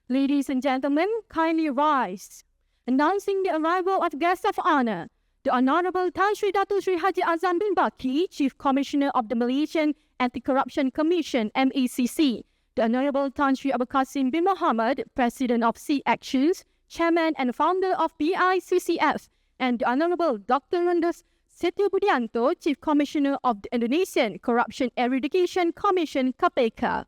Ladies and gentlemen, kindly rise. Announcing the arrival of guests of honor, the Honorable Tan Sri Dato Sri Haji Azam bin Baki, Chief Commissioner of the Malaysian Anti-Corruption Commission, MACC, the Honorable Tan Sri Abu Qasim bin Mohammed, President of Sea Actions, Chairman and Founder of BICCF, and the Honorable Dr. Randus Setio Budianto, Chief Commissioner of the Indonesian Corruption Eradication Commission, KPK.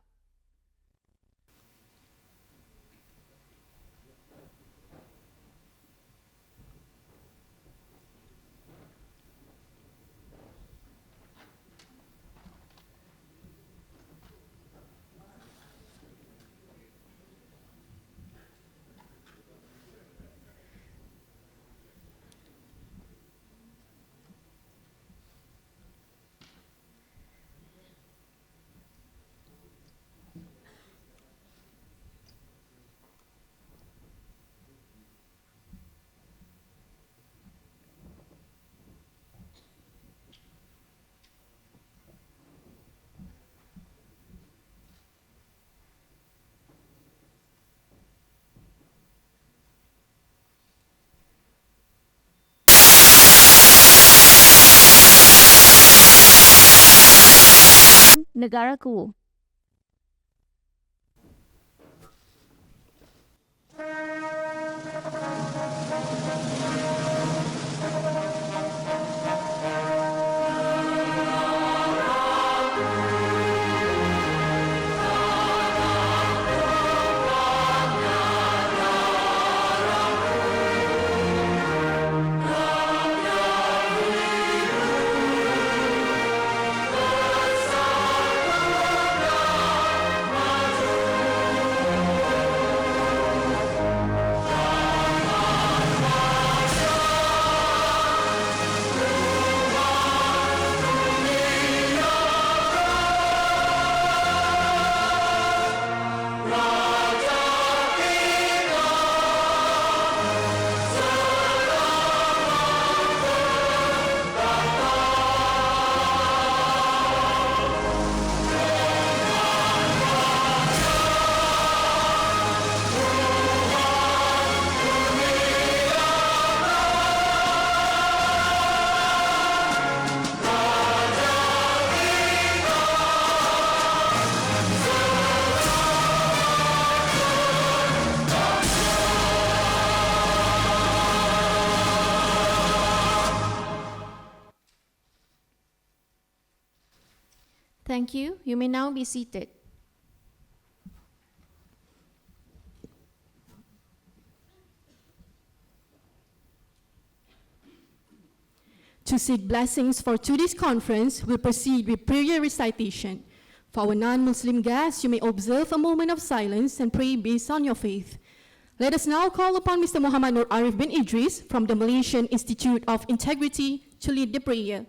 Negaraku. Thank you. You may now be seated. To seek blessings for today's conference, we'll proceed with prayer recitation. For our non-Muslim guests, you may observe a moment of silence and pray based on your faith. Let us now call upon Mr. Muhammad Nur Arif bin Idris from the Malaysian Institute of Integrity to lead the prayer.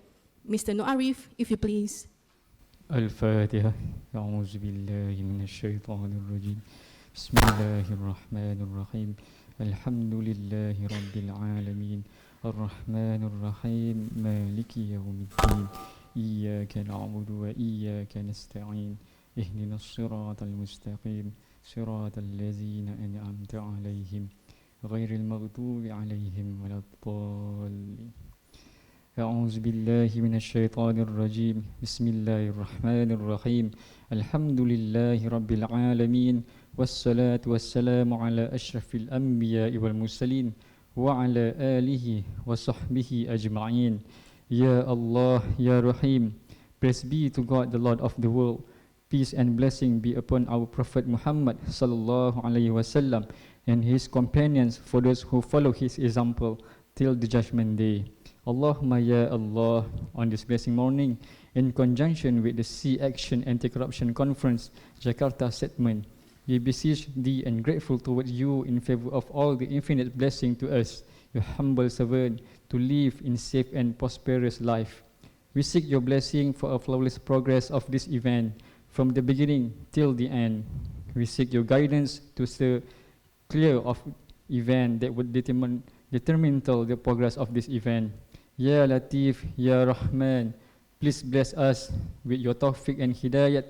Mr. Nur Arif, if you please. الفاتحة. أعوذ بالله من الشيطان الرجيم. بسم الله الرحمن الرحيم. الحمد لله رب العالمين الرحمن الرحيم مالك يوم الدين إياك نعبد وإياك نستعين اهدنا الصراط المستقيم صراط الذين أنعمت عليهم غير المغضوب عليهم ولا الضالين. أعوذ بالله من الشيطان الرجيم. بسم الله الرحمن الرحيم. الحمد لله رب العالمين والصلاة والسلام على أشرف الأنبياء والمرسلين وعلى آله وصحبه أجمعين. Ya Allah, Ya Rahim, praise be to God, the Lord of the world. Peace and blessing be upon our Prophet Muhammad sallallahu alaihi wasallam and his companions, for those who follow his example till the judgment day. Allahumma ya Allah, on this blessing morning, in conjunction with the Sea Action Anti-Corruption Conference, Jakarta segment, we beseech thee and grateful towards you in favor of all the infinite blessing to us, your humble servant, to live in safe and prosperous life. We seek your blessing for a flawless progress of this event, from the beginning till the end. We seek your guidance to steer clear of event that would determine the progress of this event. Ya Latif, Ya Rahman, please bless us with your tawfiq and hidayat.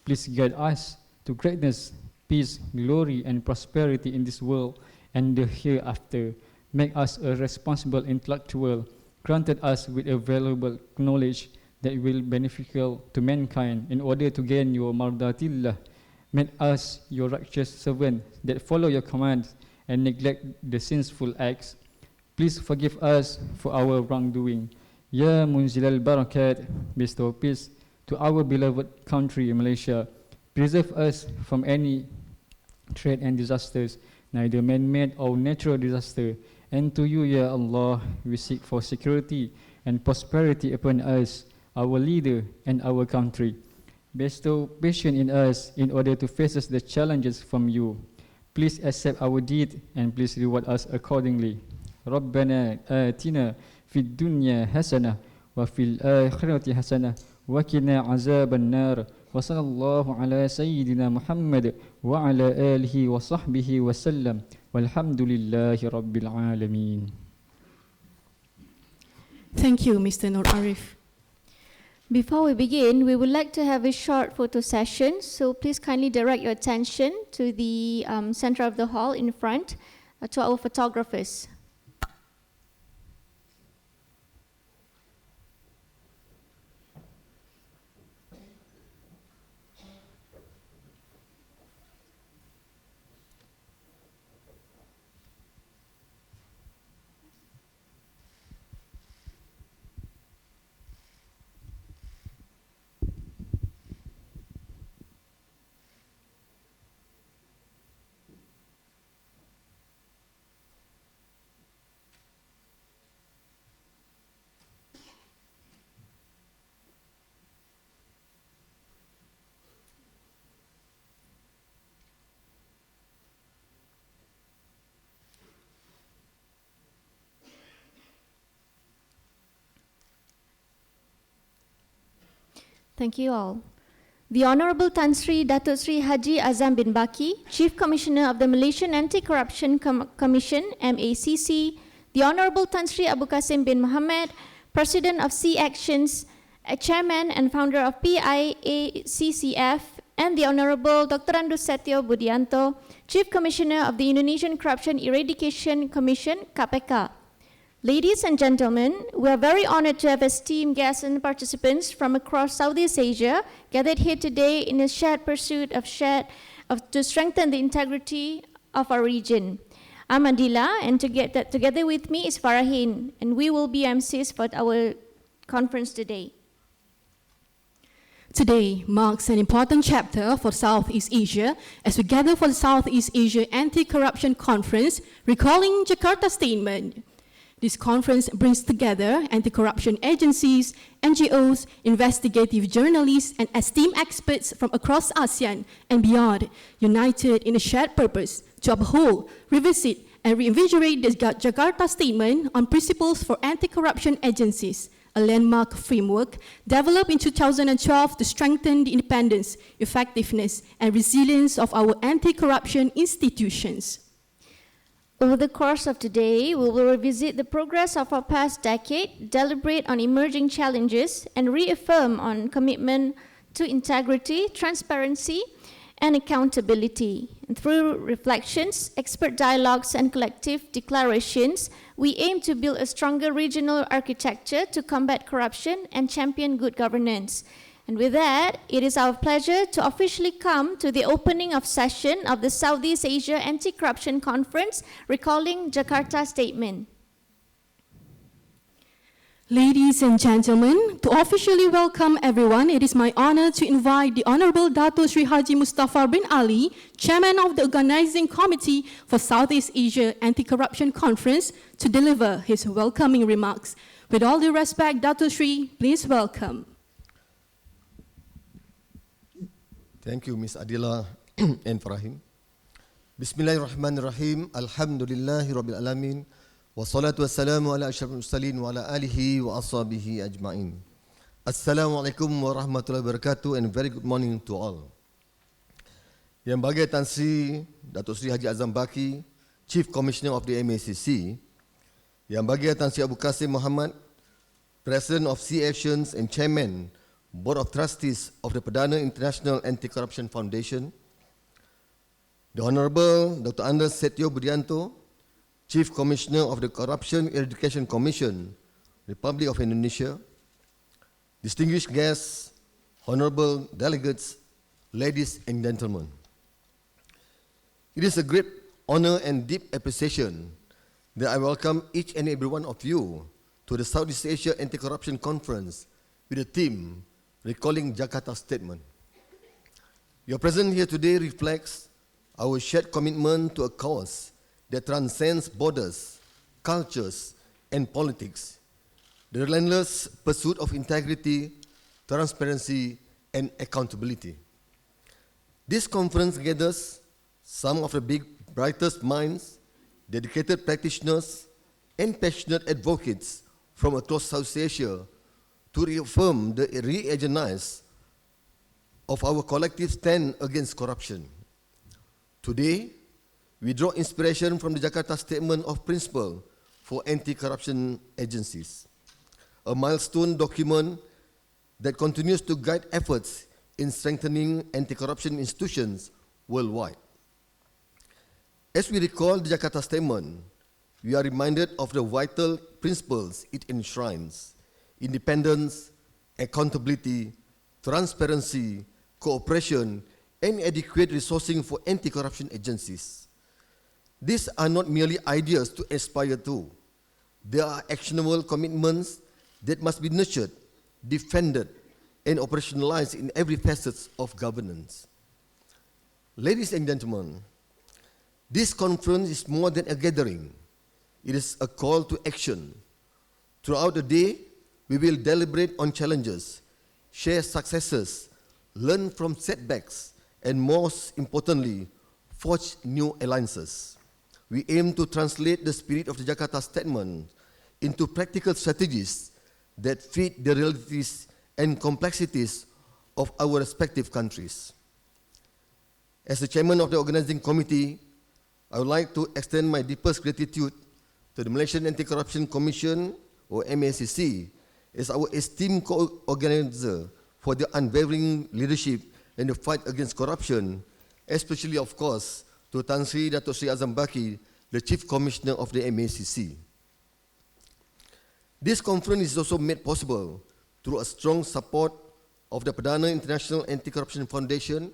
Please guide us to greatness peace, glory, and prosperity in this world and the hereafter. Make us a responsible intellectual, granted us with a valuable knowledge that will be beneficial to mankind in order to gain your mardatillah. Make us your righteous servant that follow your commands and neglect the sinful acts. Please forgive us for our wrongdoing. Ya Munzil al-Barakat, bestow peace to our beloved country, Malaysia. Preserve us from any threat and disasters, neither man-made or natural disaster. And to you, Ya Allah, we seek for security and prosperity upon us, our leader and our country. Bestow patience in us in order to face the challenges from you. Please accept our deed and please reward us accordingly. ربنا آتنا في الدنيا حسنة وفي الآخرة حسنة وقنا عذاب النار وصلى الله على سيدنا محمد وعلى آله وصحبه وسلم والحمد لله رب العالمين. Thank you, Mr. Nur Arif. Before we begin, we would like to have a short photo session, so please kindly direct your attention to the center of the hall in front, to our photographers. Thank you all. The Honorable Tan Sri Datuk Sri Haji Azam bin Baki, Chief Commissioner of the Malaysian Anti-Corruption Commission, MACC, the Honorable Tan Sri Abu Qasim bin Mohammed, President of Sea Actions, Chairman and Founder of PIACCF, and the Honorable Dr. Andus Setio Budianto, Chief Commissioner of the Indonesian Corruption Eradication Commission, KPK. Ladies and gentlemen, we are very honored to have esteemed guests and participants from across Southeast Asia gathered here today in a shared pursuit to strengthen the integrity of our region. I'm Adila, and together with me is Farahin, and we will be MCs for our conference today. Today marks an important chapter for Southeast Asia as we gather for the Southeast Asia Anti-Corruption Conference, recalling Jakarta Statement. This conference brings together anti-corruption agencies, NGOs, investigative journalists, and esteemed experts from across ASEAN and beyond, united in a shared purpose to uphold, revisit, and reinvigorate the Jakarta Statement on Principles for Anti-Corruption Agencies, a landmark framework developed in 2012 to strengthen the independence, effectiveness, and resilience of our anti-corruption institutions. Over the course of today, we will revisit the progress of our past decade, deliberate on emerging challenges, and reaffirm on commitment to integrity, transparency, and accountability. And through reflections, expert dialogues, and collective declarations, we aim to build a stronger regional architecture to combat corruption and champion good governance. And with that, it is our pleasure to officially come to the opening of session of the Southeast Asia Anti-Corruption Conference, recalling Jakarta Statement. Ladies and gentlemen, to officially welcome everyone, it is my honor to invite the Honorable Datuk Sri Haji Mustafa bin Ali, Chairman of the Organizing Committee for Southeast Asia Anti-Corruption Conference, to deliver his welcoming remarks. With all due respect, Datuk Sri, please welcome. Thank you, Ms. Adila and Farahim. Bismillahirrahmanirrahim. Alhamdulillahi Rabbil Alamin. Wassalatu wassalamu ala ashrafil mursalin wa ala alihi wa ashabihi ajma'in. Assalamualaikum warahmatullahi wabarakatuh and very good morning to all. Yang Bahagia Tan Sri Datuk Sri Haji Azam Baki, Chief Commissioner of the MACC. Yang Bahagia Tan Sri Abu Qasim Mohammed, President of Sea Actions and Chairman Board of Trustees of the Perdana International Anti-Corruption Foundation, The Honorable Dr. Anders Setio Budianto, Chief Commissioner of the Corruption Eradication Commission, Republic of Indonesia, distinguished guests, honorable delegates, ladies and gentlemen. It is a great honor and deep appreciation that I welcome each and every one of you to the Southeast Asia Anti-Corruption Conference with the theme, Recalling Jakarta Statement. Your presence here today reflects our shared commitment to a cause that transcends borders, cultures, and politics, the relentless pursuit of integrity, transparency, and accountability. This conference gathers some of the brightest minds, dedicated practitioners, and passionate advocates from across South Asia to reaffirm the re-energize of our collective stand against corruption. Today, we draw inspiration from the Jakarta Statement of Principle for Anti-Corruption Agencies, a milestone document that continues to guide efforts in strengthening anti-corruption institutions worldwide. As we recall the Jakarta Statement, we are reminded of the vital principles it enshrines: independence, accountability, transparency, cooperation, and adequate resourcing for anti-corruption agencies. These are not merely ideas to aspire to. They are actionable commitments that must be nurtured, defended, and operationalized in every facet of governance. Ladies and gentlemen, this conference is more than a gathering. It is a call to action. Throughout the day, we will deliberate on challenges, share successes, learn from setbacks, and most importantly, forge new alliances. We aim to translate the spirit of the Jakarta Statement into practical strategies that fit the realities and complexities of our respective countries. As the chairman of the organizing committee, I would like to extend my deepest gratitude to the Malaysian Anti-Corruption Commission, or MACC, as our esteemed co-organizer for the unwavering leadership in the fight against corruption, especially, of course, to Tan Sri Dato' Sri Azam Baki, the Chief Commissioner of the MACC. This conference is also made possible through a strong support of the Perdana International Anti-Corruption Foundation,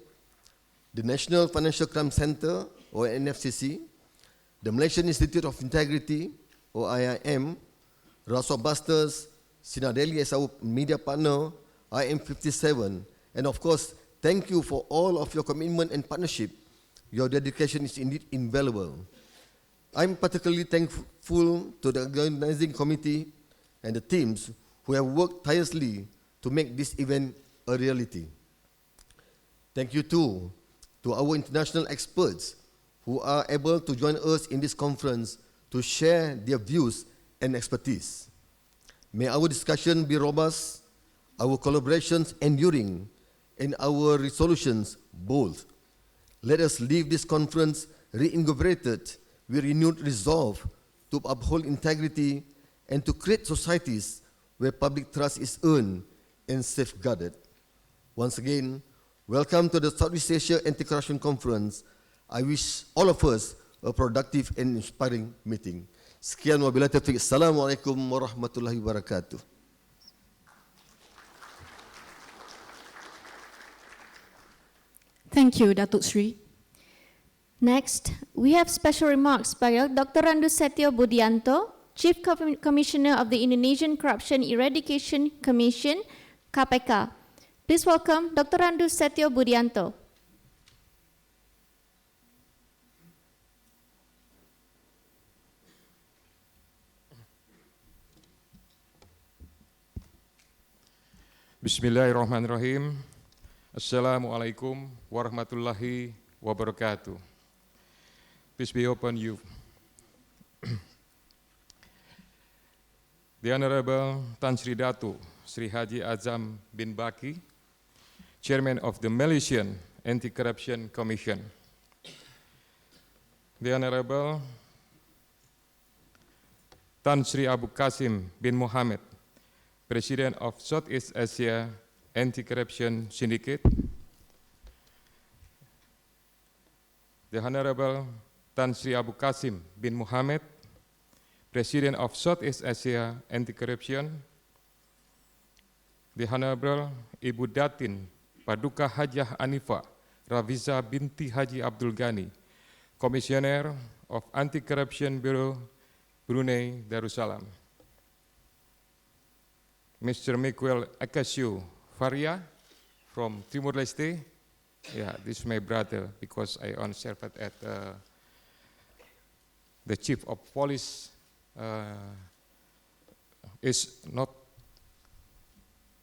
the National Financial Crime Center, or NFCC, the Malaysian Institute of Integrity, or IIM, Rasuah Busters, Sinar Daily as our media partner, IM57, and of course, thank you for all of your commitment and partnership. Your dedication is indeed invaluable. I'm particularly thankful to the organizing committee and the teams who have worked tirelessly to make this event a reality. Thank you too to our international experts who are able to join us in this conference to share their views and expertise. May our discussion be robust, our collaborations enduring, and our resolutions bold. Let us leave this conference reinvigorated with renewed resolve to uphold integrity and to create societies where public trust is earned and safeguarded. Once again, welcome to the Southeast Asia Anti-Corruption Conference. I wish all of us a productive and inspiring meeting. Sekian wabillahi taufiq. Assalamualaikum warahmatullahi wabarakatuh. Thank you, Datuk Sri. Next, we have special remarks by Dr. Randu Setio Budianto, Chief Commissioner of the Indonesian Corruption Eradication Commission, KPK. Please welcome Dr. Randu Setio Budianto. Bismillahirrahmanirrahim. Assalamualaikum warahmatullahi wabarakatuh. Peace be upon you. The Honorable Tan Sri Dato' Sri Haji Azam bin Baki, Chairman of the Malaysian Anti-Corruption Commission. The Honorable Tan Sri Abu Qasim bin Mohammed, President of Southeast Asia Anti-Corruption Syndicate. the Honorable Tan Sri Abu Qasim bin Muhammad, President of Southeast Asia Anti-Corruption, the Honorable Ibu Datin Paduka Hajah Anifa Raviza binti Haji Abdul Ghani, Commissioner of Anti-Corruption Bureau, Brunei Darussalam. Mr. Miguel Acacio Faria from Timor-Leste. Yeah, this is my brother because I once served at the Chief of Police is not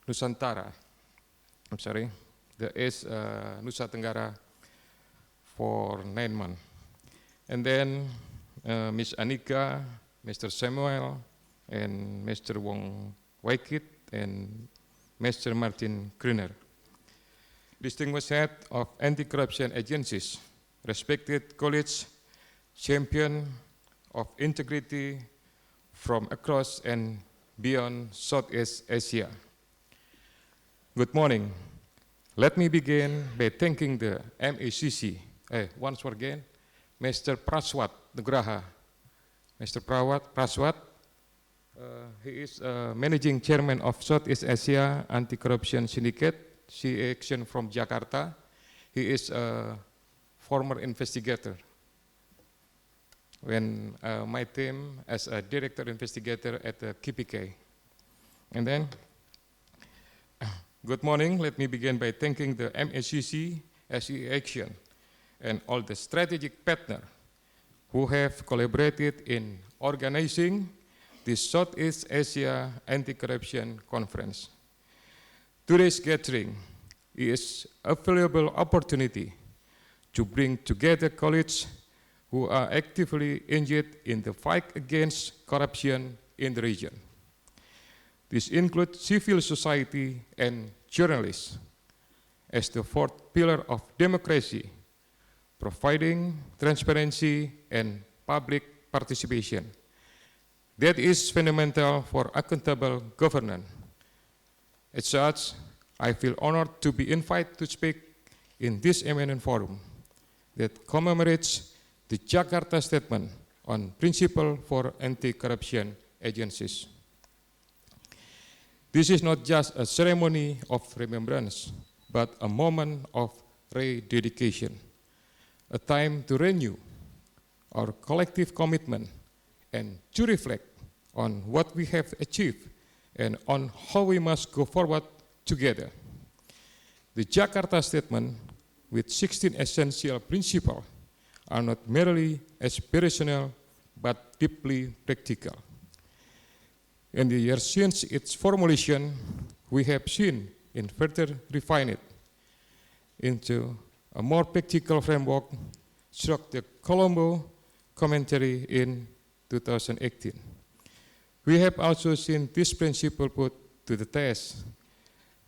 Nusantara. I'm sorry. There is Nusa Tenggara for 9 months. And then Ms. Anika, Mr. Samuel, and Mr. Wong Waikit, and Mr. Martin Kruner. Distinguished head of anti-corruption agencies, respected colleagues, champion of integrity from across and beyond Southeast Asia. Good morning. Let me begin by thanking the MACC, once again, Mr. Praswat Nugraha. Mr. Praswat, he is Managing Chairman of Southeast Asia Anti-Corruption Syndicate, CAction from Jakarta. He is a former investigator. When my team as a director investigator at the KPK. And then, good morning. Let me begin by thanking the MACC, SEAction, and all the strategic partners who have collaborated in organizing the Southeast Asia Anti-Corruption Conference. Today's gathering is a valuable opportunity to bring together colleagues who are actively engaged in the fight against corruption in the region. This includes civil society and journalists as the fourth pillar of democracy, providing transparency and public participation. That is fundamental for accountable governance. As such, I feel honored to be invited to speak in this eminent forum that commemorates the Jakarta Statement on Principle for Anti-Corruption Agencies. This is not just a ceremony of remembrance, but a moment of rededication, a time to renew our collective commitment and to reflect on what we have achieved and on how we must go forward together. The Jakarta Statement, with 16 essential principles, are not merely aspirational, but deeply practical. In the years since its formulation, we have seen and further refined it into a more practical framework through the Colombo Commentary in 2018. We have also seen this principle put to the test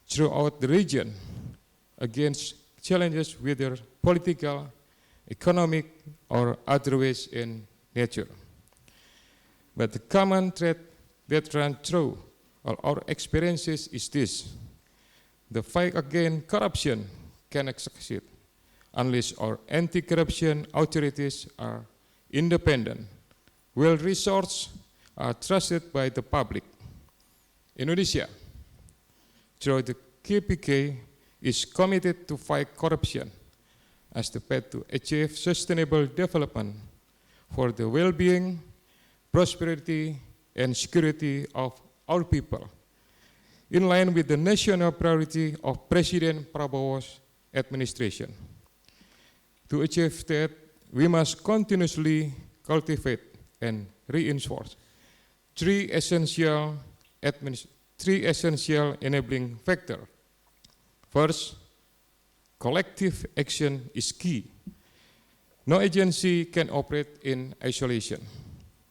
throughout the region against challenges, whether political, economic, or otherwise in nature. But the common thread that runs through all our experiences is this: the fight against corruption cannot succeed unless our anti-corruption authorities are independent, well-resourced, are trusted by the public. Indonesia, through the KPK, is committed to fight corruption as the path to achieve sustainable development for the well-being, prosperity, and security of our people, in line with the national priority of President Prabowo's administration. To achieve that, we must continuously cultivate and reinforce three essential enabling factors. First, collective action is key. No agency can operate in isolation.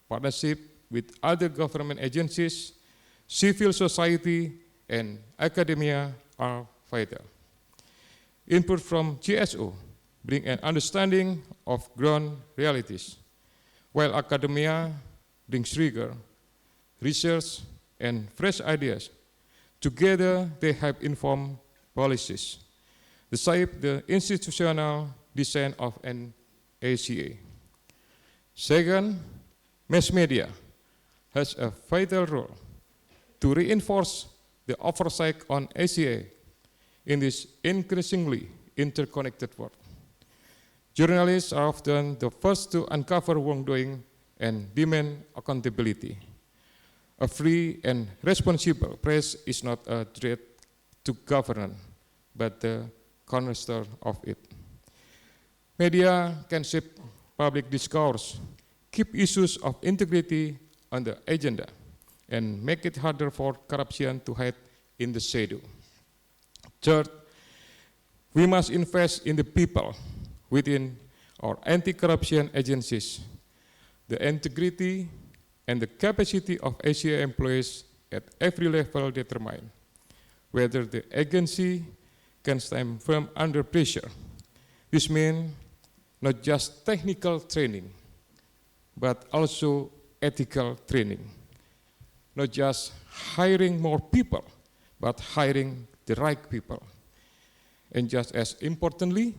Partnership with other government agencies, civil society, and academia are vital. Input from GSO bring an understanding of ground realities, while academia brings rigor, research, and fresh ideas. Together, they help inform policies, shape the institutional design of an ACA. Second, mass media has a vital role to reinforce the oversight on ACA in this increasingly interconnected world. Journalists are often the first to uncover wrongdoing and demand accountability. A free and responsible press is not a threat to governance, but the cornerstone of it. Media can shape public discourse, keep issues of integrity on the agenda, and make it harder for corruption to hide in the shadow. Third, we must invest in the people within our anti-corruption agencies. The integrity and the capacity of ACA employees at every level determine whether the agency can stand firm under pressure. This means not just technical training, but also ethical training. Not just hiring more people, but hiring the right people. And just as importantly,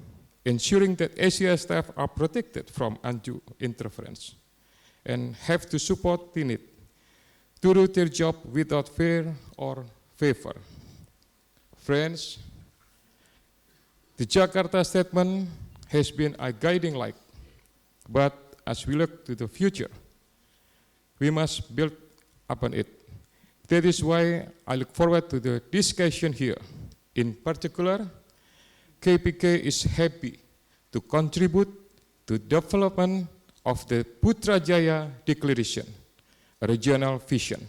ensuring that ACA staff are protected from undue interference and have the support they need to do their job without fear or favor. Friends, the Jakarta Statement has been a guiding light, but as we look to the future, we must build upon it. That is why I look forward to the discussion here. In particular, KPK is happy to contribute to development of the Putrajaya Declaration, a regional vision,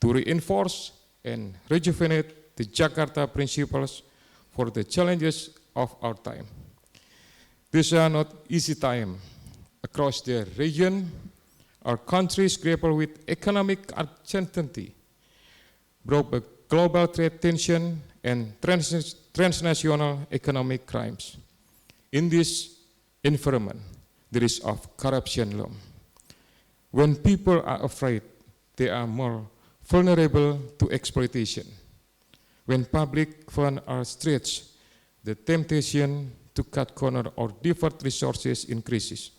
to reinforce and rejuvenate the Jakarta principles for the challenges of our time. These are not easy times. Across the region, our countries grapple with economic uncertainty, brought by global trade tension and transnational economic crimes. In this environment, the risk of corruption loom. When people are afraid, they are more vulnerable to exploitation. When public funds are stretched, the temptation to cut corners or divert resources increases.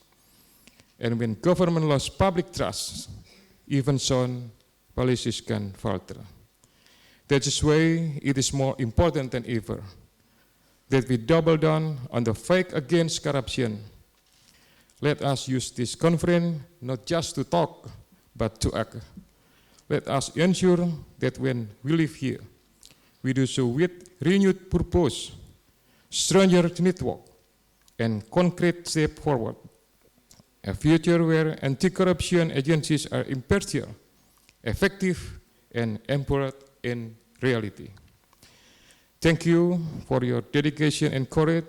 And when government loses public trust, even sound policies can falter. That is why it is more important than ever that we double down on the fight against corruption. Let us use this conference not just to talk, but to act. Let us ensure that when we live here, we do so with renewed purpose, stronger network, and concrete step forward. A future where anti-corruption agencies are impartial, effective, and empowered in reality. Thank you for your dedication and courage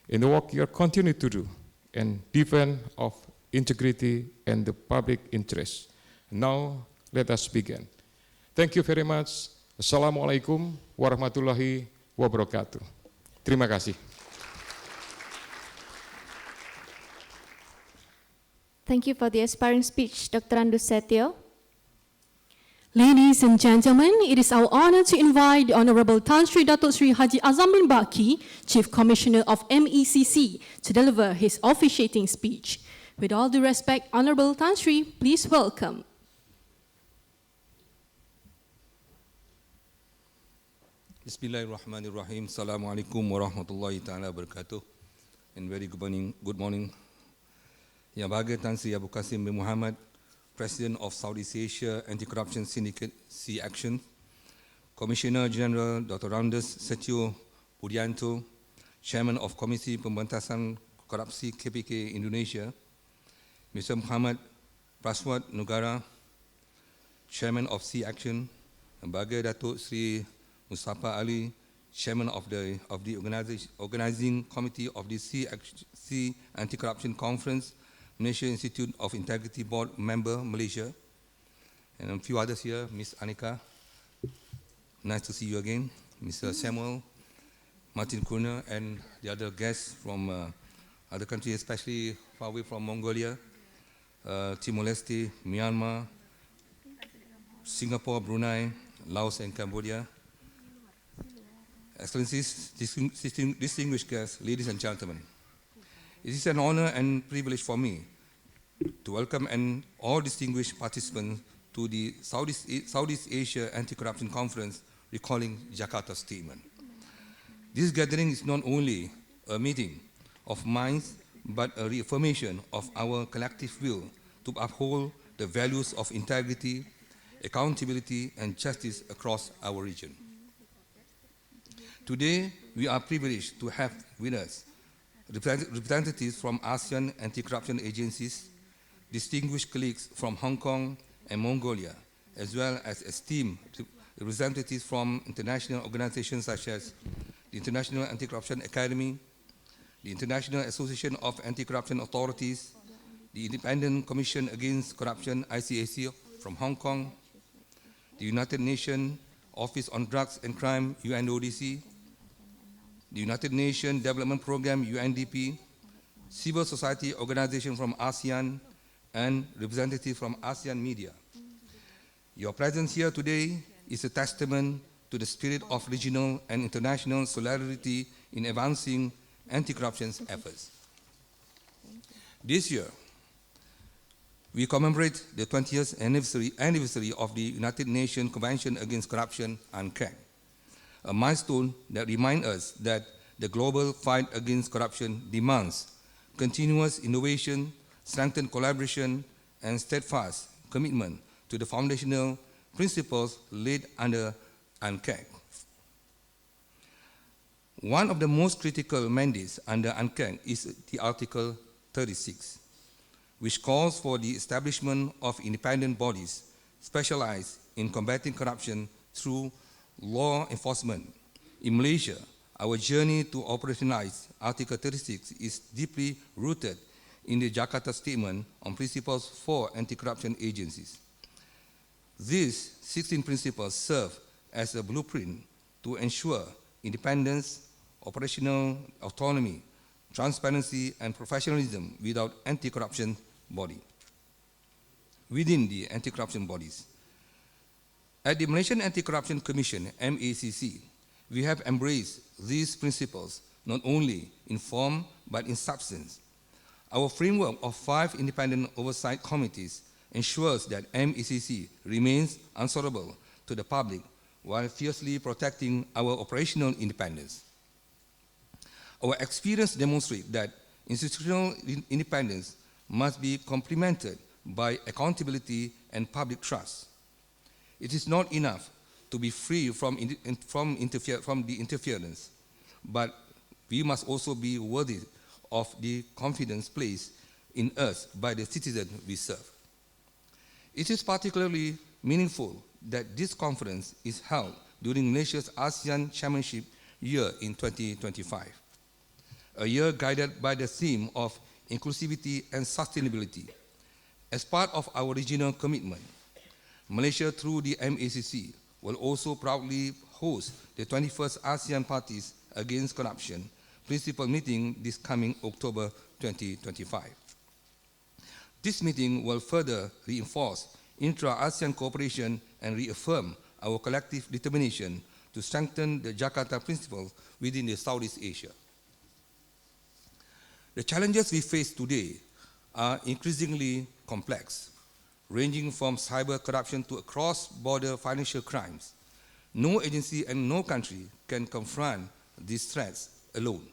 in the work you continue to do in defense of integrity and the public interest. Now, let us begin. Thank you very much. Assalamualaikum warahmatullahi wabarakatuh. Terima kasih. Thank you for the aspiring speech, Dr. Andus Setio. Ladies and gentlemen, it is our honor to invite the Honorable Tan Sri Datuk Sri Haji Azam bin Baki, Chief Commissioner of MECC, to deliver his officiating speech. With all due respect, Honorable Tan Sri, please welcome. Bismillahirrahmanirrahim. Assalamualaikum warahmatullahi taala wabarakatuh. And very good morning. Yang Bahagia Tan Sri Abu Qasim bin Muhammad, President of Southeast Asia Anti-Corruption Syndicate C-Action, Commissioner General Dr. Andus Setio Pudianto, Chairman of Komisi Pemberantasan Korupsi KPK Indonesia, Mr. Muhammad Praswat Nugara, Chairman of C-Action, Yang Bahagia Datuk Sri Mustafa Ali, Chairman of the Organizing Committee of the C Anti-Corruption Conference, Malaysia Institute of Integrity Board member, Malaysia, and a few others here, Ms. Anika, nice to see you again, Mr. Samuel, Martin Kurner, and the other guests from other countries, especially far away from Mongolia, Timor-Leste, Myanmar, Singapore, Brunei, Laos, and Cambodia. Excellencies, distinguished guests, ladies and gentlemen. It is an honor and privilege for me to welcome all distinguished participants to the Southeast Asia Anti-Corruption Conference recalling Jakarta Statement. This gathering is not only a meeting of minds, but a reaffirmation of our collective will to uphold the values of integrity, accountability, and justice across our region. Today, we are privileged to have with us representatives from ASEAN anti-corruption agencies, distinguished colleagues from Hong Kong and Mongolia, as well as esteemed representatives from international organizations such as the International Anti-Corruption Academy, the International Association of Anti-Corruption Authorities, the Independent Commission Against Corruption, ICAC, from Hong Kong, the United Nations Office on Drugs and Crime, UNODC, the United Nations Development Programme, UNDP, civil society organization from ASEAN, and representatives from ASEAN Media. Your presence here today is a testament to the spirit of regional and international solidarity in advancing anti-corruption efforts. This year, we commemorate the 20th anniversary of the United Nations Convention Against Corruption, UNCAC, a milestone that reminds us that the global fight against corruption demands continuous innovation, strengthened collaboration, and steadfast commitment to the foundational principles laid under UNCAC. One of the most critical mandates under UNCAC is the Article 36, which calls for the establishment of independent bodies specialized in combating corruption through law enforcement. In Malaysia, our journey to operationalize Article 36 is deeply rooted in the Jakarta Statement on Principles for Anti-Corruption Agencies. These 16 principles serve as a blueprint to ensure independence, operational autonomy, transparency, and professionalism within the anti-corruption bodies. At the Malaysian Anti-Corruption Commission, MACC, we have embraced these principles not only in form but in substance. Our framework of 5 independent oversight committees ensures that MACC remains answerable to the public while fiercely protecting our operational independence. Our experience demonstrates that institutional independence must be complemented by accountability and public trust. It is not enough to be free from the interference, but we must also be worthy of the confidence placed in us by the citizens we serve. It is particularly meaningful that this conference is held during Malaysia's ASEAN Chairmanship year in 2025, a year guided by the theme of inclusivity and sustainability. As part of our regional commitment, Malaysia, through the MACC, will also proudly host the 21st ASEAN Parties Against Corruption Principal Meeting this coming October 2025. This meeting will further reinforce intra-ASEAN cooperation and reaffirm our collective determination to strengthen the Jakarta principles within the Southeast Asia. The challenges we face today are increasingly complex, ranging from cyber corruption to cross-border financial crimes. No agency and no country can confront these threats alone.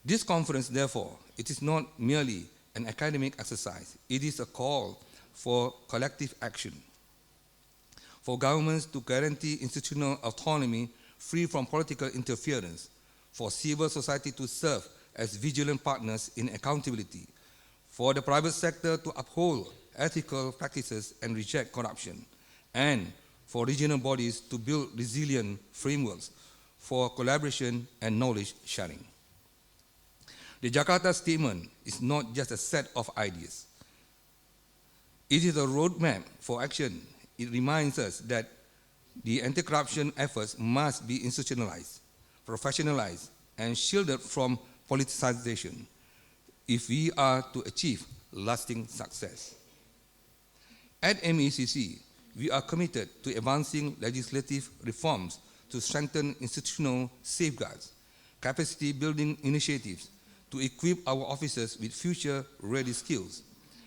This conference, therefore, it is not merely an academic exercise. It is a call for collective action, for governments to guarantee institutional autonomy free from political interference, for civil society to serve as vigilant partners in accountability, for the private sector to uphold ethical practices and reject corruption, and for regional bodies to build resilient frameworks for collaboration and knowledge sharing. The Jakarta Statement is not just a set of ideas. It is a roadmap for action. It reminds us that the anti-corruption efforts must be institutionalized, professionalized, and shielded from politicization if we are to achieve lasting success. At MACC, we are committed to advancing legislative reforms to strengthen institutional safeguards, capacity building initiatives to equip our officers with future-ready skills,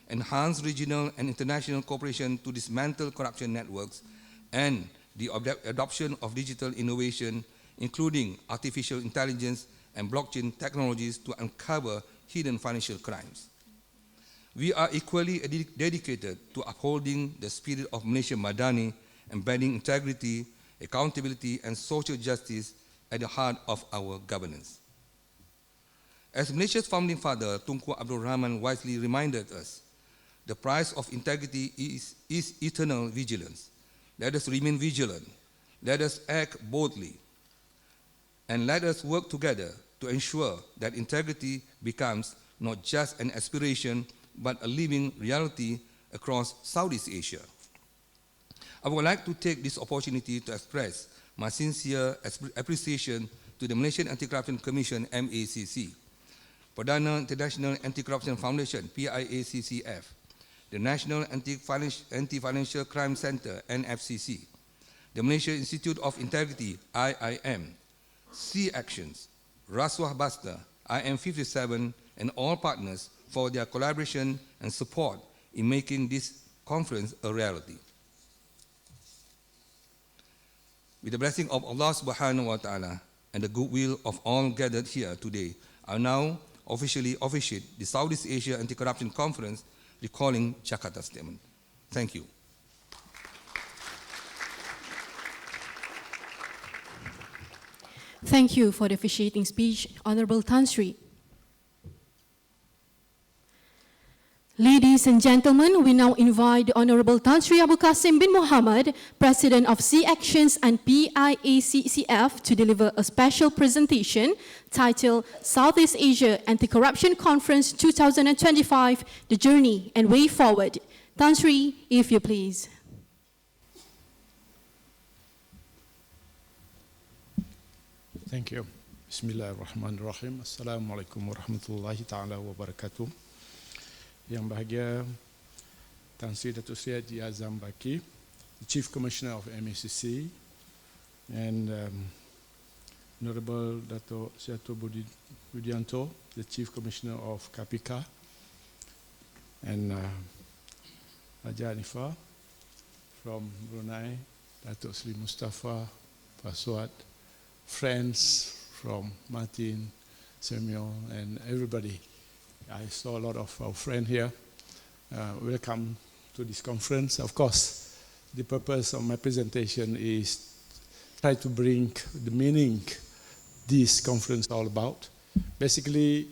enhance regional and international cooperation to dismantle corruption networks, and the adoption of digital innovation, including artificial intelligence and blockchain technologies to uncover hidden financial crimes. We are equally dedicated to upholding the spirit of Malaysia Madani, embedding integrity, accountability, and social justice at the heart of our governance. As Malaysia's founding father, Tunku Abdul Rahman, wisely reminded us, the price of integrity is eternal vigilance. Let us remain vigilant. Let us act boldly. And let us work together to ensure that integrity becomes not just an aspiration, but a living reality across Southeast Asia. I would like to take this opportunity to express my sincere appreciation to the Malaysian Anti-Corruption Commission, MACC, Perdana International Anti-Corruption Foundation, PIACCF, the National Anti-Financial Crime Center, NFCC, the Malaysia Institute of Integrity, IIM, Sea Actions, Rasuah Basta, IM57, and all partners for their collaboration and support in making this conference a reality. With the blessing of Allah subhanahu wa ta'ala and the goodwill of all gathered here today, I now officially officiate the Southeast Asia Anti-Corruption Conference, recalling Jakarta Statement. Thank you. Thank you for the officiating speech, Honorable Tan Sri. Ladies and gentlemen, we now invite the Honorable Tan Sri Abu Qasim bin Muhammad, President of Sea Actions and PIACCF, to deliver a special presentation titled Southeast Asia Anti-Corruption Conference 2025, The Journey and Way Forward. Tan Sri, if you please. Thank you. Bismillahirrahmanirrahim. Assalamualaikum warahmatullahi ta'ala wabarakatuh. Yang bahagia Tan Sri Datuk Sri Haji Azam Baki, the Chief Commissioner of MACC, and Honorable Dato' Seato Budianto, the Chief Commissioner of KPK, and Raja Anifah from Brunei, Dato' Sri Mustafa Paswat, friends from Martin, Samuel, and everybody. I saw a lot of our friends here. Welcome to this conference. Of course, the purpose of my presentation is try to bring the meaning this conference is all about. Basically,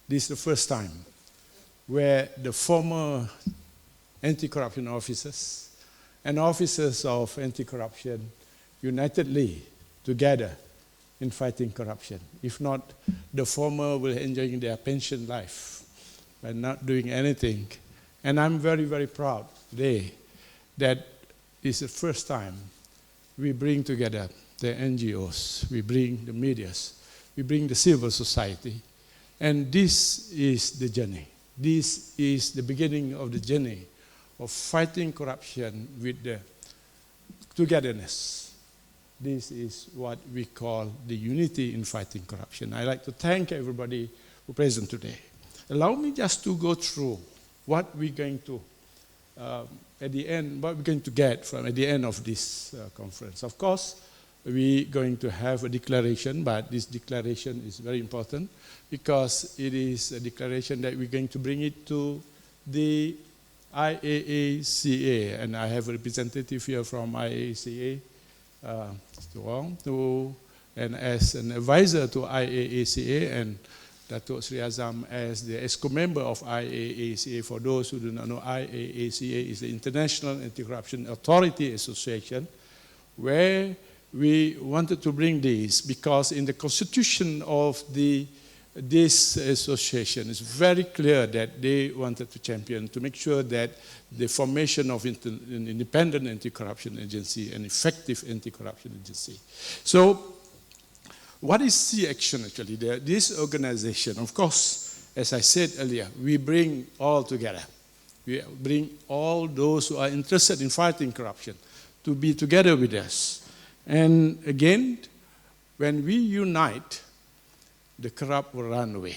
this is the first time where the former anti-corruption officers and officers of anti-corruption unitedly together in fighting corruption. If not, the former will enjoy their pension life by not doing anything. And I'm very, very proud today that it's the first time we bring together the NGOs, we bring the medias, we bring the civil society. And this is the journey. This is the beginning of the journey of fighting corruption with the togetherness. This is what we call the unity in fighting corruption. I'd like to thank everybody who is present today. Allow me just to go through what we're going to, at the end, what we're going to get from at the end of this conference. Of course, we're going to have a declaration, but this declaration is very important because it is a declaration that we're going to bring it to the IAACA, and I have a representative here from IAACA, and as an advisor to IAACA, and Dato' Sri Azam as the ESCO member of IAACA. For those who do not know, IAACA is the International Anti-Corruption Authority Association, where we wanted to bring this because in the constitution of this association it's very clear that they wanted to champion to make sure that the formation of an independent anti-corruption agency, an effective anti-corruption agency. So what is Sea Action actually? This organization, of course, as I said earlier, we bring all together. We bring all those who are interested in fighting corruption to be together with us. And again, when we unite, the corrupt will run away.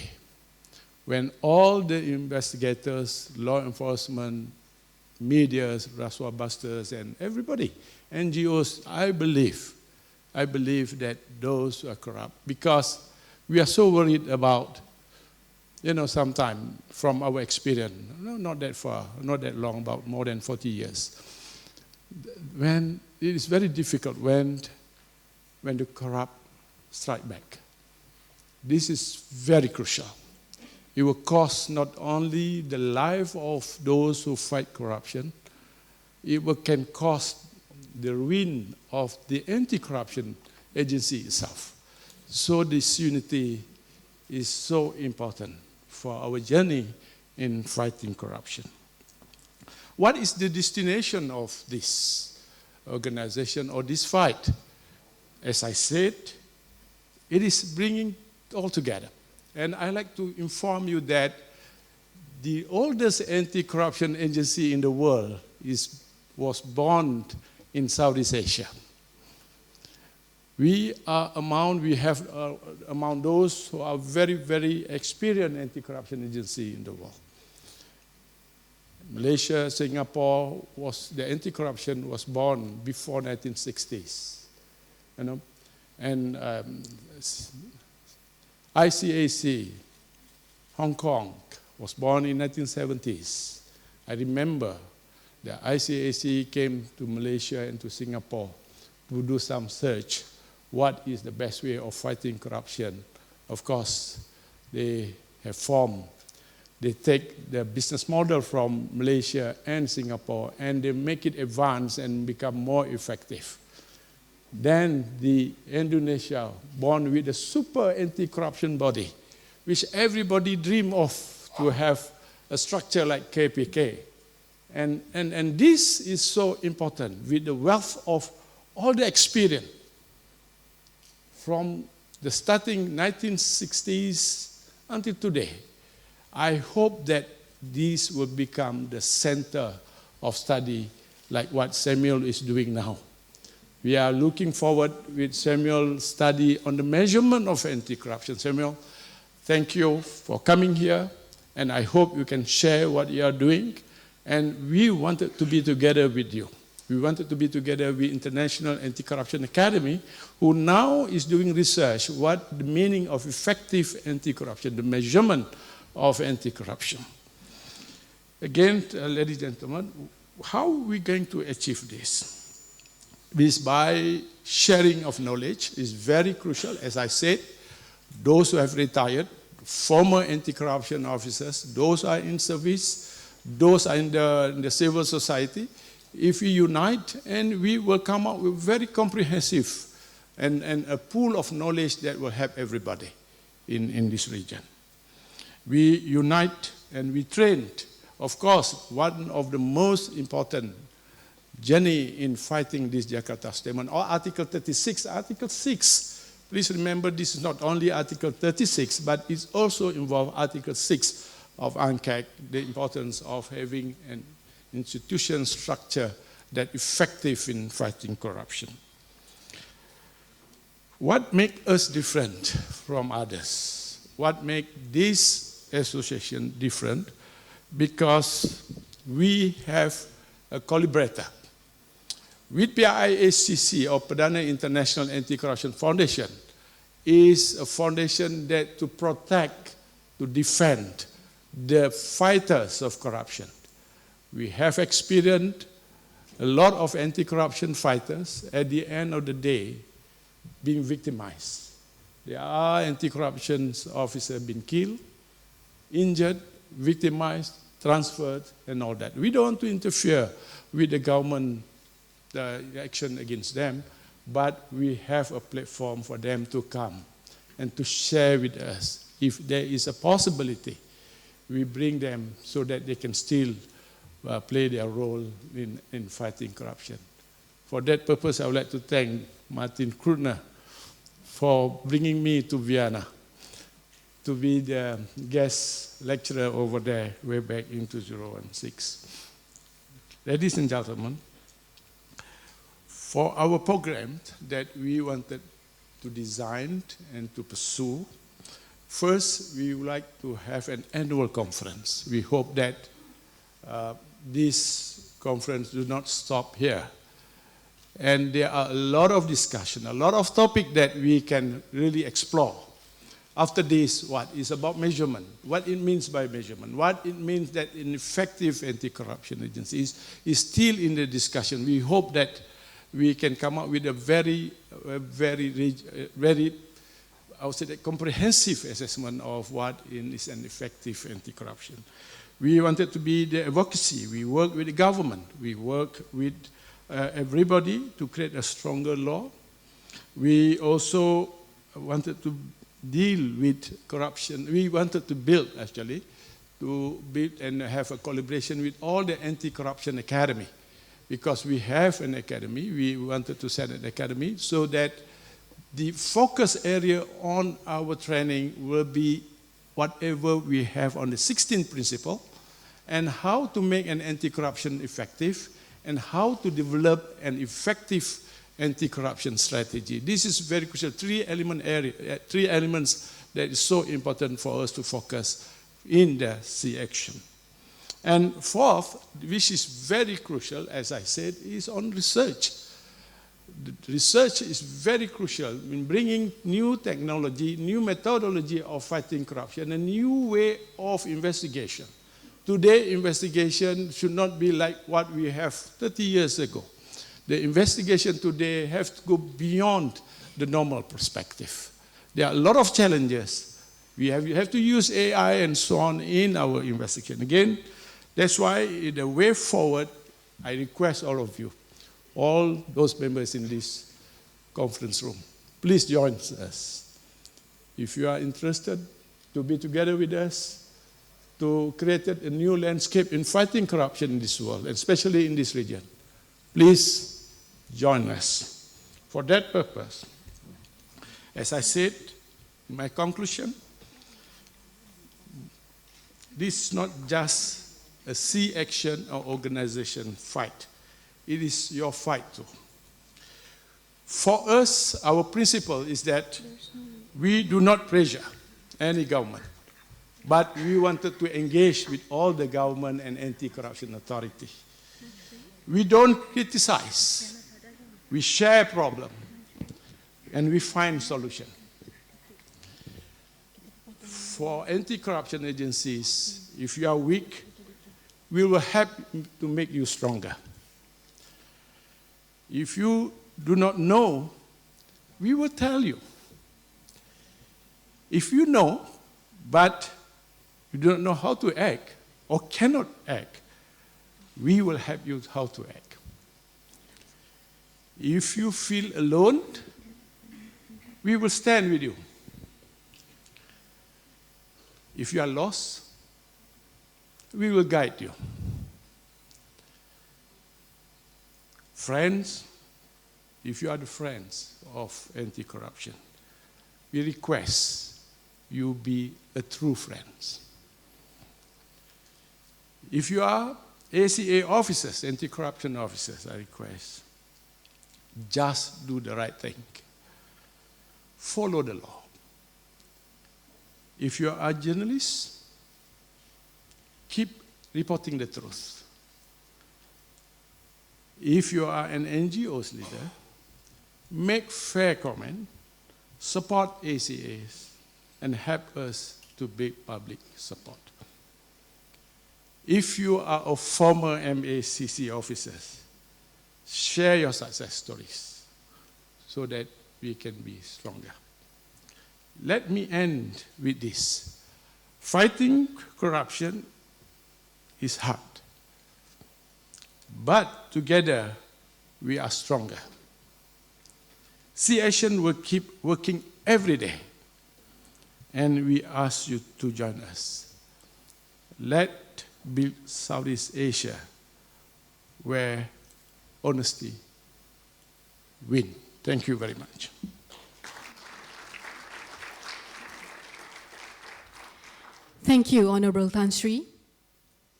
when all the investigators, law enforcement, media, Rasuah busters, and everybody, NGOs, I believe that those are corrupt, because we are so worried about, sometime from our experience, not that far, not that long, about more than 40 years, when it is very difficult when the corrupt strike back. This is very crucial. It will cost not only the life of those who fight corruption, can cost the ruin of the anti-corruption agency itself. So this unity is so important for our journey in fighting corruption. What is the destination of this organization or this fight? As I said, it is bringing all together. And I like to inform you that the oldest anti-corruption agency in the world was born in Southeast Asia. We have among those who are very, very experienced anti-corruption agency in the world. Malaysia, Singapore, the anti-corruption was born before 1960s. And ICAC, Hong Kong, was born in 1970s. I remember the ICAC came to Malaysia and to Singapore to do some search. What is the best way of fighting corruption? Of course, they take the business model from Malaysia and Singapore, and they make it advance and become more effective. Then the Indonesia, born with a super anti-corruption body, which everybody dream of to have a structure like KPK. And this is so important with the wealth of all the experience from the starting 1960s until today. I hope that this will become the center of study like what Samuel is doing now. We are looking forward with Samuel's study on the measurement of anti-corruption. Samuel, thank you for coming here, and I hope you can share what you are doing. And we wanted to be together with you. We wanted to be together with International Anti-Corruption Academy, who now is doing research, what the meaning of effective anti-corruption, the measurement of anti-corruption. Again, ladies and gentlemen, how are we going to achieve this? This by sharing of knowledge is very crucial. As I said, those who have retired, former anti-corruption officers, those who are in service, those are in the civil society, if we unite, and we will come up with very comprehensive and a pool of knowledge that will help everybody in this region. We unite and we trained. Of course, one of the most important journey in fighting this Jakarta Statement, or Article 36. Article 6, please remember this is not only Article 36, but it also involves Article 6 of ANCAC, the importance of having an institution structure that effective in fighting corruption. What makes us different from others? What makes this association different? Because we have a collaborator. With PIACC, or Perdana International Anti-Corruption Foundation, is a foundation that to protect, to defend the fighters of corruption. We have experienced a lot of anti-corruption fighters at the end of the day being victimized. There are anti-corruption officers being killed, injured, victimized, transferred, and all that. We don't want to interfere with the government action against them, but we have a platform for them to come and to share with us. If there is a possibility, we bring them so that they can still play their role in fighting corruption. For that purpose, I would like to thank Martin Krutner for bringing me to Vienna to be the guest lecturer over there way back in 2016. Ladies and gentlemen, for our program that we wanted to design and to pursue, First, we would like to have an annual conference. We hope that this conference do not stop here. And there are a lot of discussion, a lot of topic that we can really explore. After this, what is about measurement? What it means by measurement? What it means that an effective anti-corruption agency is still in the discussion. We hope that we can come up with a very, I would say, that comprehensive assessment of what is an effective anti-corruption. We wanted to be the advocacy. We work with the government. We work with everybody to create a stronger law. We also wanted to deal with corruption. We wanted to build, actually, to build and have a collaboration with all the anti-corruption academy. Because we have an academy, we wanted to set an academy so that the focus area on our training will be whatever we have on the 16th principle and how to make an anti-corruption effective and how to develop an effective anti-corruption strategy. This is very crucial, three elements that is so important for us to focus in the C action. And fourth, which is very crucial, as I said, is on research. The research is very crucial in bringing new technology, new methodology of fighting corruption, a new way of investigation. Today, investigation should not be like what we have 30 years ago. The investigation today has to go beyond the normal perspective. There are a lot of challenges. We have to use AI and so on in our investigation. Again, that's why in the way forward, I request all of you, all those members in this conference room, please join us. If you are interested to be together with us, to create a new landscape in fighting corruption in this world, especially in this region, please join us. For that purpose, as I said in my conclusion, this is not just a C action or organization fight. It is your fight too. For us, our principle is that we do not pressure any government, but we wanted to engage with all the government and anti-corruption authority. We don't criticize. We share problem, and we find solution. For anti-corruption agencies, if you are weak, we will help to make you stronger. If you do not know, we will tell you. If you know, but you do not know how to act or cannot act, we will help you how to act. If you feel alone, we will stand with you. If you are lost, we will guide you. Friends, if you are the friends of anti-corruption, we request you be a true friends. If you are ACA officers, anti-corruption officers, I request, just do the right thing. Follow the law. If you are a journalist, keep reporting the truth. If you are an NGO's leader, make fair comment, support ACAs, and help us to build public support. If you are a former MACC officers, share your success stories so that we can be stronger. Let me end with this. Fighting corruption is hard, but together we are stronger. C-Action will keep working every day, and we ask you to join us. Let's build Southeast Asia where honesty wins. Thank you very much. Thank you, Honorable Tan Sri.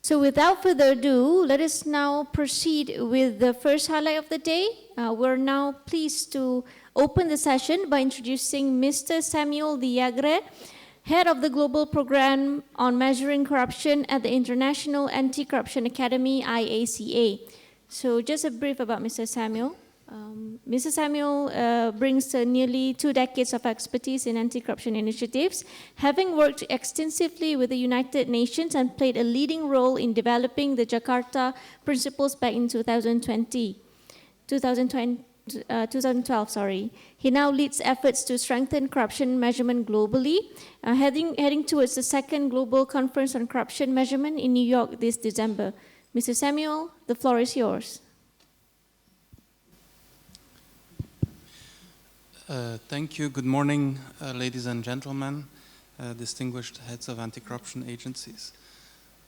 So without further ado, let us now proceed with the first highlight of the day. We're now pleased to open the session by introducing Mr. Samuel Diagre, head of the Global Program on Measuring Corruption at the International Anti-Corruption Academy, IACA. So just a brief about Mr. Samuel. Mr. Samuel brings nearly 2 decades of expertise in anti-corruption initiatives, having worked extensively with the United Nations and played a leading role in developing the Jakarta Principles back in 2012. He now leads efforts to strengthen corruption measurement globally, heading towards the second Global Conference on Corruption Measurement in New York this December. Mr. Samuel, the floor is yours. Thank you. Good morning, ladies and gentlemen, distinguished heads of anti-corruption agencies.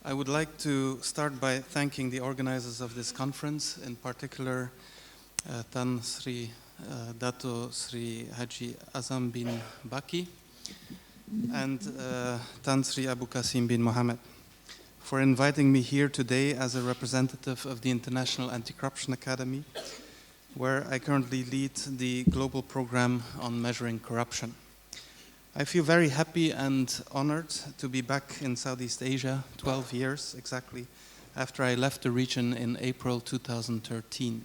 I would like to start by thanking the organizers of this conference, in particular Tan Sri Dato Sri Haji Azam bin Baki and Tan Sri Abu Qasim bin Mohammed, for inviting me here today as a representative of the International Anti-Corruption Academy, where I currently lead the global program on measuring corruption. I feel very happy and honored to be back in Southeast Asia 12 years exactly after I left the region in April 2013.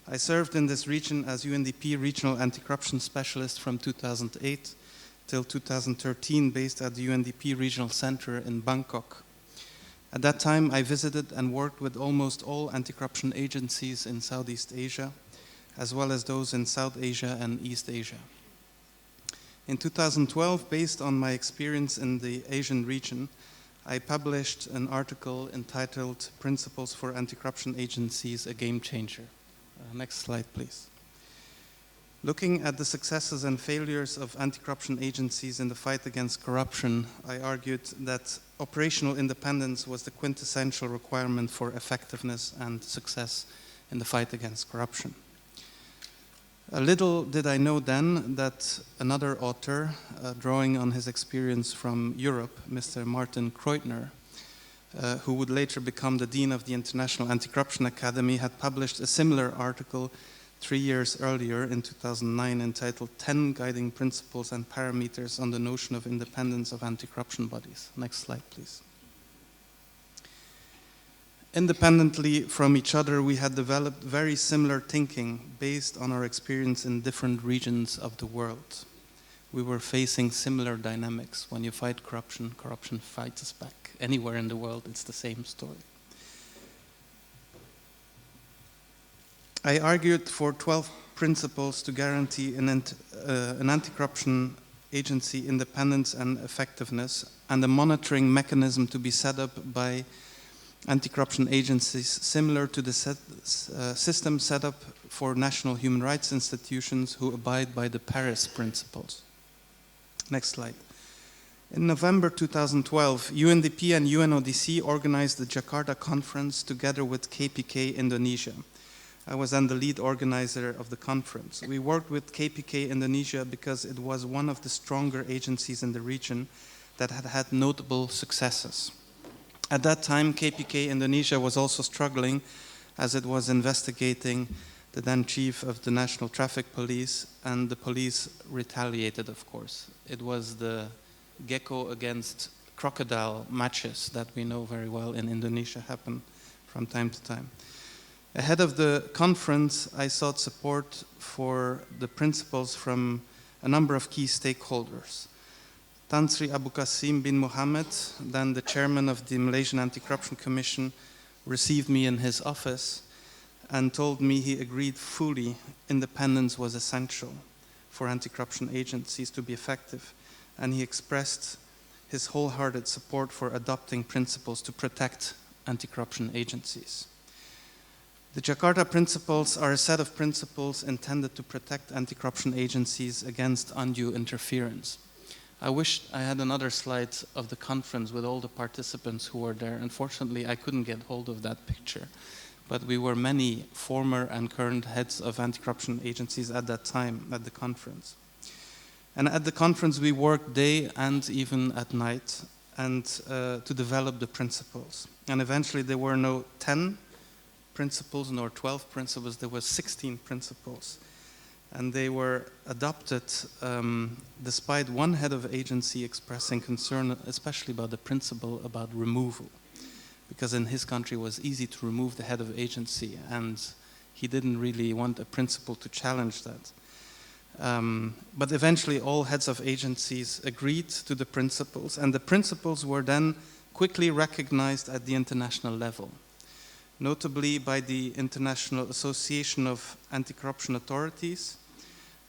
I served in this region as UNDP Regional Anti-Corruption Specialist from 2008 till 2013, based at the UNDP Regional Center in Bangkok. At that time, I visited and worked with almost all anti-corruption agencies in Southeast Asia, as well as those in South Asia and East Asia. In 2012, based on my experience in the Asian region, I published an article entitled Principles for Anti-Corruption Agencies, a Game Changer. Next slide, please. Looking at the successes and failures of anti-corruption agencies in the fight against corruption, I argued that operational independence was the quintessential requirement for effectiveness and success in the fight against corruption. A little did I know then that another author, drawing on his experience from Europe, Mr. Martin Kreutner, who would later become the Dean of the International Anti-Corruption Academy, had published a similar article 3 years earlier in 2009 entitled 10 Guiding Principles and Parameters on the Notion of Independence of Anti-Corruption Bodies. Next slide, please. Independently from each other, we had developed very similar thinking based on our experience in different regions of the world. We were facing similar dynamics. When you fight corruption, corruption fights us back. Anywhere in the world, it's the same story. I argued for 12 principles to guarantee an anti-corruption agency independence and effectiveness, and a monitoring mechanism to be set up by anti-corruption agencies similar to the system set up for national human rights institutions who abide by the Paris principles. Next slide. In November 2012, UNDP and UNODC organized the Jakarta conference together with KPK Indonesia. I was then the lead organizer of the conference. We worked with KPK Indonesia because it was one of the stronger agencies in the region that had had notable successes. At that time, KPK Indonesia was also struggling as it was investigating the then chief of the National Traffic Police, and the police retaliated, of course. It was the gecko against crocodile matches that we know very well in Indonesia happen from time to time. Ahead of the conference, I sought support for the principles from a number of key stakeholders. Tan Sri Abu Qasim bin Mohammed, then the chairman of the Malaysian Anti-Corruption Commission, received me in his office and told me he agreed fully independence was essential for anti-corruption agencies to be effective, and he expressed his wholehearted support for adopting principles to protect anti-corruption agencies. The Jakarta Principles are a set of principles intended to protect anti-corruption agencies against undue interference. I wish I had another slide of the conference with all the participants who were there. Unfortunately, I couldn't get hold of that picture. But we were many former and current heads of anti-corruption agencies at that time at the conference. And at the conference, we worked day and even at night and to develop the principles. And eventually, there were no 10 principles nor 12 principles, there were 16 principles and they were adopted despite one head of agency expressing concern, especially about the principle about removal, because in his country it was easy to remove the head of agency, and he didn't really want a principle to challenge that. But eventually all heads of agencies agreed to the principles, and the principles were then quickly recognized at the international level, notably by the International Association of Anti-Corruption Authorities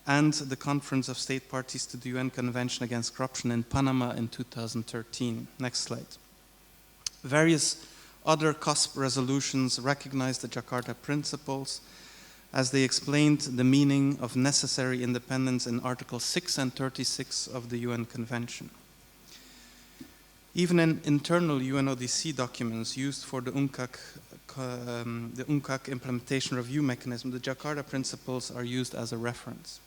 and the Conference of State Parties to the UN Convention Against Corruption in Panama in 2013. Next slide. Various other COSP resolutions recognized the Jakarta Principles as they explained the meaning of necessary independence in Article 6 and 36 of the UN Convention. Even in internal UNODC documents used for the UNCAC implementation review mechanism, the Jakarta Principles are used as a reference.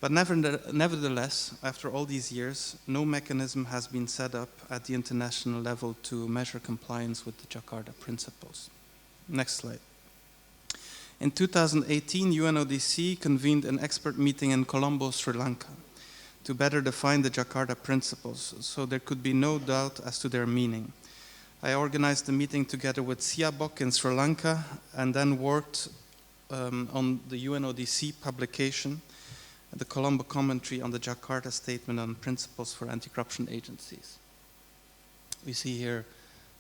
But nevertheless, after all these years, no mechanism has been set up at the international level to measure compliance with the Jakarta Principles. Next slide. In 2018, UNODC convened an expert meeting in Colombo, Sri Lanka, to better define the Jakarta Principles, so there could be no doubt as to their meaning. I organized the meeting together with Siabok in Sri Lanka and then worked on the UNODC publication, the Colombo commentary on the Jakarta Statement on Principles for Anti-Corruption Agencies. We see here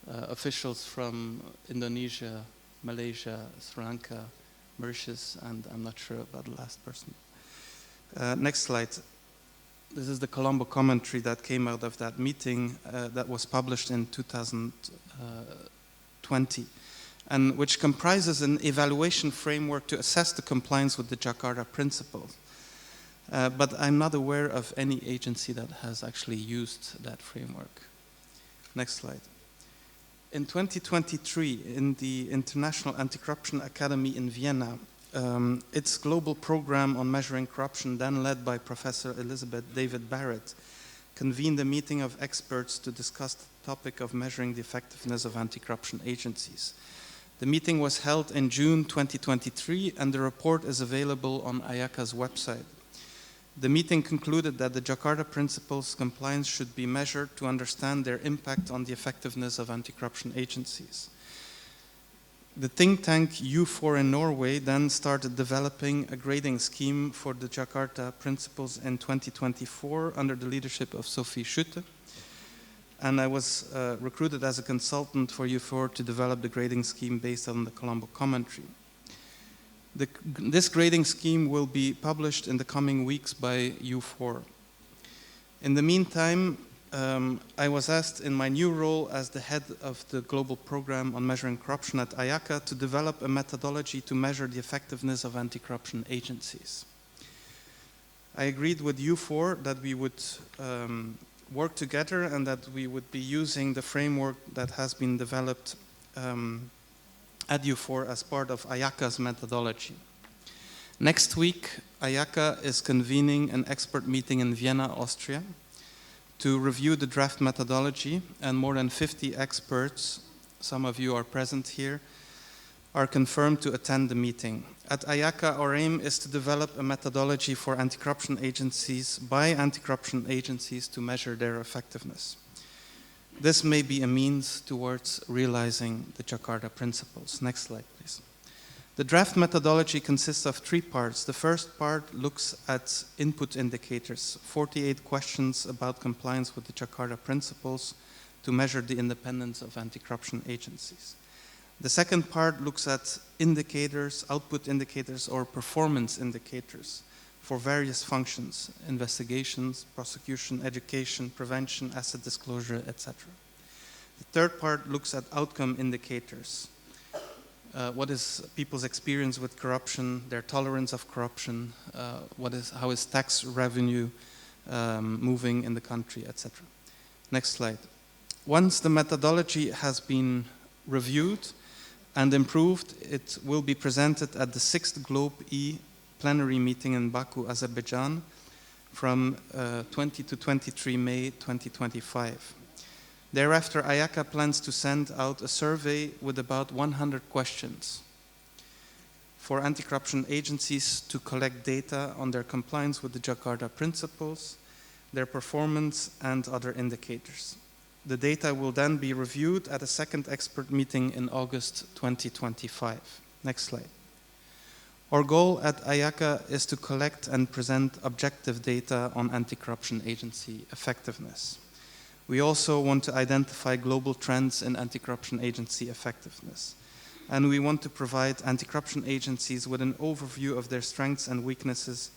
officials from Indonesia, Malaysia, Sri Lanka, Mauritius, and I'm not sure about the last person. Next slide. This is the Colombo commentary that came out of that meeting that was published in 2020, and which comprises an evaluation framework to assess the compliance with the Jakarta Principles. But I'm not aware of any agency that has actually used that framework. Next slide. In 2023, in the International Anti-Corruption Academy in Vienna, its global program on measuring corruption, then led by Professor Elizabeth David Barrett, convened a meeting of experts to discuss the topic of measuring the effectiveness of anti-corruption agencies. The meeting was held in June 2023, and the report is available on IACA's website. The meeting concluded that the Jakarta Principles compliance should be measured to understand their impact on the effectiveness of anti-corruption agencies. The think tank U4 in Norway then started developing a grading scheme for the Jakarta Principles in 2024 under the leadership of Sophie Schutte. And I was recruited as a consultant for U4 to develop the grading scheme based on the Colombo commentary. This grading scheme will be published in the coming weeks by U4. In the meantime, I was asked in my new role as the head of the global program on measuring corruption at IACA to develop a methodology to measure the effectiveness of anti-corruption agencies. I agreed with U4 that we would work together and that we would be using the framework that has been developed at U4 as part of IACA's methodology. Next week, IACA is convening an expert meeting in Vienna, Austria, to review the draft methodology, and more than 50 experts, some of you are present here, are confirmed to attend the meeting. At IACA, our aim is to develop a methodology for anti-corruption agencies by anti-corruption agencies to measure their effectiveness. This may be a means towards realizing the Jakarta Principles. Next slide, please. The draft methodology consists of 3 parts. The first part looks at input indicators, 48 questions about compliance with the Jakarta Principles to measure the independence of anti-corruption agencies. The second part looks at indicators, output indicators, or performance indicators for various functions, investigations, prosecution, education, prevention, asset disclosure, etc. The third part looks at outcome indicators. What is people's experience with corruption, their tolerance of corruption, how is tax revenue moving in the country, etc. Next slide. Once the methodology has been reviewed and improved, it will be presented at the 6th Globe E plenary meeting in Baku, Azerbaijan from 20 to 23 May 2025. Thereafter, IACA plans to send out a survey with about 100 questions for anti-corruption agencies to collect data on their compliance with the Jakarta Principles, their performance, and other indicators. The data will then be reviewed at a second expert meeting in August 2025. Next slide. Our goal at IACA is to collect and present objective data on anti-corruption agency effectiveness. We also want to identify global trends in anti-corruption agency effectiveness. And we want to provide anti-corruption agencies with an overview of their strengths and weaknesses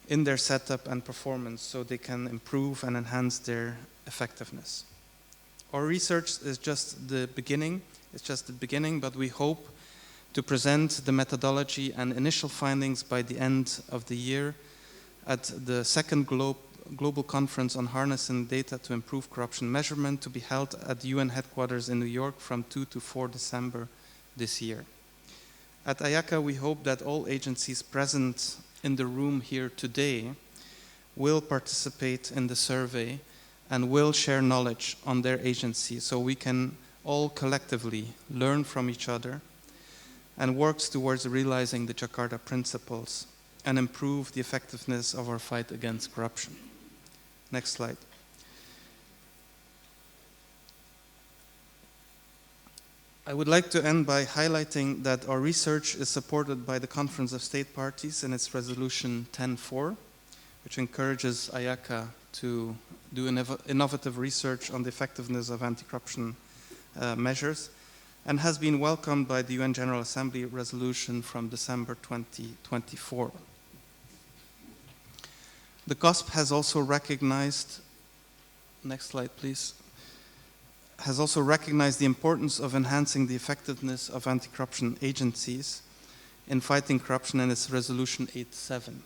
in their setup and performance so they can improve and enhance their effectiveness. Our research is just the beginning. It's just the beginning, but we hope to present the methodology and initial findings by the end of the year at the second Global Conference on Harnessing Data to Improve Corruption Measurement to be held at the UN headquarters in New York from 2 to 4 December this year. At IACA, we hope that all agencies present in the room here today will participate in the survey and will share knowledge on their agency so we can all collectively learn from each other and works towards realizing the Jakarta Principles and improve the effectiveness of our fight against corruption. Next slide. I would like to end by highlighting that our research is supported by the Conference of State Parties in its Resolution 10.4, which encourages IACA to do innovative research on the effectiveness of anti-corruption measures, and has been welcomed by the UN General Assembly resolution from December 2024. The COSP has also recognized, next slide please, has also recognized the importance of enhancing the effectiveness of anti-corruption agencies in fighting corruption in its resolution 8.7.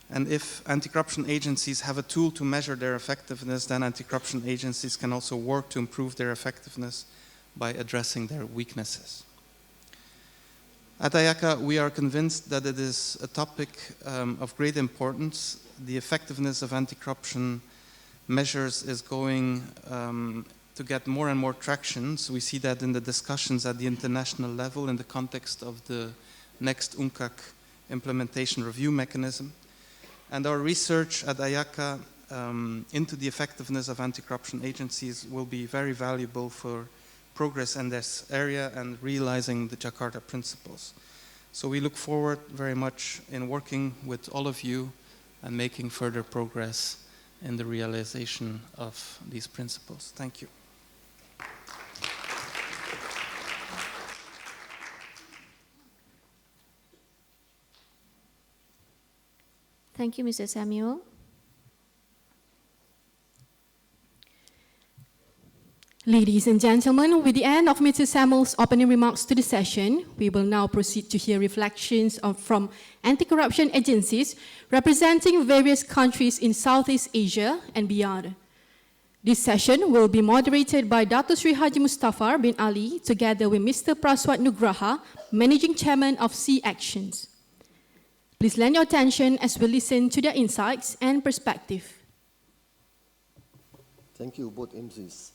And if anti-corruption agencies have a tool to measure their effectiveness, then anti-corruption agencies can also work to improve their effectiveness by addressing their weaknesses. At IACA, we are convinced that it is a topic of great importance. The effectiveness of anti-corruption measures is going to get more and more traction. So we see that in the discussions at the international level in the context of the next UNCAC implementation review mechanism. And our research at IACA into the effectiveness of anti-corruption agencies will be very valuable for progress in this area and realizing the Jakarta Principles. So we look forward very much in working with all of you and making further progress in the realization of these principles. Thank you. Thank you, Mr. Samuel. Ladies and gentlemen, with the end of Mr. Samuel's opening remarks to the session, we will now proceed to hear reflections from anti-corruption agencies representing various countries in Southeast Asia and beyond. This session will be moderated by Dato Sri Haji Mustafa bin Ali, together with Mr. Praswat Nugraha, Managing Chairman of Sea Actions. Please lend your attention as we listen to their insights and perspective. Thank you, both MCs.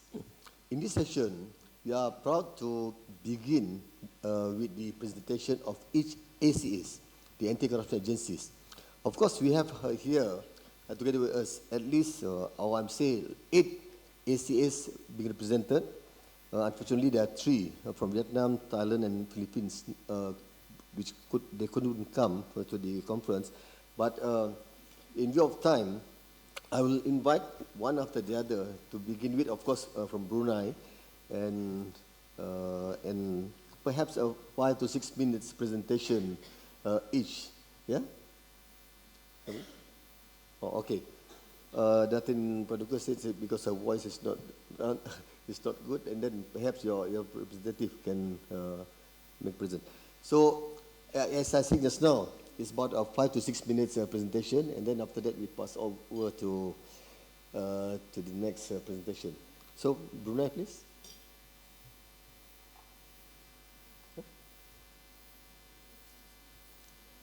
In this session, we are proud to begin with the presentation of each ACAs, the anti-corruption agencies. Of course, we have here, together with us, at least, or I'm saying, 8 ACAs being represented. Unfortunately, there are 3 from Vietnam, Thailand, and Philippines, which they couldn't come to the conference. But in view of time, I will invite one after the other to begin with, of course, from Brunei, and perhaps a 5 to 6 minutes presentation each. Yeah? Oh, okay. Datin Paduka says it because her voice is not good, and then perhaps your representative can make present. So, as I said just now, it's about a 5 to 6 minutes presentation, and then after that we pass over to the next presentation. So, Brunei, please.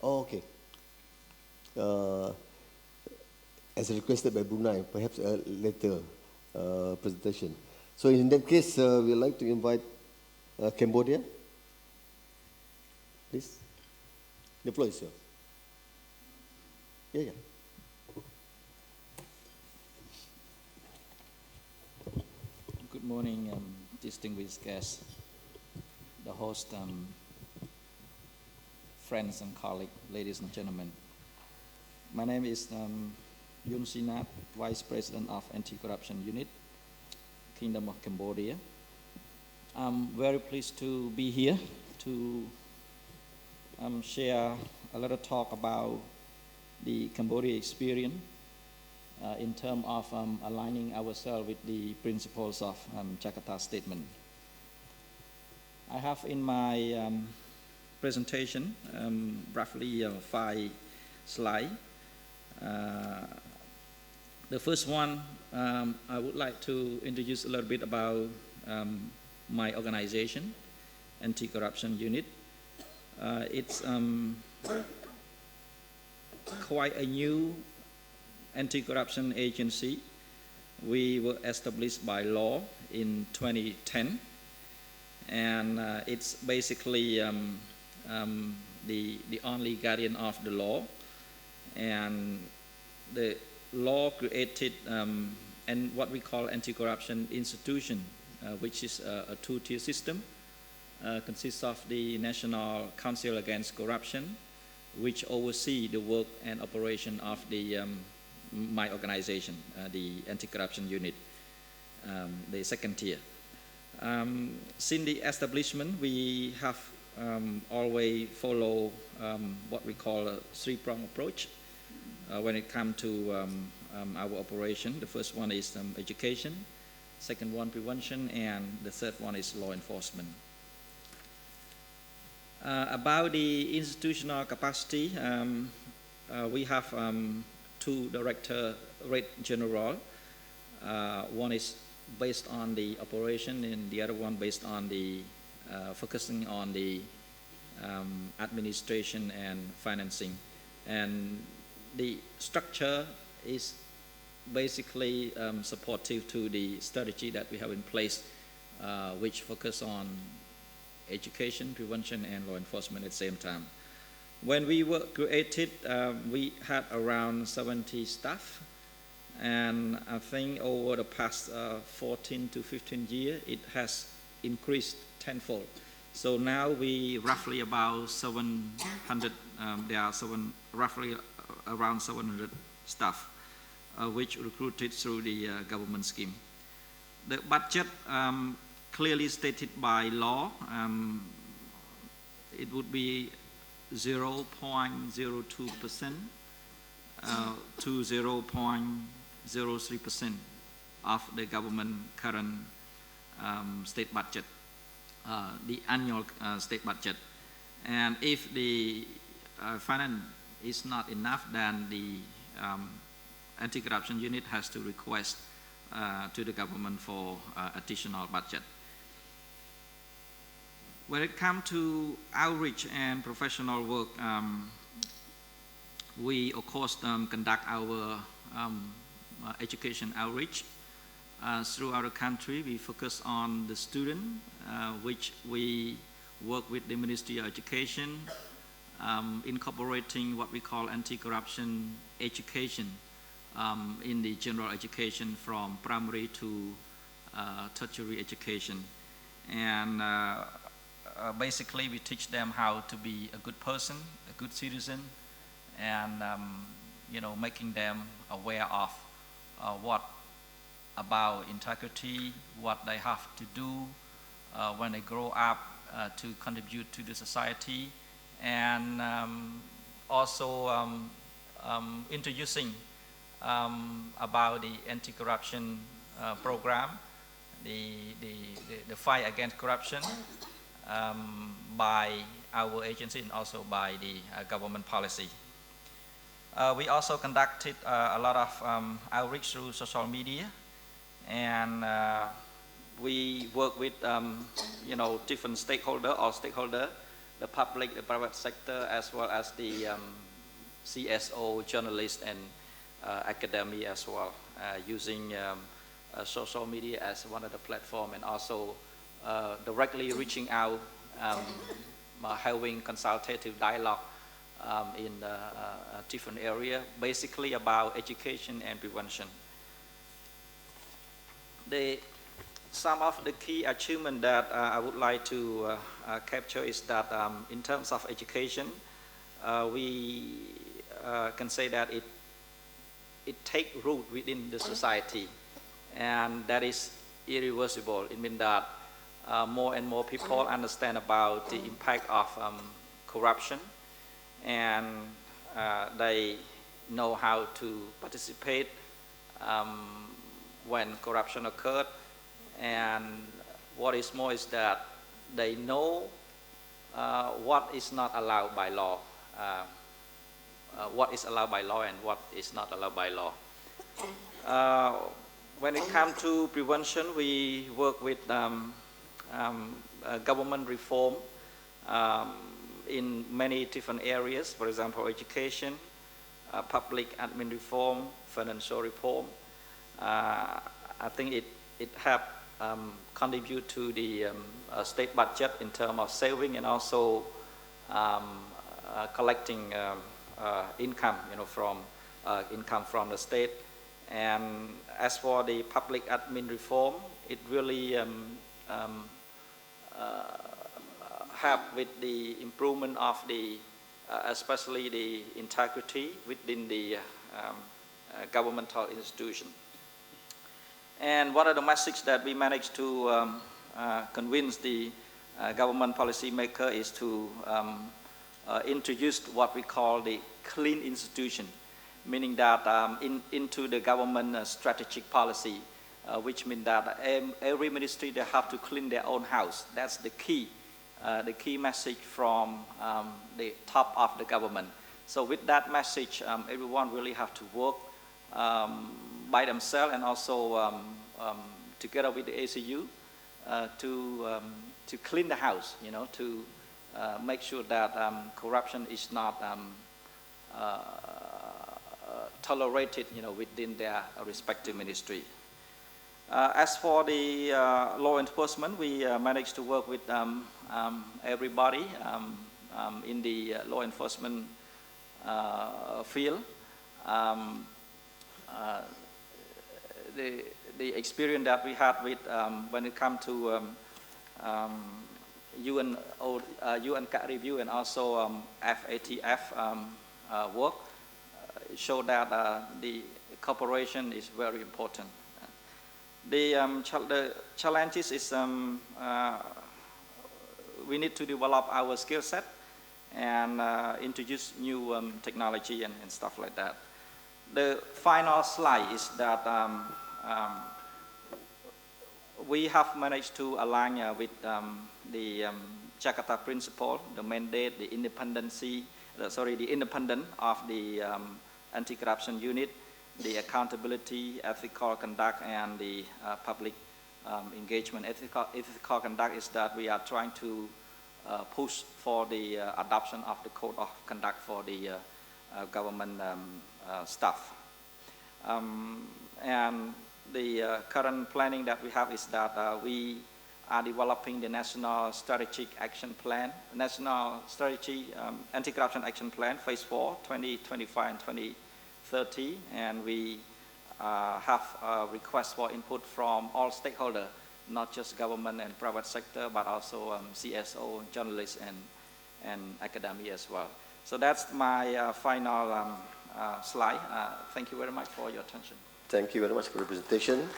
Oh, okay. As requested by Brunei, perhaps a later presentation. So in that case, we'd like to invite Cambodia, please. The floor is yours. Yeah. Good morning, distinguished guests, the host, friends and colleagues, ladies and gentlemen. My name is Yun Sinat, Vice President of Anti-Corruption Unit, Kingdom of Cambodia. I'm very pleased to be here to share a little talk about the Cambodia experience in terms of aligning ourselves with the principles of Jakarta Statement. I have in my presentation roughly 5 slides. The first one, I would like to introduce a little bit about my organization, Anti-Corruption Unit. It's quite a new anti-corruption agency. We were established by law in 2010, and it's basically the only guardian of the law. And the law created and what we call anti-corruption institution, which is a two-tier system, consists of the National Council Against Corruption, which oversee the work and operation of the my organization, the Anti-Corruption Unit, the second tier. Since the establishment, we have always follow what we call a 3-pronged approach when it comes to our operation. The first one is education, second one prevention, and the third one is law enforcement. About the institutional capacity, we have 2 Directorate General. One is based on the operation, and the other one based on the focusing on the administration and financing. And the structure is basically supportive to the strategy that we have in place, which focus on education, prevention, and law enforcement at the same time. When we were created, we had around 70 staff, and I think over the past 14 to 15 years, it has increased tenfold. So now we roughly about 700, there are roughly around 700 staff, which recruited through the government scheme. The budget clearly stated by law, it would be 0.02% to 0.03% of the government current state budget, the annual state budget. And if the finance is not enough, then the Anti-Corruption Unit has to request to the government for additional budget. When it comes to outreach and professional work, we of course conduct our education outreach throughout the country. We focus on the student, which we work with the Ministry of Education, incorporating what we call anti-corruption education in the general education from primary to tertiary education. And basically we teach them how to be a good person, a good citizen, and making them aware of what about integrity, what they have to do when they grow up to contribute to the society, and also introducing about the anti-corruption program, the fight against corruption by our agency and also by the government policy. We also conducted a lot of outreach through social media, and we work with different stakeholders, the public, the private sector, as well as the CSO, journalists, and academia as well, using social media as one of the platforms, and also directly reaching out, having consultative dialogue in a different area, basically about education and prevention. Some of the key achievements that I would like to capture is that in terms of education, we can say that it takes root within the society, and that is irreversible. It means that more and more people understand about the impact of corruption, and they know how to participate when corruption occurred. And what is more is that they know what is not allowed by law, what is allowed by law and what is not allowed by law. When it comes to prevention, we work with government reform in many different areas. For example, education, public admin reform, financial reform. I think it helped contribute to the state budget in terms of saving and also collecting income, income from the state. And as for the public admin reform, it really helped with the improvement of the, especially the integrity within the governmental institution. And one of the messages that we managed to convince the government policymaker is to introduce what we call the clean institution, meaning that into the government strategic policy, which means that every ministry, they have to clean their own house. That's the key message from the top of the government. So with that message, everyone really have to work by themselves and also together with the ACU to clean the house, to make sure that corruption is not tolerated, within their respective ministry. As for the law enforcement, we managed to work with everybody in the law enforcement field. The experience that we had with when it comes to UNCAC review and also FATF work show that the cooperation is very important. The challenges is we need to develop our skill set and introduce new technology and stuff like that. The final slide is that we have managed to align with the Jakarta Principle, the mandate, the independence of the anti-corruption unit, the accountability, ethical conduct, and the public engagement. Ethical conduct is that we are trying to push for the adoption of the code of conduct for the government staff. And the current planning that we have is that we are developing the National Strategic Action Plan, National Strategy Anti-Corruption Action Plan, Phase 4, 2025 and 2030, and we have a request for input from all stakeholders, not just government and private sector, but also CSO, journalists, and academia as well. So that's my final slide. Thank you very much for your attention. Thank you very much for the presentation.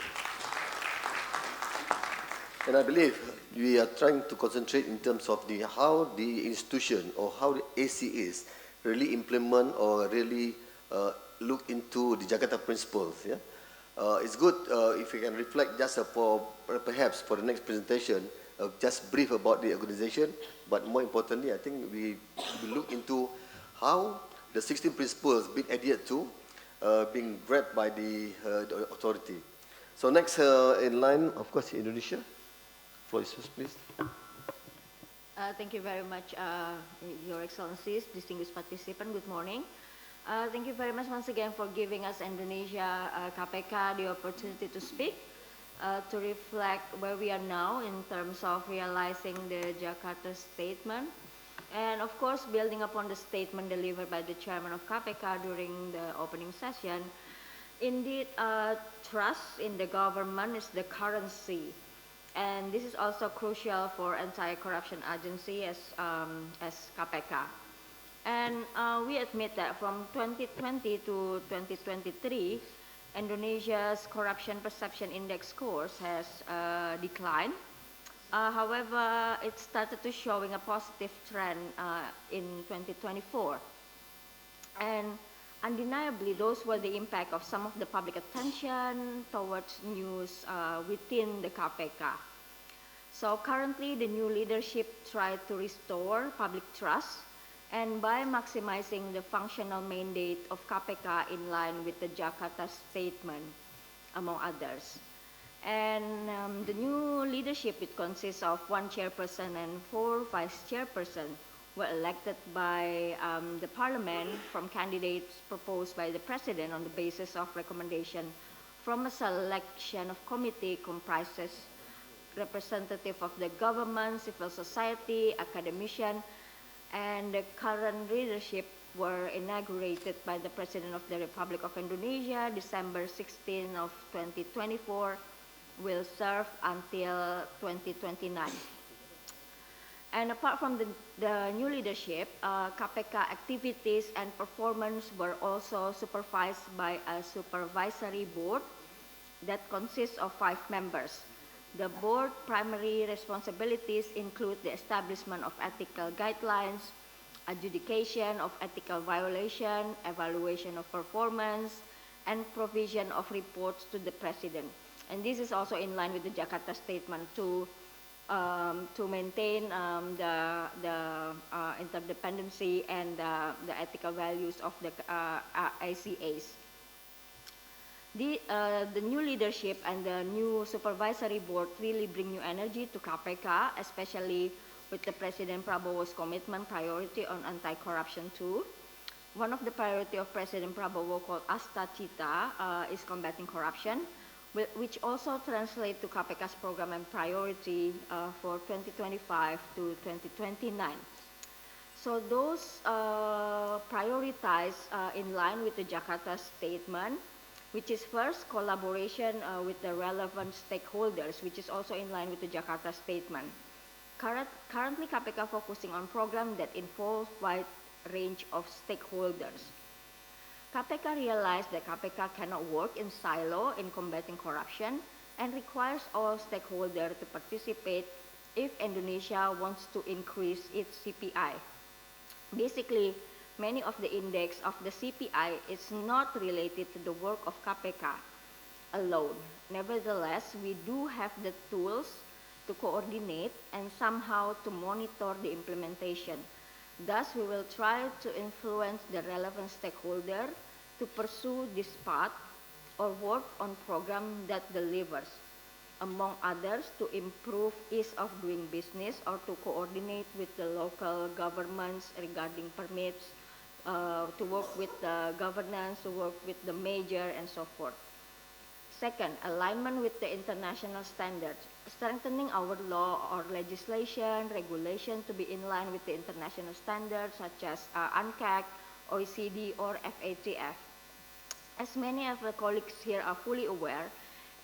And I believe we are trying to concentrate in terms of how the institution or how the ACS really implement or really look into the Jakarta Principles. Yeah? It's good if we can reflect just perhaps for the next presentation, just brief about the organization, but more importantly, I think we look into how the 16 principles being adhered to, being grabbed by the authority. So next in line, of course, Indonesia. Floor is yours, please. Thank you very much, Your Excellencies, distinguished participants. Good morning. Thank you very much once again for giving us Indonesia KPK the opportunity to speak, to reflect where we are now in terms of realizing the Jakarta Statement. And of course, building upon the statement delivered by the chairman of KPK during the opening session, indeed, trust in the government is the currency. And this is also crucial for anti-corruption agency as KPK. And we admit that from 2020 to 2023, Indonesia's corruption perception index scores has declined. However, it started to showing a positive trend in 2024. And undeniably, those were the impact of some of the public attention towards news within the KPK. So currently, the new leadership tried to restore public trust, and by maximizing the functional mandate of KPK in line with the Jakarta Statement, among others. And the new leadership, it consists of 1 chairperson and 4 vice chairperson, were elected by the parliament from candidates proposed by the president on the basis of recommendation from a selection of committee comprises representative of the government, civil society, academician, and the current leadership were inaugurated by the President of the Republic of Indonesia, December 16 of 2024, will serve until 2029. And apart from the new leadership, KPK activities and performance were also supervised by a supervisory board that consists of 5 members. The board primary responsibilities include the establishment of ethical guidelines, adjudication of ethical violation, evaluation of performance, and provision of reports to the president. And this is also in line with the Jakarta Statement to maintain the interdependency and the ethical values of the ICAs. The new leadership and the new supervisory board really bring new energy to KPK, especially with the President Prabowo's commitment priority on anti-corruption too. One of the priority of President Prabowo called Asta Cita is combating corruption, which also translate to KPK's program and priority for 2025 to 2029. So those prioritized in line with the Jakarta Statement, which is first collaboration with the relevant stakeholders, which is also in line with the Jakarta Statement. Currently, KPK focusing on programs that involve wide range of stakeholders. KPK realized that KPK cannot work in silo in combating corruption and requires all stakeholders to participate if Indonesia wants to increase its CPI. Basically, many of the index of the CPI is not related to the work of KPK alone. Nevertheless, we do have the tools to coordinate and somehow to monitor the implementation. Thus, we will try to influence the relevant stakeholder to pursue this path or work on program that delivers, among others, to improve ease of doing business or to coordinate with the local governments regarding permits, to work with the governance, to work with the major, and so forth. Second, alignment with the international standards, strengthening our law or legislation, regulation to be in line with the international standards such as UNCAC, OECD, or FATF. As many of the colleagues here are fully aware,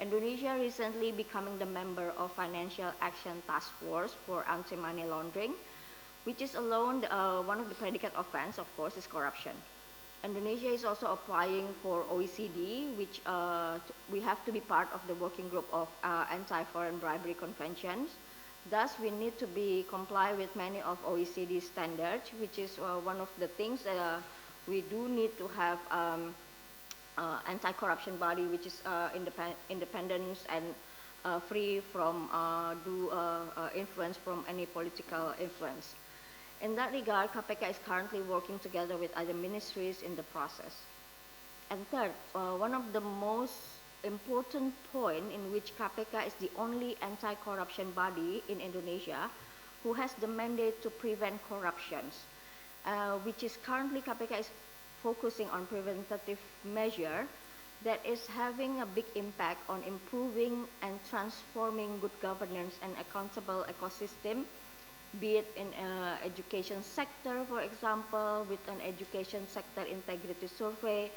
Indonesia recently becoming the member of Financial Action Task Force for Anti-Money Laundering, which is alone one of the predicate offense, of course, is corruption. Indonesia is also applying for OECD, which we have to be part of the working group of anti-foreign bribery conventions. Thus, we need to be comply with many of OECD standards, which is one of the things we do need to have anti-corruption body, which is independence and free from influence from any political influence. In that regard, KPK is currently working together with other ministries in the process. And third, one of the most important point in which KPK is the only anti-corruption body in Indonesia who has the mandate to prevent corruptions, which is currently KPK is focusing on preventative measure that is having a big impact on improving and transforming good governance and accountable ecosystem be it in education sector, for example, with an education sector integrity survey,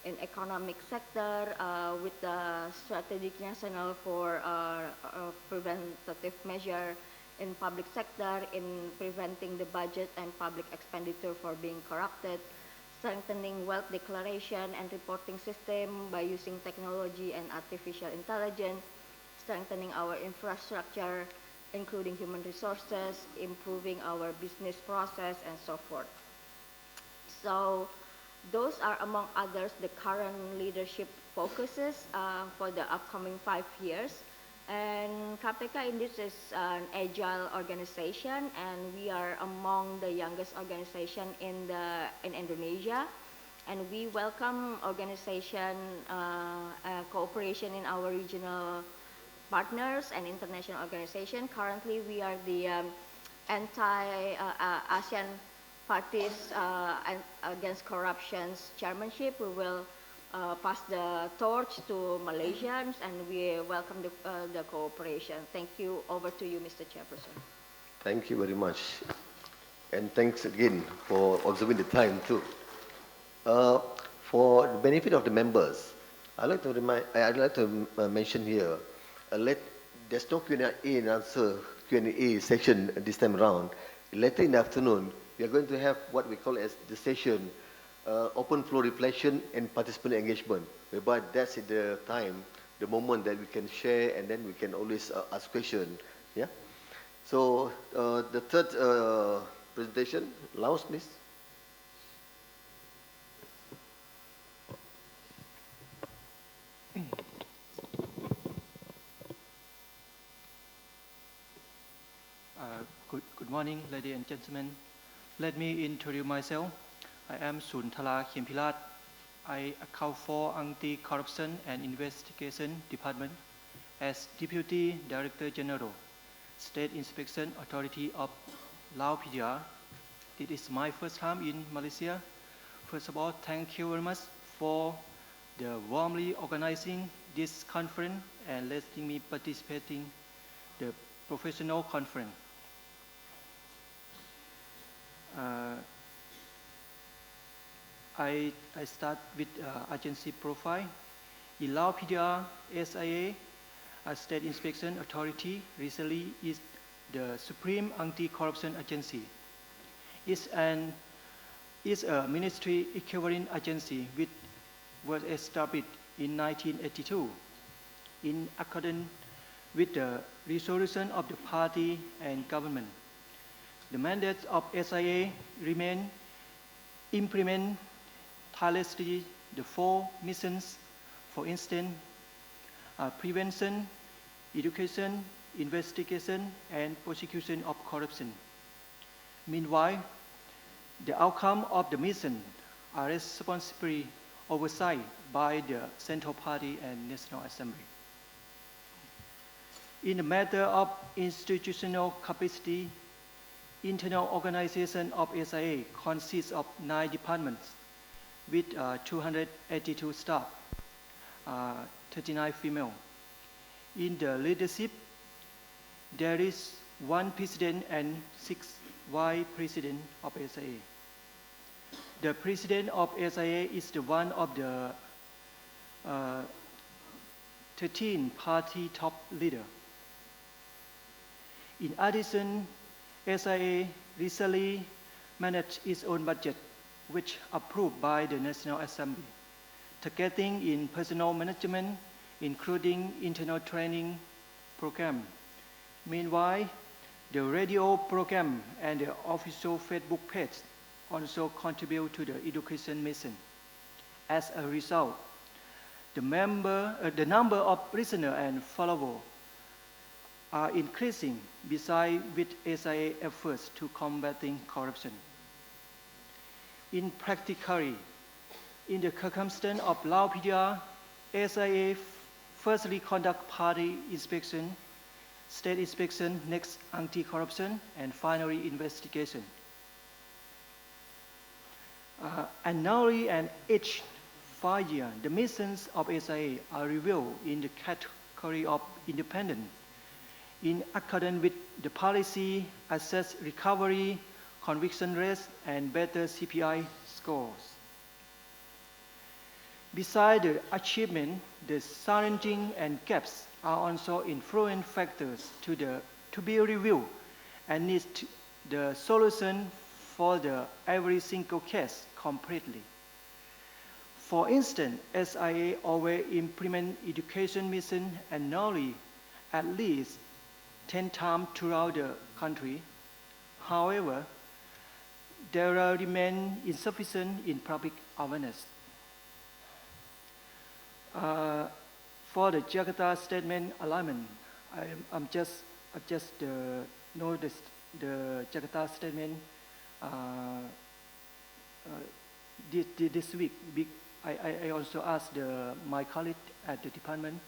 in economic sector, with the strategic national for preventative measure in public sector, in preventing the budget and public expenditure for being corrupted, strengthening wealth declaration and reporting system by using technology and artificial intelligence, strengthening our infrastructure, including human resources, improving our business process, and so forth. So those are, among others, the current leadership focuses for the upcoming 5 years. And KPK indeed is an agile organization, and we are among the youngest organization in Indonesia. And we welcome organization cooperation in our regional partners and international organization. Currently, we are the anti-ASEAN parties against corruption's chairmanship. We will pass the torch to Malaysians, and we welcome the cooperation. Thank you. Over to you, Mr. Chairperson. Thank you very much. And thanks again for observing the time too. For the benefit of the members, I'd like to mention here, there's no Q&A and answer Q&A session this time around. Later in the afternoon, we are going to have what we call as the session, open floor reflection and participant engagement, whereby that's the time, the moment that we can share, and then we can always ask questions. Yeah. So the third presentation, Laos, please. Good morning, ladies and gentlemen. Let me introduce myself. I am Sunthala Khiempilat. I account for Anti-Corruption and Investigation Department as Deputy Director General, State Inspection Authority of Lao PDR. It is my first time in Malaysia. First of all, thank you very much for the warmly organizing this conference and letting me participate in the professional conference. I start with agency profile. In Lao PDR, SIA, a State Inspection Authority, recently is the Supreme Anti-Corruption Agency. It's a ministry equivalent agency which was established in 1982 in accordance with the resolution of the party and government. The mandate of SIA remain implement tirelessly the 4 missions, for instance, prevention, education, investigation, and prosecution of corruption. Meanwhile, the outcome of the mission are responsibly oversight by the Central Party and National Assembly. In the matter of institutional capacity, internal organization of SIA consists of 9 departments with 282 staff, 39 female. In the leadership, there is 1 president and 6 vice president of SIA. The president of SIA is the one of the 13 party top leader. In addition, SIA recently managed its own budget, which approved by the National Assembly, targeting in personnel management, including internal training program. Meanwhile, the radio program and the official Facebook page also contribute to the education mission. As a result, the number of listeners and followers are increasing besides with SIA efforts to combating corruption. In practically, in the circumstance of Lao PDR, SIA firstly conduct party inspection, state inspection, next anti-corruption, and finally investigation. Annually and each 5 years, the missions of SIA are reviewed in the category of independent, in accordance with the policy, assess recovery, conviction rates, and better CPI scores. Besides the achievement, the challenging and gaps are also influence factors to be reviewed and need the solution for every single case completely. For instance, SIA always implement education mission annually at least 10 times throughout the country. However, there remain insufficient in public awareness. For the Jakarta Statement alignment, I just noticed the Jakarta Statement this week. I also asked my colleague at the department.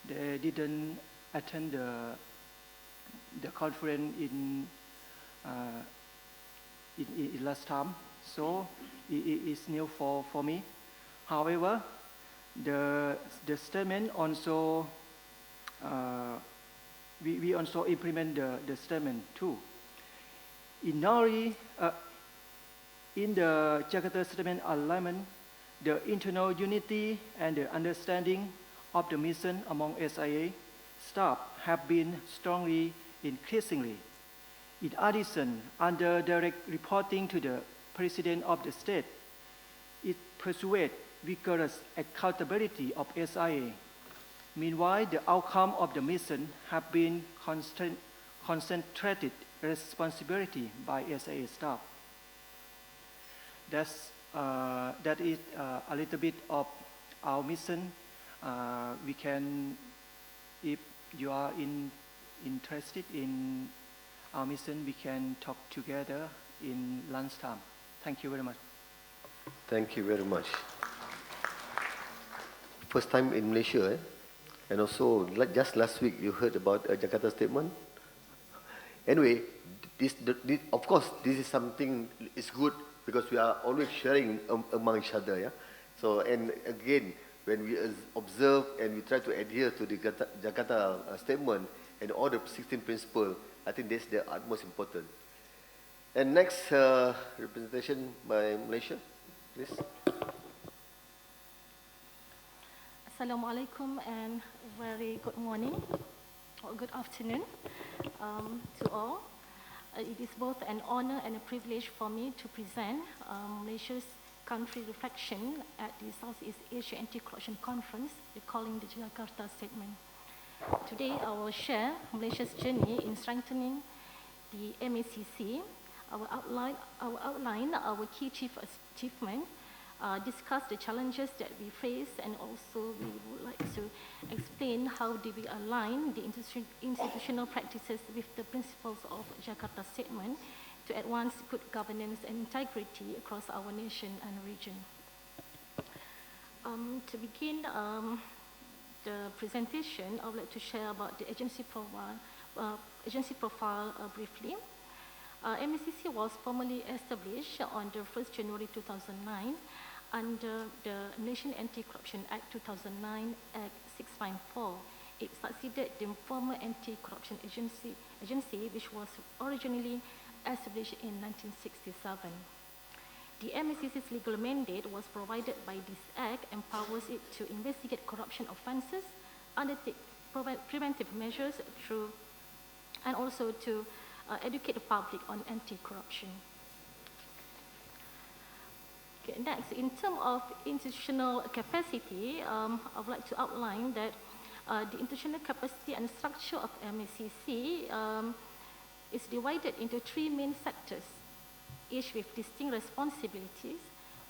They didn't attend the conference in last time, so it is new for me. However, the statement also we also implement the statement too. In the Jakarta Statement alignment, the internal unity and the understanding of the mission among SIA staff have been strongly increasingly. In addition, under direct reporting to the President of the state, it pursued vigorous accountability of SIA. Meanwhile, the outcome of the mission have been concentrated responsibility by SIA staff. That is a little bit of our mission. We can, if you are interested in our mission, we can talk together in lunchtime. Thank you very much. Thank you very much. First time in Malaysia, eh? And also, just last week, you heard about a Jakarta Statement. Anyway, of course, this is something is good because we are always sharing among each other. Yeah. So, and again, when we observe and we try to adhere to the Jakarta Statement and all the 16 principles, I think that's the utmost important. And next representation by Malaysia, please. Assalamualaikum and very good morning or good afternoon to all. It is both an honor and a privilege for me to present Malaysia's country reflection at the Southeast Asia Anti-Corruption Conference, recalling the Jakarta Statement. Today, I will share Malaysia's journey in strengthening the MACC. I will outline our key achievements, discuss the challenges that we face, and also we would like to explain how do we align the institutional practices with the principles of Jakarta Statement to advance good governance and integrity across our nation and region. To begin the presentation, I would like to share about the agency profile briefly. MACC was formally established on the 1st January 2009 under the Malaysian Anti-Corruption Act 2009 Act 694. It succeeded the former Anti-Corruption Agency, which was originally established in 1967. The MACC's legal mandate was provided by this act, empowers it to investigate corruption offences, undertake preventive measures through, and also to educate the public on anti-corruption. Okay, next, in terms of institutional capacity, I would like to outline that the institutional capacity and structure of MACC is divided into three main sectors, each with distinct responsibilities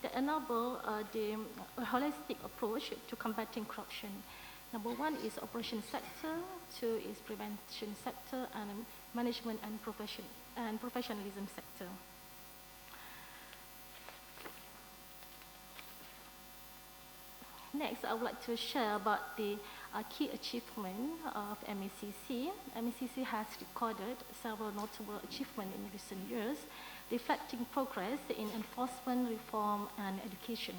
that enable the holistic approach to combating corruption. Number one is operation sector, two is prevention sector, and management and professionalism sector. Next, I would like to share about the key achievement of MACC. MACC has recorded several notable achievements in recent years, reflecting progress in enforcement, reform, and education.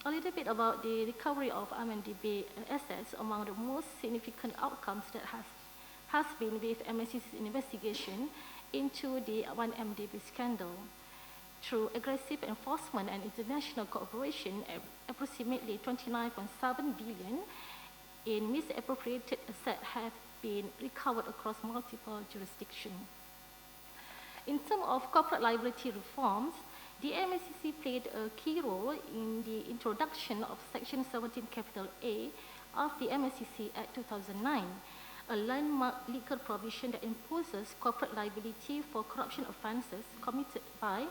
a little bit about the recovery of MNDB assets. Among the most significant outcomes that has been with MSCC's investigation into the 1MDB scandal. Through aggressive enforcement and international cooperation, approximately 29.7 billion in misappropriated assets have been recovered across multiple jurisdictions. In terms of corporate liability reforms, the MSCC played a key role in the introduction of Section 17 Capital A of the MSCC Act 2009, a landmark legal provision that imposes corporate liability for corruption offences committed by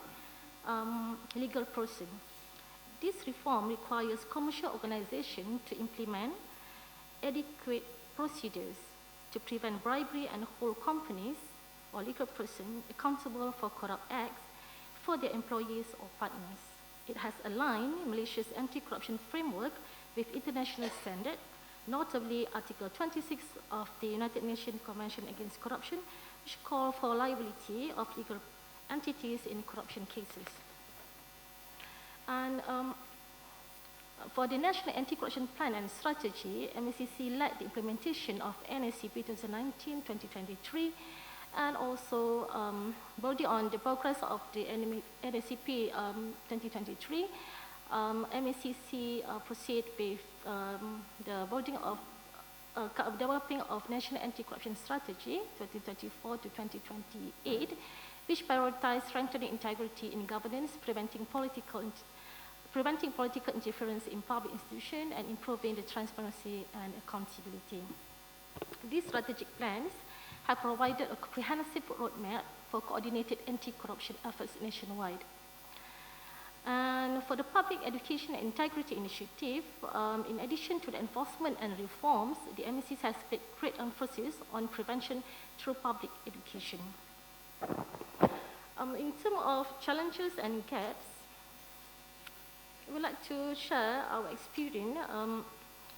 legal persons. This reform requires commercial organizations to implement adequate procedures to prevent bribery and hold companies or legal persons accountable for corrupt acts for their employees or partners. It has aligned Malaysia's anti-corruption framework with international standards, notably Article 26 of the United Nations Convention Against Corruption, which calls for liability of legal entities in corruption cases. And for the National Anti-Corruption Plan and Strategy, MSCC led the implementation of NACP 2019-2023, and also building on the progress of the NACP 2023, MSCC proceed with the building of developing of National Anti-Corruption Strategy 2024 to 2028, which prioritizes strengthening integrity in governance, preventing political interference in public institutions, and improving the transparency and accountability. These strategic plans have provided a comprehensive roadmap for coordinated anti-corruption efforts nationwide. And for the Public Education and Integrity Initiative, in addition to the enforcement and reforms, the MSCC has placed great emphasis on prevention through public education. In terms of challenges and gaps, we would like to share our experience.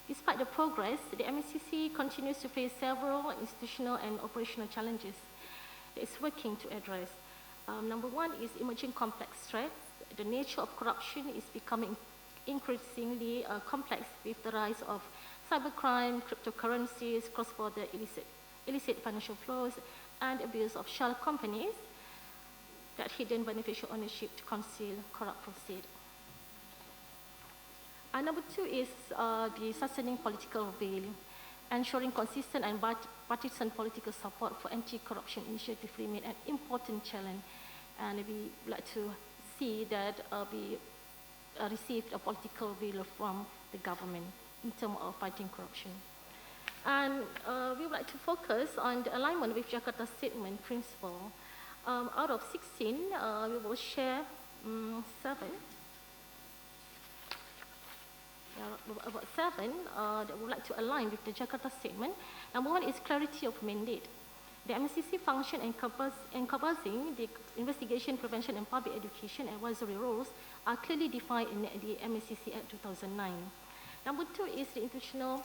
Despite the progress, the MSCC continues to face several institutional and operational challenges that it's working to address. Number one is emerging complex threats. The nature of corruption is becoming increasingly complex with the rise of cybercrime, cryptocurrencies, cross-border illicit financial flows, and abuse of shell companies that hidden beneficial ownership to conceal corrupt proceeds. And number two is the sustaining political will, ensuring consistent and partisan political support for anti-corruption initiatives remain an important challenge, and we would like to see that we receive a political will from the government in terms of fighting corruption. And we would like to focus on the alignment with Jakarta Statement Principle. Out of 16, we will share 7. About 7 that would like to align with the Jakarta Statement. Number one is clarity of mandate. The MSCC function encompassing the investigation, prevention, and public education advisory roles are clearly defined in the MSCC Act 2009. Number two is the institutional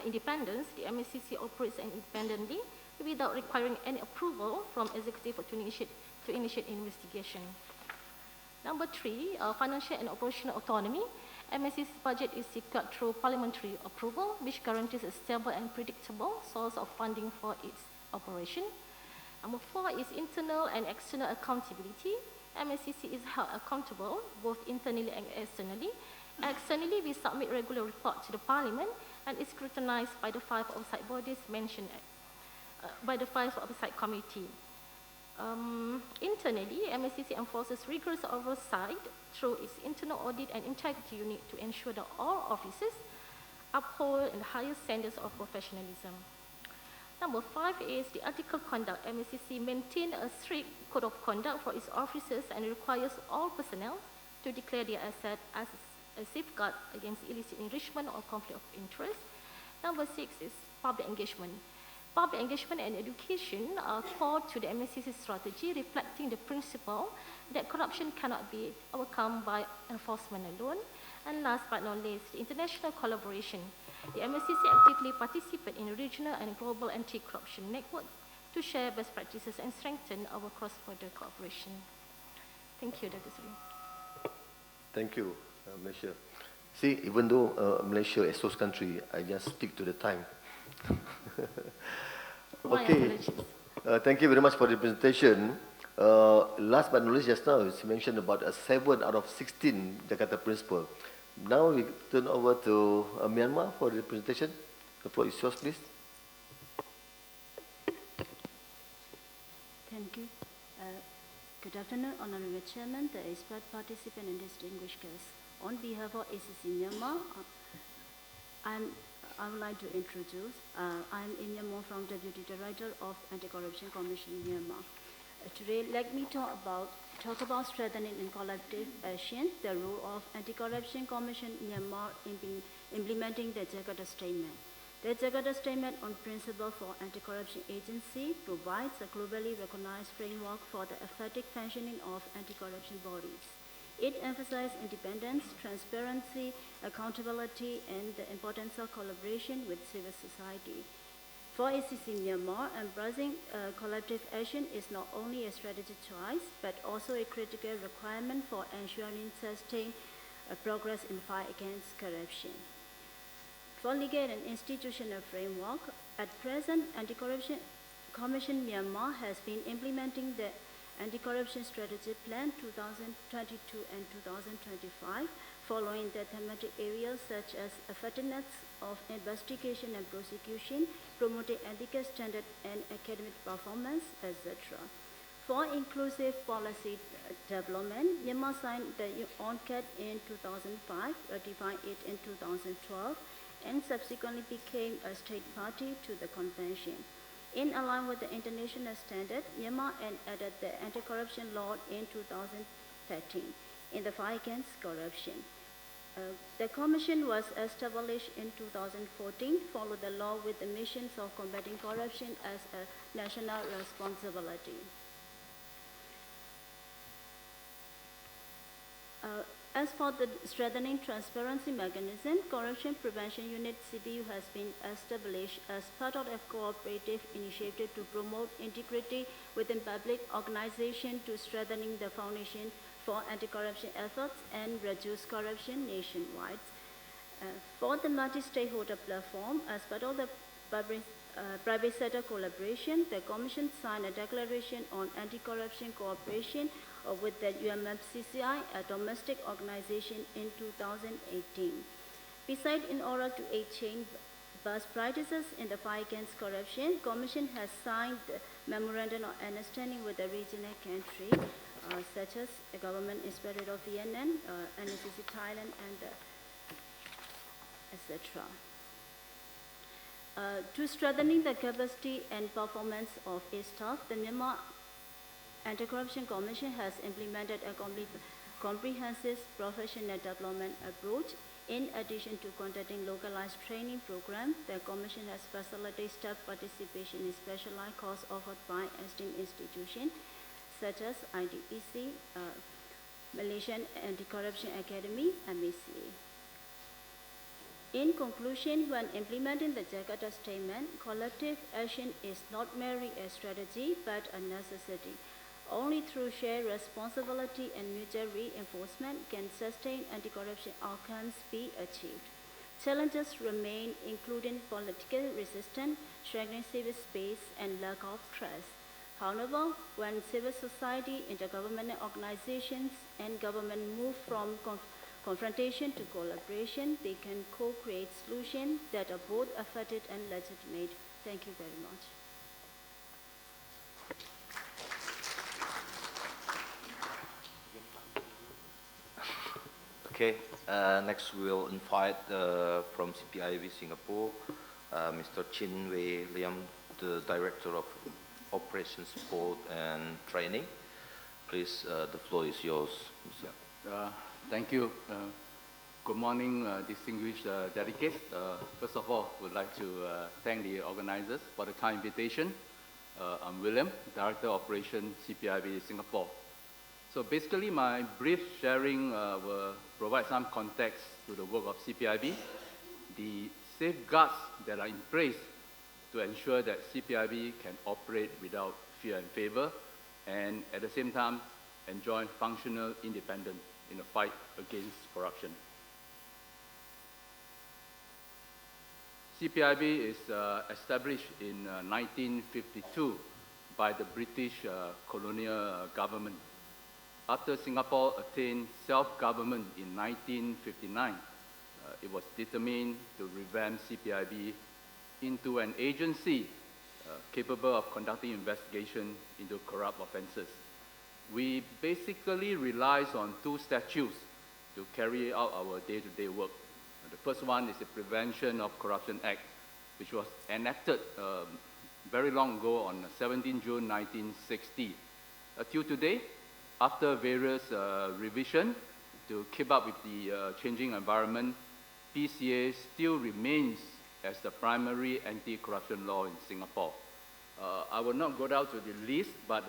independence. The MSCC operates independently without requiring any approval from executive to initiate investigation. Number three, financial and operational autonomy. MSCC's budget is secured through parliamentary approval, which guarantees a stable and predictable source of funding for its operation. Number four is internal and external accountability. MSCC is held accountable both internally and externally. Externally, we submit regular reports to the Parliament and is scrutinized by the 5 oversight bodies mentioned by the 5 oversight committee. Internally, MSCC enforces rigorous oversight through its internal audit and integrity unit to ensure that all officers uphold the highest standards of professionalism. Number 5 is the ethical conduct. MSCC maintains a strict code of conduct for its officers and requires all personnel to declare their assets as a safeguard against illicit enrichment or conflict of interest. Number 6 is public engagement. Public engagement and education are core to the MSCC strategy, reflecting the principle that corruption cannot be overcome by enforcement alone. And last but not least, the international collaboration. The MSCC actively participates in regional and global anti-corruption networks to share best practices and strengthen our cross-border cooperation. Thank you, Dr. Sri. Thank you, Malaysia. See, even though Malaysia is host country, I just stick to the time. My Okay. apologies. Thank you very much for the presentation. Last but not least, just now, you mentioned about 7 out of 16 Jakarta Principle. Now we turn over to Myanmar for the presentation. The floor is yours, please. Thank you. Good afternoon, Honorable Chairman, the expert participant and distinguished guests. On behalf of ACC Myanmar, I would like to introduce. I'm In Myanmar from Deputy Director of Anti-Corruption Commission Myanmar. Today, let me talk about strengthening in collective action, the role of Anti-Corruption Commission Myanmar in implementing the Jakarta Statement. The Jakarta Statement on Principle for Anti-Corruption Agency provides a globally recognized framework for the effective functioning of anti-corruption bodies. It emphasizes independence, transparency, accountability, and the importance of collaboration with civil society. For ACC Myanmar, embracing collective action is not only a strategic choice, but also a critical requirement for ensuring sustained progress in the fight against corruption. For legal and institutional framework, at present, Anti-Corruption Commission Myanmar has been implementing the Anti-Corruption Strategy Plan 2022 and 2025, following the thematic areas such as effectiveness of investigation and prosecution, promoting ethical standard and academic performance, etc. For inclusive policy development, Myanmar signed the UNCTAD in 2005, ratified it in 2012, and subsequently became a state party to the convention. In alignment with the international standard, Myanmar added the anti-corruption law in 2013 in the fight against corruption. The commission was established in 2014, followed the law with the missions of combating corruption as a national responsibility. As for the strengthening transparency mechanism, Corruption Prevention Unit CPU has been established as part of a cooperative initiative to promote integrity within public organization to strengthening the foundation for anti-corruption efforts and reduce corruption nationwide. For the multi-stakeholder platform, as part of the private sector collaboration, the Commission signed a declaration on anti-corruption cooperation with the UMFCCI, a domestic organization, in 2018. Besides, in order to exchange best practices in the fight against corruption, Commission has signed the Memorandum of Understanding with the regional countries, such as the Government Inspectorate of Vietnam, NCC Thailand, and etc. To strengthening the capacity and performance of its staff, the Myanmar Anti-Corruption Commission has implemented a comprehensive professional development approach. In addition to conducting localized training programs, the Commission has facilitated staff participation in specialized courses offered by esteemed institutions such as IDEC, Malaysian Anti-Corruption Academy, MACA. In conclusion, when implementing the Jakarta Statement, collective action is not merely a strategy, but a necessity. Only through shared responsibility and mutual reinforcement can sustained anti-corruption outcomes be achieved. Challenges remain, including political resistance, shrinking civil space, and lack of trust. However, when civil society, intergovernmental organizations, and government move from confrontation to collaboration, they can co-create solutions that are both effective and legitimate. Thank you very much. Okay, next we will invite from CPIB Singapore, Mr. Chin Wei Liam, the Director of Operations Support and Training. Please, the floor is yours. Thank you. Good morning, distinguished delegates. First of all, we'd like to thank the organizers for the kind invitation. I'm William, Director of Operations, CPIB Singapore. So basically, my brief sharing will provide some context to the work of CPIB, the safeguards that are in place to ensure that CPIB can operate without fear and favor, and at the same time, enjoy functional independence in the fight against corruption. CPIB is established in 1952 by the British colonial government. After Singapore attained self-government in 1959, it was determined to revamp CPIB into an agency capable of conducting investigation into corrupt offences. We basically rely on two statutes to carry out our day-to-day work. The first one is the Prevention of Corruption Act, which was enacted very long ago on 17 June 1960. Till today, after various revisions to keep up with the changing environment, PCA still remains as the primary anti-corruption law in Singapore. I will not go down to the list, but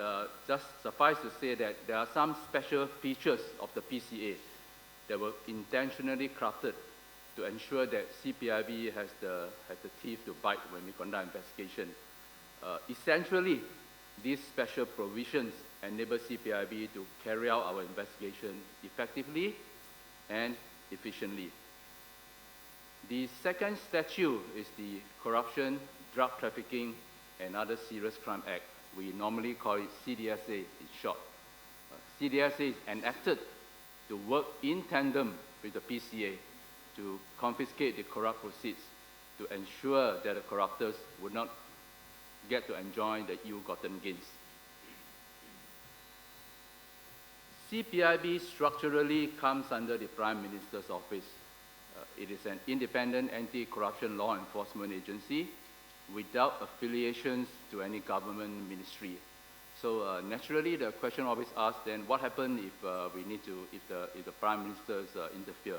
just suffice to say that there are some special features of the PCA that were intentionally crafted to ensure that CPIB has the teeth to bite when we conduct investigation. Essentially, these special provisions enable CPIB to carry out our investigation effectively and efficiently. The second statute is the Corruption, Drug Trafficking, and Other Serious Crime Act. We normally call it CDSA in short. CDSA is enacted to work in tandem with the PCA to confiscate the corrupt proceeds to ensure that the corruptors would not get to enjoy the ill-gotten gains. CPIB structurally comes under the Prime Minister's office. It is an independent anti-corruption law enforcement agency without affiliations to any government ministry. So naturally, the question always asked then, what happens if the Prime Minister interfere?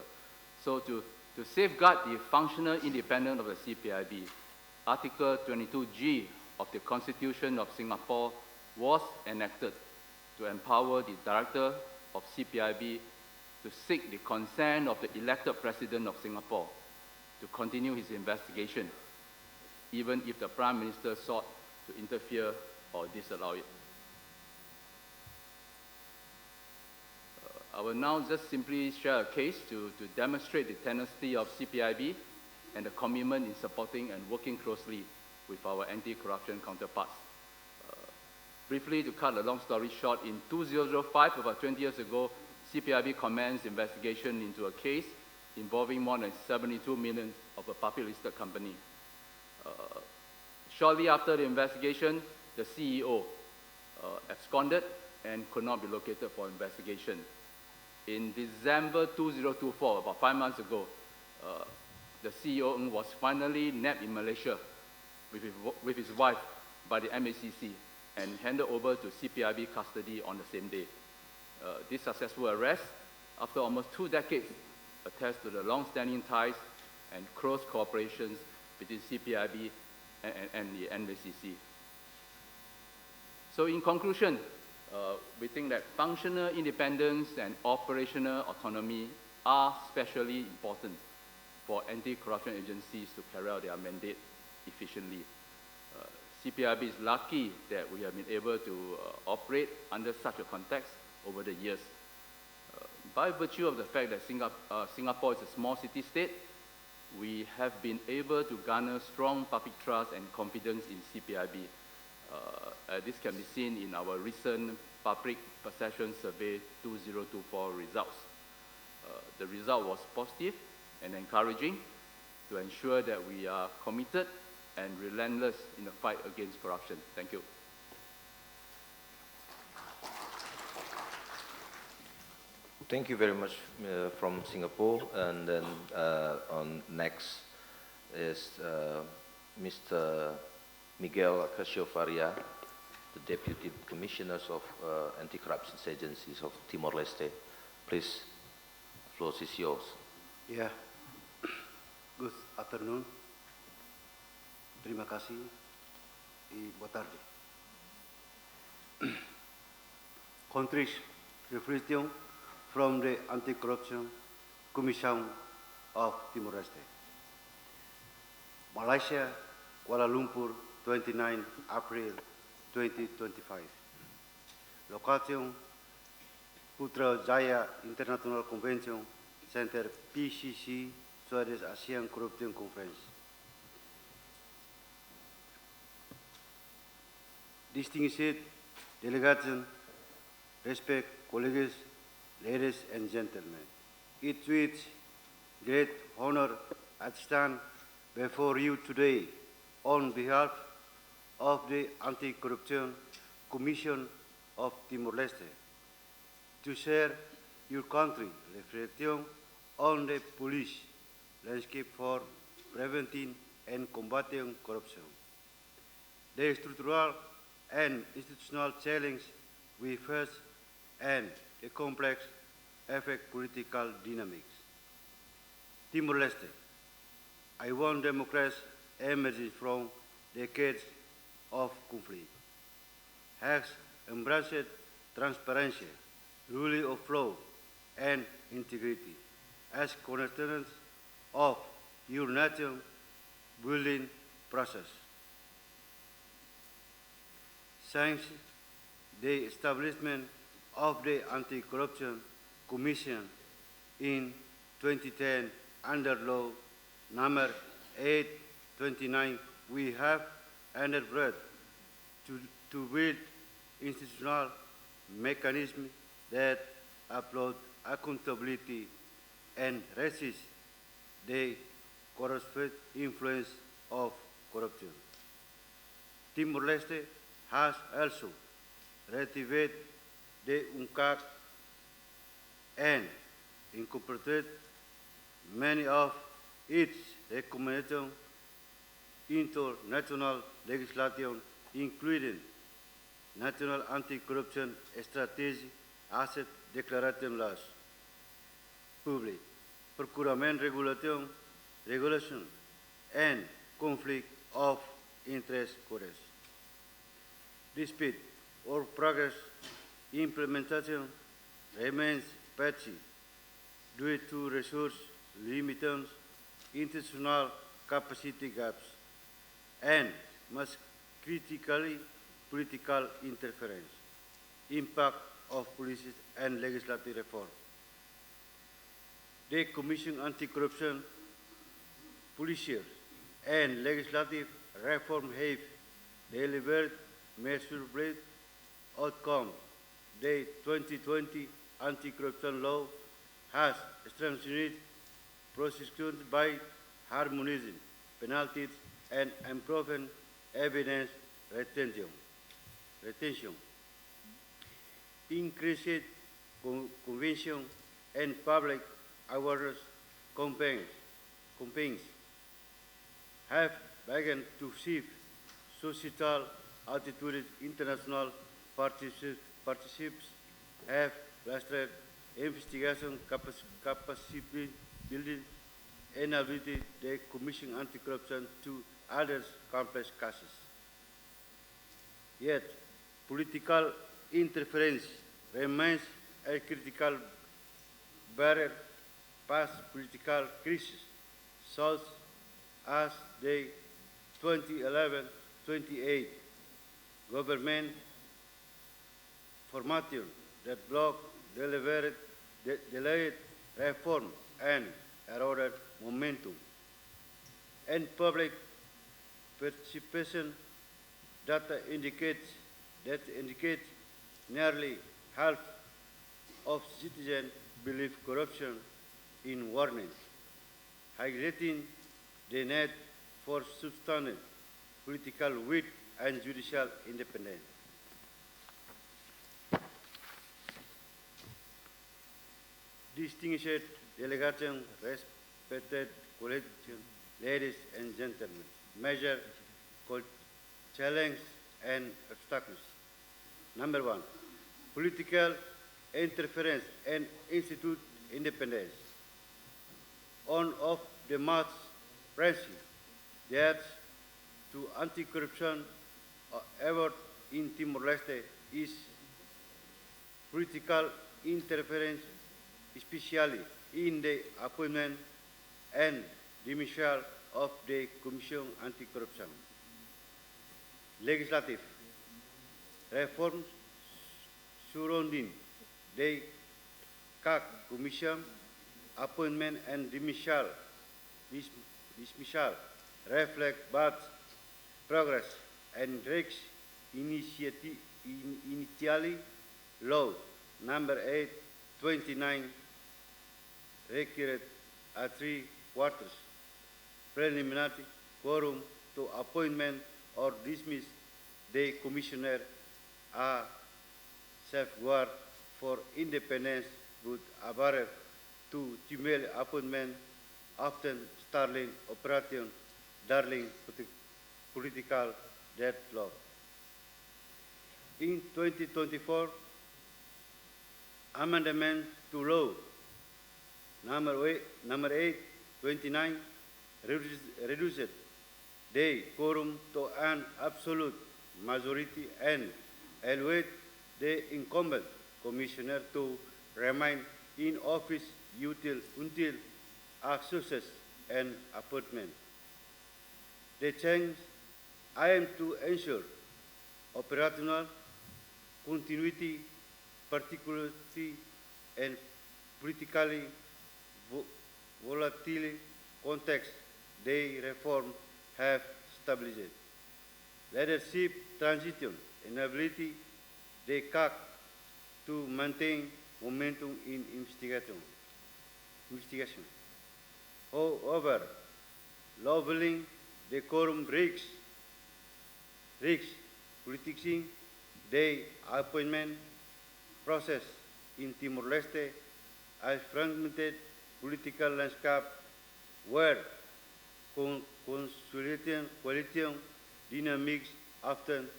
So to safeguard the functional independence of the CPIB, Article 22G of the Constitution of Singapore was enacted to empower the Director of CPIB to seek the consent of the elected President of Singapore to continue his investigation, even if the Prime Minister sought to interfere or disallow it. I will now just simply share a case to demonstrate the tenacity of CPIB and the commitment in supporting and working closely with our anti-corruption counterparts. Briefly, to cut a long story short, in 2005, about 20 years ago, CPIB commenced investigation into a case involving more than 72 million of a public listed company. Shortly after the investigation, the CEO absconded and could not be located for investigation. In December 2024, about 5 months ago, the CEO was finally nabbed in Malaysia with his wife by the MACC and handed over to CPIB custody on the same day. This successful arrest, after almost 2 decades, attests to the long-standing ties and close cooperations between CPIB and the MACC. So in conclusion, we think that functional independence and operational autonomy are especially important for anti-corruption agencies to carry out their mandate efficiently. CPIB is lucky that we have been able to operate under such a context over the years. By virtue of the fact that Singapore is a small city-state, we have been able to garner strong public trust and confidence in CPIB. This can be seen in our recent Public Perception Survey 2024 results. The result was positive and encouraging to ensure that we are committed and relentless in the fight against corruption. Thank you. Thank you very much from Singapore. And then on next is Mr. Miguel Acacio Faria, the Deputy Commissioners of Anti-Corruption Agencies of Timor-Leste. Please, the floor is yours. Yeah. Good afternoon. Terima kasih. Boa tarde. Countries reflection from the Anti-Corruption Commission of Timor-Leste. Malaysia, Kuala Lumpur, 29 April 2025. Location, Putrajaya International Convention Center, PCC, Swedish ASEAN Corruption Conference. distinguished delegation, respect colleagues, ladies and gentlemen. It's with great honor I stand before you today on behalf of the Anti-Corruption Commission of Timor-Leste to share your country reflection on the police landscape for preventing and combating corruption. The structural and institutional challenge we face and the complex affect political dynamics. Timor-Leste, I want democracy emerging from decades of conflict, has embraced transparency, rule of law, and integrity as cornerstones of your nation building process. Since the establishment of the Anti-Corruption Commission in 2010 under law number 829, we have endeavored to build institutional mechanisms that uphold accountability and resist the corrosive influence of corruption. Timor-Leste has also ratified the UNCAC and incorporated many of its recommendations into national legislation, including National Anti-Corruption Strategy, Asset Declaration Laws, Public Procurement Regulation, and Conflict of Interest Codes. Despite our progress, implementation remains patchy due to resource limitations, institutional capacity gaps, and most critically, political interference, impact of policies and legislative reform. The Commission Anti-Corruption, Policial, and Legislative Reform have delivered measurable outcomes. The 2020 Anti-Corruption Law has strengthened prosecution by harmonizing penalties and improving evidence retention. Increased convention and public awareness campaigns have begun to shift societal attitudes. International participants have bolstered investigation capacity building and ability the Commission Anti-Corruption to address complex cases. Yet, political interference remains a critical barrier past political crisis, such as the 2011-28 government formation that blocked delayed reform and eroded momentum, and public participation data indicates nearly half of citizens believe corruption in warning, highlighting the need for substantive political will and judicial independence. Distinguished delegation, respected colleagues, ladies and gentlemen, major challenges and obstacles. Number one, political interference and institute independence. On of the mass pressing that to anti-corruption effort in Timor-Leste is political interference, especially in the appointment and dismissal of the Commission Anti-Corruption. Legislative reforms surrounding the CAC Commission appointment and dismissal reflect both progress and risks initially law number 829 required a 3/4 preliminary quorum to appointment or dismiss the commissioner, a safeguard for independence would barrier to timely appointment, often startling operation, darling political deadlock. In 2024, amendment to law number 829 reduced the quorum to an absolute majority and allowed the incumbent commissioner to remain in office until a success and appointment. The change aims to ensure operational continuity, particularly in politically volatile context the reform have established. Leadership transition enability the CAC to maintain momentum in investigation. However, leveling the quorum risks politicizing the appointment process in Timor-Leste, a fragmented political landscape where coalition dynamics often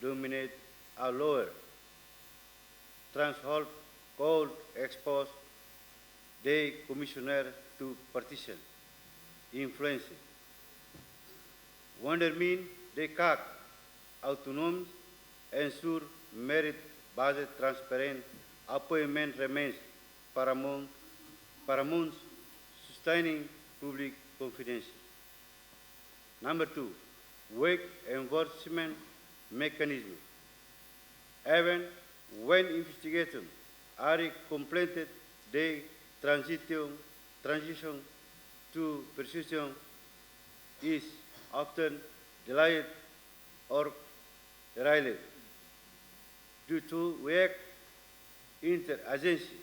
dominate a lower threshold could expose the commissioner to partisan influence. Undermine the CAC autonomy, ensure merit-based transparent appointment remains paramount sustaining public confidence. Number two, weak enforcement mechanism. Even when investigations are completed, the transition to precision is often delayed or derailed due to weak interagency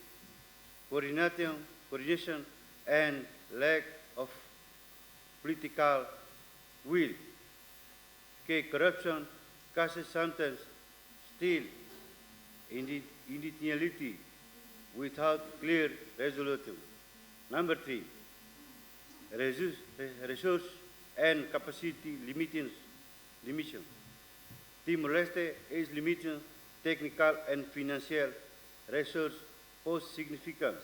coordination and lack of political will. Corruption cases sometimes still indefinitely without clear resolution. Number three, resource and capacity limitation. Timor-Leste is limited technical and financial resource pose significant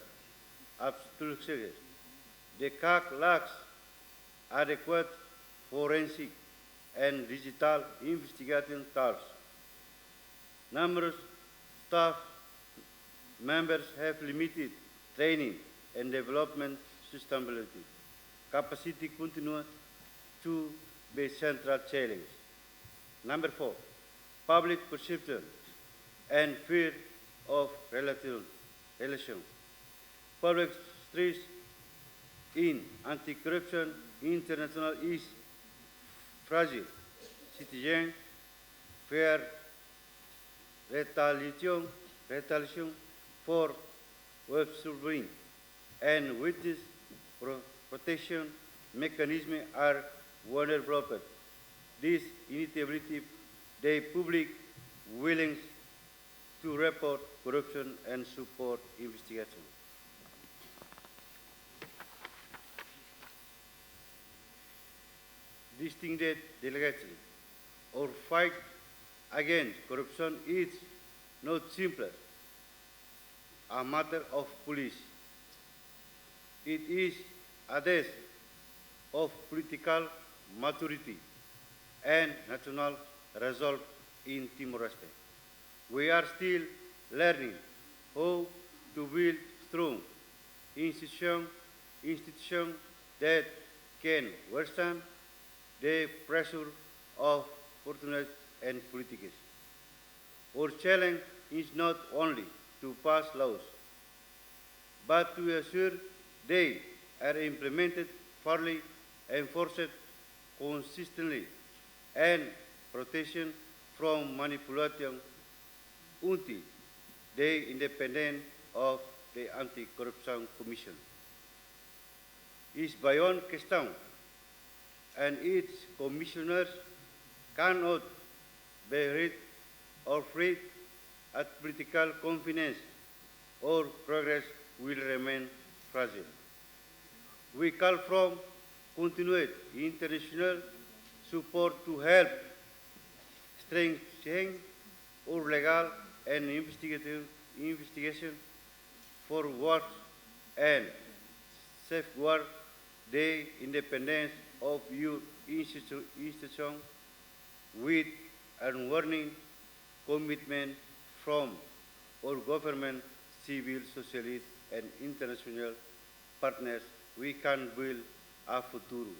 obstacles. The CAC lacks adequate forensic and digital investigating tools. Numerous staff members have limited training and development sustainability. Capacity continues to be central challenge. Number four, public perception and fear of relation. Public stress in anti-corruption international is fragile. Citizens fear retaliation for whistleblowing and witness protection mechanisms are vulnerable. This inevitability, the public willingness to report corruption and support investigation. Distinguished delegates, our fight against corruption is not simply a matter of police. It is a test of political maturity and national resolve in Timor-Leste. We are still learning how to build strong institutions that can withstand the pressure of opportunists and politics. Our challenge is not only to pass laws, but to ensure they are implemented fairly, enforced consistently, and protection from manipulation until the independence of the Anti-Corruption Commission is beyond question, and its commissioners cannot be read or free at political confidence or progress will remain fragile. We call from continued international support to help strengthen our legal and investigation for work and safeguard the independence of your institution with unwavering commitment from our government, civil society, and international partners. We can build a future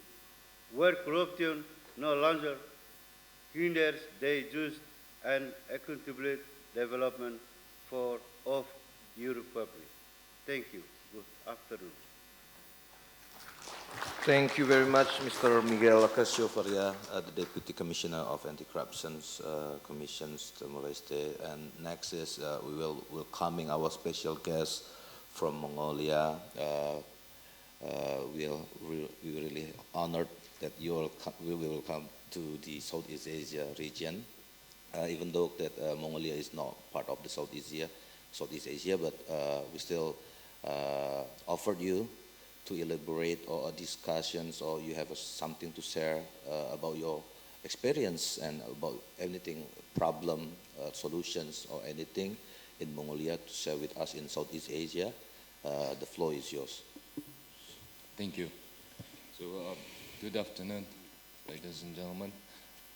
where corruption no longer hinders the just and equitable development of your republic. Thank you. Good afternoon. Thank you very much, Mr. Miguel Acacio Faria, the Deputy Commissioner of Anti-Corruption Commissions, Timor-Leste. And next is we will welcoming our special guest from Mongolia. We're really honored that we will come to the Southeast Asia region, even though that Mongolia is not part of the Southeast Asia, but we still offered you to elaborate or discussions, or you have something to share about your experience and about anything, problem, solutions, or anything in Mongolia to share with us in Southeast Asia. The floor is yours. Thank you. So, good afternoon, ladies and gentlemen.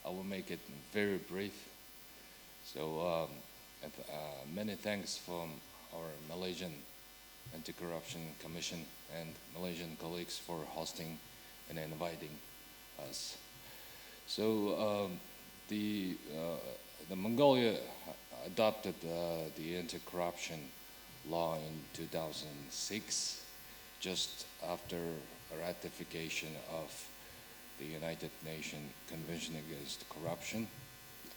I will make it very brief. So, many thanks from our Malaysian Anti-Corruption Commission and Malaysian colleagues for hosting and inviting us. So, the Mongolia adopted the anti-corruption law in 2006, just after ratification of the United Nations Convention Against Corruption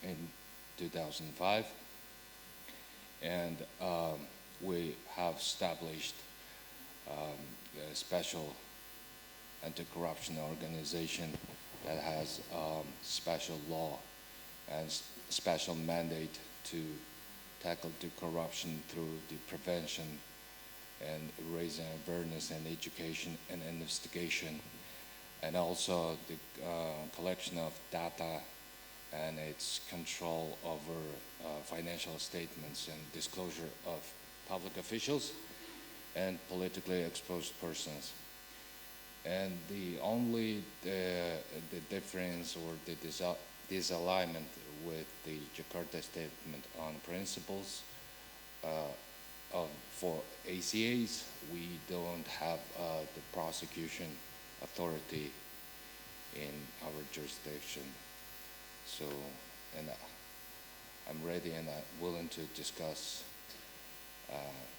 in 2005. And we have established a special anti-corruption organization that has special law and special mandate to tackle the corruption through the prevention and raising awareness and education and investigation, and also the collection of data and its control over financial statements and disclosure of public officials and politically exposed persons. And the only the difference or the disalignment with the Jakarta Statement on Principles for ACAs, we don't have the prosecution authority in our jurisdiction. So, and I'm ready and willing to discuss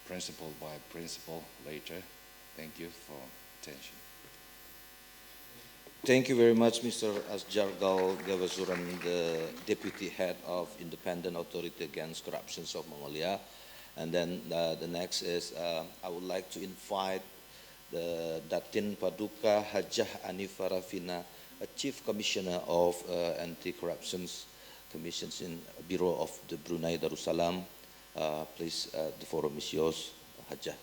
principle by principle later. Thank you for attention. Thank you very much, Mr. Asjargal Gavazuran, the Deputy Head of Independent Authority Against Corruption of Mongolia. And then the next is, I would like to invite the Datin Paduka Hajah Anifa Rafina, a Chief Commissioner of Anti-Corruption Commissions in Bureau of the Brunei Darussalam. Please, the forum is yours, Hajah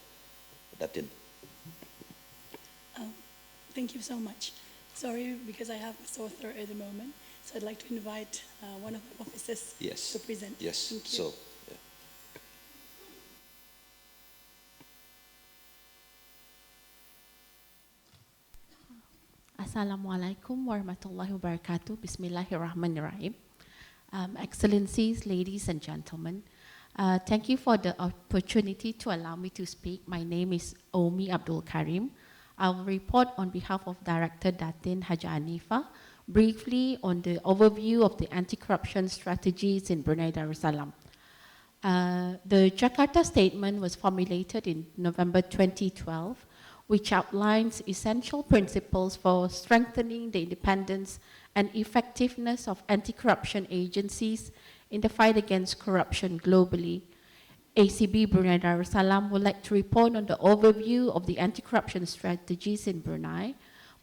Datin. Thank you so much. Sorry, because I have a sore throat at the moment, so I'd like to invite one of the officers to present. Yes, Thank you. so. Assalamualaikum warahmatullahi wabarakatuh. Bismillahirrahmanirrahim. Excellencies, ladies and gentlemen, thank you for the opportunity to allow me to speak. My name is Omi Abdul Karim. I will report on behalf of Director Datin Hajah Anifa briefly on the overview of the anti-corruption strategies in Brunei Darussalam. The Jakarta Statement was formulated in November 2012, which outlines essential principles for strengthening the independence and effectiveness of anti-corruption agencies in the fight against corruption globally. ACB Brunei Darussalam would like to report on the overview of the anti-corruption strategies in Brunei.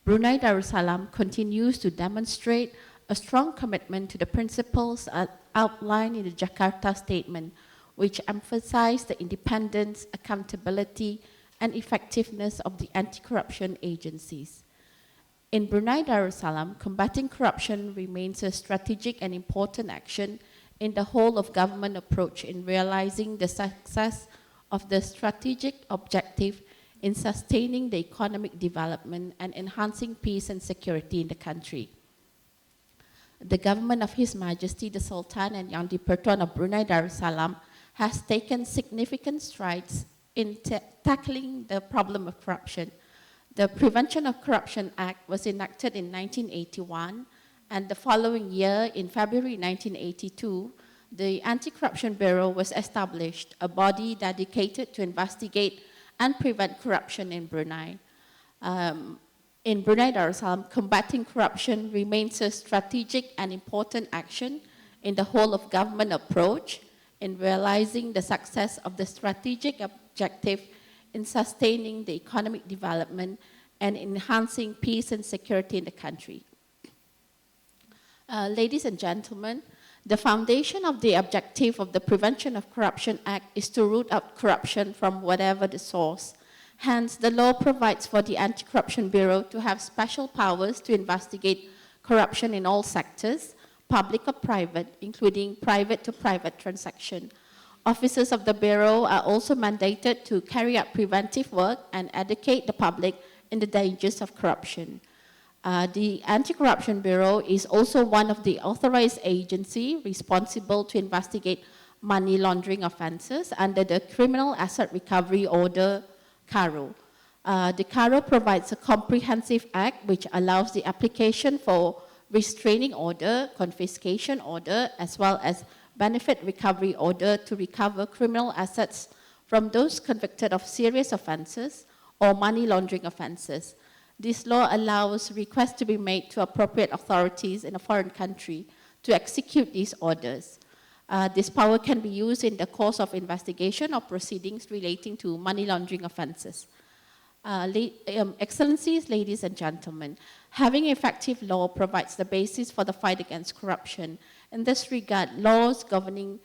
Brunei Darussalam continues to demonstrate a strong commitment to the principles outlined in the Jakarta Statement, which emphasize the independence, accountability, and effectiveness of the anti-corruption agencies. In Brunei Darussalam, combating corruption remains a strategic and important action in the whole of government approach in realizing the success of the strategic objective in sustaining the economic development and enhancing peace and security in the country. The government of His Majesty the Sultan and Yang di-Pertuan of Brunei Darussalam has taken significant strides in tackling the problem of corruption. The Prevention of Corruption Act was enacted in 1981, and the following year, in February 1982, the Anti-Corruption Bureau was established, a body dedicated to investigate and prevent corruption in Brunei. In Brunei Darussalam, combating corruption remains a strategic and important action in the whole of government approach in realizing the success of the strategic objective in sustaining the economic development and enhancing peace and security in the country. Ladies and gentlemen, the foundation of the objective of the Prevention of Corruption Act is to root out corruption from whatever the source. Hence, the law provides for the Anti-Corruption Bureau to have special powers to investigate corruption in all sectors, public or private, including private-to-private transaction. Officers of the Bureau are also mandated to carry out preventive work and educate the public in the dangers of corruption. The Anti-Corruption Bureau is also one of the authorized agencies responsible to investigate money laundering offenses under the Criminal Asset Recovery Order, CARO. The CARO provides a comprehensive act which allows the application for restraining order, confiscation order, as well as benefit recovery order to recover criminal assets from those convicted of serious offenses or money laundering offenses. This law allows requests to be made to appropriate authorities in a foreign country to execute these orders. This power can be used in the course of investigation or proceedings relating to money laundering offenses. Excellencies, ladies and gentlemen, having effective law provides the basis for the fight against corruption. In this regard, laws governing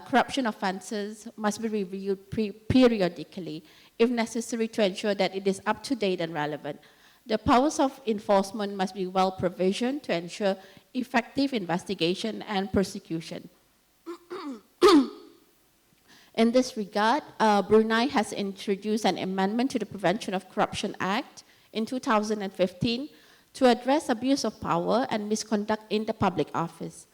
corruption offenses must be reviewed periodically, if necessary, to ensure that it is up to date and relevant. The powers of enforcement must be well provisioned to ensure effective investigation and prosecution. In this regard, Brunei has introduced an amendment to the Prevention of Corruption Act in 2015 to address abuse of power and misconduct in the public office.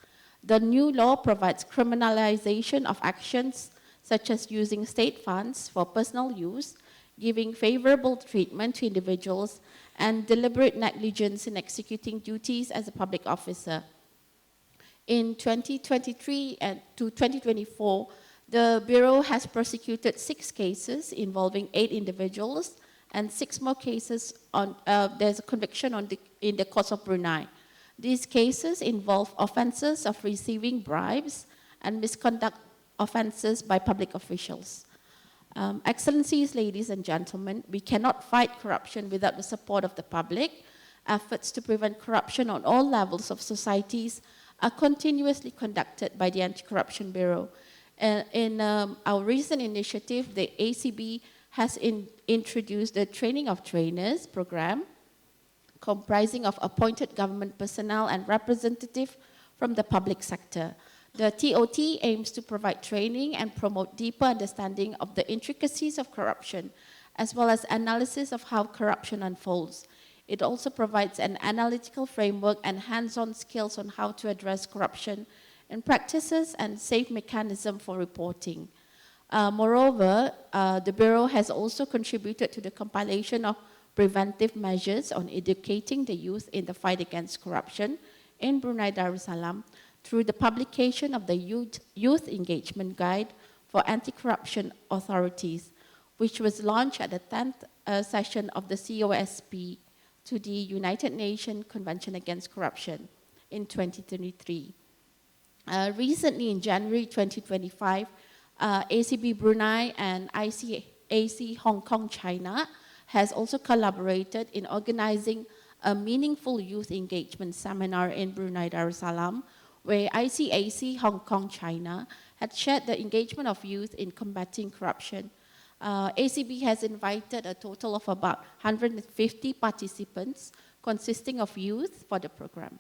The new law provides criminalization of actions such as using state funds for personal use, giving favorable treatment to individuals, and deliberate negligence in executing duties as a public officer. In 2023 and to 2024, the Bureau has prosecuted 6 cases involving 8 individuals and 6 more cases there's a conviction in the courts of Brunei. These cases involve offenses of receiving bribes and misconduct offenses by public officials. Excellencies, ladies and gentlemen, we cannot fight corruption without the support of the public. Efforts to prevent corruption on all levels of societies are continuously conducted by the Anti-Corruption Bureau. In our recent initiative, the ACB has introduced the Training of Trainers program, comprising of appointed government personnel and representatives from the public sector. The TOT aims to provide training and promote deeper understanding of the intricacies of corruption, as well as analysis of how corruption unfolds. It also provides an analytical framework and hands-on skills on how to address corruption in practices and safe mechanism for reporting. Moreover, the Bureau has also contributed to the compilation of preventive measures on educating the youth in the fight against corruption in Brunei Darussalam through the publication of the Youth Engagement Guide for Anti-Corruption Authorities, which was launched at the 10th session of the COSP to the United Nations Convention Against Corruption in 2023. Recently, in January 2025, ACB Brunei and ICAC Hong Kong China has also collaborated in organizing a meaningful youth engagement seminar in Brunei Darussalam, where ICAC Hong Kong China had shared the engagement of youth in combating corruption. ACB has invited a total of about 150 participants consisting of youth for the program.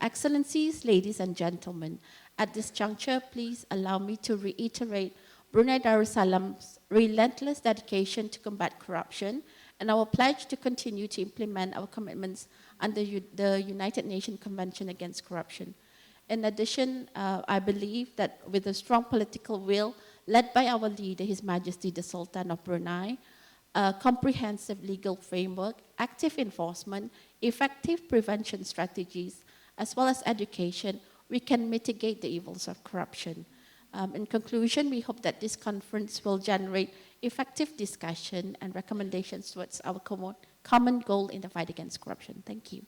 Excellencies, ladies and gentlemen, at this juncture, please allow me to reiterate Brunei Darussalam's relentless dedication to combat corruption and our pledge to continue to implement our commitments under the United Nations Convention Against Corruption. In addition, I believe that with a strong political will led by our leader, His Majesty the Sultan of Brunei, a comprehensive legal framework, active enforcement, effective prevention strategies, as well as education, we can mitigate the evils of corruption. In conclusion, we hope that this conference will generate effective discussion and recommendations towards our common goal in the fight against corruption. Thank you.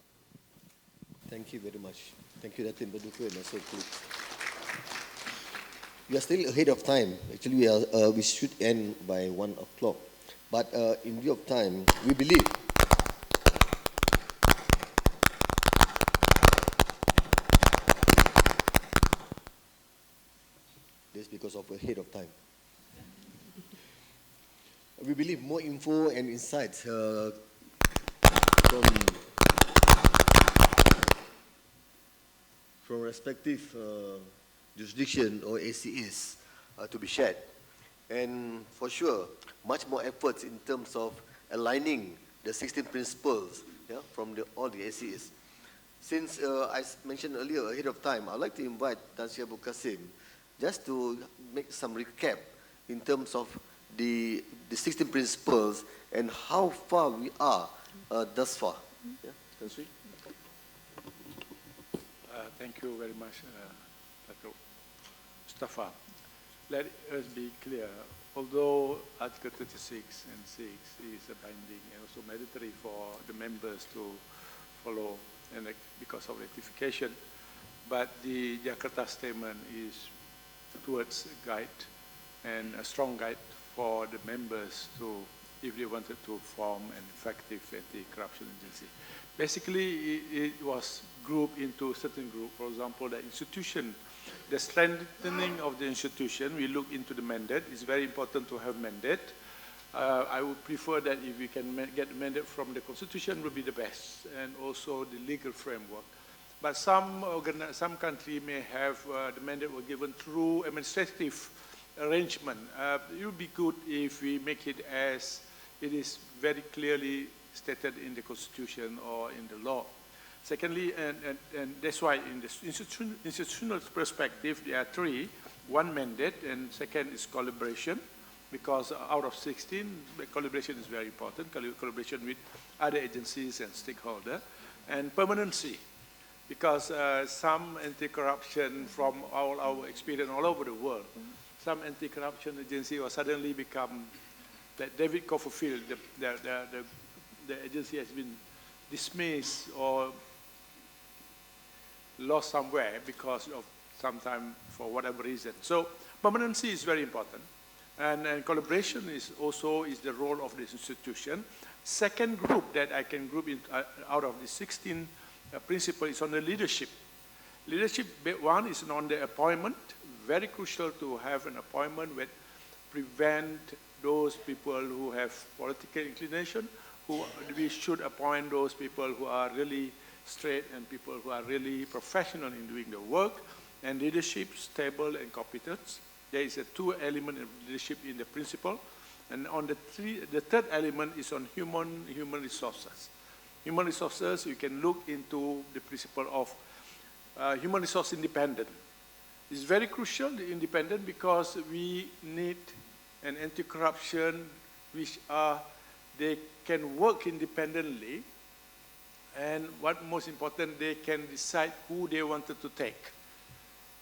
Thank you very much. Thank you, Datin Paduka and also Philip. We are still ahead of time. Actually, we should end by 1 o'clock. But in view of time, we believe this because of ahead of time. We believe more info and insights from respective jurisdiction or ACEs to be shared. And for sure, much more efforts in terms of aligning the 16 principles from all the ACEs. Since I mentioned earlier ahead of time, I'd like to invite Tan Sri Abu Qasim just to make some recap in terms of the 16 principles and how far we are thus far. Yeah, Tan Sri? Thank you very much, Dr. Mustafa. Let us be clear, although Article 36 and 6 is a binding and also mandatory for the members to follow and because of ratification, but the Jakarta Statement is towards a guide and a strong guide for the members to, if they wanted to form an effective anti-corruption agency. Basically, it was grouped into certain groups. For example, the institution, the strengthening of the institution, we look into the mandate. It's very important to have mandate. I would prefer that if we can get mandate from the constitution would be the best, and also the legal framework. But some country may have the mandate were given through administrative arrangement. It would be good if we make it as it is very clearly stated in the constitution or in the law. Secondly, and that's why in the institutional perspective, there are three. One, mandate, and second is collaboration, because out of 16, collaboration is very important, collaboration with other agencies and stakeholders, and permanency, because some anti-corruption from all our experience all over the world, some anti-corruption agency will suddenly become, like David Copperfield, the agency has been dismissed or lost somewhere because of sometime for whatever reason. So permanency is very important. And collaboration is also the role of this institution. Second group that I can group in, out of the 16 principles is on the leadership. Leadership, one is on the appointment. Very crucial to have an appointment that prevent those people who have political inclination. We should appoint those people who are really straight and people who are really professional in doing the work, and leadership, stable and competence. There is a two element of leadership in the principle. And on the third element is on human resources. Human resources, you can look into the principle of human resource independent. It's very crucial, the independent, because we need an anti-corruption which they can work independently, and what most important, they can decide who they wanted to take.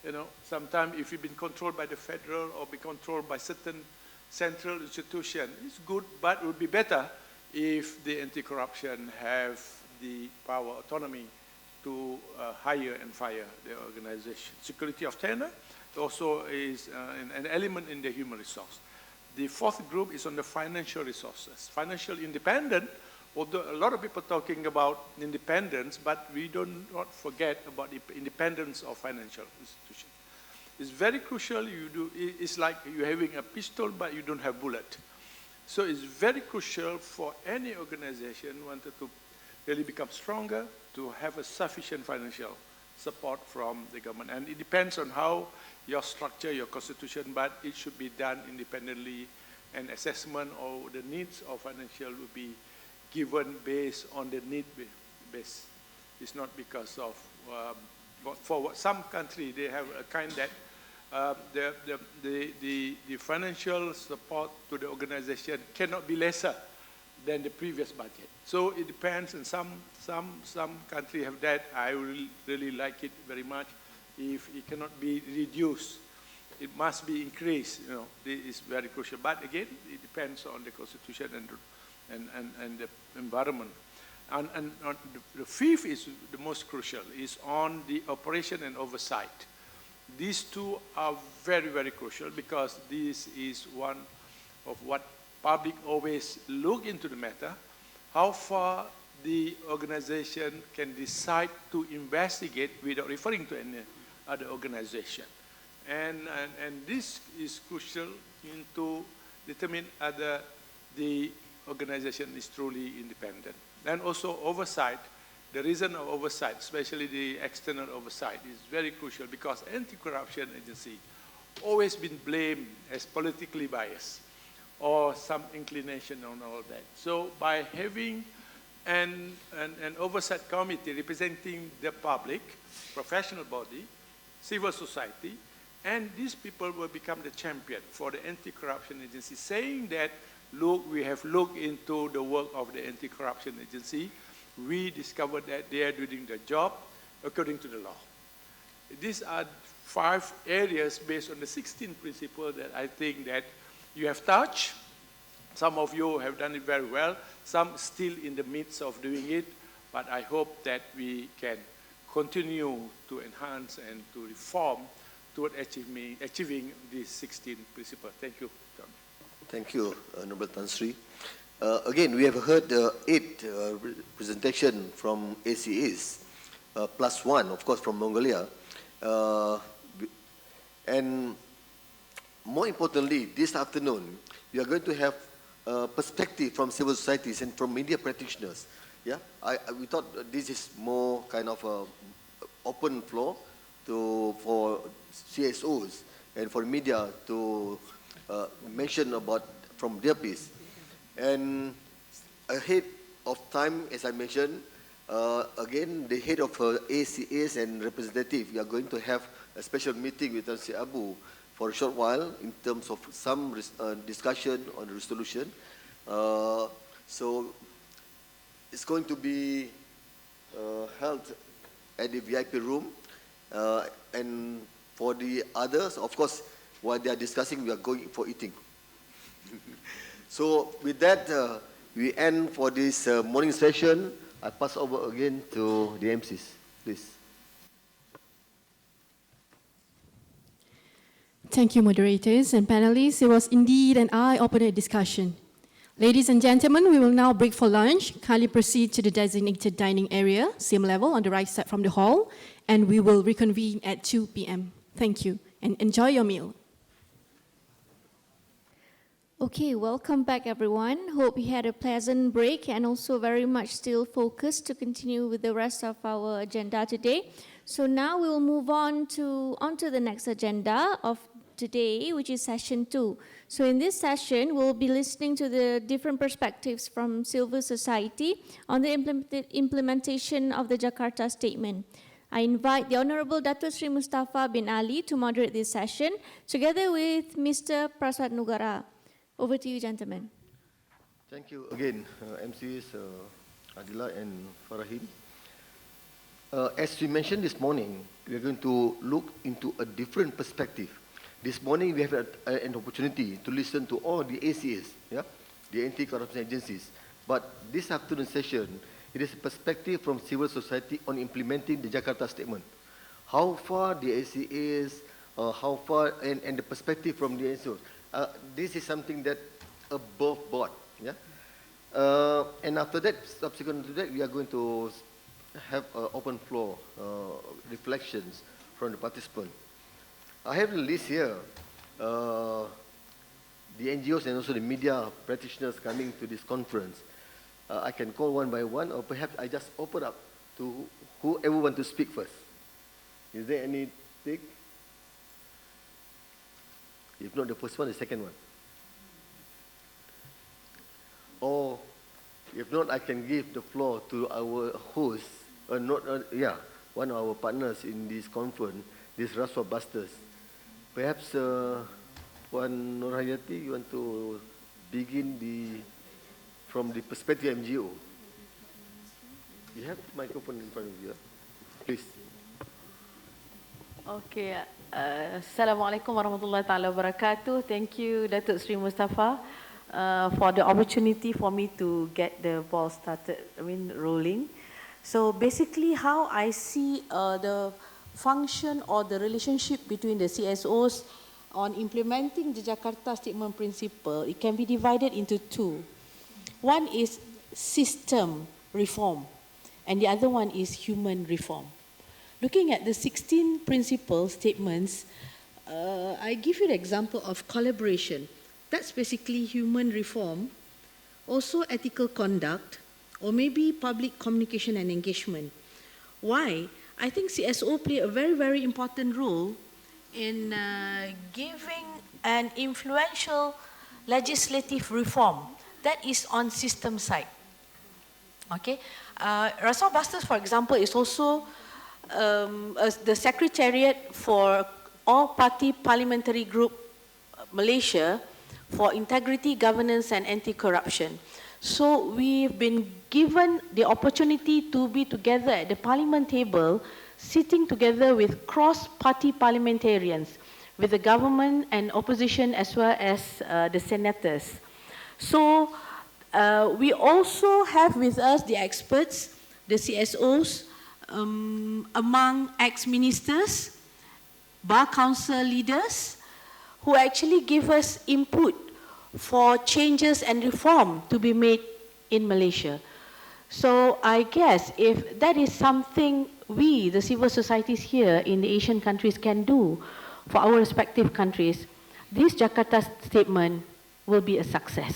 You know, sometimes if you've been controlled by the federal or be controlled by certain central institution, it's good, but it would be better if the anti-corruption have the power autonomy to hire and fire the organization. Security of tenure also is an element in the human resource. The fourth group is on the financial resources. Financial independence, although a lot of people talking about independence, but we do not forget about the independence of financial institutions. It's very crucial. It's like you're having a pistol, but you don't have bullet. So it's very crucial for any organization wanted to really become stronger to have a sufficient financial support from the government. And it depends on how your structure, your constitution, but it should be done independently, and assessment of the needs of financial will be given based on the need base. It's not because of, for some country, they have a kind that the financial support to the organization cannot be lesser than the previous budget. So it depends, and some countries have that. I will really like it very much. If it cannot be reduced, it must be increased. You know, this is very crucial. But again, it depends on the constitution and the environment. And the fifth is the most crucial, is on the operation and oversight. These two are very, very crucial, because this is one of what public always look into the matter, how far the organization can decide to investigate without referring to any other organization. And this is crucial to determine whether the organization is truly independent. And also oversight. The reason of oversight, especially the external oversight, is very crucial, because anti-corruption agency always been blamed as politically biased or some inclination on all that. So by having an oversight committee representing the public, professional body, civil society, and these people will become the champion for the anti-corruption agency, saying that, look, we have looked into the work of the anti-corruption agency. We discovered that they are doing their job according to the law. These are 5 areas based on the 16 principles that I think that you have touched. Some of you have done it very well. Some still in the midst of doing it. But I hope that we can continue to enhance and to reform toward achieving these 16 principles. Thank you, John. Thank you, Honorable Tan Sri. Again, we have heard 8 presentation from ACAs, plus 1, of course, from Mongolia. And more importantly, this afternoon, we are going to have perspective from civil societies and from media practitioners. Yeah, we thought this is more kind of a open floor for CSOs and for media to mention about from their piece. And ahead of time, as I mentioned, again, the head of ACAs and representative, we are going to have a special meeting with Tan Sri Abu for a short while in terms of some discussion on the resolution. So it's going to be held at the VIP room. And for the others, of course, while they are discussing, we are going for eating. So with that, we end for this morning session. I pass over again to the MCs, please. Thank you, moderators and panelists. It was indeed an eye-opening discussion. Ladies and gentlemen, we will now break for lunch. Kindly proceed to the designated dining area, same level on the right side from the hall, and we will reconvene at 2 p.m. Thank you, and enjoy your meal. Okay, welcome back everyone. Hope you had a pleasant break and also very much still focused to continue with the rest of our agenda today. So now we will move on to the next agenda of today, which is session 2. So in this session, we'll be listening to the different perspectives from civil society on the implementation of the Jakarta Statement. I invite the Honorable Datuk Sri Mustafa bin Ali to moderate this session, together with Mr. Prasad Nugara. Over to you, gentlemen. Thank you again, MCs Adila and Farahim. As we mentioned this morning, we are going to look into a different perspective. This morning, we have an opportunity to listen to all the ACAs, yeah, the anti-corruption agencies. But this afternoon session it is a perspective from civil society on implementing the Jakarta Statement. How far the ACA is, how far, and the perspective from the NGOs. This is something that above board, yeah? And after that, subsequent to that, we are going to have open floor reflections from the participants. I have a list here. The NGOs and also the media practitioners coming to this conference. I can call one by one, or perhaps I just open up to whoever wants to speak first. Is there anything? If not the first one, the second one. Or if not, I can give the floor to our host, one of our partners in this conference, this Rasuah Busters. Perhaps Puan Nur Hayati, you want to begin from the perspective of MGO? You have the microphone in front of you, please. Okay. Assalamualaikum warahmatullahi taala wabarakatuh. Thank you, Datuk Sri Mustafa, for the opportunity for me to get the ball started, rolling. So basically how I see the function or the relationship between the CSOs on implementing the Jakarta Statement Principle, it can be divided into two. One is system reform, and the other one is human reform. Looking at the 16 principle statements, I give you the example of collaboration. That's basically human reform, also ethical conduct, or maybe public communication and engagement. Why? I think CSO play a very, very important role in giving an influential legislative reform that is on system side. Okay, Rasuah Busters, for example, is also the Secretariat for All-Party Parliamentary Group Malaysia for Integrity, Governance and Anti-Corruption. So we've been given the opportunity to be together at the parliament table, sitting together with cross-party parliamentarians, with the government and opposition as well as the senators. So we also have with us the experts, the CSOs, among ex-ministers, bar council leaders, who actually give us input for changes and reform to be made in Malaysia. So I guess if that is something we, the civil societies here in the Asian countries, can do for our respective countries, this Jakarta Statement will be a success.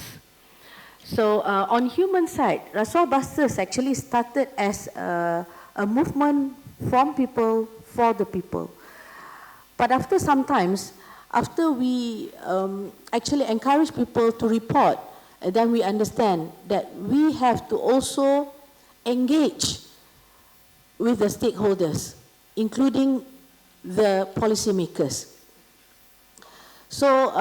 So on human side, Rasuah Busters actually started as a movement from people, for the people. But after some times, after we actually encourage people to report, then we understand that we have to also engage with the stakeholders, including the policymakers. So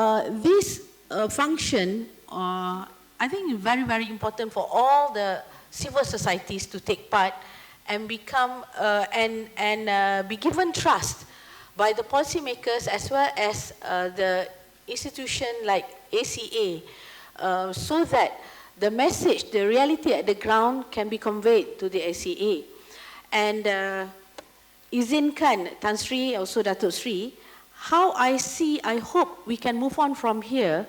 this function, I think, is very, very important for all the civil societies to take part and become and be given trust by the policymakers as well as the institution like ACA, so that the message, the reality at the ground can be conveyed to the ACA. And izinkan Tan Sri, also Datuk Sri, how I hope we can move on from here.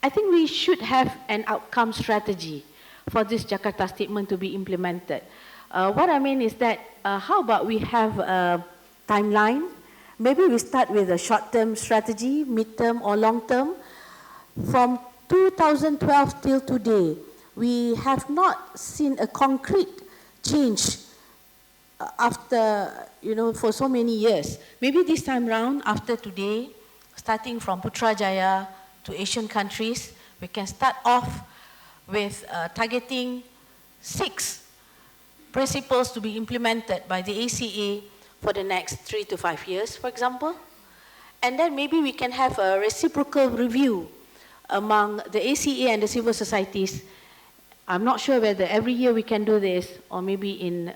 I think we should have an outcome strategy for this Jakarta Statement to be implemented. What I mean is that, how about we have a timeline? Maybe we start with a short-term strategy, mid-term or long-term. From 2012 till today, we have not seen a concrete change after, for so many years. Maybe this time round, after today, starting from Putrajaya to Asian countries, we can start off with targeting 6 principles to be implemented by the ACA for the next 3 to 5 years, for example. And then maybe we can have a reciprocal review among the ACA and the civil societies. I'm not sure whether every year we can do this, or maybe in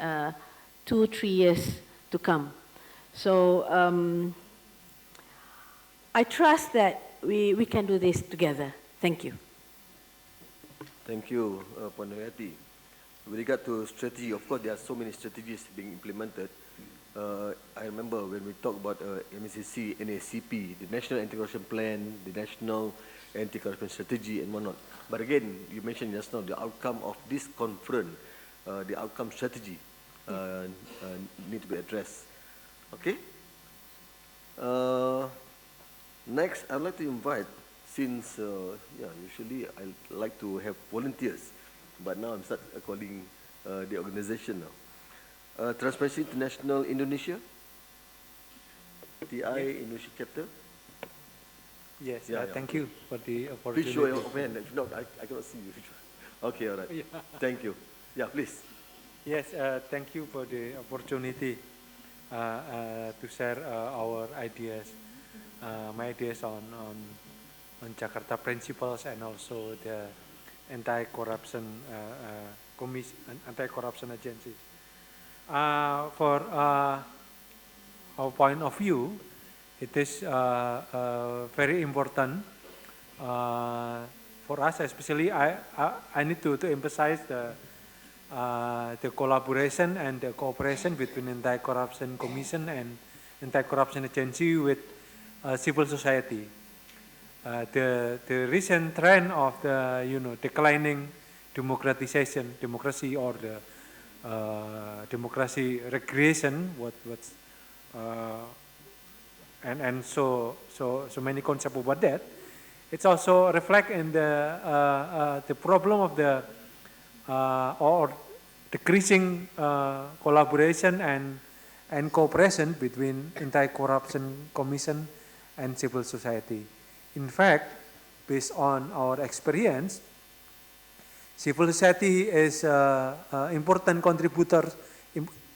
2 or 3 years to come. So I trust that we can do this together. Thank you. Thank you, Puan Nur Hayati. with regard to strategy, of course, there are so many strategies being implemented. I remember when we talked about MACC, NACP, the National Anti-Corruption Plan, the National Anti-Corruption Strategy, and whatnot. But again, you mentioned just now the outcome of this conference, the outcome strategy need to be addressed. Okay. Next, I'd like to invite, since usually I like to have volunteers, but now I'm start calling the organization now. Transparency International Indonesia, TI Indonesia chapter. Yes, thank you for the opportunity. Please show your hand. If not, I cannot see you. Okay, all right. Yeah. Thank you. Yeah, please. Yes, thank you for the opportunity to share our ideas, my ideas on Jakarta principles and also the anti-corruption anti-corruption agencies. For our point of view, it is very important for us, especially I need to emphasize the collaboration and the cooperation between Anti-Corruption Commission and Anti-Corruption Agency with civil society. The recent trend of the declining democracy or the democracy regression, and so many concepts about that. It's also reflect in the problem of the or decreasing collaboration and cooperation between Anti-Corruption Commission and civil society. In fact, based on our experience, civil society is important contributor,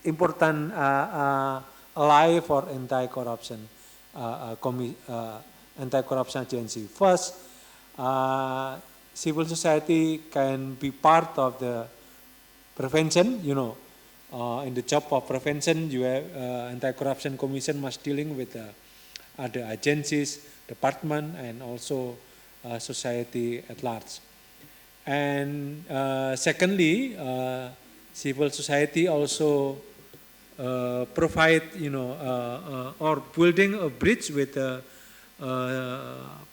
important ally for anti-corruption anti-corruption agency. First, civil society can be part of the prevention. In the job of prevention, you have anti-corruption commission must dealing with other agencies, department, and also society at large. And secondly, civil society also provide, or building a bridge with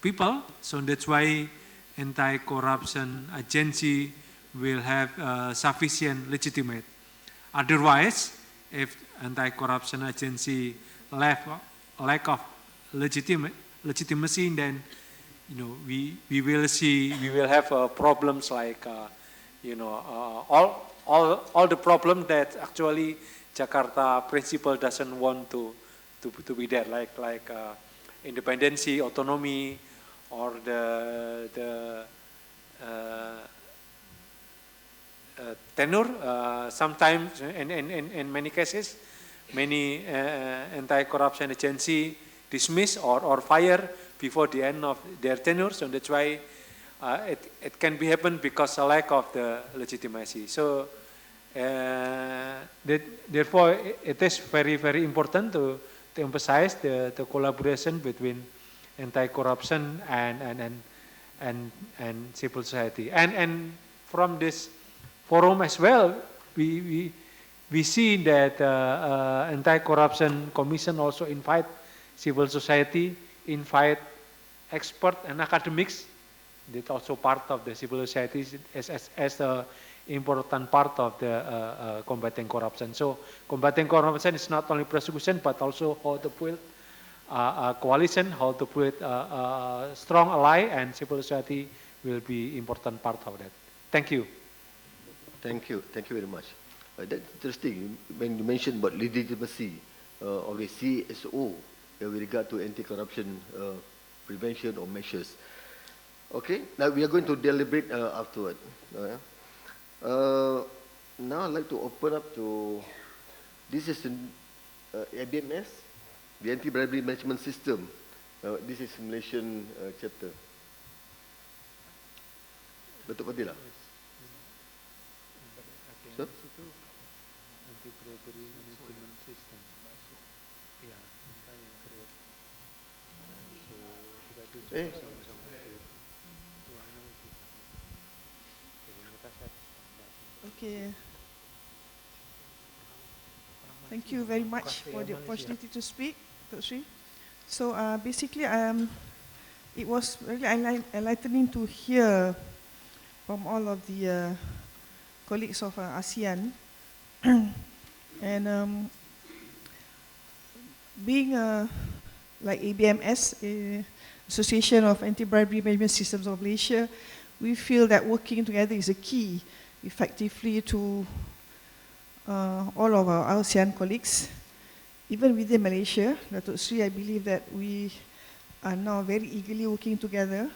people. So that's why anti-corruption agency will have sufficient legitimate. Otherwise, if anti-corruption agency lack of legitimacy, then we will have problems like all the problems that actually Jakarta principle doesn't want to be there, like independency, autonomy, or the tenure. Sometimes, in many cases, many anti-corruption agency dismiss or fire before the end of their tenure. So that's why it can be happen because of lack of the legitimacy. So therefore, it is very, very important to emphasize the collaboration between anti-corruption and civil society. And from this forum as well, we see that anti-corruption commission also invite civil society, invite experts and academics. That's also part of the civil society as a important part of the combating corruption. So combating corruption is not only prosecution, but also how to build a coalition, how to build a strong ally, and civil society will be important part of that. Thank you. Thank you very much. That's interesting when you mentioned about legitimacy of the CSO with regard to anti-corruption prevention or measures. Okay, now we are going to deliberate afterward. Now I'd like to open up to, this is ABMS, the Anti-Bribery Management System. This is Malaysian chapter. Datuk Fadila. So? Anti-bribery management system. Okay. Thank you very much for the opportunity to speak, Dr. Sri. So basically, it was really enlightening to hear from all of the colleagues of ASEAN. And being like ABMS, Association of Anti-Bribery Management Systems of Malaysia, we feel that working together is a key effectively to all of our ASEAN colleagues. Even within Malaysia, Datuk Sri, I believe that we are now very eagerly working together.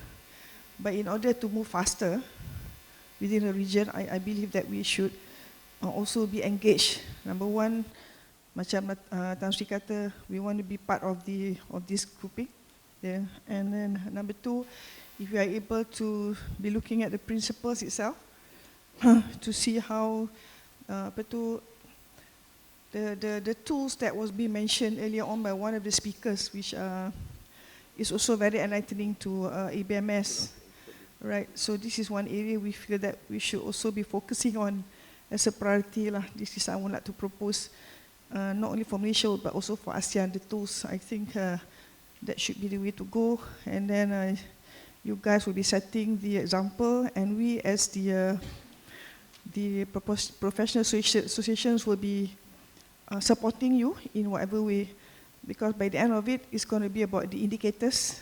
But in order to move faster within the region, I believe that we should also be engaged. Number one, macam Tan Sri kata, we want to be part of this grouping. Yeah. And then number two, if we are able to be looking at the principles itself, to see how the tools that was being mentioned earlier on by one of the speakers, which is also very enlightening to ABMS, right? So this is one area we feel that we should also be focusing on as a priority lah. This is I would like to propose, not only for Malaysia but also for ASEAN. The tools, I think that should be the way to go. And then you guys will be setting the example, and we as the professional associations will be supporting you in whatever way, because by the end of it, it's going to be about the indicators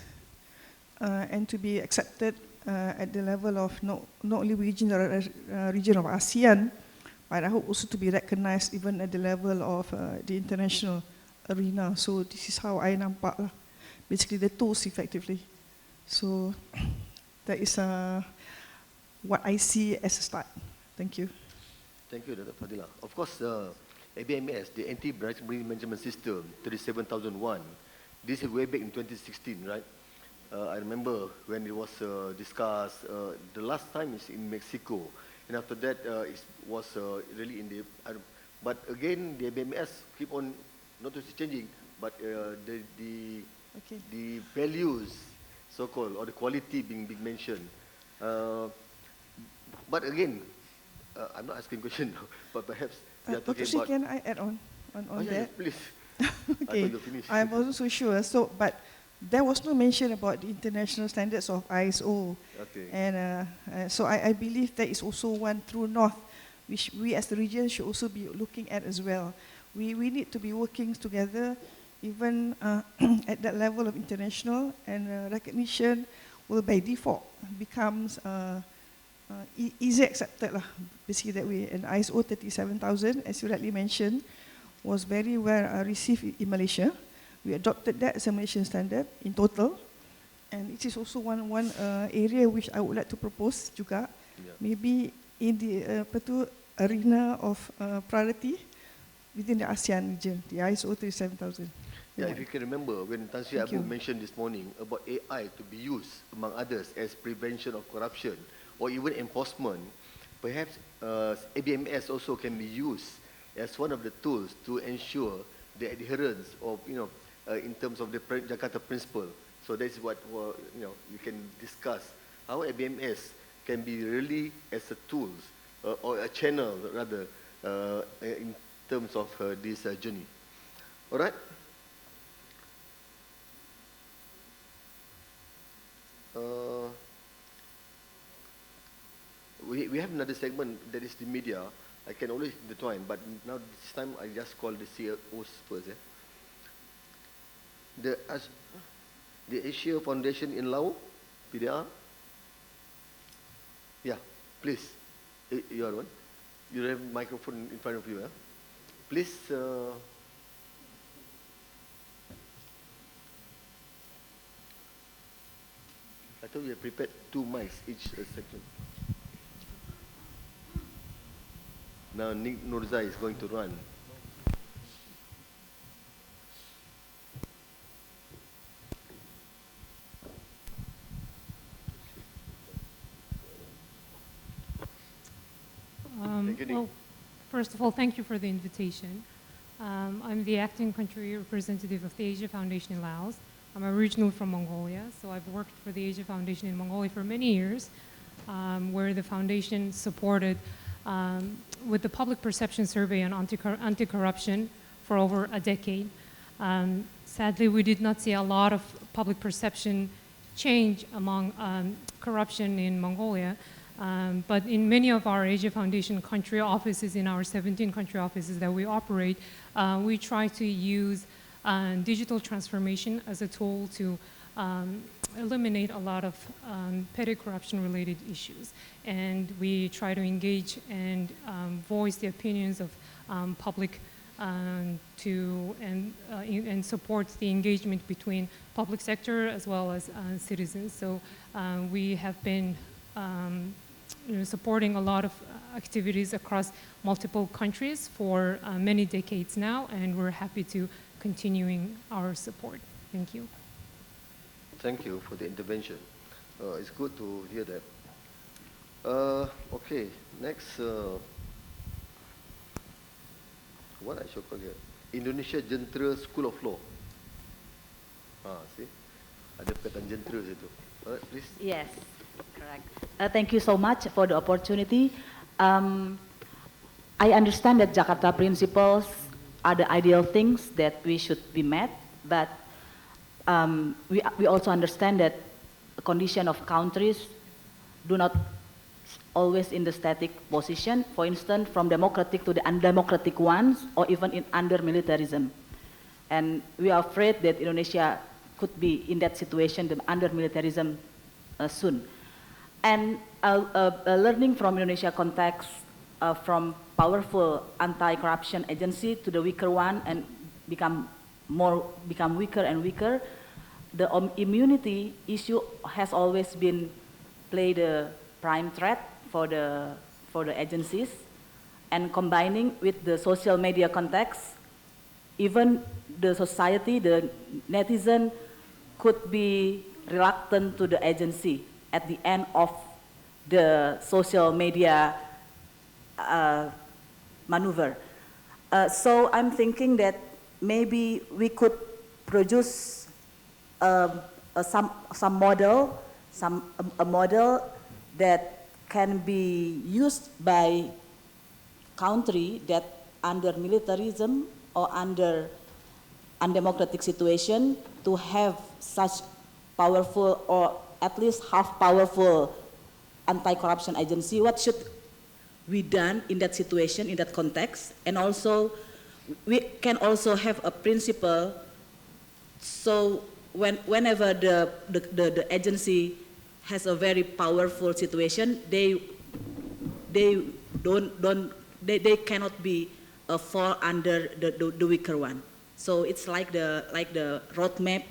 and to be accepted at the level of not only region of ASEAN, but I hope also to be recognized even at the level of the international arena. So this is how I nampak lah, basically the tools effectively. So that is what I see as a start. Thank you. Thank you, Dr. Fadila. Of course, ABMS, the Anti-Bribery Management System 37001, this is way back in 2016, right? I remember when it was discussed, the last time is in Mexico, and after that it was really in the, but again, the ABMS keep on, not to say changing, but the values, so-called, or the quality being mentioned. But again, I'm not asking question now, but perhaps we are talking about... Can I add on that? Yes, please. Okay, I'm also so sure. So, but there was no mention about the international standards of ISO. Okay. And so I believe that is also one true north, which we as the region should also be looking at as well. We need to be working together, even at that level of international, and recognition will by default becomes easy accepted lah, basically that way. And ISO 37000, as you rightly mentioned, was very well received in Malaysia. We adopted that as a Malaysian standard in total, and it is also one area which I would like to propose juga, maybe in the arena of priority within the ASEAN region, the ISO 37000. Yeah, if you can remember when Tan Sri Abu mentioned this morning about AI to be used, among others, as prevention of corruption or even enforcement, perhaps ABMS also can be used as one of the tools to ensure the adherence of, in terms of the Jakarta principle. So that's what you can discuss how ABMS can be really as a tool or a channel rather in terms of this journey. All right. We have another segment that is the media. I can always intertwine, but now this time I just call the CEOs first. The Asia Foundation in Laos, PDR. Yeah, please. You are one. You have a microphone in front of you. Please. I thought we have prepared 2 mics each section. Now Nick Nurzai is going to run. Well, first of all, thank you for the invitation. I'm the acting country representative of the Asia Foundation in Laos. I'm originally from Mongolia, so I've worked for the Asia Foundation in Mongolia for many years, where the foundation supported with the public perception survey on anti-corruption for over a decade. Sadly, we did not see a lot of public perception change among corruption in Mongolia. But in many of our Asia Foundation country offices, in our 17 country offices that we operate, we try to use digital transformation as a tool to eliminate a lot of petty corruption-related issues. And we try to engage and voice the opinions of public and support the engagement between public sector as well as citizens. So we have been supporting a lot of activities across multiple countries for many decades now, and we're happy to continuing our support. Thank you. Thank you for the intervention. It's good to hear that. Okay, next. What I should call here? Indonesia Jentera School of Law. See? Ada perkataan jentera situ. Alright, please. Yes, correct. Thank you so much for the opportunity. I understand that Jakarta principles are the ideal things that we should be met, but we also understand that the condition of countries do not always in the static position, for instance, from democratic to the undemocratic ones, or even in under militarism. And we are afraid that Indonesia could be in that situation, the under militarism soon. And learning from Indonesia context, from powerful anti-corruption agency to the weaker one, and become weaker and weaker, the immunity issue has always been played a prime threat for the agencies, and combining with the social media context, even the society, the netizen could be reluctant to the agency at the end of the social media maneuver. So I'm thinking that maybe we could produce some model, a model that can be used by country that under militarism or under undemocratic situation to have such powerful or at least half powerful anti-corruption agency. What should be done in that situation, in that context? And also, we can also have a principle, so whenever the agency has a very powerful situation, they cannot be fall under the weaker one. So it's like the roadmap,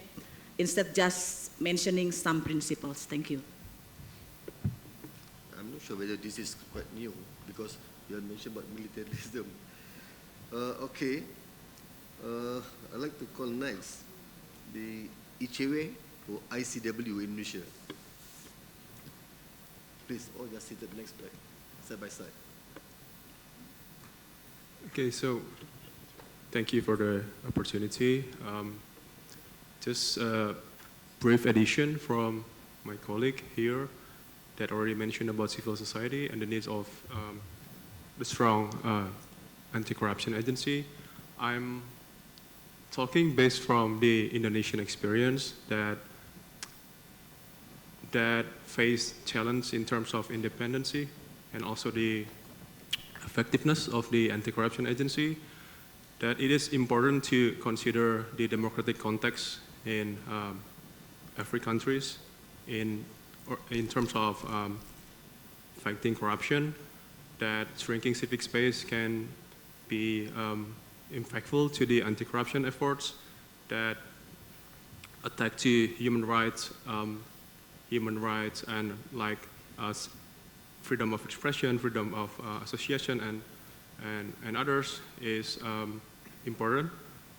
instead just mentioning some principles. Thank you. I'm not sure whether this is quite new because you had mentioned about militarism. Okay, I'd like to call next the ICW or ICW in Indonesia. Please, all just seated next to it, side by side. Okay, so thank you for the opportunity. Just a brief addition from my colleague here that already mentioned about civil society and the needs of the strong anti-corruption agency. I'm talking based from the Indonesian experience that face challenge in terms of independency and also the effectiveness of the anti-corruption agency, that it is important to consider the democratic context in every countries in terms of fighting corruption, that shrinking civic space can be impactful to the anti-corruption efforts, that attack to human rights and like freedom of expression, freedom of association, and others is important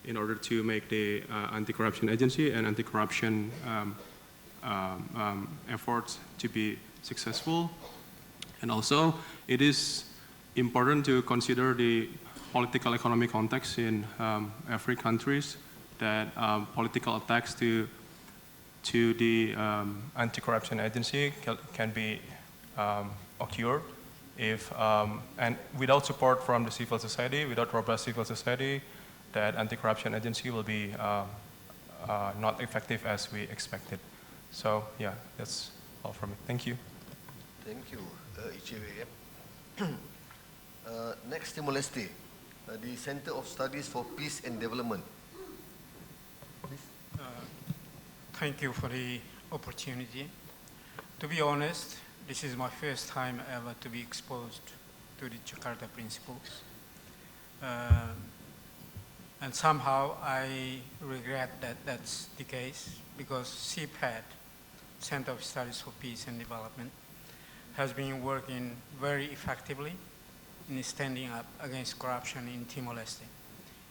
in order to make the anti-corruption agency and anti-corruption efforts to be successful. And also, it is important to consider the political economic context in every countries, that political attacks to the anti-corruption agency can be occurred And without support from the civil society, without robust civil society, that anti-corruption agency will be not effective as we expected. So yeah, that's all from me. Thank you. Thank you, Ichiwe. Next, Timor-Leste, the Center of Studies for Peace and Development. Thank you for the opportunity. To be honest, this is my first time ever to be exposed to the Jakarta Principles. And somehow I regret that that's the case, because CPAD, Center of Studies for Peace and Development, has been working very effectively in standing up against corruption in Timor-Leste,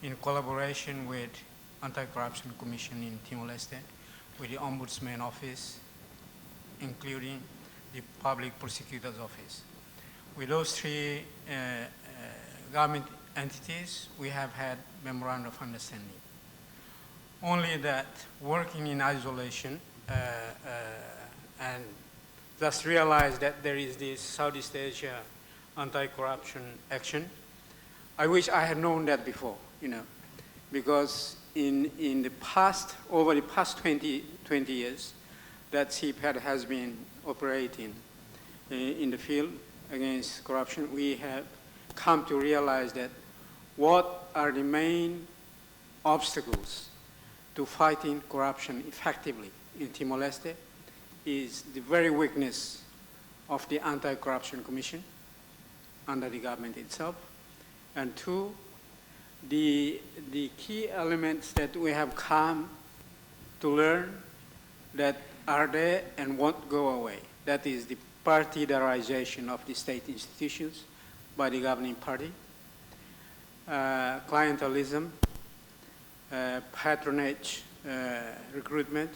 in collaboration with Anti-Corruption Commission in Timor-Leste, with the Ombudsman Office, including the Public Prosecutor's Office. With those three government entities, we have had memorandum of understanding. Only that working in isolation and just realize that there is this Southeast Asia anti-corruption action. I wish I had known that before, because in the past, over the past 20 years, that CPAD has been operating in the field against corruption, we have come to realize that what are the main obstacles to fighting corruption effectively in Timor-Leste is the very weakness of the Anti-Corruption Commission under the government itself, and two, the key elements that we have come to learn that are there and won't go away. That is the partidarization of the state institutions by the governing party, clientelism, patronage, recruitment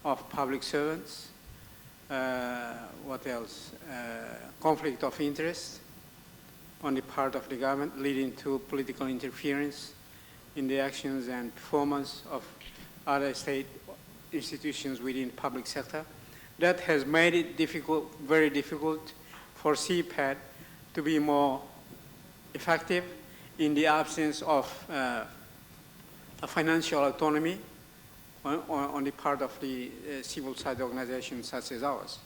of public servants, what else? Conflict of interest on the part of the government, leading to political interference in the actions and performance of other state institutions within the public sector. That has made it difficult, very difficult for CPAD to be more effective in the absence of a financial autonomy on the part of the civil society organizations such as ours.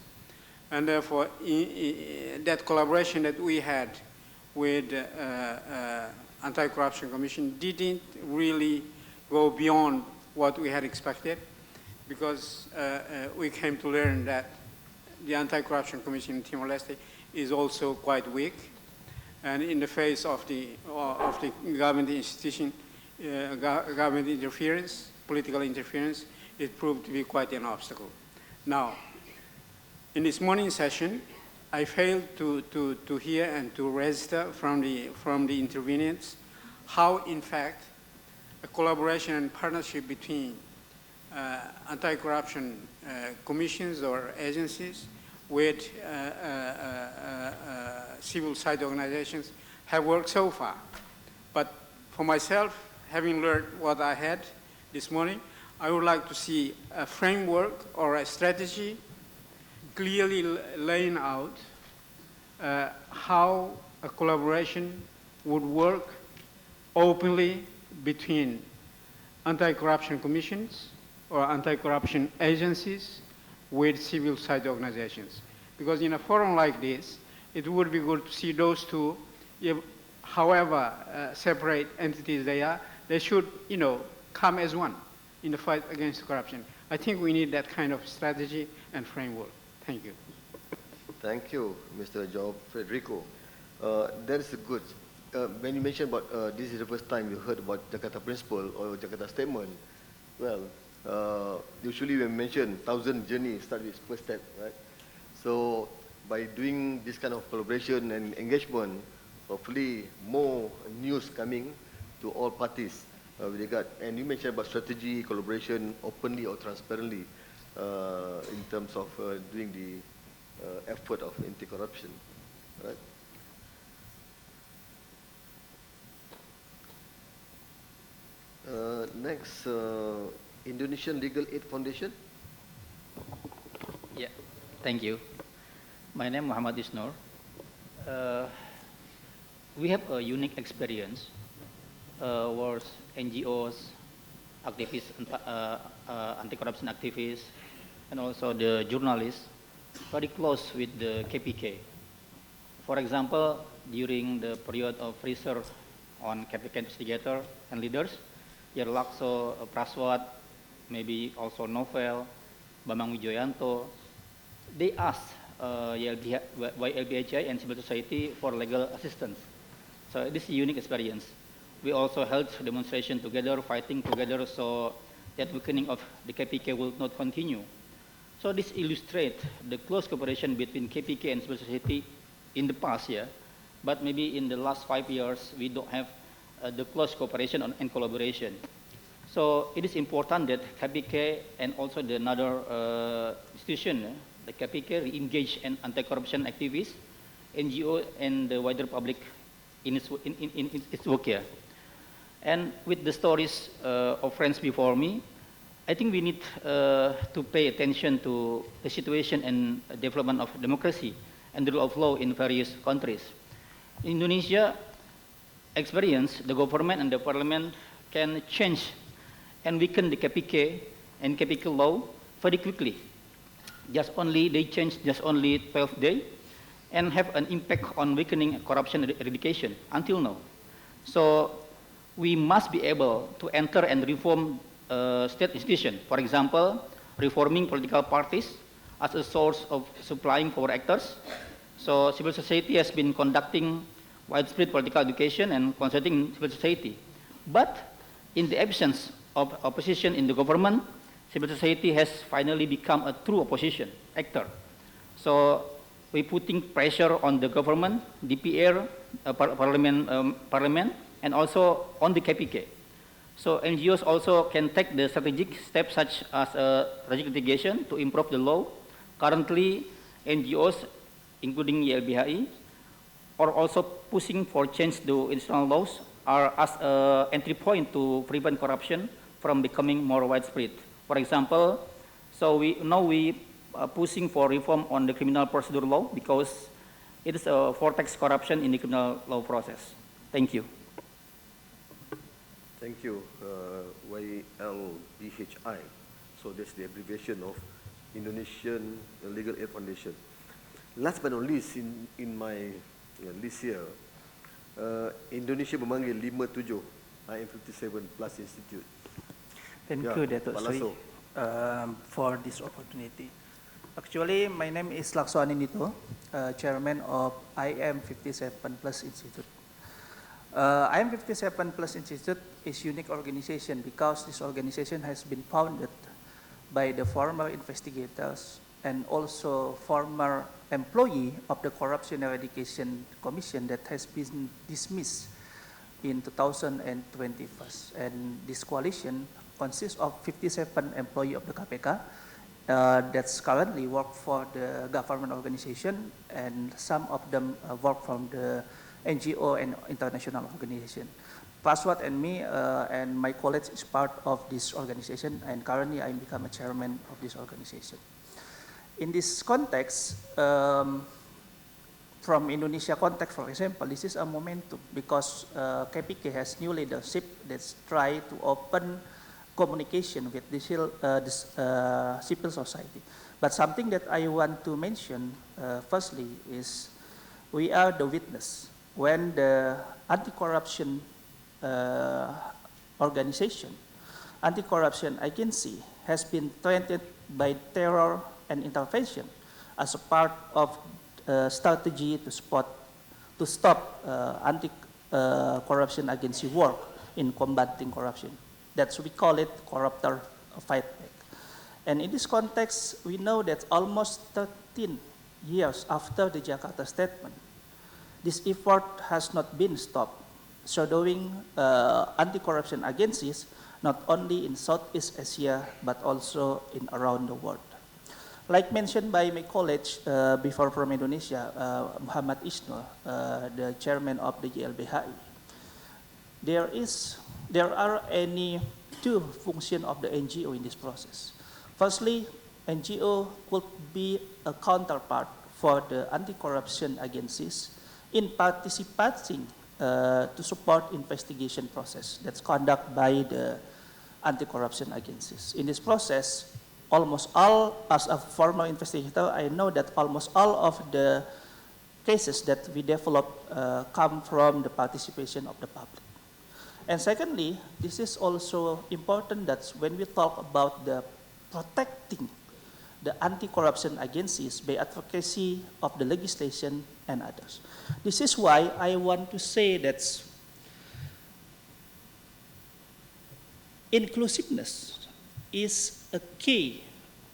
And therefore, that collaboration that we had with Anti-Corruption Commission didn't really go beyond what we had expected, because we came to learn that the Anti-Corruption Commission in Timor-Leste is also quite weak, and in the face of the government institution, government interference, political interference, it proved to be quite an obstacle. Now, in this morning session, I failed to hear and to register from the intervenants how, in fact, a collaboration and partnership between anti-corruption commissions or agencies with civil society organizations have worked so far. But for myself, having learned what I had this morning, I would like to see a framework or a strategy clearly laying out how a collaboration would work openly between anti-corruption commissions or anti-corruption agencies with civil society organizations. Because in a forum like this, it would be good to see those two, however separate entities they are, they should, come as one in the fight against corruption. I think we need that kind of strategy and framework. Thank you. Thank you, Mr. João Frederico. That is good. When you mentioned about this is the first time you heard about Jakarta Principle or Jakarta Statement, well, usually when we mention 1,000 journey start with first step, right? So by doing this kind of collaboration and engagement, hopefully more news coming to all parties with regard. And you mentioned about strategy, collaboration, openly or transparently in terms of doing the effort of anti-corruption, right? Next, Indonesian Legal Aid Foundation. Yeah, thank you. My name is Muhammad Isnur. we have a unique experience where NGOs, activists, anti-corruption activists, and also the journalists very close with the KPK. For example, during the period of research on KPK investigator and leaders, Lakso Praswat, maybe also Novel, Bambang Wijoyanto, they asked YLBHI and civil society for legal assistance. So this is a unique experience. We also held demonstration together, fighting together, so that weakening of the KPK will not continue. So this illustrates the close cooperation between KPK and civil society in the past year, but maybe in the last 5 years, we don't have the close cooperation and collaboration. So it is important that KPK and also the another institution, the KPK, re-engage in anti-corruption activists, NGO, and the wider public in its work here. And with the stories of friends before me, I think we need to pay attention to the situation and development of democracy and the rule of law in various countries. In Indonesia, experience, the government and the parliament can change and weaken the KPK and KPK law very quickly. They change just only 12 days and have an impact on weakening corruption eradication until now. So we must be able to enter and reform state institutions. For example, reforming political parties as a source of supplying power actors. So civil society has been conducting widespread political education and consulting civil society. But in the absence of opposition in the government, civil society has finally become a true opposition actor. So we're putting pressure on the government, DPR, parliament, and also on the KPK. So NGOs also can take the strategic steps such as strategic litigation to improve the law. Currently, NGOs, including YLBHI, are also pushing for change to international laws are as an entry point to prevent corruption from becoming more widespread. For example, so we are pushing for reform on the criminal procedure law because it is a vortex corruption in the criminal law process. Thank you. Thank you, YLBHI. So that's the abbreviation of Indonesian Legal Aid Foundation. Last but not least, in my list here, Indonesia memanggil 57 IM57 Plus Institute. Thank you, Datuk Sri, for this opportunity. Actually, my name is Lakso Aninito, Chairman of IM57 Plus Institute. IM57 Plus Institute is a unique organization because this organization has been founded by the former investigators and also former employee of the Corruption Eradication Commission that has been dismissed in 2021. And this coalition consists of 57 employees of the KPK that's currently work for the government organization, and some of them work from the NGO and international organization. Praswat and me and my colleagues is part of this organization, and currently I become a chairman of this organization. In this context, from Indonesia context, for example, this is a momentum because KPK has new leadership that's try to open communication with this civil society. But something that I want to mention firstly is we are the witness when the anti-corruption organization, anti-corruption agency has been threatened by terror and intervention as a part of strategy to stop anti-corruption agency work in combating corruption. That's we call it corruptor fight back. And in this context, we know that almost 13 years after the Jakarta statement, this effort has not been stopped, shadowing anti-corruption agencies not only in Southeast Asia but also in around the world. Like mentioned by my colleague before from Indonesia, Muhammad Isnur, the chairman of the YLBHI, there are two functions of the NGO in this process. Firstly, NGO could be a counterpart for the anti-corruption agencies in participating to support investigation process that's conducted by the anti-corruption agencies. In this process, almost all, as a former investigator, I know that almost all of the cases that we develop come from the participation of the public. And secondly, this is also important that when we talk about the protecting the anti-corruption agencies by advocacy of the legislation and others. This is why I want to say that inclusiveness is a key,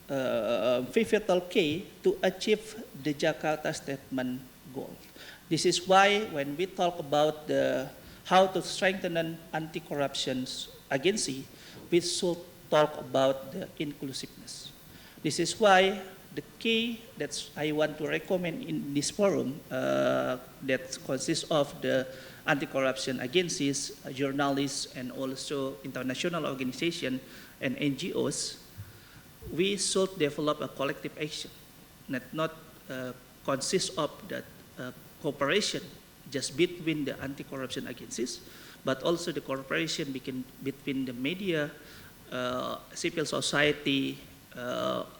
pivotal key to achieve the Jakarta Statement goal. This is why when we talk about how to strengthen an anti-corruption agency, we should talk about the inclusiveness. This is why the key that I want to recommend in this forum that consists of the anti-corruption agencies, journalists, and also international organizations and NGOs, we should develop a collective action, not consist of that cooperation just between the anti-corruption agencies, but also the cooperation between the media, civil society,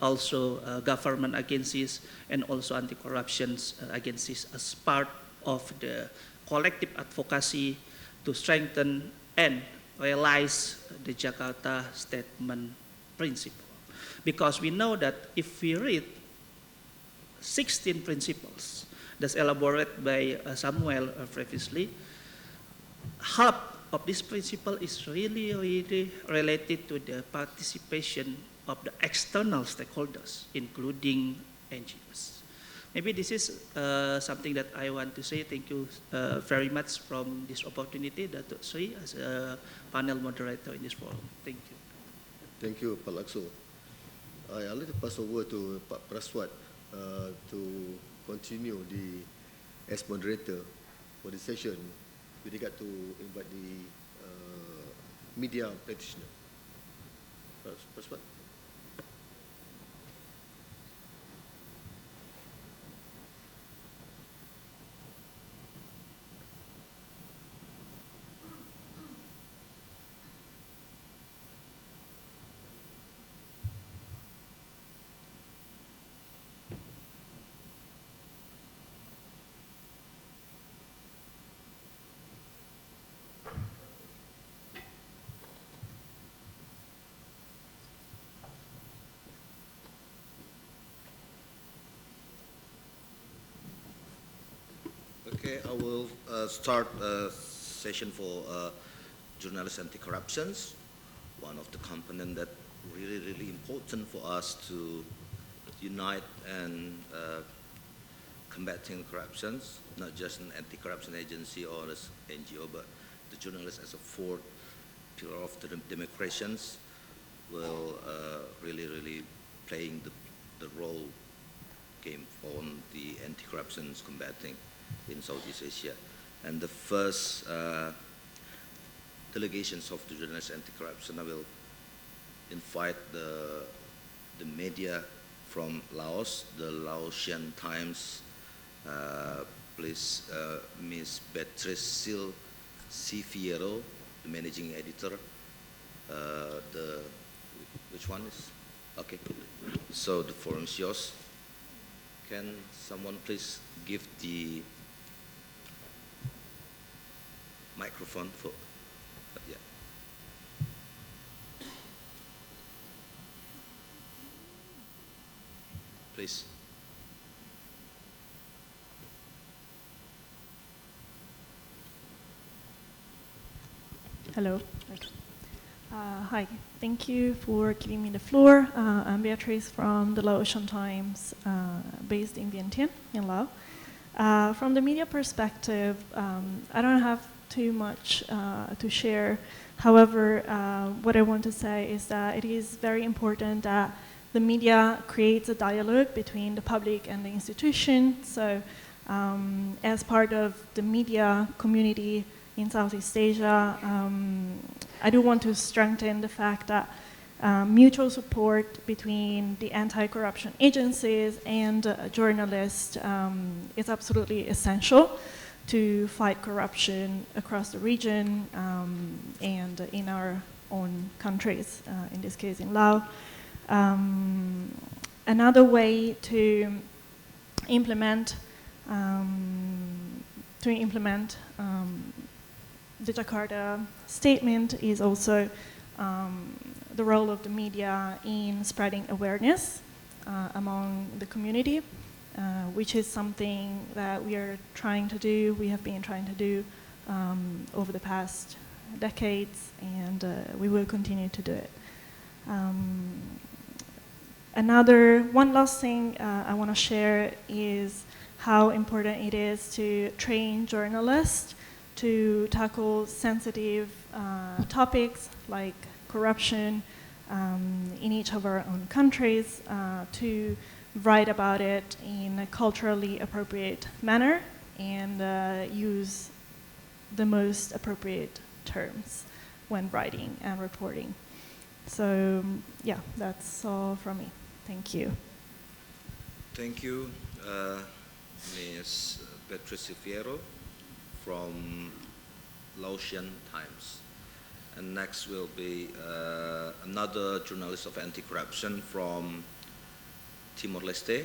also government agencies, and also anti-corruption agencies as part of the collective advocacy to strengthen and realize the Jakarta Statement principle. Because we know that if we read 16 principles that's elaborated by Samuel previously, half of this principle is really related to the participation of the external stakeholders, including NGOs. Maybe this is something that I want to say. Thank you very much from this opportunity, Datuk Sri, as a panel moderator in this forum. Thank you. Thank you, Pak Lakso. I'll let it pass over to Pak Praswat to continue as moderator for the session with regard to invite the media practitioner. Praswat. Okay, I will start a session for journalist anti-corruptions, one of the components that really important for us to unite and combating corruptions, not just an anti-corruption agency or as NGO, but the journalists as a fourth pillar of the democracies will really playing the role game on the anti-corruption combating in Southeast Asia. And the first delegations of the journalists anti-corruption, I will invite the media from Laos, the Laotian Times, please Ms. Beatrice Sil Fierro, the managing editor. Which one is? Okay, so the forum is yours. Can someone please give the microphone for, yeah. Please. Hello. Hi, thank you for giving me the floor. I'm Beatrice from the Laotian Times, based in Vientiane, in Laos. From the media perspective, I don't have too much to share. However, what I want to say is that it is very important that the media creates a dialogue between the public and the institution. So as part of the media community in Southeast Asia, I do want to strengthen the fact that mutual support between the anti-corruption agencies and journalists is absolutely essential. to fight corruption across the region and in our own countries, in this case in Laos. Another way to implement the Jakarta statement is also the role of the media in spreading awareness among the community, which is something that we have been trying to do over the past decades, and we will continue to do it. One last thing I want to share is how important it is to train journalists to tackle sensitive topics like corruption in each of our own countries, to write about it in a culturally appropriate manner and use the most appropriate terms when writing and reporting. So yeah, that's all from me. Thank you. Thank you, Ms. Patricia Fierro from Laotian Times. And next will be another journalist of anti-corruption from Timor-Leste.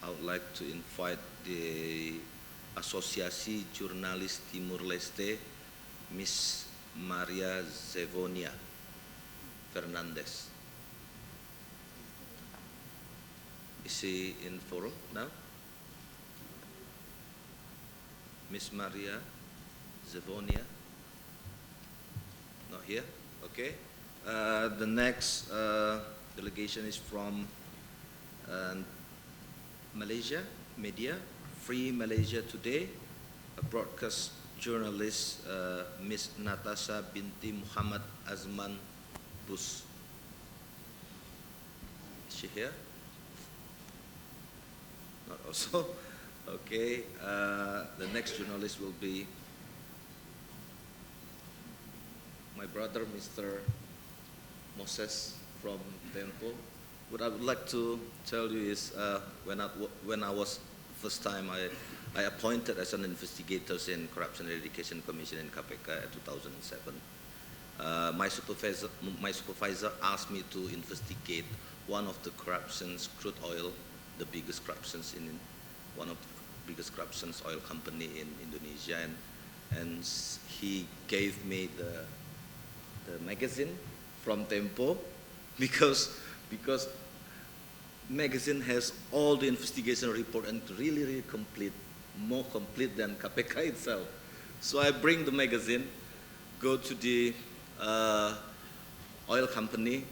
I would like to invite the Asosiasi Jurnalis Timor-Leste, Ms. Maria Zevonia Fernandez. Is she in forum now? Ms. Maria Zevonia? Not here? Okay. The next delegation is from Malaysia Media, Free Malaysia Today, a broadcast journalist, Ms. Natasha binti Muhammad Azman Bus. Is she here? Not also. Okay. The next journalist will be my brother, Mr. Moses from Tempo. What I would like to tell you is when I was first time I appointed as an investigator in Corruption Eradication Commission in KPK in 2007. My supervisor asked me to investigate one of the corruptions, crude oil, the biggest corruptions in one of the biggest corruptions oil company in Indonesia, and he gave me the magazine from Tempo because magazine has all the investigation report and really complete, more complete than KPK itself. So I bring the magazine, go to the oil company,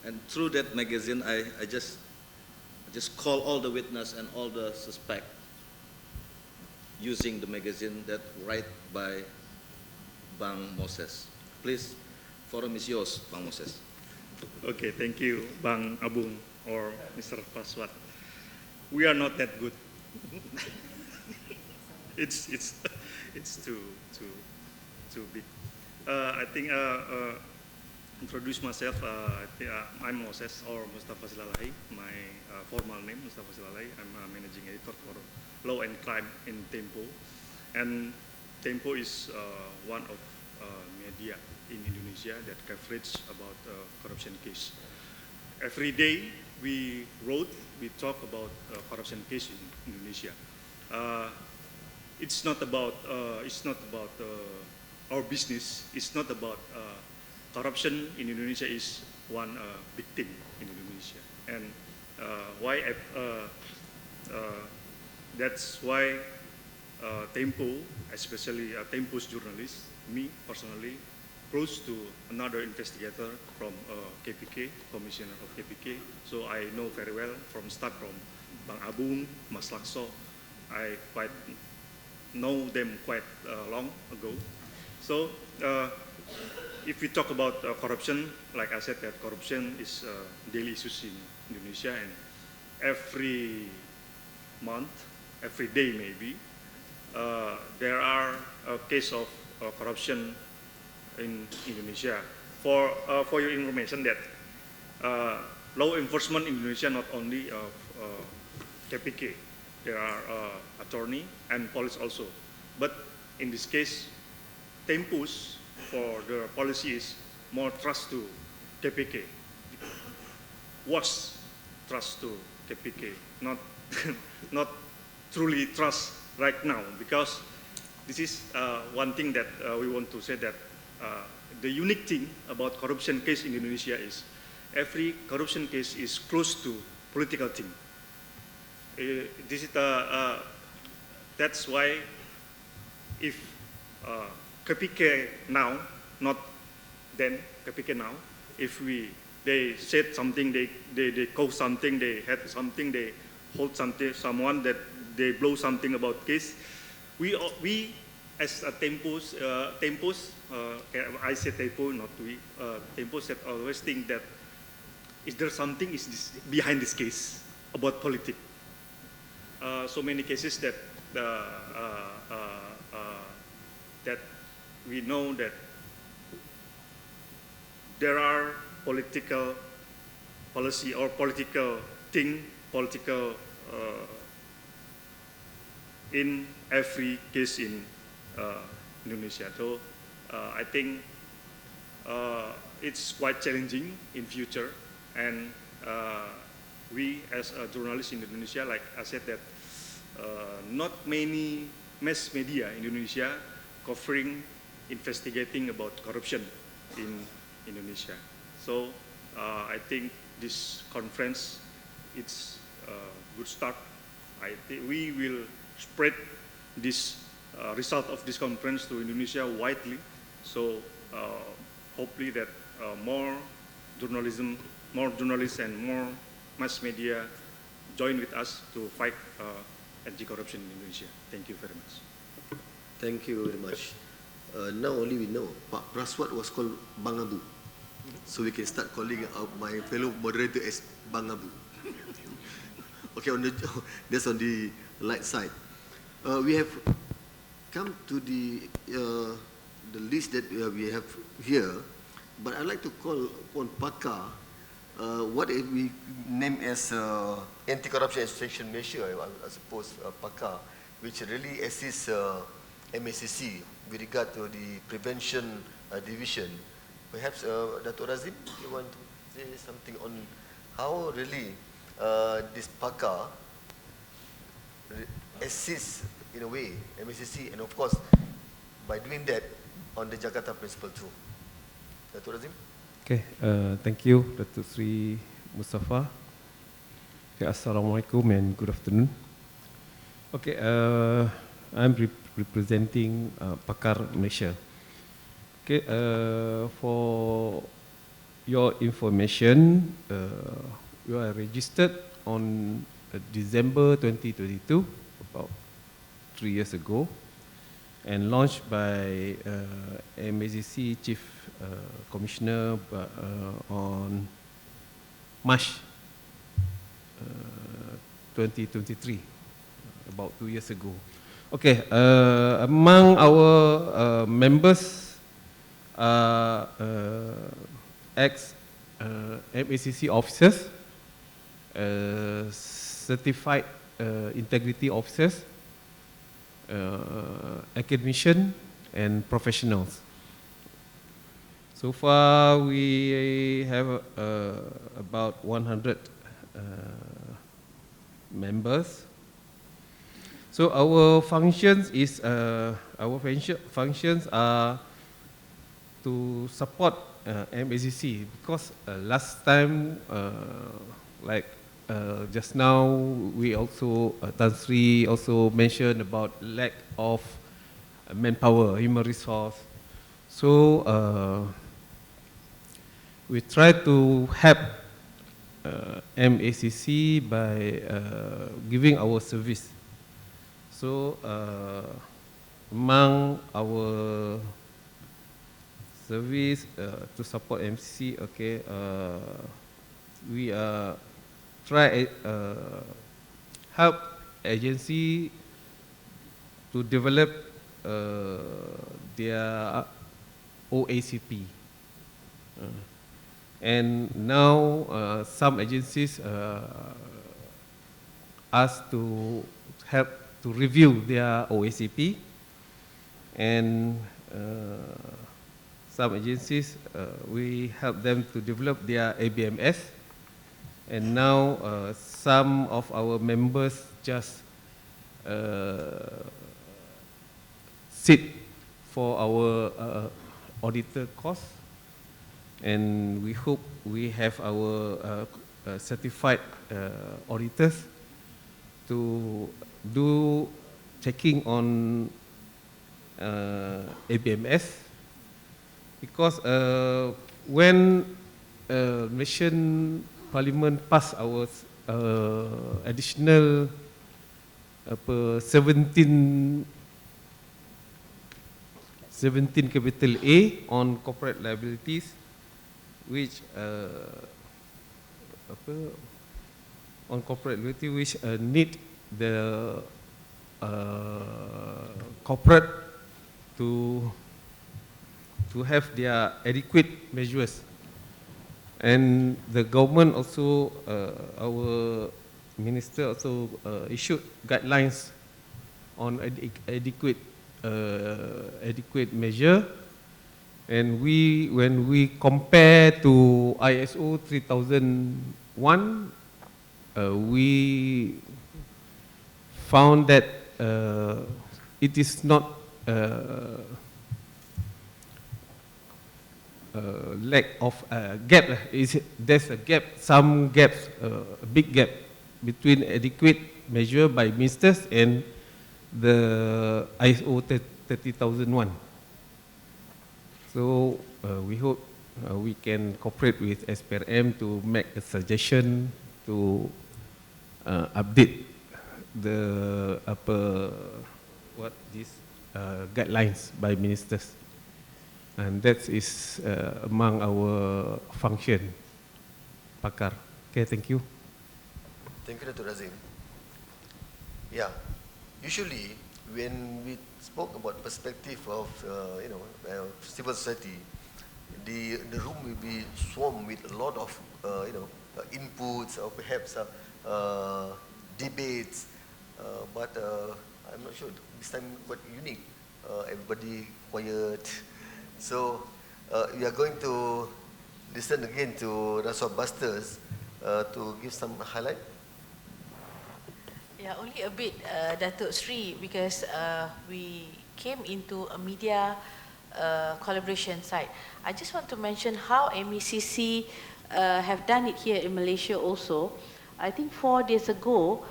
and through that magazine I just call all the witness and all the suspect using the magazine that write by Bang Moses. Please, forum is yours, Bang Moses. Okay, thank you, Bang Abung or Mr. Paswat. We are not that good. it's too big. I think introduce myself. I'm Moses or Mustafa Silalahi. My formal name Mustafa Silalahi. I'm a managing editor for Law and Crime in Tempo, and Tempo is one of media in Indonesia that coverage about corruption case. Every day we talk about corruption case in Indonesia. It's not about our business. It's not about corruption in Indonesia is one big thing in Indonesia, and that's why Tempo, especially Tempo's journalist, me personally, close to another investigator from KPK, commissioner of KPK. So I know very well from Bang Abung, Mas Lakso. I quite know them quite long ago. So if we talk about corruption, like I said, that corruption is daily issues in Indonesia, and every month, every day maybe, there are a case of corruption in Indonesia. For your information, that law enforcement in Indonesia not only of KPK, there are attorney and police also. But in this case, Tempus for the policy is more trust to KPK. Was trust to KPK, not not truly trust right now, because this is one thing that we want to say, that the unique thing about corruption case in Indonesia is every corruption case is close to political thing. This is that's why if KPK now, not then, KPK now, if they said something, they cause something, they had something, they hold something, someone that they blow something about case, we as a Tempus, I say Tempus, not we, Tempus said always think that is there something behind this case about politics? So many cases that that we know that there are political policy or political thing, political in every case in Indonesia. So I think it's quite challenging in future, and we as a journalist in Indonesia, like I said, that not many mass media in Indonesia covering, investigating about corruption in Indonesia. So I think this conference, it's a good start. I think we will spread this result of this conference to Indonesia widely. So hopefully that more journalists and more mass media join with us to fight anti-corruption in Indonesia. Thank you very much. Thank you very much. Now only we know Pak Praswat was called Bang Abu. So we can start calling my fellow moderator as Bang Abu. Okay, that's on the light side. We have come to the list that we have here, but I'd like to call upon PACA, what we name as Anti-Corruption Extraction Measure, I suppose, PACA, which really assists MACC with regard to the prevention division. Perhaps Dato' Razim, you want to say something on how really this PACA assists in a way MACC, and of course by doing that on the Jakarta Principle too. Dato' Razim? Okay, thank you Dato' Sri Mustafa. Okay, Assalamualaikum and good afternoon. Okay, I'm representing Pakar Malaysia. Okay, for your information, you are registered on December 2022, about 3 years ago, and launched by MACC Chief Commissioner on March 2023, about 2 years ago. Okay, among our members are ex-MACC officers, certified integrity officers, academicians, and professionals. So far, we have about 100 members. So our functions are to support MACC, because last time, like just now, we also Tan Sri also mentioned about lack of manpower, human resource. So we try to help MACC by giving our service. So among our service to support MACC, okay, we try help agency to develop their OACP. And now some agencies ask to help to review their OACP, and some agencies, we help them to develop their ABMS, and now some of our members just sit for our auditor course, and we hope we have our certified auditors to do checking on ABMS, because when Malaysian Parliament passed our additional 17 capital A on corporate liabilities, which on corporate liability which need the corporate to have their adequate measures, and the government also, our minister also issued guidelines on adequate measure, and when we compare to ISO 3001, we found that it is not lack of gap. There's a gap, some gaps, a big gap between adequate measure by ministers and the ISO 30001. So we hope we can cooperate with SPRM to make a suggestion to update the these guidelines by ministers, and that is among our function, Pakar. Okay, thank you. Thank you, Dr. Razim. Yeah, usually when we spoke about perspective of civil society, the room will be swarmed with a lot of inputs or perhaps debates, but I'm not sure this time quite unique. Everybody quiet. So we are going to listen again to Rasuah Busters to give some highlight. Yeah, only a bit, Datuk Sri, because we came into a media collaboration side. I just want to mention how MECC have done it here in Malaysia also. I think 4 days ago,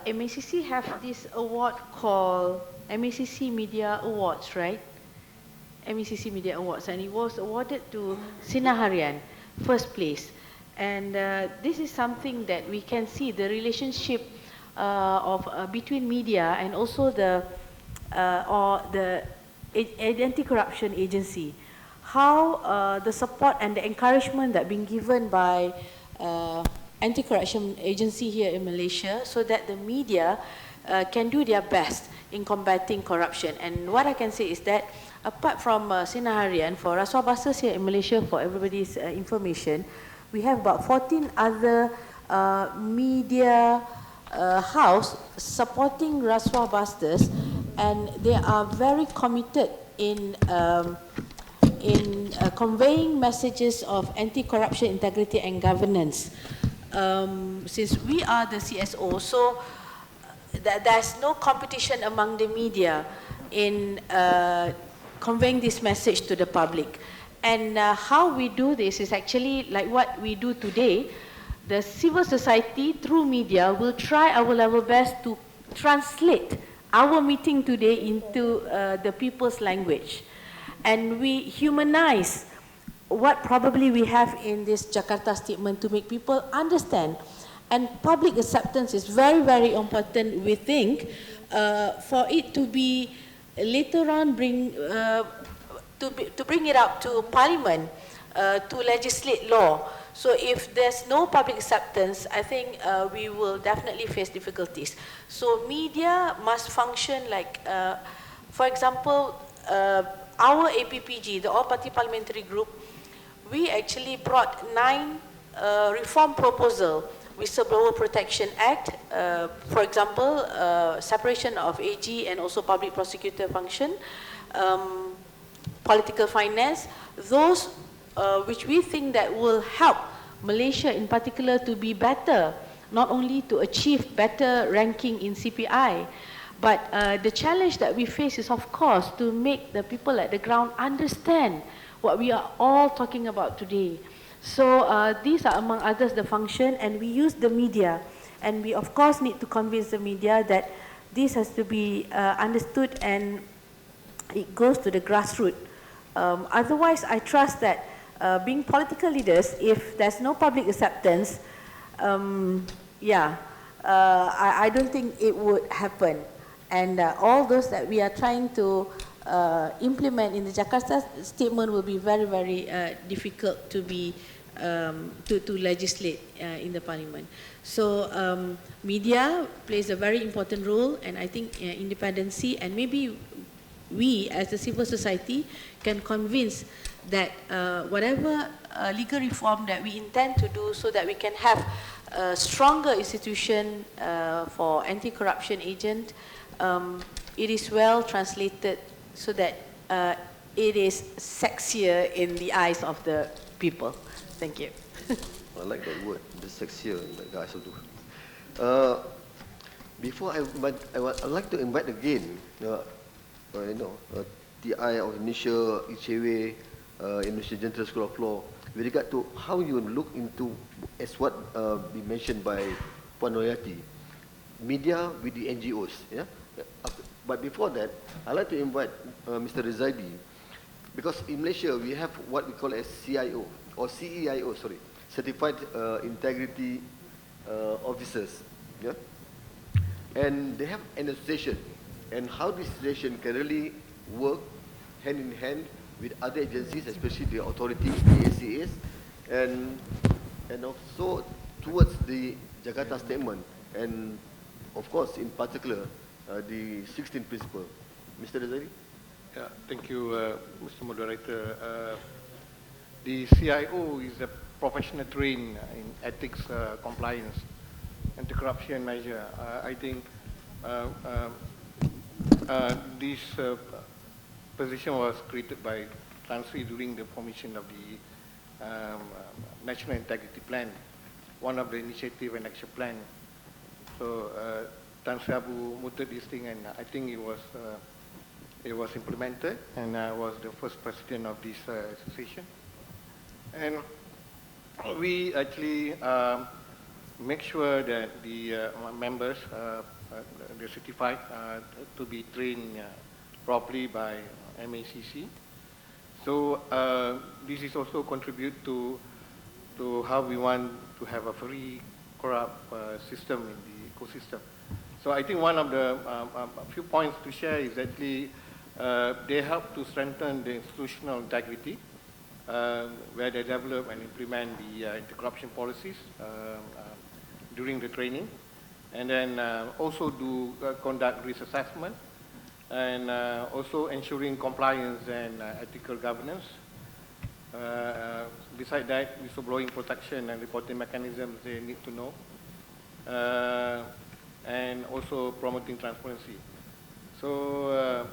MECC have this award called MECC Media Awards, right? MECC Media Awards, and it was awarded to Sinar Harian, first place. And this is something that we can see the relationship between media and also the anti-corruption agency. How the support and the encouragement that been given by anti-corruption agency here in Malaysia, so that the media can do their best in combating corruption. And what I can say is that apart from Sinar Harian, for Rasuah Busters here in Malaysia, for everybody's information, we have about 14 other media house supporting Rasuah Busters, and they are very committed in conveying messages of anti-corruption, integrity and governance. Since we are the CSO, so there's no competition among the media in conveying this message to the public. And how we do this is actually like what we do today. The civil society through media will try our level best to translate our meeting today into the people's language. And we humanize what probably we have in this Jakarta statement to make people understand. And public acceptance is very, very important, we think, for it to be later on to bring it up to Parliament to legislate law. So if there's no public acceptance, I think we will definitely face difficulties. So media must function like, for example, our APPG, the All Party Parliamentary Group, we actually brought 9 reform proposal, Whistleblower Protection Act, for example, separation of AG and also public prosecutor function, political finance, those which we think that will help Malaysia in particular to be better, not only to achieve better ranking in CPI, but the challenge that we face is, of course, to make the people at the ground understand what we are all talking about today. So these are among others the function, and we use the media, and we of course need to convince the media that this has to be understood and it goes to the grassroots. Otherwise, I trust that being political leaders, if there's no public acceptance, I don't think it would happen. And all those that we are trying to implement in the Jakarta statement will be very, very difficult to be to legislate in the parliament. So media plays a very important role, and I think independency, and maybe we as the civil society can convince that whatever legal reform that we intend to do so that we can have a stronger institution for anti-corruption agent, it is well translated so that it is sexier in the eyes of the people. Thank you. I like that word, the sexier in the eyes of the before I'd like to invite again, TI of Indonesia, ICW, Indonesia General School of Law, with regard to how you look into, as what we mentioned by Puan Noyati, media with the NGOs. Yeah? But before that, I'd like to invite Mr. Rizaidi, because in Malaysia we have what we call as CIO, or CEIO, sorry, Certified Integrity Officers. Yeah? And they have an association, and how this association can really work hand in hand with other agencies, especially the authorities, the ACAs, and also towards the Jakarta Statement, and of course, in particular, the 16th principle. Mr. Razali? Yeah, thank you, Mr. Moderator. The CIO is a professional trained in ethics, compliance, anti-corruption measure. I think this position was created by Tan Sri during the formation of the National Integrity Plan, one of the initiative and action plan. So Tan Sri Abu mooted this thing, and I think it was implemented, and I was the first president of this association. And we actually make sure that the members, they're certified to be trained properly by MACC. So this is also contribute to how we want to have a free corrupt system in the ecosystem. So I think one of the few points to share is actually they help to strengthen the institutional integrity where they develop and implement the anti-corruption policies during the training, and then also do conduct risk assessment, and also ensuring compliance and ethical governance. Besides that, whistleblowing protection and reporting mechanisms they need to know, and also promoting transparency. So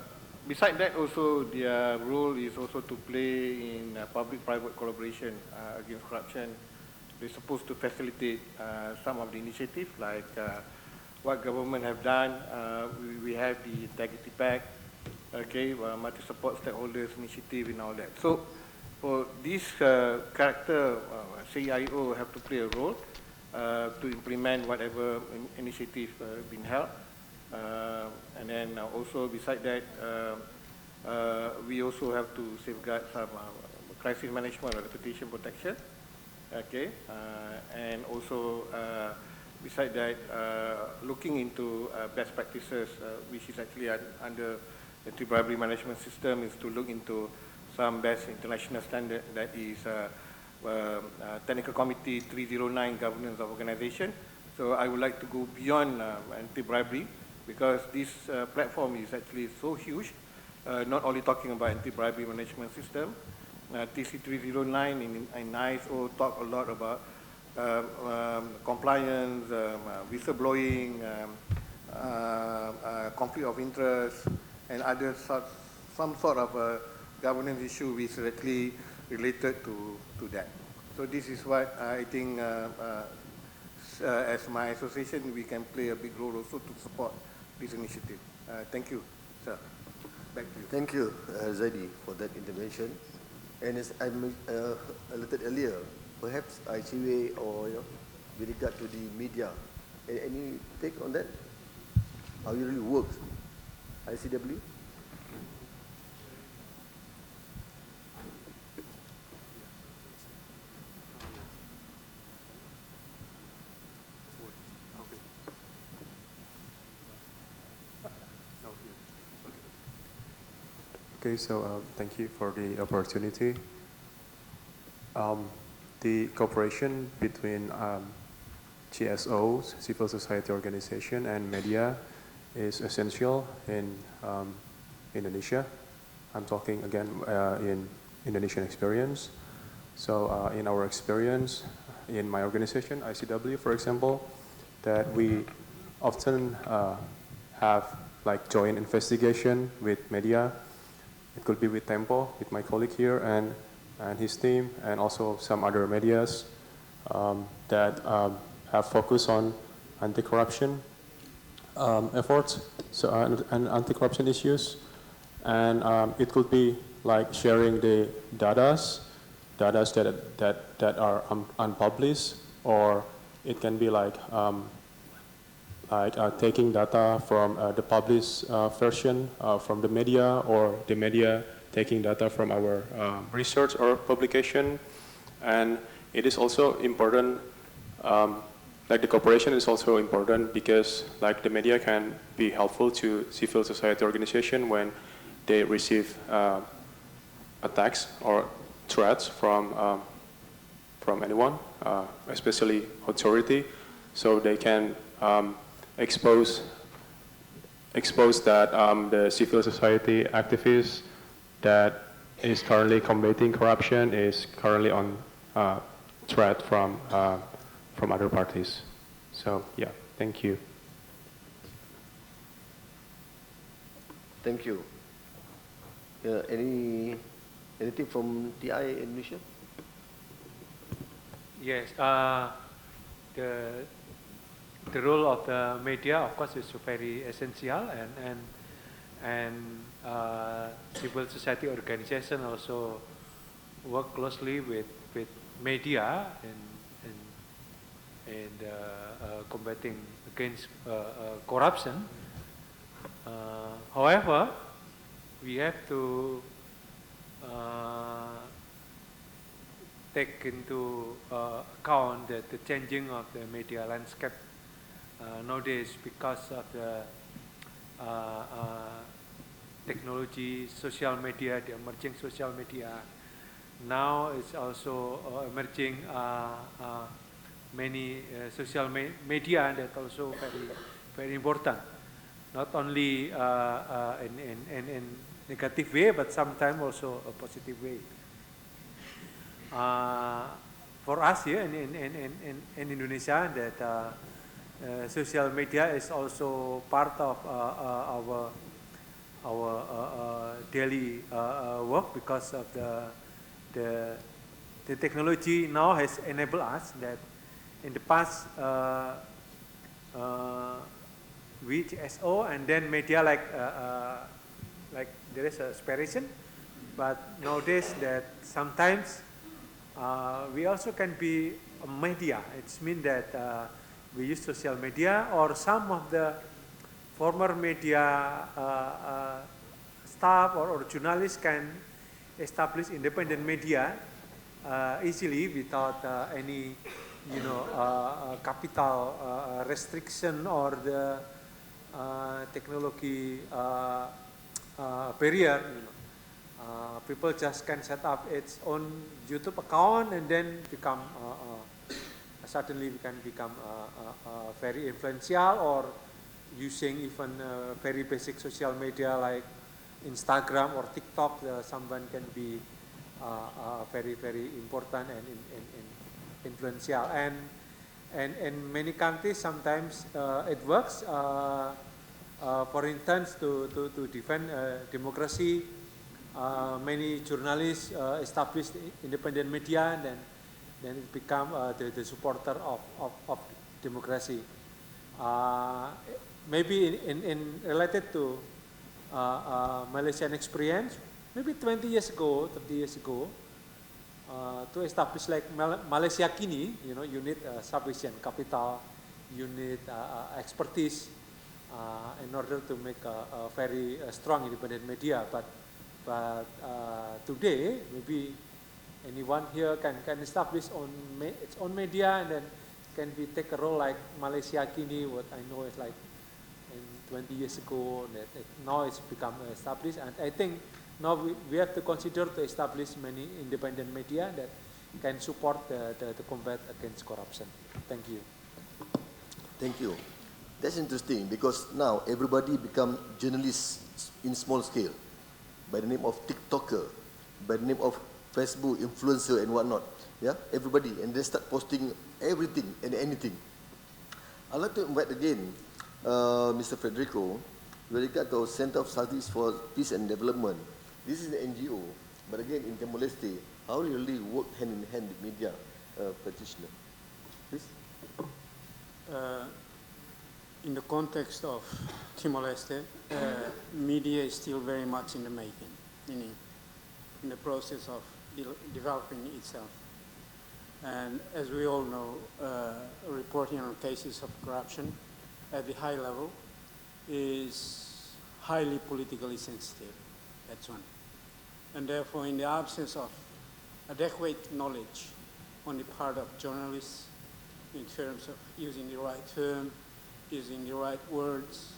besides that, also their role is also to play in public-private collaboration against corruption. They're supposed to facilitate some of the initiatives, like what government have done. We have the Integrity Pact, okay, multi-support stakeholders initiative and all that. So for this character, CIO have to play a role to implement whatever initiative been held. And then also beside that, we also have to safeguard some crisis management or reputation protection. Okay, and also beside that, looking into best practices, which is actually under the anti-bribery management system, is to look into some best international standard, that is Technical Committee 309 Governance of Organization. So I would like to go beyond anti-bribery, because this platform is actually so huge, not only talking about anti-bribery management system. TC 309 in ISO talk a lot about compliance, whistleblowing, conflict of interest, and other some sort of governance issue which is directly related to that. So this is what I think as my association we can play a big role also to support this initiative. Thank you, sir. Back to you. Thank you, Zaidi, for that intervention. And as I alerted earlier, perhaps ICWA or with regard to the media, any take on that? How it really works? ICW? Okay, so thank you for the opportunity. The cooperation between GSOs, civil society organization, and media is essential in Indonesia. I'm talking again in Indonesian experience. So in our experience, in my organization, ICW, for example, that we often have like joint investigation with media. It could be with Tempo, with my colleague here, and his team, and also some other medias that have focused on anti-corruption efforts, so and anti-corruption issues, and it could be like sharing the datas that are unpublished, or it can be like taking data from the published version from the media, or the media taking data from our research or publication. And it is also important, like the cooperation is also important because like the media can be helpful to civil society organization when they receive attacks or threats from anyone, especially authority, so they can expose that the civil society activists that is currently combating corruption is currently on threat from other parties. So yeah, thank you. Thank you. Anything from TI Indonesia? Yes, the role of the media, of course, is very essential, and civil society organization also work closely with media in combating against corruption. However, we have to take into account that the changing of the media landscape nowadays, because of the technology, social media, the emerging social media. Now it's also emerging many social media that also very important. Not only in negative way, but sometimes also a positive way. For us here in Indonesia, that social media is also part of our daily work, because of the technology now has enabled us that in the past we GSO and then media like there is a separation, but nowadays that sometimes we also can be a media. It means that we use social media, or some of the former media staff or journalists can establish independent media easily without any capital restriction or the technology barrier. People just can set up its own YouTube account and then become suddenly we can become very influential, or using even very basic social media like Instagram or TikTok. Someone can be very important and influential. And in many countries, sometimes it works. For instance, to defend democracy, many journalists established independent media, and then it become the supporter of democracy. Maybe in related to Malaysian experience, maybe 20 years ago, 30 years ago, to establish like Malaysia Kini, you need sufficient capital, you need expertise in order to make a very strong independent media. But today, maybe anyone here can establish its own media, and then can we take a role like Malaysia Kini, what I know is like in 20 years ago, now it's become established. And I think now we have to consider to establish many independent media that can support the combat against corruption. Thank you. Thank you. That's interesting because now everybody become journalists in small scale by the name of TikToker, by the name of Facebook influencer and whatnot. Yeah, everybody, and they start posting everything and anything. I'd like to invite again Mr. Federico with regard to our Center of Studies for Peace and Development. This is an NGO, but again in Timor-Leste, how do you really work hand in hand with media practitioner? Please. In the context of Timor-Leste, media is still very much in the making, meaning in the process of developing itself. And as we all know, reporting on cases of corruption at the high level is highly politically sensitive. That's one. And therefore, in the absence of adequate knowledge on the part of journalists in terms of using the right term, using the right words,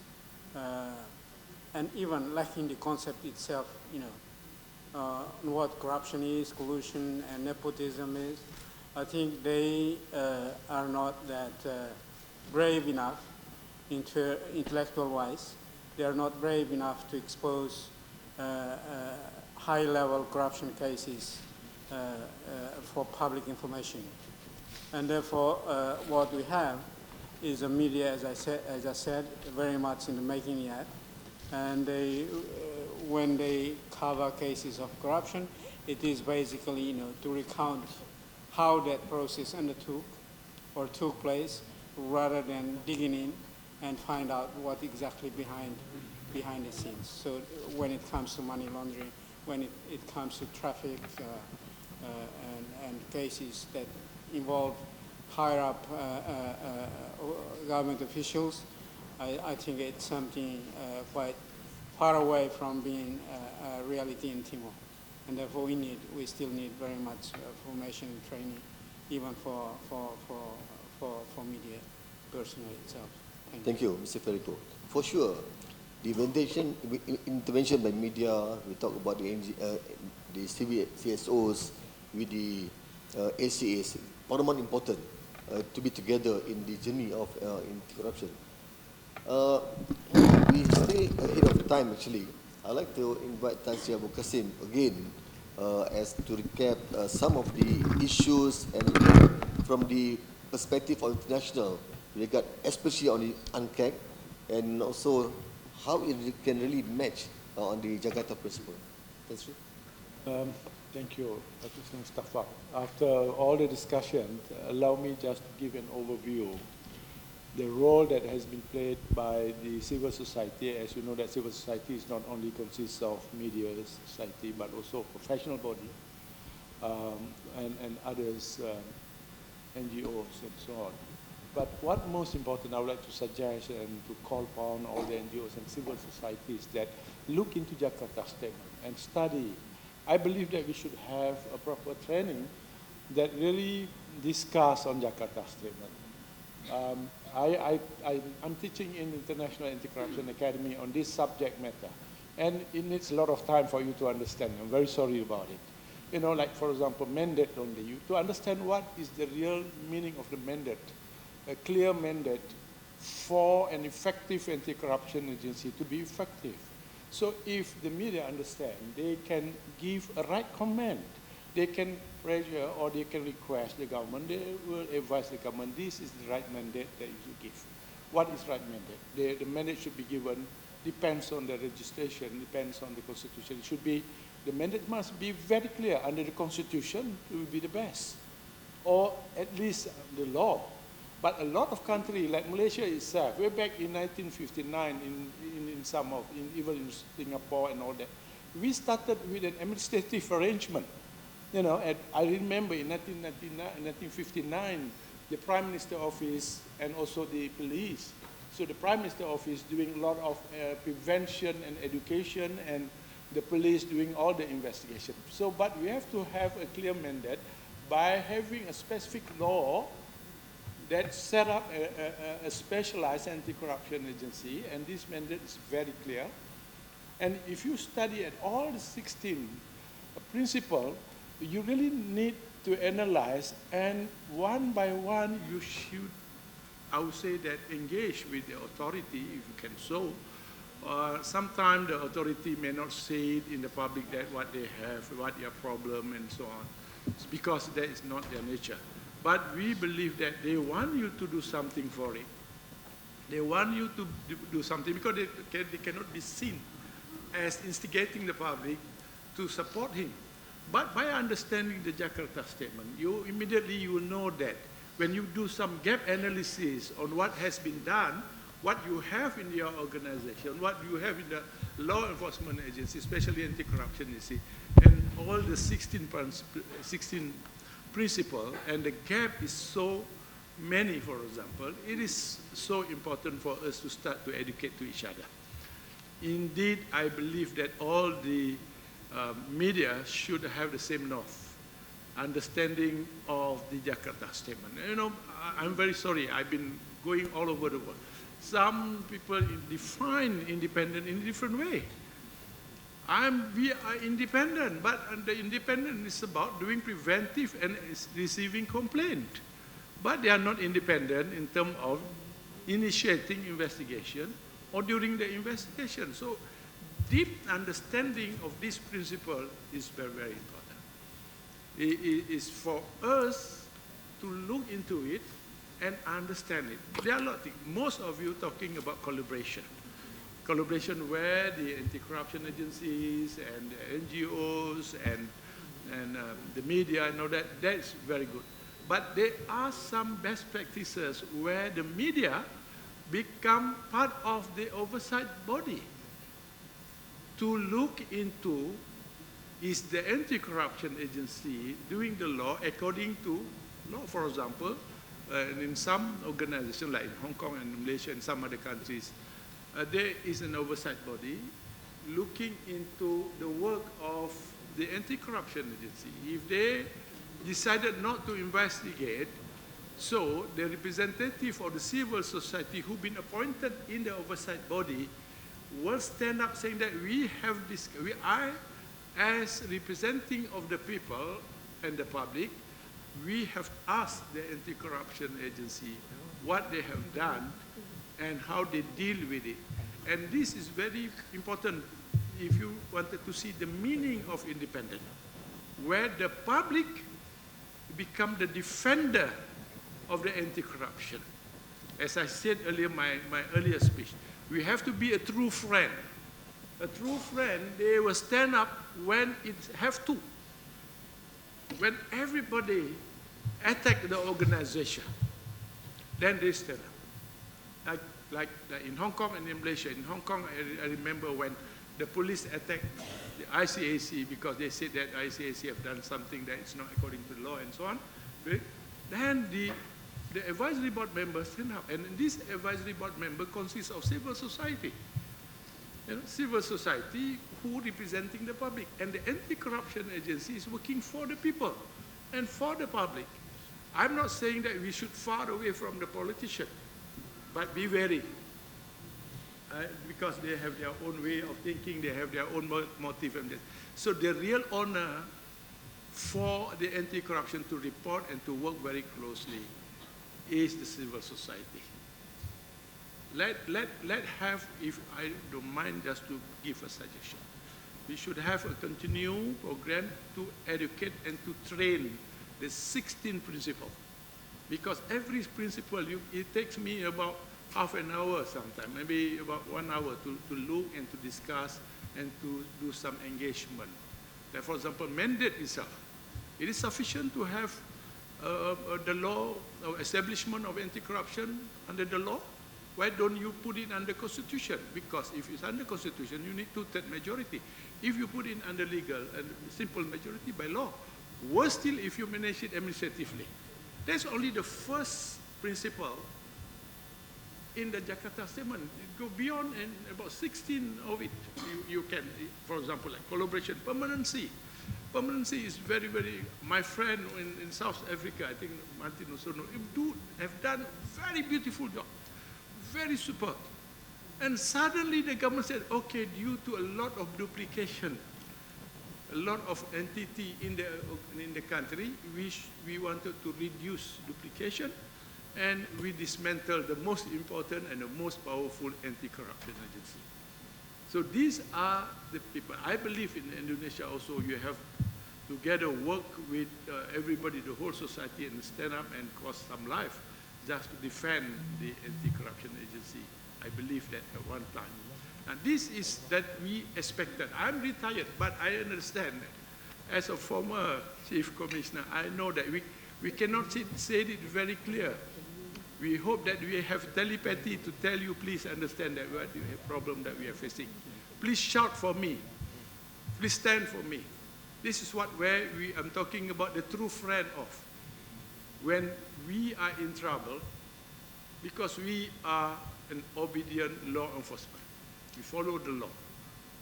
and even lacking the concept itself, on what corruption is, collusion, and nepotism is, I think they are not that brave enough, intellectual-wise. They are not brave enough to expose high-level corruption cases for public information. And therefore, what we have is a media, as I said, very much in the making yet. And when they cover cases of corruption, it is basically, to recount how that process undertook or took place, rather than digging in and find out what exactly behind the scenes. So when it comes to money laundering, when it comes to traffic and cases that involve higher up government officials, I think it's something quite far away from being a reality in Timor. And therefore we still need very much formation and training, even for media personnel itself. Thank you, Mr. Federico. For sure, the intervention by media, we talk about the CSOs with the ACAs, paramount important to be together in the journey of anti-corruption. We stay ahead of time actually. I'd like to invite Tan Sri Abu Qasim again as to recap some of the issues and from the perspective of international regard, especially on the UNCAC, and also how it can really match on the Jakarta principle. Thank you. Thank you, Dr. Mustafa. After all the discussion, allow me just to give an overview. The role that has been played by the civil society, as you know that civil society is not only consists of media society, but also professional body and others, NGOs and so on. But what most important I would like to suggest and to call upon all the NGOs and civil societies that look into Jakarta Statement and study. I believe that we should have a proper training that really discuss on Jakarta Statement. I'm teaching in International Anti-Corruption Academy on this subject matter, and it needs a lot of time for you to understand. I'm very sorry about it. Like for example, mandate only. To understand what is the real meaning of the mandate, a clear mandate for an effective anti-corruption agency to be effective. So if the media understand, they can give a right command. they can pressure or they can request the government, they will advise the government, this is the right mandate that you should give. What is right mandate? The mandate should be given, depends on the registration, depends on the constitution. It should be, the mandate must be very clear. Under the constitution, it will be the best, or at least the law. But a lot of countries, like Malaysia itself, way back in 1959, even in Singapore and all that, we started with an administrative arrangement. You know, I remember in 1959, the Prime Minister Office and also the police. So the Prime Minister Office doing a lot of prevention and education, and the police doing all the investigation. So, but we have to have a clear mandate by having a specific law that set up a specialized anti-corruption agency, and this mandate is very clear. And if you study at all the 16 principles, you really need to analyze, and one by one you should, I would say, that engage with the authority if you can so. Sometimes the authority may not say it in the public that what they have, what their problem and so on. It's because that is not their nature. But we believe that they want you to do something for it. They want you to do something because they cannot be seen as instigating the public to support him. But by understanding the Jakarta statement, you will know that when you do some gap analysis on what has been done, what you have in your organization, what you have in the law enforcement agency, especially anti-corruption agency, and all the 16 principles, and the gap is so many, for example, it is so important for us to start to educate to each other. Indeed, I believe that all the media should have the same north, understanding of the Jakarta statement. You know, I'm very sorry, I've been going all over the world. Some people define independent in a different way. We are independent, but the independent is about doing preventive and receiving complaint. But they are not independent in terms of initiating investigation or during the investigation. So deep understanding of this principle is very, very important. It is for us to look into it and understand it. There are a lot of things. Most of you talking about collaboration. Collaboration where the anti-corruption agencies and the NGOs and the media and all that, that's very good. But there are some best practices where the media become part of the oversight body to look into, is the anti-corruption agency doing the law according to law, for example, in some organizations like in Hong Kong and Malaysia and some other countries, there is an oversight body looking into the work of the anti-corruption agency. If they decided not to investigate, so the representative of the civil society who've been appointed in the oversight body will stand up saying that we have this, I, as representing of the people and the public, we have asked the anti-corruption agency what they have done and how they deal with it. And this is very important if you wanted to see the meaning of independence, where the public become the defender of the anti-corruption. As I said earlier, my earlier speech, we have to be a true friend. A true friend, they will stand up when it have to. When everybody attack the organization, then they stand up. Like in Hong Kong and in Malaysia. In Hong Kong, I remember when the police attacked the ICAC because they said that ICAC have done something that is not according to the law and so on. Right? Then the advisory board members stand up, and this advisory board member consists of civil society. You know, civil society who representing the public, and the anti-corruption agency is working for the people and for the public. I'm not saying that we should far away from the politician, but be wary, because they have their own way of thinking, they have their own motive. And so the real honor for the anti-corruption to report and to work very closely is the civil society. Let have, if I don't mind just to give a suggestion, We should have a continued program to educate and to train the 16 principles. Because every principle, it takes me about half an hour sometimes, maybe about 1 hour to look and to discuss and to do some engagement. Like for example, mandate itself. It is sufficient to have the law of establishment of anti-corruption under the law. Why don't you put it under Constitution? Because if it's under Constitution, you need 2/3 majority. If you put it under legal and simple majority by law, worse still if you manage it administratively. That's only the first principle in the Jakarta Statement. Go beyond and about 16 of it. You can, for example, like collaboration, permanency. Permanency is very, very, my friend in South Africa, I think Martin also knows, have done very beautiful job, very superb. And suddenly the government said, okay, due to a lot of duplication, a lot of entity in the country, we wanted to reduce duplication, and we dismantled the most important and the most powerful anti-corruption agency. So these are the people. I believe in Indonesia also you have together work with everybody, the whole society, and stand up and cost some life just to defend the anti-corruption agency. I believe that at one time. And this is that we expected. I'm retired, but I understand that as a former chief commissioner, I know that we cannot say it very clear. We hope that we have telepathy to tell you, please understand that what the problem that we are facing. Please shout for me. Please stand for me. This is where I'm talking about the true friend of. When we are in trouble, because we are an obedient law enforcement. We follow the law,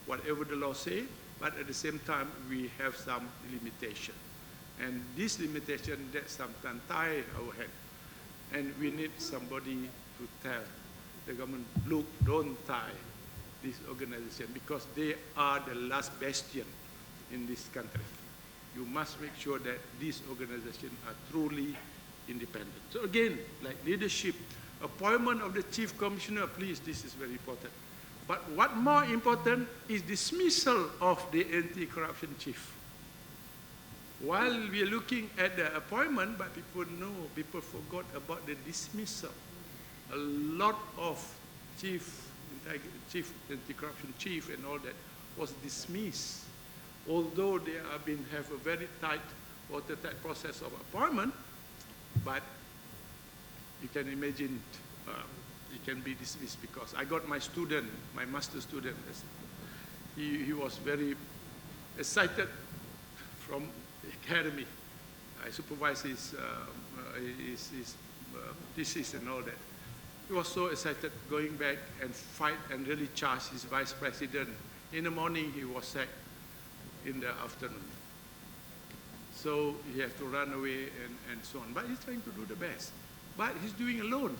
whatever the law says, but at the same time, we have some limitation. And this limitation that sometimes tie our hand. And we need somebody to tell the government, look, don't tie this organization because they are the last bastion in this country. You must make sure that these organizations are truly independent. So again, like leadership, appointment of the chief commissioner, please, this is very important. But what more important is dismissal of the anti-corruption chief. While we are looking at the appointment, but people forgot about the dismissal. A lot of chief anti-corruption chief and all that was dismissed. Although they have a very tight, watertight process of appointment, but you can imagine it can be dismissed because I got my student, my master student, he was very excited from the academy. I supervised his thesis and all that. He was so excited going back and fight and really charge his vice president. In the morning, he was sacked in the afternoon. So he has to run away and so on. But he's trying to do the best. But he's doing alone.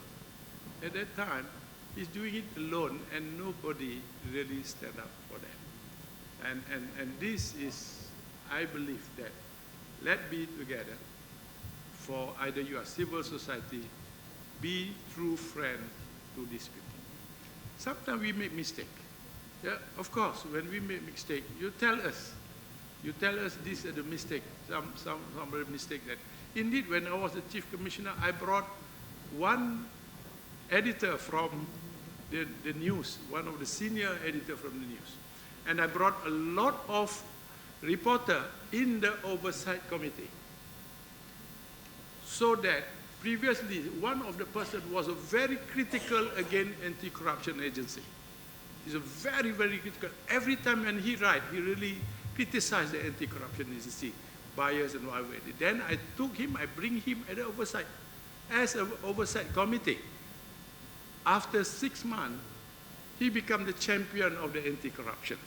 At that time, he's doing it alone and nobody really stand up for that. And this is, I believe that, let's be together for either you are civil society, be true friend to these people. Sometimes we make mistake. Yeah, of course, when we make mistake, you tell us. You tell us this is the mistake, some mistake that. Indeed, when I was the chief commissioner, I brought one editor from the news, one of the senior editor from the news. And I brought a lot of reporter in the oversight committee. So that previously, one of the person was a very critical against anti-corruption agency. He's a very, very critical. Every time when he write, he really criticized the anti-corruption agency, bias and whatever. Then I took him, I bring him at the oversight, as an oversight committee. After 6 months, he became the champion of the anti-corruption.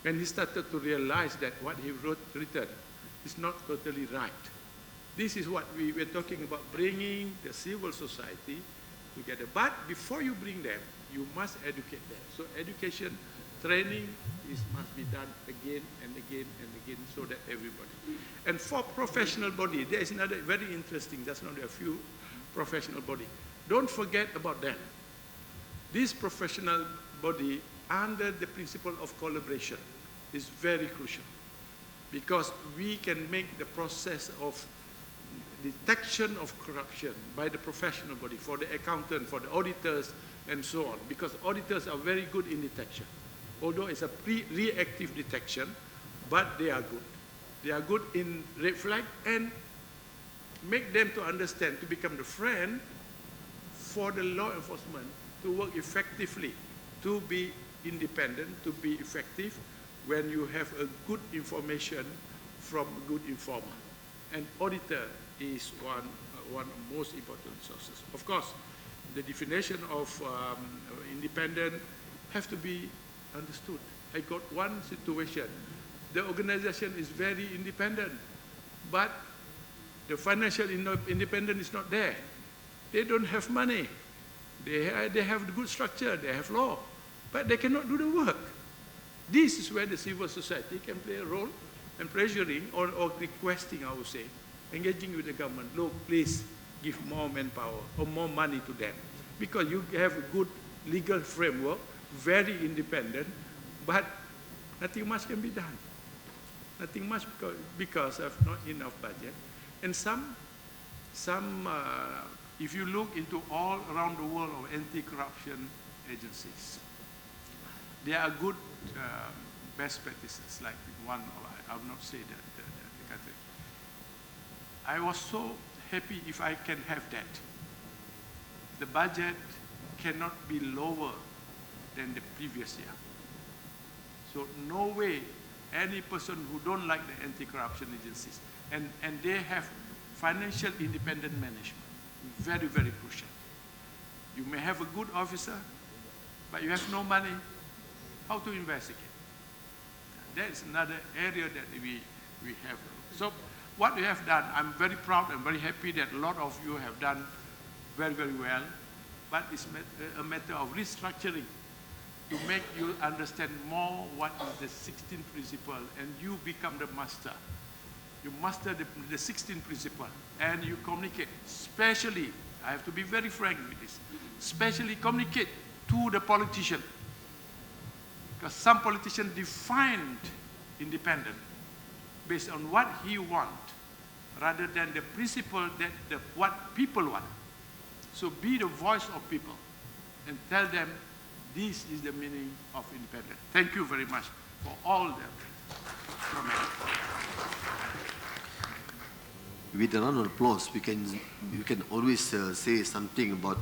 When he started to realize that what he written is not totally right. This is what we were talking about, bringing the civil society together. But before you bring them, you must educate them. So education, training must be done again and again and again so that everybody. And for professional body, there is another very interesting, there's not a few professional body. Don't forget about them. This professional body under the principle of collaboration. is very crucial, because we can make the process of detection of corruption by the professional body, for the accountant, for the auditors, and so on, because auditors are very good in detection. Although it's a reactive detection, but they are good. They are good in red flag and make them to understand, to become the friend for the law enforcement to work effectively, to be independent, to be effective when you have a good information from a good informer. And auditor is one of the most important sources. Of course, the definition of independent have to be understood. I got one situation. The organization is very independent, but the financial independence is not there. They don't have money. They have good structure, they have law, but they cannot do the work. This is where the civil society can play a role, and pressuring or requesting, I would say, engaging with the government, look, please give more manpower or more money to them, because you have a good legal framework, very independent, but nothing much can be done. Nothing much because of not enough budget. And if you look into all around the world of anti-corruption agencies, there are good best practices, like one, I will not say that the country. I was so happy if I can have that. The budget cannot be lower than the previous year. So no way any person who don't like the anti-corruption agencies, and they have financial independent management, very, very crucial. You may have a good officer, but you have no money, how to investigate? That's another area that we have. So what we have done, I'm very proud and very happy that a lot of you have done very, very well, but it's a matter of restructuring to make you understand more what is the 16th principle, and you become the master. You master the 16th principle, and you communicate, especially, I have to be very frank with this, especially communicate to the politician. Because some politician defined independent based on what he wants, rather than the principle that what people want. So be the voice of people and tell them this is the meaning of independence. Thank you very much for all the comments. With a round of applause, we can always say something about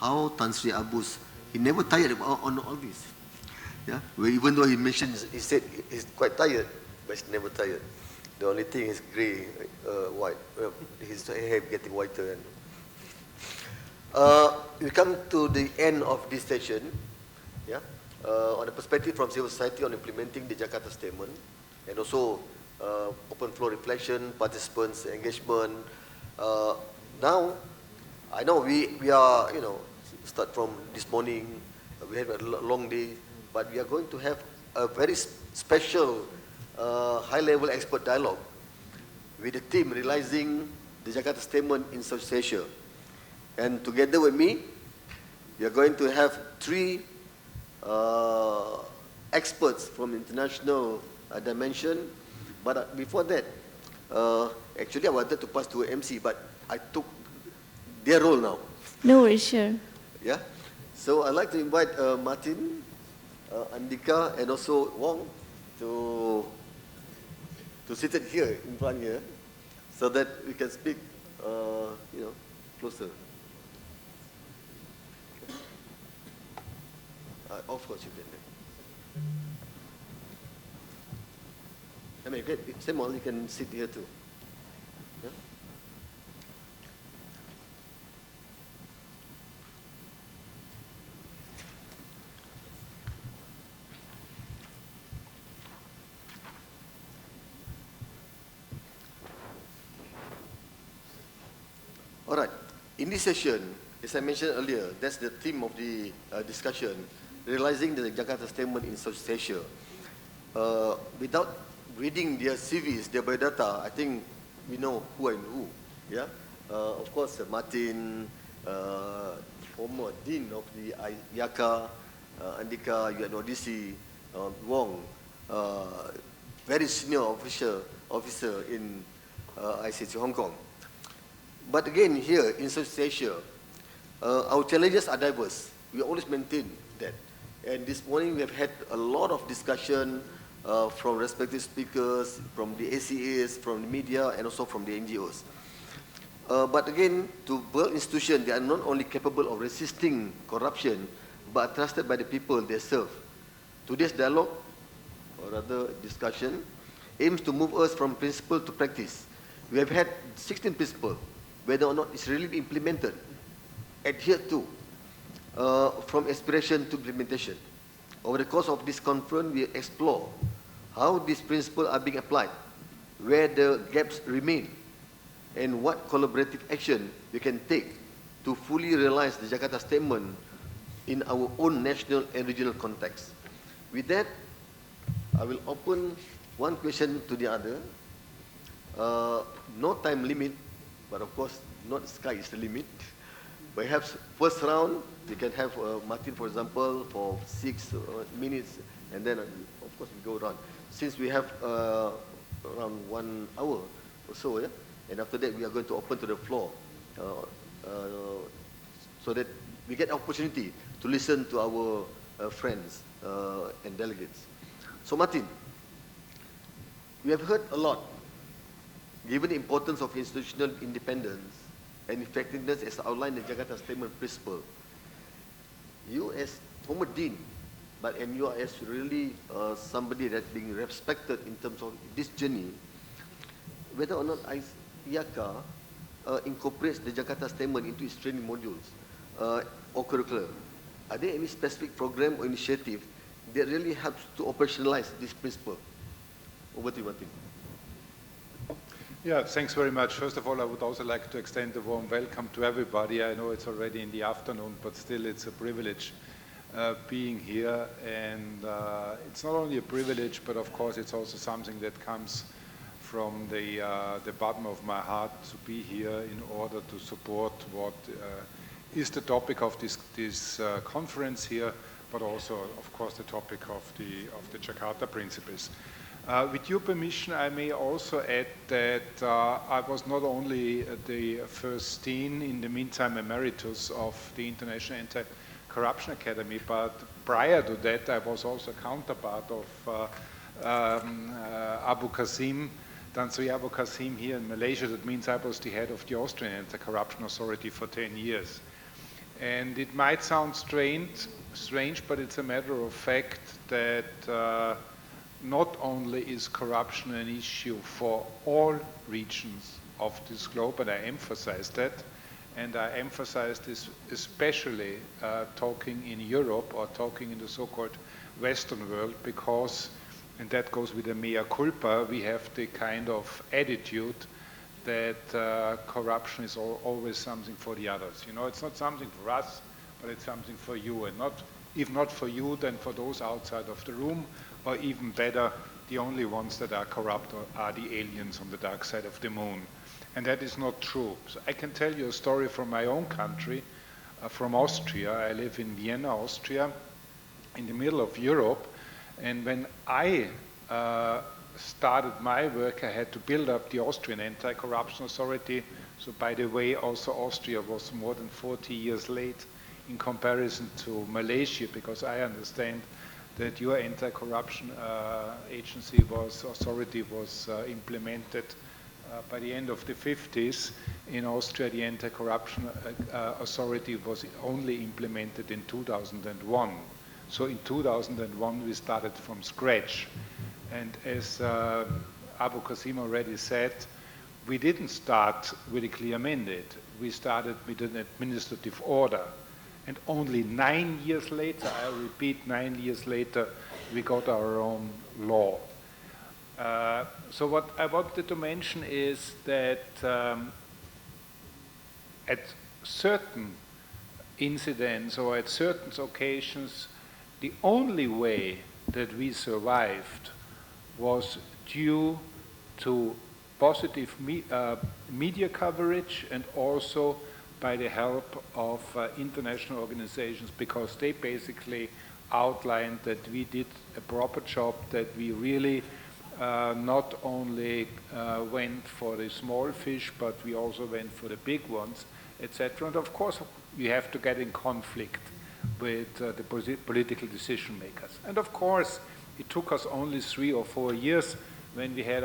how Tan Sri Abus, he never tired on all this. Yeah, well, even though he said he's quite tired, but he's never tired. The only thing is grey, white. His hair getting whiter. And we come to the end of this session. Yeah, on the perspective from civil society on implementing the Jakarta Statement, and also open floor reflection, participants engagement. Now, I know we are, start from this morning. We have a long day, but we are going to have a very special high-level expert dialogue with the team realizing the Jakarta Statement in Southeast Asia. And together with me, we are going to have 3 experts from international dimension. But before that, actually I wanted to pass to MC, but I took their role now. No worries, sure. Yeah. So I'd like to invite Martin, Andika, and also Wong to sit here in front here, so that we can speak, closer. Of course you can. I mean, Samuel, you can sit here too. Yeah? All right. In this session, as I mentioned earlier, that's the theme of the discussion, realizing the Jakarta Statement in Southeast Asia. Without reading their CVs, their biodata, I think we know who and who. Yeah, of course, Martin, former dean of the IACA, Andika, UNODC, Wong, very senior officer in ICC Hong Kong. But again, here in Southeast Asia, our challenges are diverse. We always maintain that. And this morning we have had a lot of discussion from respective speakers, from the ACAs, from the media, and also from the NGOs. But again, to build institutions, they are not only capable of resisting corruption, but are trusted by the people they serve. Today's dialogue, or rather discussion, aims to move us from principle to practice. We have had 16 principles, whether or not it's really implemented, adhered to, from aspiration to implementation. Over the course of this conference, we explore how these principles are being applied, where the gaps remain, and what collaborative action we can take to fully realize the Jakarta Statement in our own national and regional context. With that, I will open one question to the other. No time limit, but of course, not sky is the limit. Perhaps first round, we can have Martin, for example, for 6 minutes, and then, of course, we go around. Since we have around 1 hour or so, yeah? And after that, we are going to open to the floor so that we get opportunity to listen to our friends and delegates. So, Martin, we have heard a lot, given the importance of institutional independence and effectiveness as outlined in the Jakarta Statement principle. You as former dean, and you are as really somebody that's being respected in terms of this journey, whether or not IACA incorporates the Jakarta Statement into its training modules or curricula, are there any specific program or initiative that really helps to operationalize this principle? Over to you, Martin. Yeah, thanks very much. First of all, I would also like to extend a warm welcome to everybody. I know it's already in the afternoon, but still it's a privilege being here. And it's not only a privilege, but of course it's also something that comes from the bottom of my heart to be here in order to support what is the topic of this conference here, but also, of course, the topic of the Jakarta Principles. With your permission, I may also add that I was not only the first dean, in the meantime emeritus of the International Anti-Corruption Academy, but prior to that I was also a counterpart of Abu Qasim, Tan Sri Abu Qasim here in Malaysia. That means I was the head of the Austrian Anti-Corruption Authority for 10 years. And it might sound strange, but it's a matter of fact that not only is corruption an issue for all regions of this globe, and I emphasize that, and I emphasize this especially talking in Europe or talking in the so-called Western world, because, and that goes with the mea culpa, we have the kind of attitude that corruption is always something for the others. You know, it's not something for us, but it's something for you, and not, if not for you, then for those outside of the room, or even better, the only ones that are corrupt are the aliens on the dark side of the moon. And that is not true. So I can tell you a story from my own country, from Austria. I live in Vienna, Austria, in the middle of Europe. And when I started my work, I had to build up the Austrian Anti-Corruption Authority. So by the way, also Austria was more than 40 years late in comparison to Malaysia, because I understand that your anti-corruption authority was implemented by the end of the 50s. In Austria, the anti-corruption authority was only implemented in 2001. So in 2001, we started from scratch. And as Abu Qasim already said, we didn't start with a clear mandate. We started with an administrative order. And only 9 years later, I repeat, 9 years later, we got our own law. So what I wanted to mention is that at certain incidents or at certain occasions, the only way that we survived was due to positive media coverage and also by the help of international organizations, because they basically outlined that we did a proper job, that we really not only went for the small fish, but we also went for the big ones, etc. And of course, you have to get in conflict with the political decision makers. And of course, it took us only 3 or 4 years when we had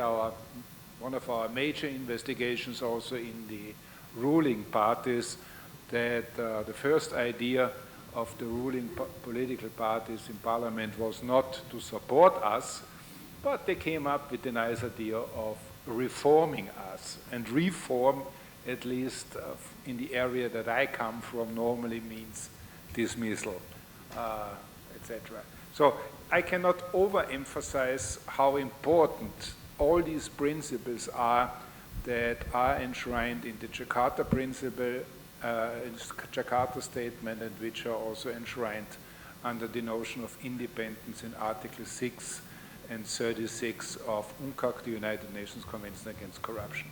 one of our major investigations also in the ruling parties, that the first idea of the ruling political parties in parliament was not to support us, but they came up with the nice idea of reforming us. And reform, at least in the area that I come from, normally means dismissal, etc. So I cannot overemphasize how important all these principles are that are enshrined in the Jakarta Principle, Jakarta Statement, and which are also enshrined under the notion of independence in Article 6 and 36 of UNCAC, the United Nations Convention Against Corruption.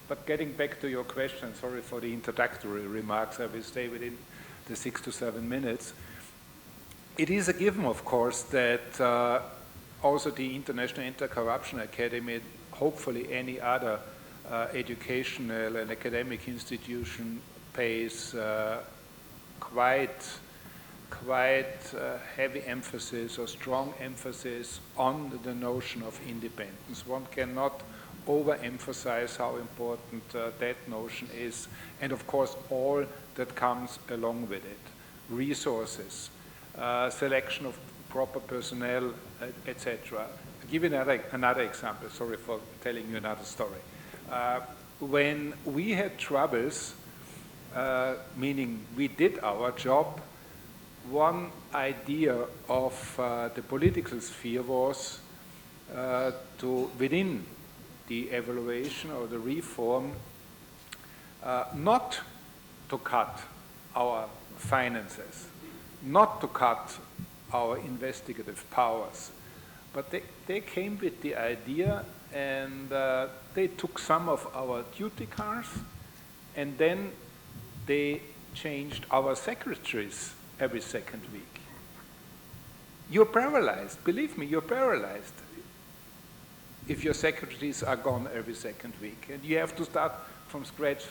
But getting back to your question, sorry for the introductory remarks, I will stay within the 6 to 7 minutes. It is a given, of course, that also the International Anti-Corruption Academy, hopefully any other educational and academic institution, pays quite heavy emphasis or strong emphasis on the notion of independence. One cannot overemphasize how important that notion is, and of course all that comes along with it: resources, selection of proper personnel, etc. I'll give you another example. Sorry for telling you another story. When we had troubles, meaning we did our job, one idea of the political sphere was to, within the evaluation or the reform, not to cut our finances, not to cut our investigative powers, but they came with the idea, and they took some of our duty cars, and then they changed our secretaries every second week. You're paralyzed, believe me, you're paralyzed if your secretaries are gone every second week, and you have to start from scratch.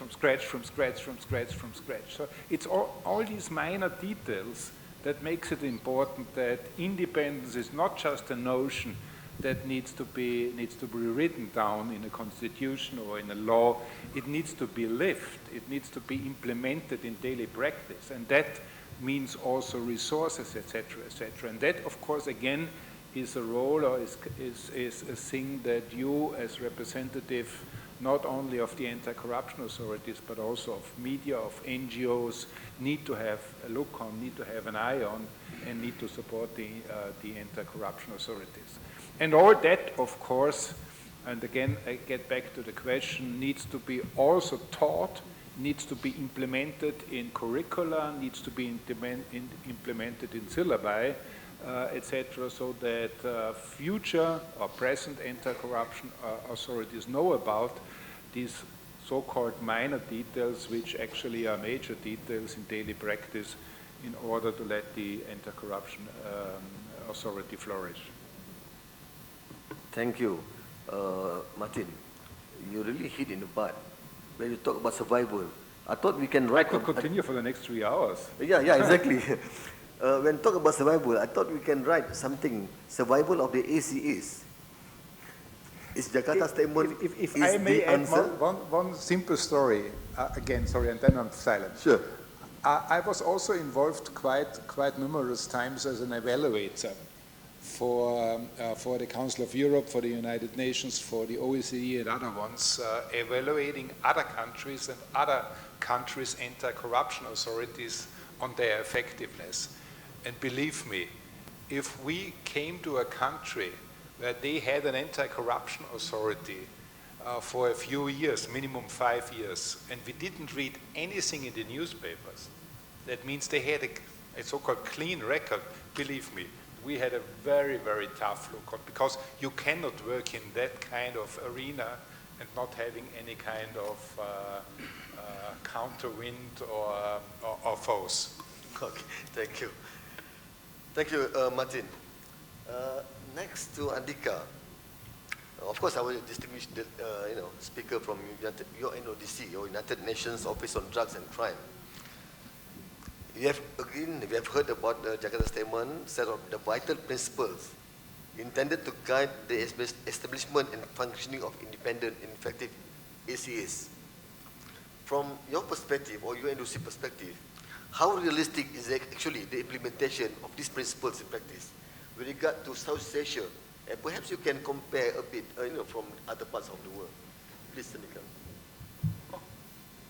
So it's all these minor details that makes it important that independence is not just a notion that needs to be written down in a constitution or in a law. It needs to be lived. It needs to be implemented in daily practice, and that means also resources, etc., etc. And that, of course, again, is a role, or is a thing that you, as representative not only of the anti-corruption authorities, but also of media, of NGOs, need to have a look on, need to have an eye on, and need to support the anti-corruption authorities. And all that, of course, and again, I get back to the question, needs to be also taught, needs to be implemented in curricula, needs to be implemented in syllabi, etc., so that future or present anti-corruption authorities know about these so-called minor details, which actually are major details in daily practice, in order to let the anti-corruption authority flourish. Thank you. Martin, you really hit in the butt when you talk about survival. I thought we can write... I could continue for the next 3 hours. Yeah, exactly. When talk about survival, I thought we can write something, survival of the ACEs. Is Jakarta Statement if is I may the add answer? one simple story, again, sorry, and then I'm silent. Sure. I was also involved quite numerous times as an evaluator for the Council of Europe, for the United Nations, for the OECD and other ones, evaluating other countries and other countries' anti-corruption authorities on their effectiveness. And believe me, if we came to a country where they had an anti-corruption authority for a few years, minimum 5 years, and we didn't read anything in the newspapers, that means they had a so-called clean record, believe me, we had a very, very tough look on, because you cannot work in that kind of arena and not having any kind of counterwind or foes. Okay, thank you. Thank you, Martin. Next to Andika, of course, our distinguished speaker from UNODC, or United Nations Office on Drugs and Crime. We have heard about the Jakarta Statement, set of the vital principles intended to guide the establishment and functioning of independent and effective ACAs. From your perspective, or UNODC perspective, how realistic is actually the implementation of these principles in practice with regard to South Asia? And perhaps you can compare a bit from other parts of the world. Please, Andika.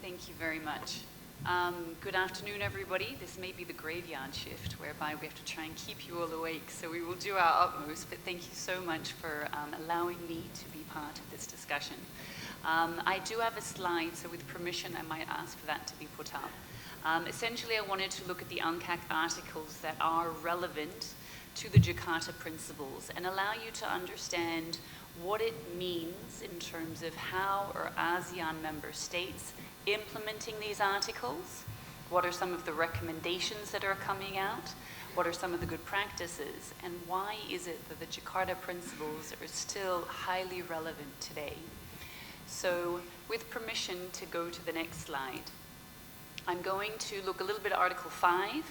Thank you very much. Good afternoon, everybody. This may be the graveyard shift, whereby we have to try and keep you all awake, so we will do our utmost, but thank you so much for allowing me to be part of this discussion. I do have a slide, so with permission, I might ask for that to be put up. Essentially, I wanted to look at the UNCAC articles that are relevant to the Jakarta Principles and allow you to understand what it means in terms of how are ASEAN member states implementing these articles, what are some of the recommendations that are coming out, what are some of the good practices, and why is it that the Jakarta Principles are still highly relevant today. So with permission to go to the next slide, I'm going to look a little bit at Article 5,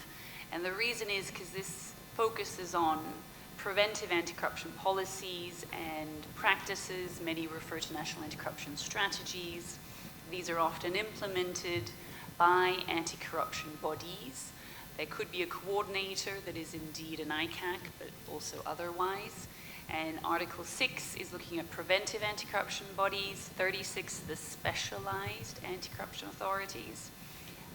and the reason is because this focuses on preventive anti-corruption policies and practices. Many refer to national anti-corruption strategies. These are often implemented by anti-corruption bodies. There could be a coordinator that is indeed an ICAC, but also otherwise. And Article 6 is looking at preventive anti-corruption bodies, 36, the specialized anti-corruption authorities.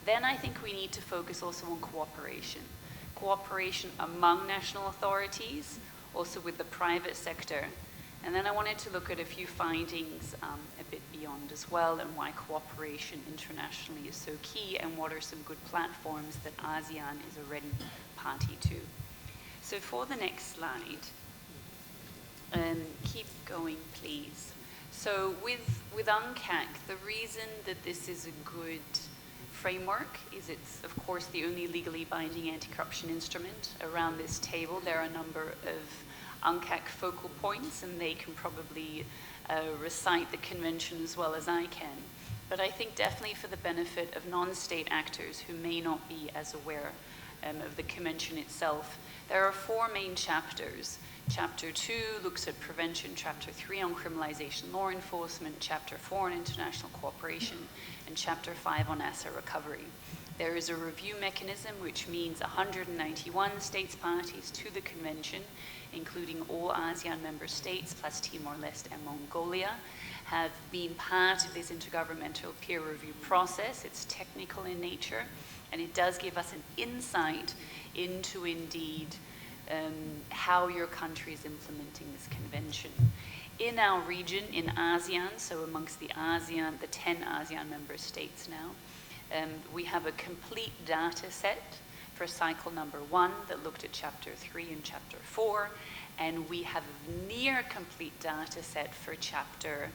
Then I think we need to focus also on cooperation. Cooperation among national authorities, also with the private sector. And then I wanted to look at a few findings a bit beyond as well, and why cooperation internationally is so key, and what are some good platforms that ASEAN is already party to. So for the next slide, keep going please. So with UNCAC, the reason that this is a good framework is it's of course the only legally binding anti-corruption instrument around this table. There are a number of UNCAC focal points, and they can probably recite the convention as well as I can. But I think definitely for the benefit of non-state actors who may not be as aware of the convention itself, there are 4 main chapters. Chapter 2 looks at prevention, Chapter 3 on criminalization law enforcement, Chapter 4 on international cooperation, and Chapter 5 on asset recovery. There is a review mechanism, which means 191 states parties to the convention, including all ASEAN member states plus Timor-Leste and Mongolia, have been part of this intergovernmental peer review process. It's technical in nature, and it does give us an insight into indeed how your country is implementing this convention. In our region, in ASEAN, so amongst the 10 ASEAN member states now, we have a complete data set for cycle number 1 that looked at Chapter 3 and Chapter 4, and we have a near complete data set for Chapter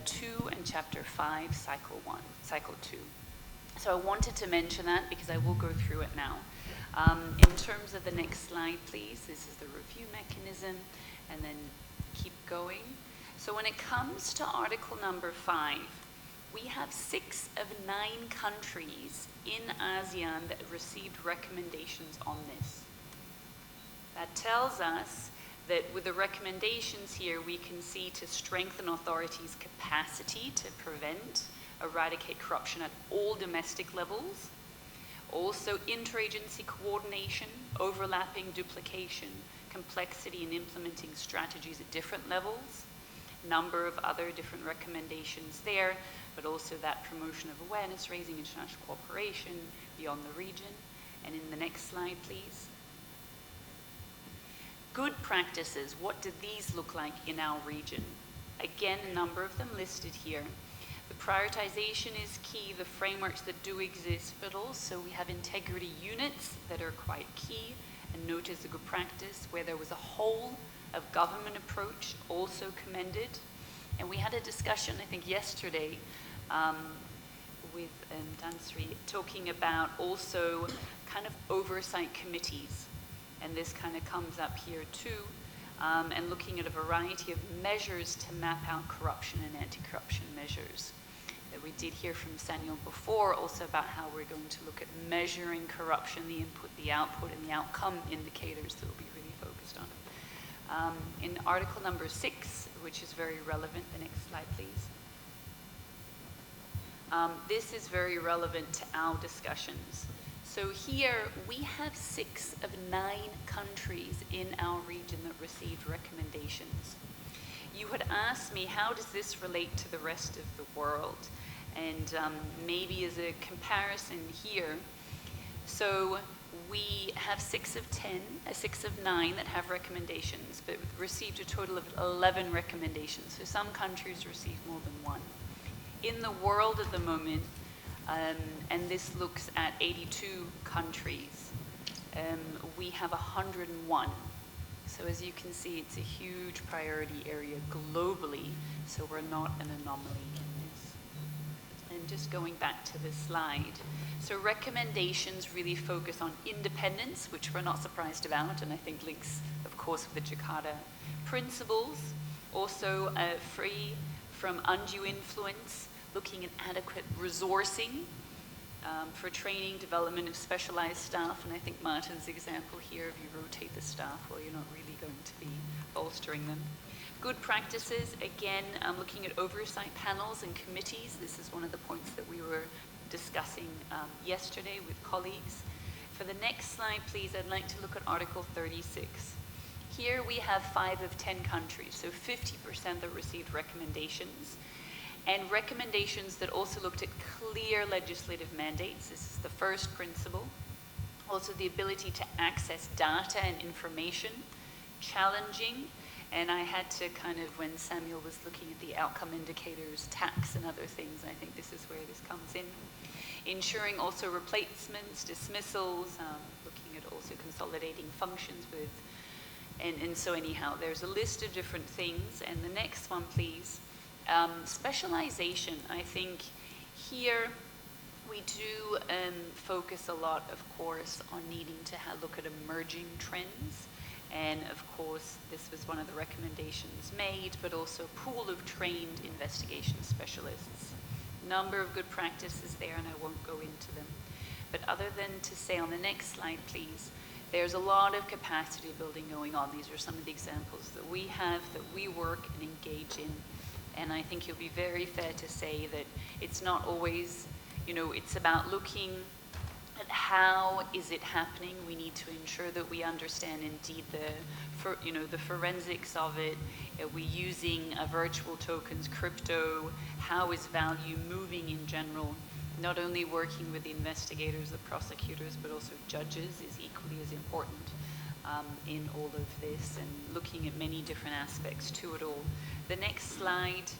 2 and Chapter 5, cycle 2. So I wanted to mention that because I will go through it now. In terms of the next slide, please, this is the review mechanism, and then keep going. So when it comes to Article number 5, we have 6 of 9 countries in ASEAN that received recommendations on this. That tells us that with the recommendations here, we can see to strengthen authorities' capacity to prevent, eradicate corruption at all domestic levels. Also, interagency coordination, overlapping duplication, complexity in implementing strategies at different levels, number of other different recommendations there, but also that promotion of awareness, raising international cooperation beyond the region. And in the next slide, please. Good practices, what do these look like in our region? Again, a number of them listed here. The prioritization is key, the frameworks that do exist, but also we have integrity units that are quite key, and note as a good practice where there was a whole of government approach also commended. And we had a discussion, I think yesterday, with Tan Sri, talking about also kind of oversight committees. and this kind of comes up here too, and looking at a variety of measures to map out corruption and anti-corruption measures. That we did hear from Samuel before also about how we're going to look at measuring corruption, the input, the output, and the outcome indicators that we'll be really focused on. In article number 6, which is very relevant, the next slide please. This is very relevant to our discussions. So here we have 6 of 9 countries in our region that received recommendations. You had asked me, how does this relate to the rest of the world? And maybe as a comparison here, so we have 6 of 10, 6 of 9 that have recommendations, but received a total of 11 recommendations. So some countries received more than one. In the world at the moment, and this looks at 82 countries, we have 101. So as you can see, it's a huge priority area globally, so we're not an anomaly in this. And just going back to this slide, so recommendations really focus on independence, which we're not surprised about, and I think links, of course, with the Jakarta principles. Also free from undue influence, looking at adequate resourcing for training, development of specialized staff, and I think Martin's example here, if you rotate the staff, well, you're not really going to be bolstering them. Good practices, again, looking at oversight panels and committees. This is one of the points that we were discussing yesterday with colleagues. For the next slide, please, I'd like to look at Article 36. Here we have 5 of 10 countries, so 50% that received recommendations, and recommendations that also looked at clear legislative mandates. This is the first principle. Also the ability to access data and information, challenging, and I had to kind of, when Samuel was looking at the outcome indicators, tax and other things, I think this is where this comes in. Ensuring also replacements, dismissals, looking at also consolidating functions with, and so anyhow, there's a list of different things. And the next one, please. Specialization, I think here we do focus a lot, of course, on needing to look at emerging trends. And of course, this was one of the recommendations made, but also a pool of trained investigation specialists. Number of good practices there, and I won't go into them. But other than to say on the next slide, please, there's a lot of capacity building going on. These are some of the examples that we have, that we work and engage in. And I think it'll be very fair to say that it's not always, it's about looking at how is it happening. We need to ensure that we understand indeed the forensics of it. Are we using virtual tokens, crypto? How is value moving in general? Not only working with the investigators, the prosecutors, but also judges is equally as important in all of this, and looking at many different aspects to it all. The next slide,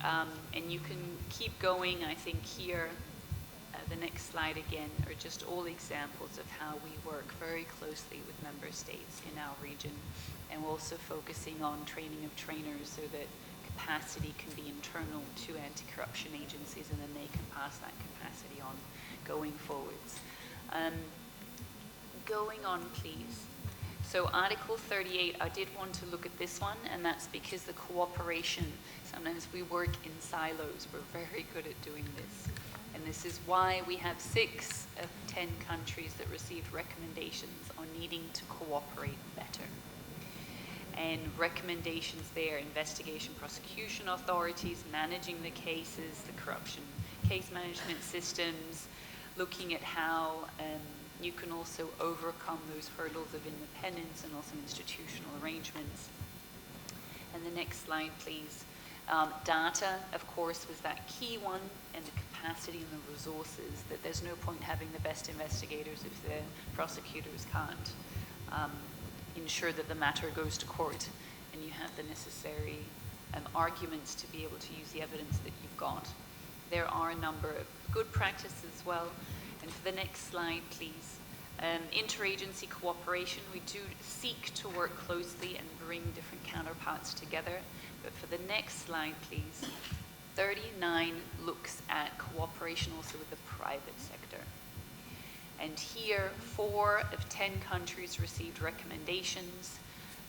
and you can keep going, I think here, the next slide again, are just all examples of how we work very closely with member states in our region, and we're also focusing on training of trainers so that capacity can be internal to anti-corruption agencies, and then they can pass that capacity on going forwards. Going on, please. So Article 38, I did want to look at this one, and that's because the cooperation, sometimes we work in silos. We're very good at doing this. And this is why we have 6 of 10 countries that received recommendations on needing to cooperate better. And recommendations there, investigation, prosecution authorities, managing the cases, the corruption case management systems, looking at how you can also overcome those hurdles of independence and also institutional arrangements. And the next slide, please. Data, of course, was that key one, and the capacity and the resources, that there's no point having the best investigators if the prosecutors can't ensure that the matter goes to court and you have the necessary arguments to be able to use the evidence that you've got. There are a number of good practices as well. And for the next slide, please. Interagency cooperation, we do seek to work closely and bring different counterparts together. But for the next slide, please, 39 looks at cooperation also with the private sector. And here, 4 of 10 countries received recommendations,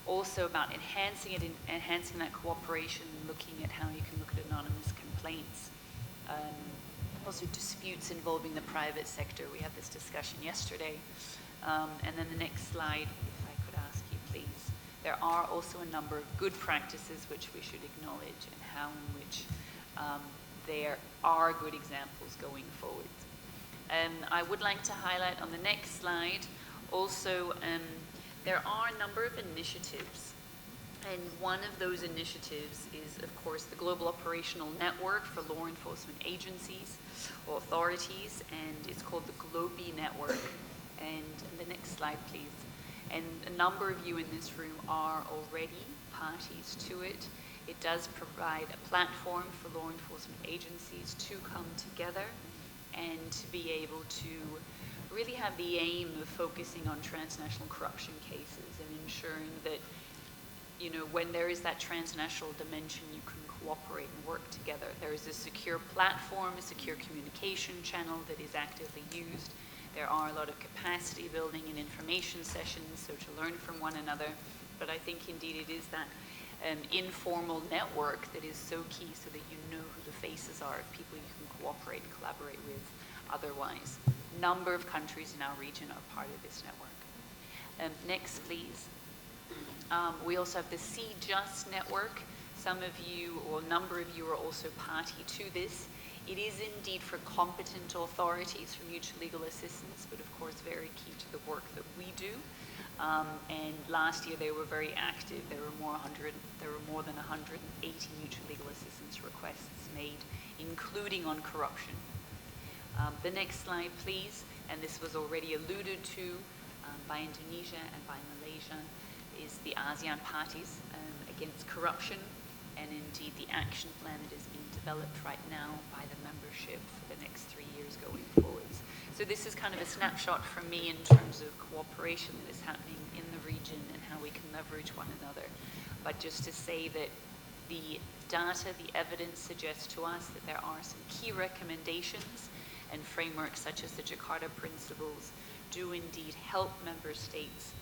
also about enhancing that cooperation, looking at how you can look at anonymous complaints. Also disputes involving the private sector. We had this discussion yesterday. And then the next slide, if I could ask you, please. There are also a number of good practices which we should acknowledge, and how in which there are good examples going forward. I would like to highlight on the next slide also there are a number of initiatives, and one of those initiatives is, of course, the Global Operational Network for Law Enforcement Agencies or Authorities, and it's called the GLOBI Network. And the next slide, please. And a number of you in this room are already parties to it. It does provide a platform for law enforcement agencies to come together and to be able to really have the aim of focusing on transnational corruption cases and ensuring that, you know, when there is that transnational dimension, you can cooperate and work together. There is a secure platform, a secure communication channel that is actively used. There are a lot of capacity building and information sessions, so to learn from one another. But I think indeed it is that informal network that is so key, so that you know who the faces are of people you can cooperate and collaborate with otherwise. A number of countries in our region are part of this network. Next, please. We also have the CJUST network. Some of you, or a number of you, are also party to this. It is indeed for competent authorities for mutual legal assistance, but of course very key to the work that we do. And last year they were very active. There were more than 180 mutual legal assistance requests made, including on corruption. The next slide, please. And this was already alluded to by Indonesia and by Malaysia, is the ASEAN parties against corruption, and indeed the action plan that is being developed right now by the membership for the next 3 years going forwards. So this is kind of a snapshot from me in terms of cooperation that is happening in the region and how we can leverage one another. But just to say that the data, the evidence suggests to us that there are some key recommendations, and frameworks such as the Jakarta Principles do indeed help member states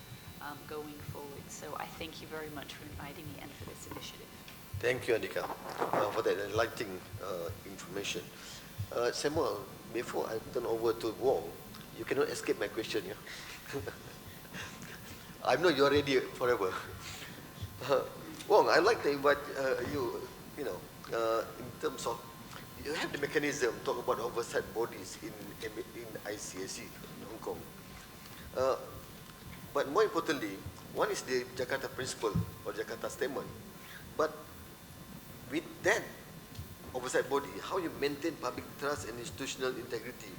going forward. So I thank you very much for inviting me and for this initiative. Thank you, Andika, for that enlightening information. Samuel, before I turn over to Wong, you cannot escape my question, yeah? I know you're ready forever. Wong, I'd like to invite you, in terms of, you have the mechanism, talk about oversight bodies in ICAC, in Hong Kong. But more importantly, one is the Jakarta Principle or Jakarta Statement. But with that oversight body, how you maintain public trust and institutional integrity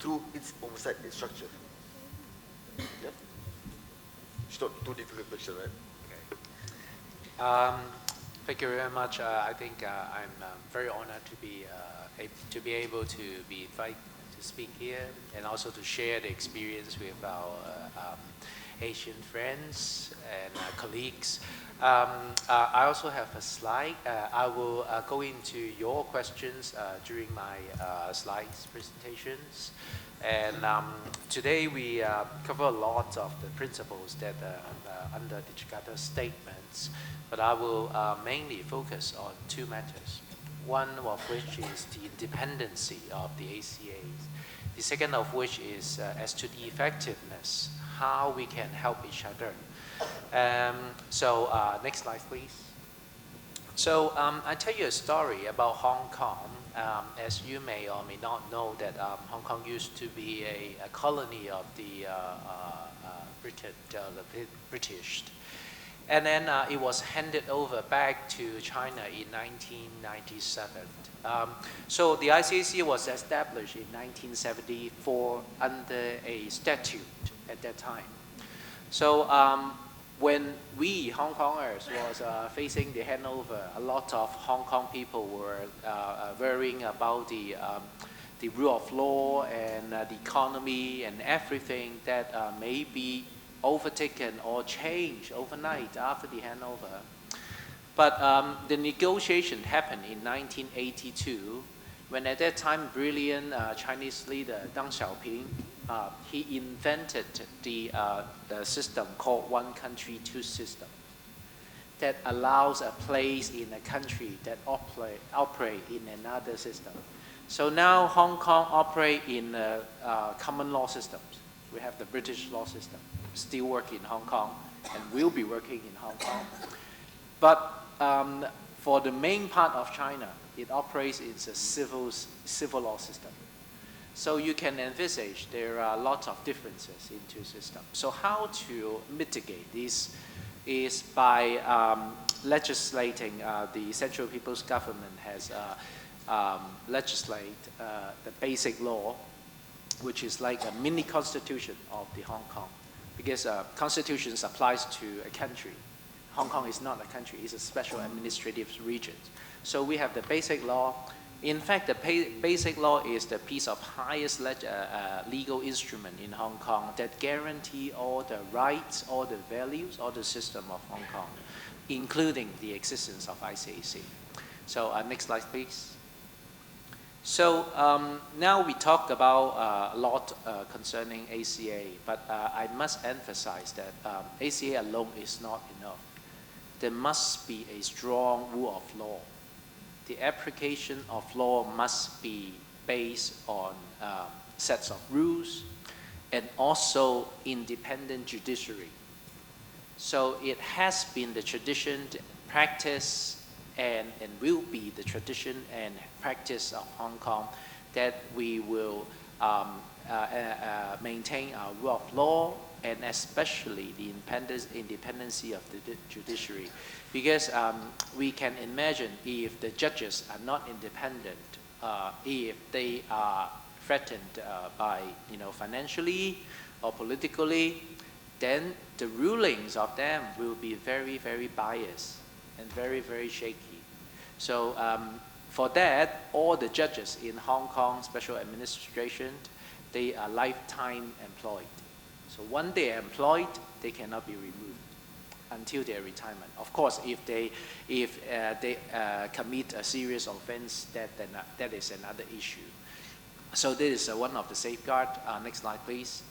through its oversight structure? Yeah? It's not too difficult question, right? Okay. Thank you very much. I think I'm very honored to be able to be invited to speak here and also to share the experience with our Asian friends and colleagues. I also have a slide. I will go into your questions during my slides presentations. And today we cover a lot of the principles that under the Jakarta statements, but I will mainly focus on 2 matters. One of which is the independency of the ACAs. The second of which is as to the effectiveness, how we can help each other. Next slide, please. So I tell you a story about Hong Kong. As you may or may not know, that Hong Kong used to be a colony of the British. And then it was handed over back to China in 1997. So the ICAC was established in 1974 under a statute at that time. So when we Hong Kongers was facing the handover, a lot of Hong Kong people were worrying about the rule of law and the economy and everything that may be overtaken or changed overnight after the handover. But the negotiation happened in 1982, when at that time brilliant Chinese leader Deng Xiaoping he invented the system called One Country, Two System that allows a place in a country that operate in another system. So now Hong Kong operate in common law systems. We have the British law system, still work in Hong Kong and will be working in Hong Kong. But for the main part of China, it operates in a civil law system. So you can envisage there are lots of differences in two systems. So how to mitigate this is by legislating. The Central People's Government has legislate the basic law, which is like a mini constitution of the Hong Kong, because constitution applies to a country. Hong Kong is not a country, it's a special administrative region. So we have the basic law. In fact, the basic law is the piece of highest legal instrument in Hong Kong that guarantee all the rights, all the values, all the system of Hong Kong, including the existence of ICAC. So next slide, please. So now we talk about a lot concerning ACA, but I must emphasize that ACA alone is not enough. There must be a strong rule of law. The application of law must be based on sets of rules and also independent judiciary. So it has been the tradition, practice, and will be the tradition and practice of Hong Kong that we will maintain our rule of law and especially the independency of the judiciary. Because we can imagine if the judges are not independent, if they are threatened by financially or politically, then the rulings of them will be very, very biased and very, very shaky. So for that, all the judges in Hong Kong Special Administration, they are lifetime employed. So once they are employed, they cannot be removed until their retirement. Of course, if they commit a serious offense, that is another issue. So this is one of the safeguards. Next slide, please.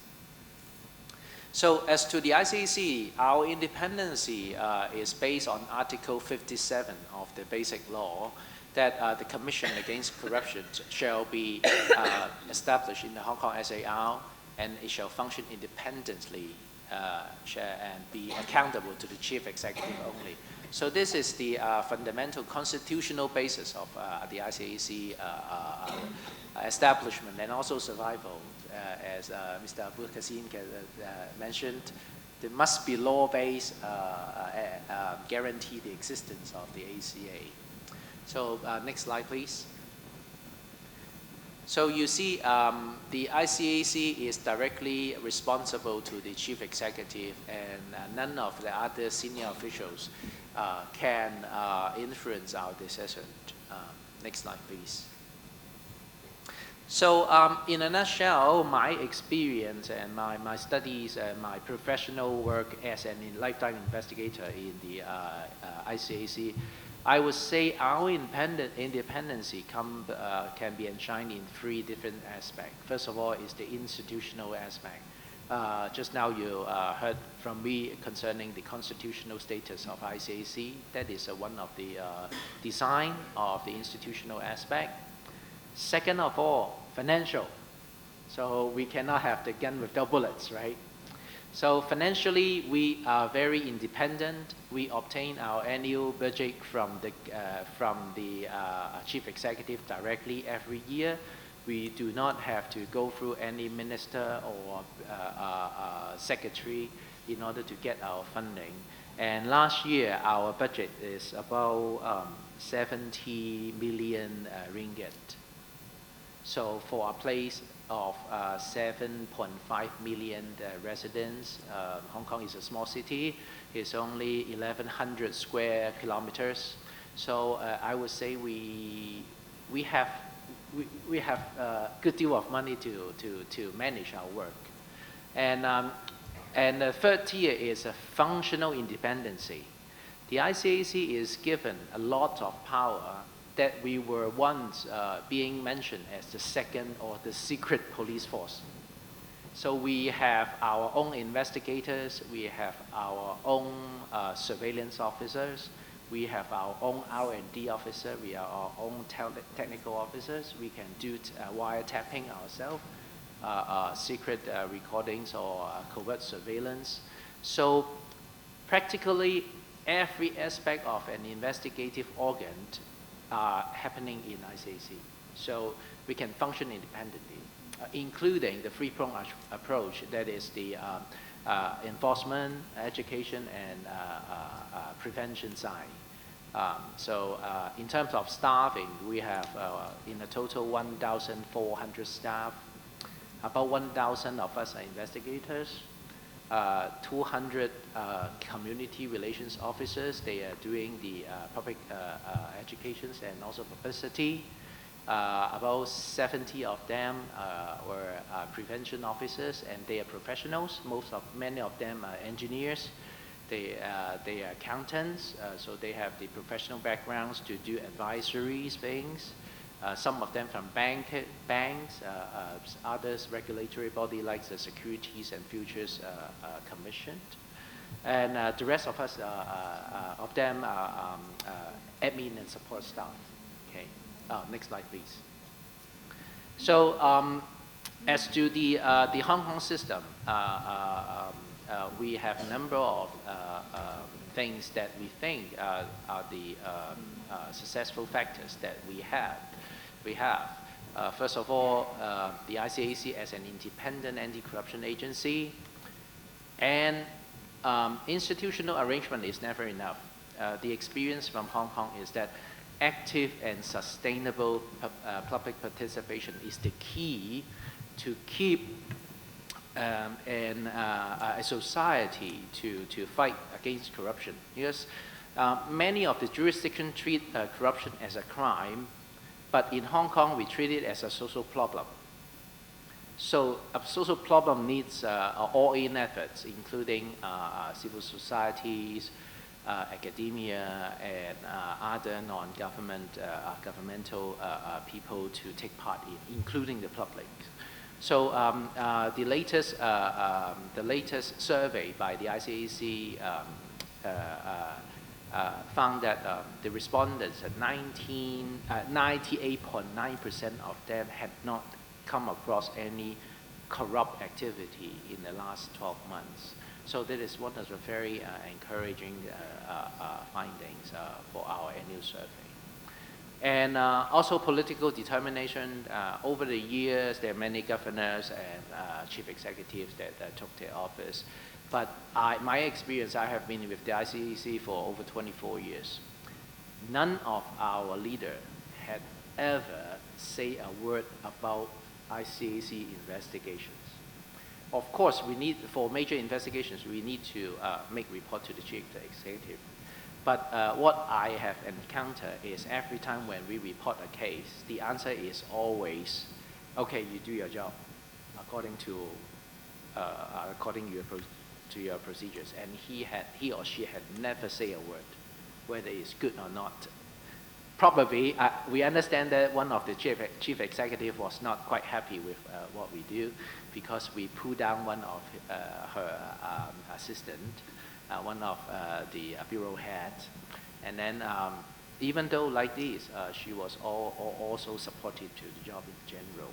So as to the ICAC, our independency is based on Article 57 of the Basic Law, that the Commission Against Corruption shall be established in the Hong Kong SAR, and it shall function independently and be accountable to the Chief Executive only. So this is the fundamental constitutional basis of the ICAC establishment and also survival. As Mr. Abdul Kasim mentioned, there must be law-based guarantee the existence of the ACA. So next slide, please. So you see, the ICAC is directly responsible to the Chief Executive, and none of the other senior officials can influence our decision. Next slide, please. So in a nutshell, my experience and my studies and my professional work as a lifetime investigator in the ICAC, I would say our independency can be enshrined in three different aspects. First of all is the institutional aspect. Just now you heard from me concerning the constitutional status of ICAC. That is one of the design of the institutional aspect. Second of all, financial. So we cannot have the gun without bullets, right? So financially, we are very independent. We obtain our annual budget from the Chief Executive directly every year. We do not have to go through any minister or secretary in order to get our funding. And last year, our budget is about 70 million ringgit. So for a place of 7.5 million residents, Hong Kong is a small city. It's only 1,100 square kilometers. So I would say we have a good deal of money to manage our work. And the third tier is a functional independency. The ICAC is given a lot of power that we were once being mentioned as the second or the secret police force. So we have our own investigators, we have our own surveillance officers, we have our own R&D officer, we are our own technical officers. We can do wiretapping ourselves, secret recordings or covert surveillance. So practically every aspect of an investigative organ are happening in ICAC. So we can function independently, including the three-pronged approach, that is the enforcement, education, and prevention side. So in terms of staffing, we have in a total 1,400 staff. About 1,000 of us are investigators, 200 community relations officers. They are doing the public educations and also publicity. About 70 of them were prevention officers, and they are professionals. Many of them are engineers. They are accountants, so they have the professional backgrounds to do advisory things. Some of them from banks, others regulatory body like the Securities and Futures Commission. And the rest of us, of them are admin and support staff. Okay, next slide, please. So as to the Hong Kong system, we have a number of things that we think are the successful factors that we have. First of all, the ICAC as an independent anti-corruption agency, and institutional arrangement is never enough. The experience from Hong Kong is that active and sustainable public participation is the key to keep a society to fight against corruption. Because many of the jurisdictions treat corruption as a crime, but in Hong Kong we treat it as a social problem. So a social problem needs all-in efforts, including civil societies, academia, and other non-government governmental people to take part in, including the public. So the latest survey by the ICAC found that the respondents, 98.9% of them had not come across any corrupt activity in the last 12 months. So that is one of the very encouraging findings for our annual survey. And also political determination. Over the years, there are many governors and chief executives that took their office. But my experience, I have been with the ICAC for over 24 years. None of our leaders had ever said a word about ICAC investigations. Of course, we need, for major investigations, we need to make report to the chief executive. But what I have encountered is every time when we report a case, the answer is always, okay, you do your job according to your procedures. And he or she had never said a word, whether it's good or not. Probably, we understand that one of the chief executive was not quite happy with what we do, because we pulled down one of her assistant, one of the bureau heads. And then even though like this, she was also supportive to the job in general.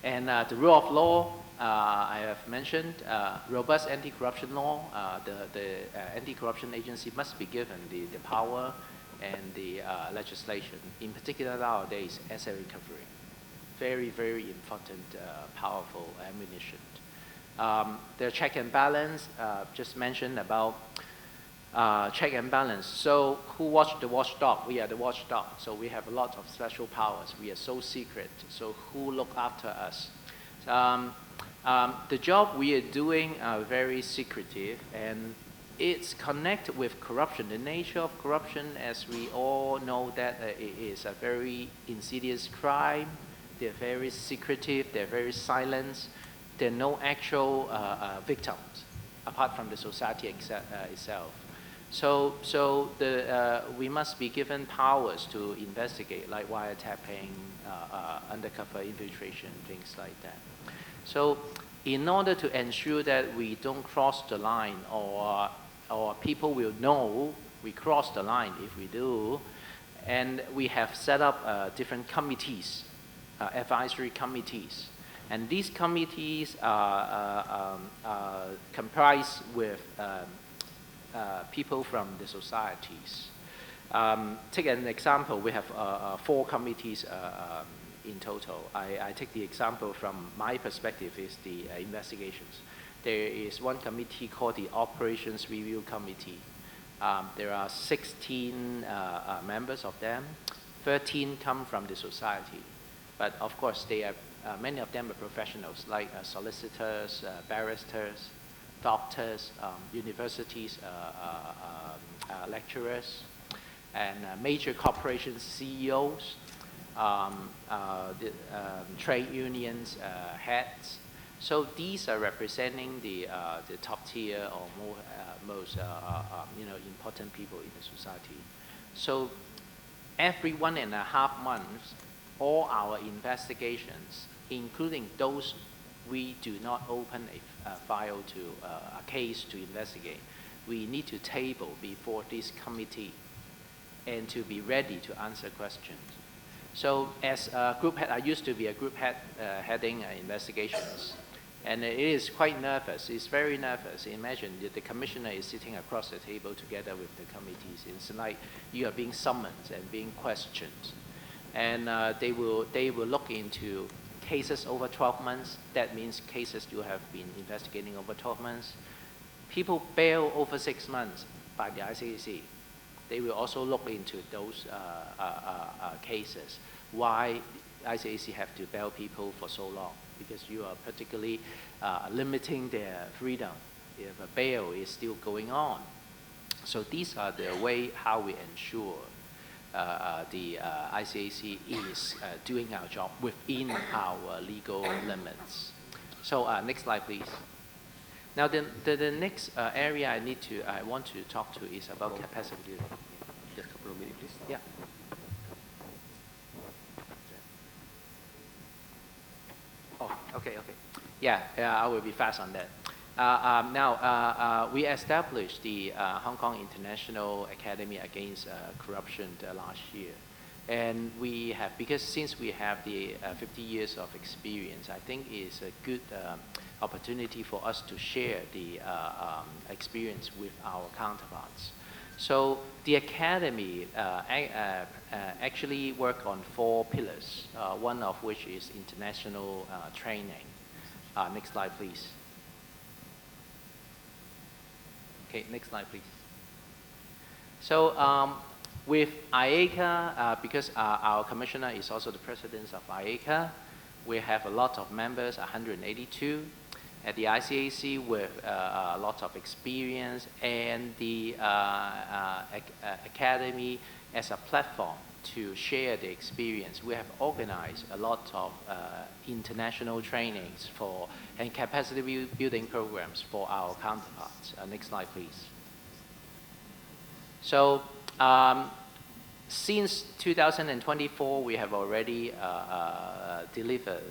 And the rule of law, I have mentioned, robust anti-corruption law. The anti-corruption agency must be given the power and the legislation, in particular nowadays, asset recovery. Very, very important, powerful ammunition. The check and balance, just mentioned about check and balance. So who watched the watchdog? We are the watchdog. So we have a lot of special powers. We are so secret. So who look after us? The job we are doing are very secretive, and it's connected with corruption. The nature of corruption, as we all know, that it is a very insidious crime. They're very secretive. They're very silent. There are no actual victims apart from the society itself. So we must be given powers to investigate, like wiretapping, undercover infiltration, things like that. So in order to ensure that we don't cross the line, or people will know we cross the line if we do, and we have set up different committees, advisory committees. And these committees are comprised with people from the societies. Take an example, we have 4 committees in total. I take the example from my perspective is the investigations. There is one committee called the Operations Review Committee. There are 16 members of them. 13 come from the society. But of course, they are, many of them are professionals like solicitors, barristers, doctors, universities, lecturers, and major corporations CEOs, trade unions heads. So these are representing the top tier or most important people in the society. So every 1.5 months, all our investigations, including those we do not open a file to a case to investigate, we need to table before this committee and to be ready to answer questions. So as a group head, I used to be a group head heading investigations. And it is quite nervous. It's very nervous. Imagine that the commissioner is sitting across the table together with the committees. It's like you are being summoned and being questioned. And they will look into cases over 12 months. That means cases you have been investigating over 12 months. People bail over 6 months by the ICAC. They will also look into those cases. Why ICAC have to bail people for so long? Because you are particularly limiting their freedom if a bail is still going on. So these are the way how we ensure the ICAC is doing our job within our legal limits. So next slide, please. Now the next area I want to talk to is about capacity building. Just a couple of minutes, please. Yeah. Oh, okay. Yeah, I will be fast on that. Now, we established the Hong Kong International Academy Against Corruption last year. And we have, because since we have the 50 years of experience, I think it's a good opportunity for us to share the experience with our counterparts. So the Academy actually work on 4 pillars, one of which is international training. Next slide, please. Okay, next slide, please. So with IACA, because our commissioner is also the president of IACA, we have a lot of members, 182. At the ICAC with a lot of experience, and the Academy as a platform to share the experience. We have organized a lot of international trainings and capacity building programs for our counterparts. Next slide, please. So since 2024, we have already delivered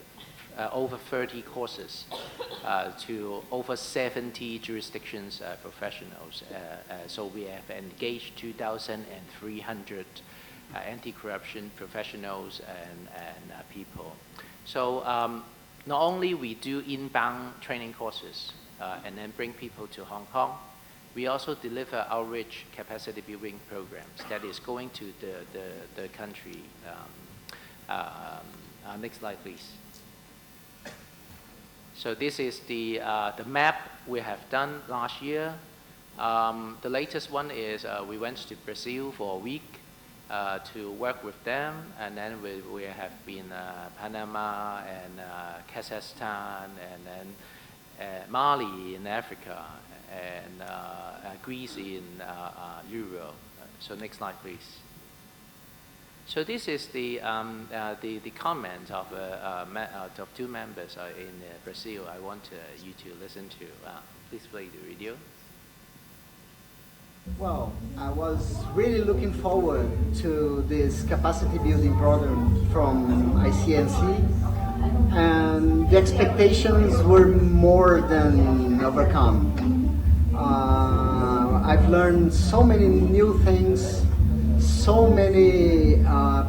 over 30 courses to over 70 jurisdictions professionals. So we have engaged 2,300 anti-corruption professionals and people. So not only we do inbound training courses and then bring people to Hong Kong, we also deliver outreach capacity building programs that is going to the country. Next slide, please. So this is the map we have done last year. The latest one is we went to Brazil for a week to work with them, and then we have been Panama and Kazakhstan, and then Mali in Africa, and Greece in Europe. So next slide, please. So this is the comment of 2 members in Brazil. I want you to listen to. Please play the video. Well, I was really looking forward to this capacity building program from ICNC and the expectations were more than overcome. I've learned so many new things, so many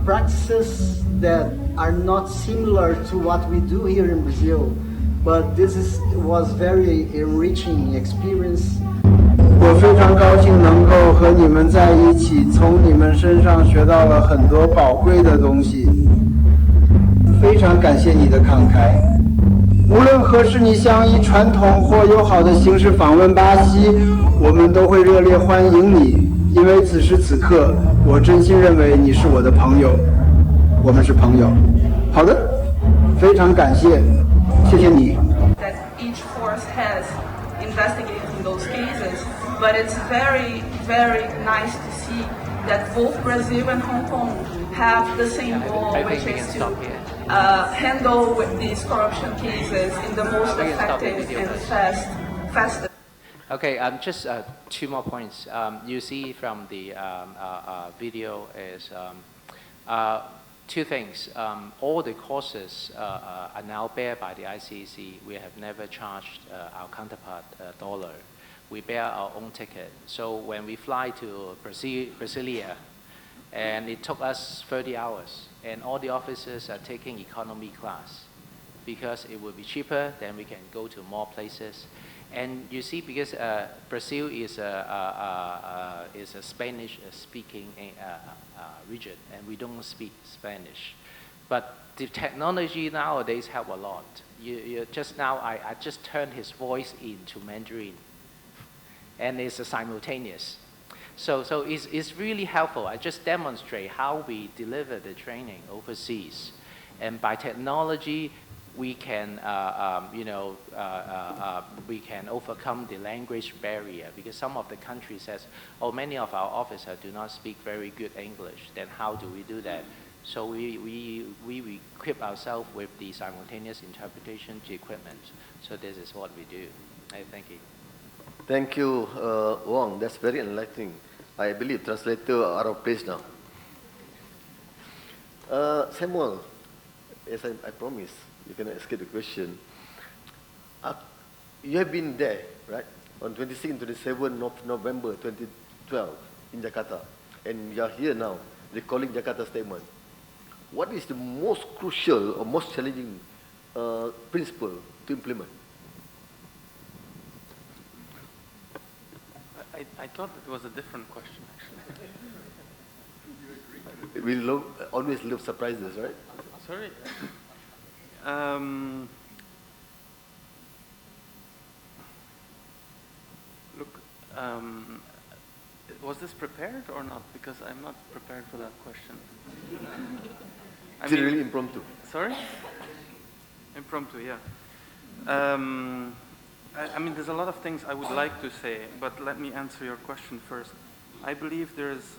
practices that are not similar to what we do here in Brazil, but was very enriching experience. 我非常高兴能够和你们在一起，从你们身上学到了很多宝贵的东西。非常感谢你的慷慨。无论何时你想以传统或友好的形式访问巴西，我们都会热烈欢迎你，因为此时此刻，我真心认为你是我的朋友，我们是朋友。好的，非常感谢，谢谢你。 That each force has investigating those cases, but it's very, very nice to see that both Brazil and Hong Kong have the same goal, which is to handle with these corruption cases in the most effective and fastest. Okay, just 2 more points. You see from the video is 2 things. All the courses are now bear by the ICAC. We have never charged our counterpart $1. We bear our own ticket. So when we fly to Brasilia, and it took us 30 hours, and all the officers are taking economy class because it will be cheaper, then we can go to more places. And you see, because Brazil is a Spanish-speaking region, and we don't speak Spanish. But the technology nowadays help a lot. Just now, I just turned his voice into Mandarin, and it's simultaneous. So it's really helpful. I just demonstrate how we deliver the training overseas. And by technology, we can, we can overcome the language barrier, because some of the countries says, oh, many of our officers do not speak very good English. Then how do we do that? So we equip ourselves with the simultaneous interpretation equipment. So this is what we do. Thank you. Thank you, Wong. That's very enlightening. I believe translators are out of place now. Samuel, as I promised, you cannot escape the question. You have been there, right? On 26 and 27 of November 2012 in Jakarta. And you are here now, recalling Jakarta statement. What is the most crucial or most challenging principle to implement? I thought it was a different question, actually. We always love surprises, right? Sorry. Look, was this prepared or not? Because I'm not prepared for that question. Is it really impromptu? Sorry? Impromptu, yeah. I mean, there's a lot of things I would like to say, but let me answer your question first. I believe there's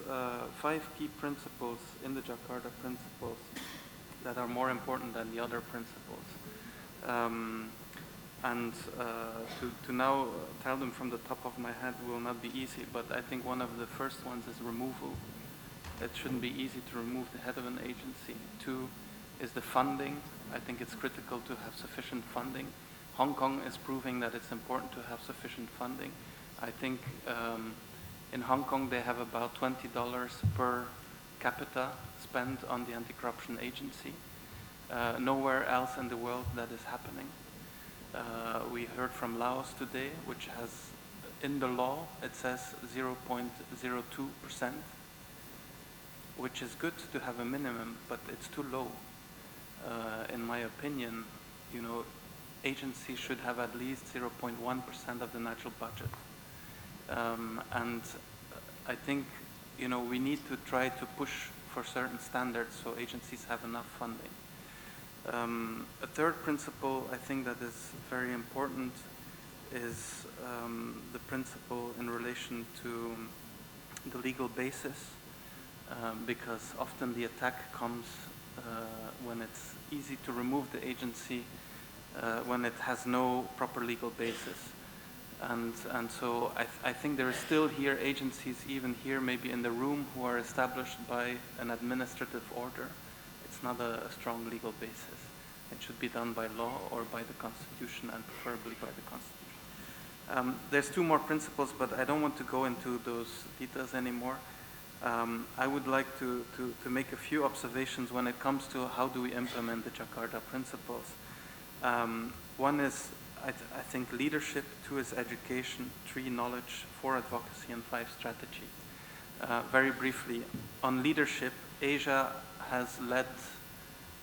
5 key principles in the Jakarta Principles that are more important than the other principles. To now tell them from the top of my head will not be easy, but I think one of the first ones is removal. It shouldn't be easy to remove the head of an agency. 2 is the funding. I think it's critical to have sufficient funding. Hong Kong is proving that it's important to have sufficient funding. I think in Hong Kong they have about $20 per capita spent on the anti-corruption agency. Nowhere else in the world that is happening. We heard from Laos today, which has, in the law, it says 0.02%, which is good to have a minimum, but it's too low. In my opinion, agencies should have at least 0.1% of the national budget. And I think, we need to try to push for certain standards so agencies have enough funding. A third principle I think that is very important is the principle in relation to the legal basis, because often the attack comes when it's easy to remove the agency when it has no proper legal basis. And so I think there are still here agencies, even here maybe in the room, who are established by an administrative order. It's not a strong legal basis. It should be done by law or by the Constitution, and preferably by the Constitution. There's two more principles, but I don't want to go into those details anymore. I would like to make a few observations when it comes to how do we implement the Jakarta principles. One is, I think, leadership, 2 is education, 3, knowledge, 4, advocacy, and 5, strategy. Very briefly, on leadership, Asia has led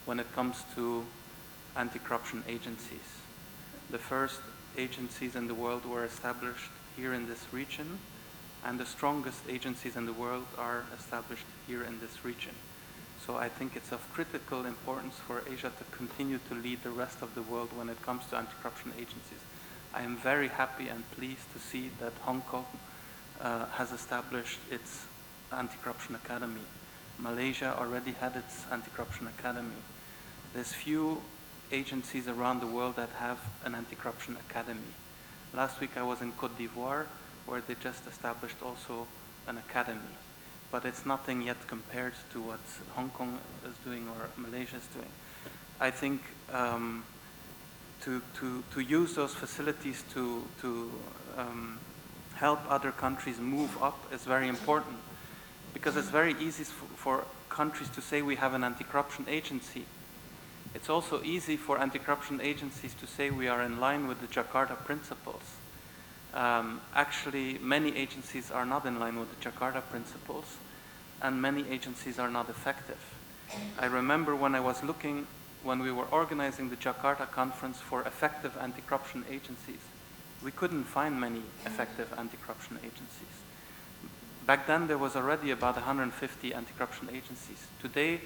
when it comes to anti-corruption agencies. The first agencies in the world were established here in this region, and the strongest agencies in the world are established here in this region. So I think it's of critical importance for Asia to continue to lead the rest of the world when it comes to anti-corruption agencies. I am very happy and pleased to see that Hong Kong has established its anti-corruption academy. Malaysia already had its anti-corruption academy. There's few agencies around the world that have an anti-corruption academy. Last week I was in Côte d'Ivoire, where they just established also an academy. But it's nothing yet compared to what Hong Kong is doing or Malaysia is doing. I think to use those facilities to help other countries move up is very important, because it's very easy for countries to say we have an anti-corruption agency. It's also easy for anti-corruption agencies to say we are in line with the Jakarta principles. Actually, many agencies are not in line with the Jakarta principles, and many agencies are not effective. I remember when we were organizing the Jakarta conference for effective anti-corruption agencies, we couldn't find many effective anti-corruption agencies. Back then, there was already about 150 anti-corruption agencies. Today,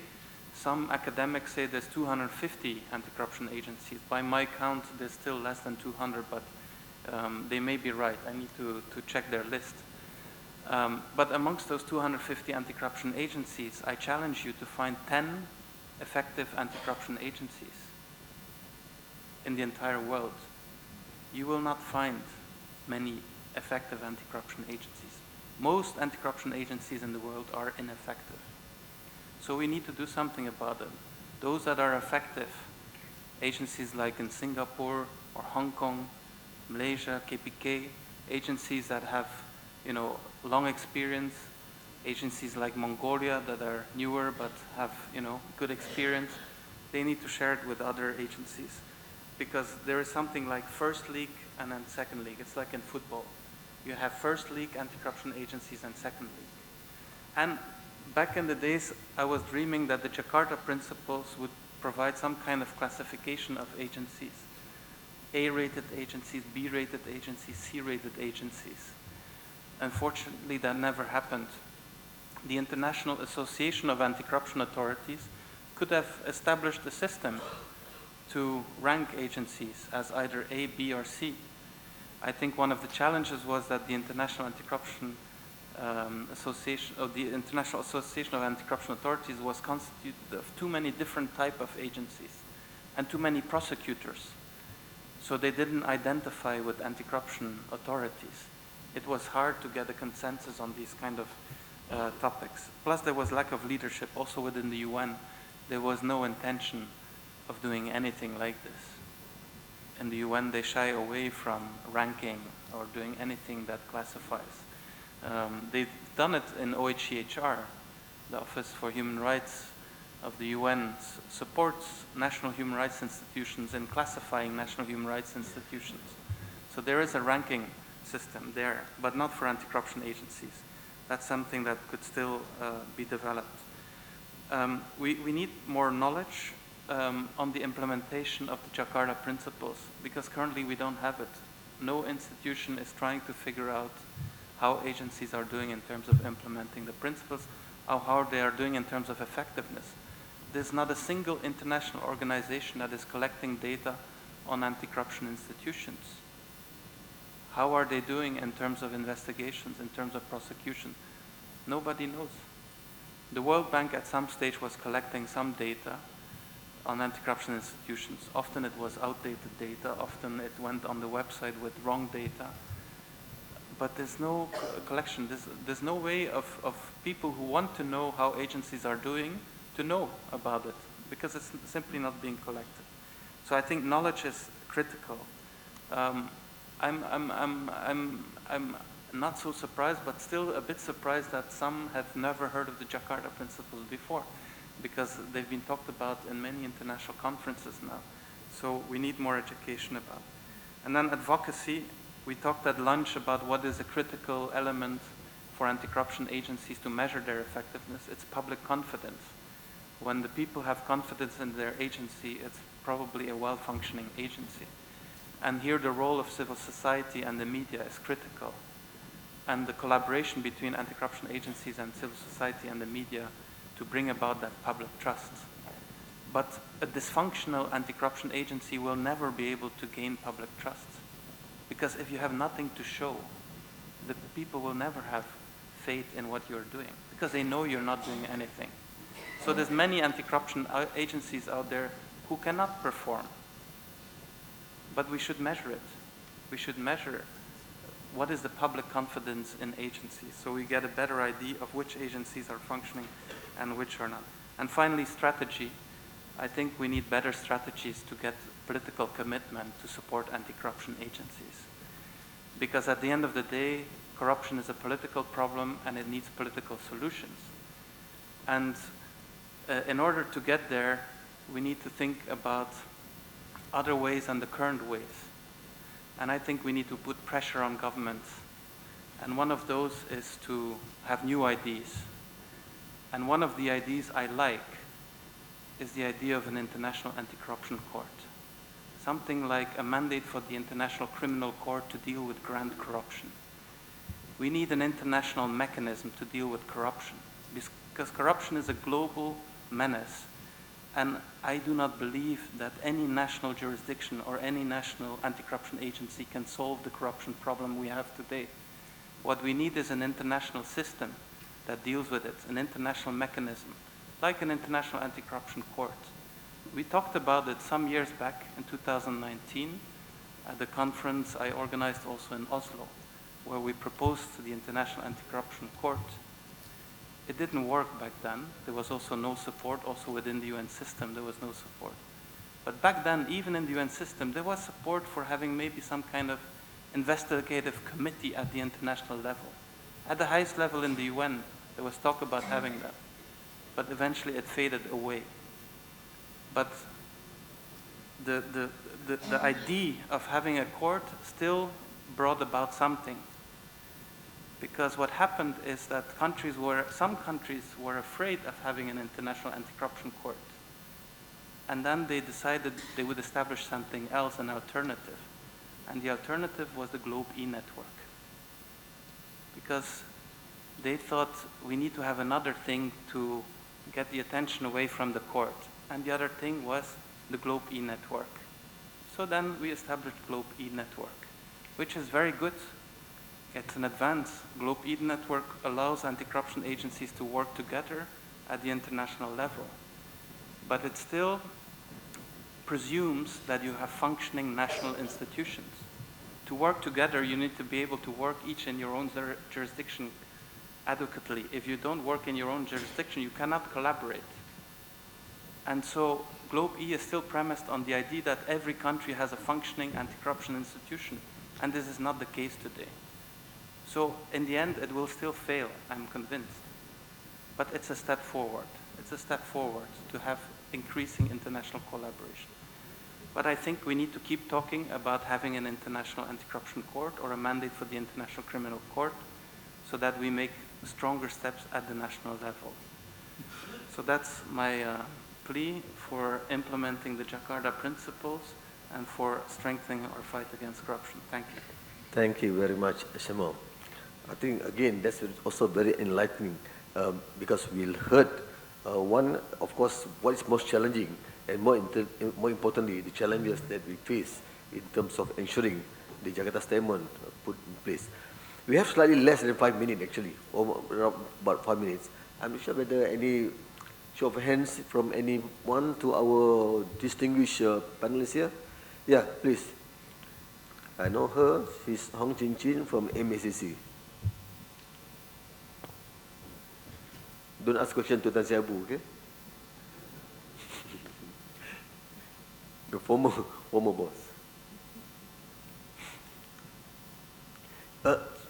some academics say there's 250 anti-corruption agencies. By my count, there's still less than 200, but they may be right. I need to check their list. But amongst those 250 anti-corruption agencies, I challenge you to find 10 effective anti-corruption agencies in the entire world. You will not find many effective anti-corruption agencies. Most anti-corruption agencies in the world are ineffective. So we need to do something about them. Those that are effective, agencies like in Singapore or Hong Kong, Malaysia, KPK, agencies that have, long experience, agencies like Mongolia that are newer but have, good experience, they need to share it with other agencies. Because there is something like first league and then second league. It's like in football. You have first league anti-corruption agencies and second league. And back in the days, I was dreaming that the Jakarta principles would provide some kind of classification of agencies. A-rated agencies, B-rated agencies, C-rated agencies. Unfortunately, that never happened. The International Association of Anti-Corruption Authorities could have established a system to rank agencies as either A, B, or C. I think one of the challenges was that the International Anti-Corruption Association, or the International Association of Anti-Corruption Authorities, was constituted of too many different types of agencies and too many prosecutors. So they didn't identify with anti-corruption authorities. It was hard to get a consensus on these kind of topics. Plus, there was lack of leadership also within the UN. There was no intention of doing anything like this. In the UN, they shy away from ranking or doing anything that classifies. They've done it in OHCHR, the Office for Human Rights of the UN supports national human rights institutions in classifying national human rights institutions. So there is a ranking system there, but not for anti-corruption agencies. That's something that could still be developed. We need more knowledge on the implementation of the Jakarta principles, because currently we don't have it. No institution is trying to figure out how agencies are doing in terms of implementing the principles, or how they are doing in terms of effectiveness. There's not a single international organization that is collecting data on anti-corruption institutions. How are they doing in terms of investigations, in terms of prosecution? Nobody knows. The World Bank at some stage was collecting some data on anti-corruption institutions. Often it was outdated data, often it went on the website with wrong data. But there's no collection, there's no way of people who want to know how agencies are doing to know about it, because it's simply not being collected. So I think knowledge is critical. I'm not so surprised, but still a bit surprised that some have never heard of the Jakarta Principles before, because they've been talked about in many international conferences now. So we need more education about. And then advocacy, we talked at lunch about what is a critical element for anti-corruption agencies to measure their effectiveness. It's public confidence. When the people have confidence in their agency, it's probably a well-functioning agency. And here the role of civil society and the media is critical. And the collaboration between anti-corruption agencies and civil society and the media to bring about that public trust. But a dysfunctional anti-corruption agency will never be able to gain public trust. Because if you have nothing to show, the people will never have faith in what you're doing, because they know you're not doing anything. So there's many anti-corruption agencies out there who cannot perform. But we should measure it. We should measure what is the public confidence in agencies, so we get a better idea of which agencies are functioning and which are not. And finally, strategy. I think we need better strategies to get political commitment to support anti-corruption agencies. Because at the end of the day, corruption is a political problem and it needs political solutions. And in order to get there, we need to think about other ways than the current ways. And I think we need to put pressure on governments. And one of those is to have new ideas. And one of the ideas I like is the idea of an international anti-corruption court. Something like a mandate for the International Criminal Court to deal with grand corruption. We need an international mechanism to deal with corruption, because corruption is a global menace. And I do not believe that any national jurisdiction or any national anti-corruption agency can solve the corruption problem we have today. What we need is an international system that deals with it, an international mechanism, like an international anti-corruption court. We talked about it some years back in 2019 at the conference I organized also in Oslo, where we proposed the International Anti-Corruption Court. It didn't work back then. There was also no support. Also within the UN system, there was no support. But back then, even in the UN system, there was support for having maybe some kind of investigative committee at the international level. At the highest level in the UN, there was talk about having that. But eventually it faded away. But the idea of having a court still brought about something. Because what happened is that some countries were afraid of having an international anti-corruption court. And then they decided they would establish something else, an alternative. And the alternative was the Globe e-network. Because they thought we need to have another thing to get the attention away from the court. And the other thing was the Globe e-network. So then we established Globe e-network, which is very good. It's an advance. Globe e-network allows anti-corruption agencies to work together at the international level. But it still presumes that you have functioning national institutions. To work together, you need to be able to work each in your own jurisdiction adequately. If you don't work in your own jurisdiction, you cannot collaborate. And so Globe E is still premised on the idea that every country has a functioning anti-corruption institution. And this is not the case today. So in the end, it will still fail, I'm convinced. But it's a step forward. It's a step forward to have increasing international collaboration. But I think we need to keep talking about having an international anti-corruption court or a mandate for the International Criminal Court so that we make stronger steps at the national level. So that's my plea for implementing the Jakarta Principles and for strengthening our fight against corruption. Thank you. Thank you very much, Shamal. I think, again, that's also very enlightening because we'll heard one, of course, what is most challenging and more importantly, the challenges that we face in terms of ensuring the Jakarta Statement put in place. We have slightly less than 5 minutes, actually, or around about 5 minutes. I'm not sure whether any show of hands from anyone to our distinguished panelists here. Yeah, please. I know her. She's Hong Chin Chin from MACC. Don't ask question to Tan Siabu, okay? The former boss.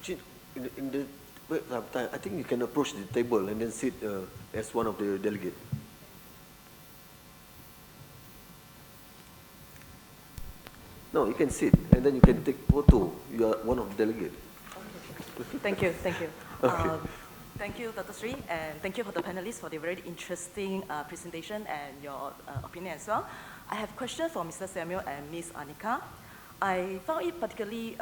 Chin, in the wait, I think you can approach the table and then sit as one of the delegates. No, you can sit and then you can take photo. You are one of the delegates. Thank you, thank you. Okay. Thank you, Dr. Sri, and thank you for the panelists for the very interesting presentation and your opinion as well. I have a question for Mr. Samuel and Ms. Anika. I found it particularly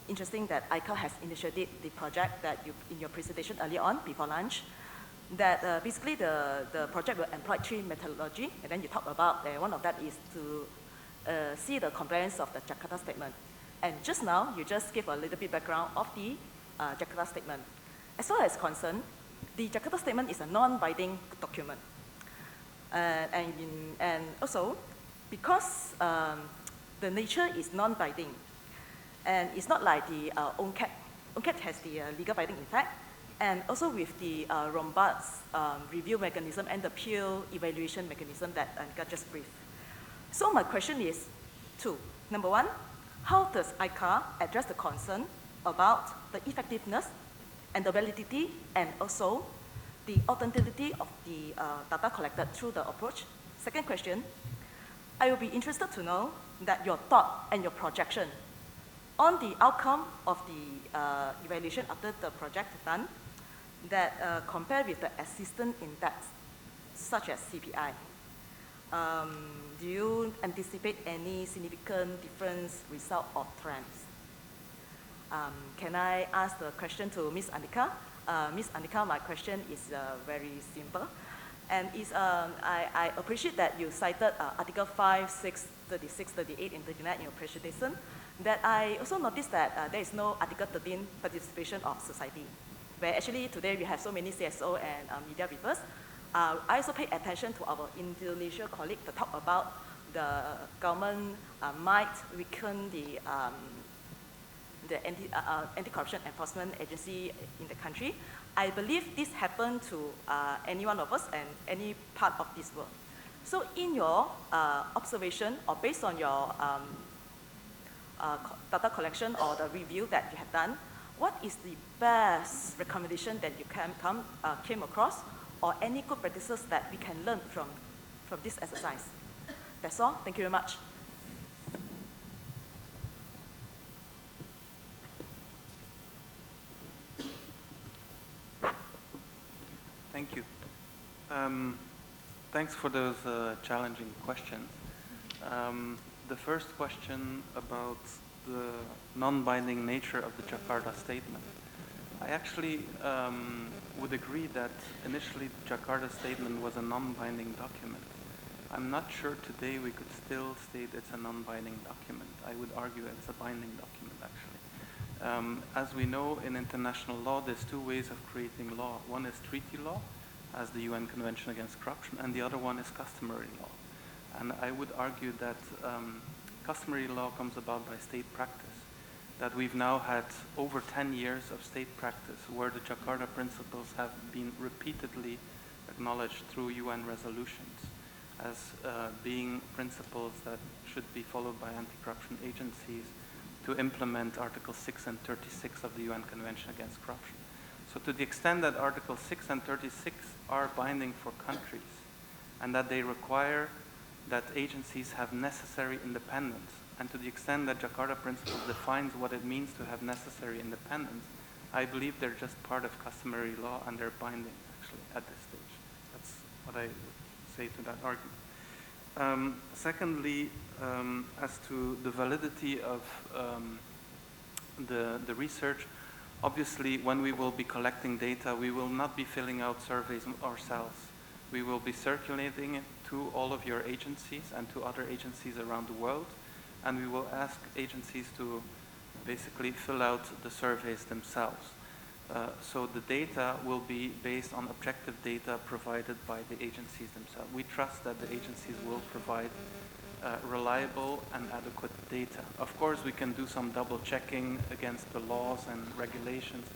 interesting that ICAR has initiated the project that you, in your presentation earlier on, before lunch, that basically the project will employ 3 methodology, and then you talk about one of that is to see the compliance of the Jakarta Statement. And just now, you just gave a little bit background of the Jakarta Statement. As far as concerned, the Jakarta Statement is a non-binding document. And also, because the nature is non-binding, and it's not like the UNCAC. UNCAC has the legal binding effect, and also with the robust review mechanism and the peer evaluation mechanism that Anika just briefed. So my question is 2. Number 1, how does ICAR address the concern about the effectiveness and the validity and also the authenticity of the data collected through the approach? Second question, I will be interested to know that your thought and your projection on the outcome of the evaluation after the project is done that compared with the assistant index such as CPI. Do you anticipate any significant difference, result, or trends? Can I ask the question to Ms. Anika? Ms. Anika, my question is very simple. And is, I appreciate that you cited Article 5, 6, 36, 38, and 39 in your presentation. That I also noticed that there is no Article 13 participation of society, where actually today we have so many CSO and media with us. I also pay attention to our Indonesia colleague to talk about the government might weaken the anti-corruption enforcement agency in the country. I believe this happened to any one of us and any part of this world. So in your observation or based on your data collection or the review that you have done, what is the best recommendation that you came across or any good practices that we can learn from this exercise? That's all. Thank you very much. Thank you. Thanks for those challenging questions. The first question about the non-binding nature of the Jakarta Statement. I actually would agree that initially the Jakarta Statement was a non-binding document. I'm not sure today we could still state it's a non-binding document. I would argue it's a binding document, actually. As we know, in international law, there's 2 ways of creating law. One is treaty law, as the UN Convention Against Corruption, and the other one is customary law. And I would argue that customary law comes about by state practice, that we've now had over 10 years of state practice where the Jakarta Principles have been repeatedly acknowledged through UN resolutions as being principles that should be followed by anti-corruption agencies to implement Article 6 and 36 of the UN Convention Against Corruption. So to the extent that Article 6 and 36 are binding for countries and that they require that agencies have necessary independence, and to the extent that Jakarta Principles defines what it means to have necessary independence, I believe they're just part of customary law and they're binding, actually, at this stage. That's what I would say to that argument. Secondly, as to the validity of the research, obviously, when we will be collecting data, we will not be filling out surveys ourselves. We will be circulating it to all of your agencies and to other agencies around the world, and we will ask agencies to basically fill out the surveys themselves. So the data will be based on objective data provided by the agencies themselves. We trust that the agencies will provide reliable and adequate data. Of course, we can do some double checking against the laws and regulations,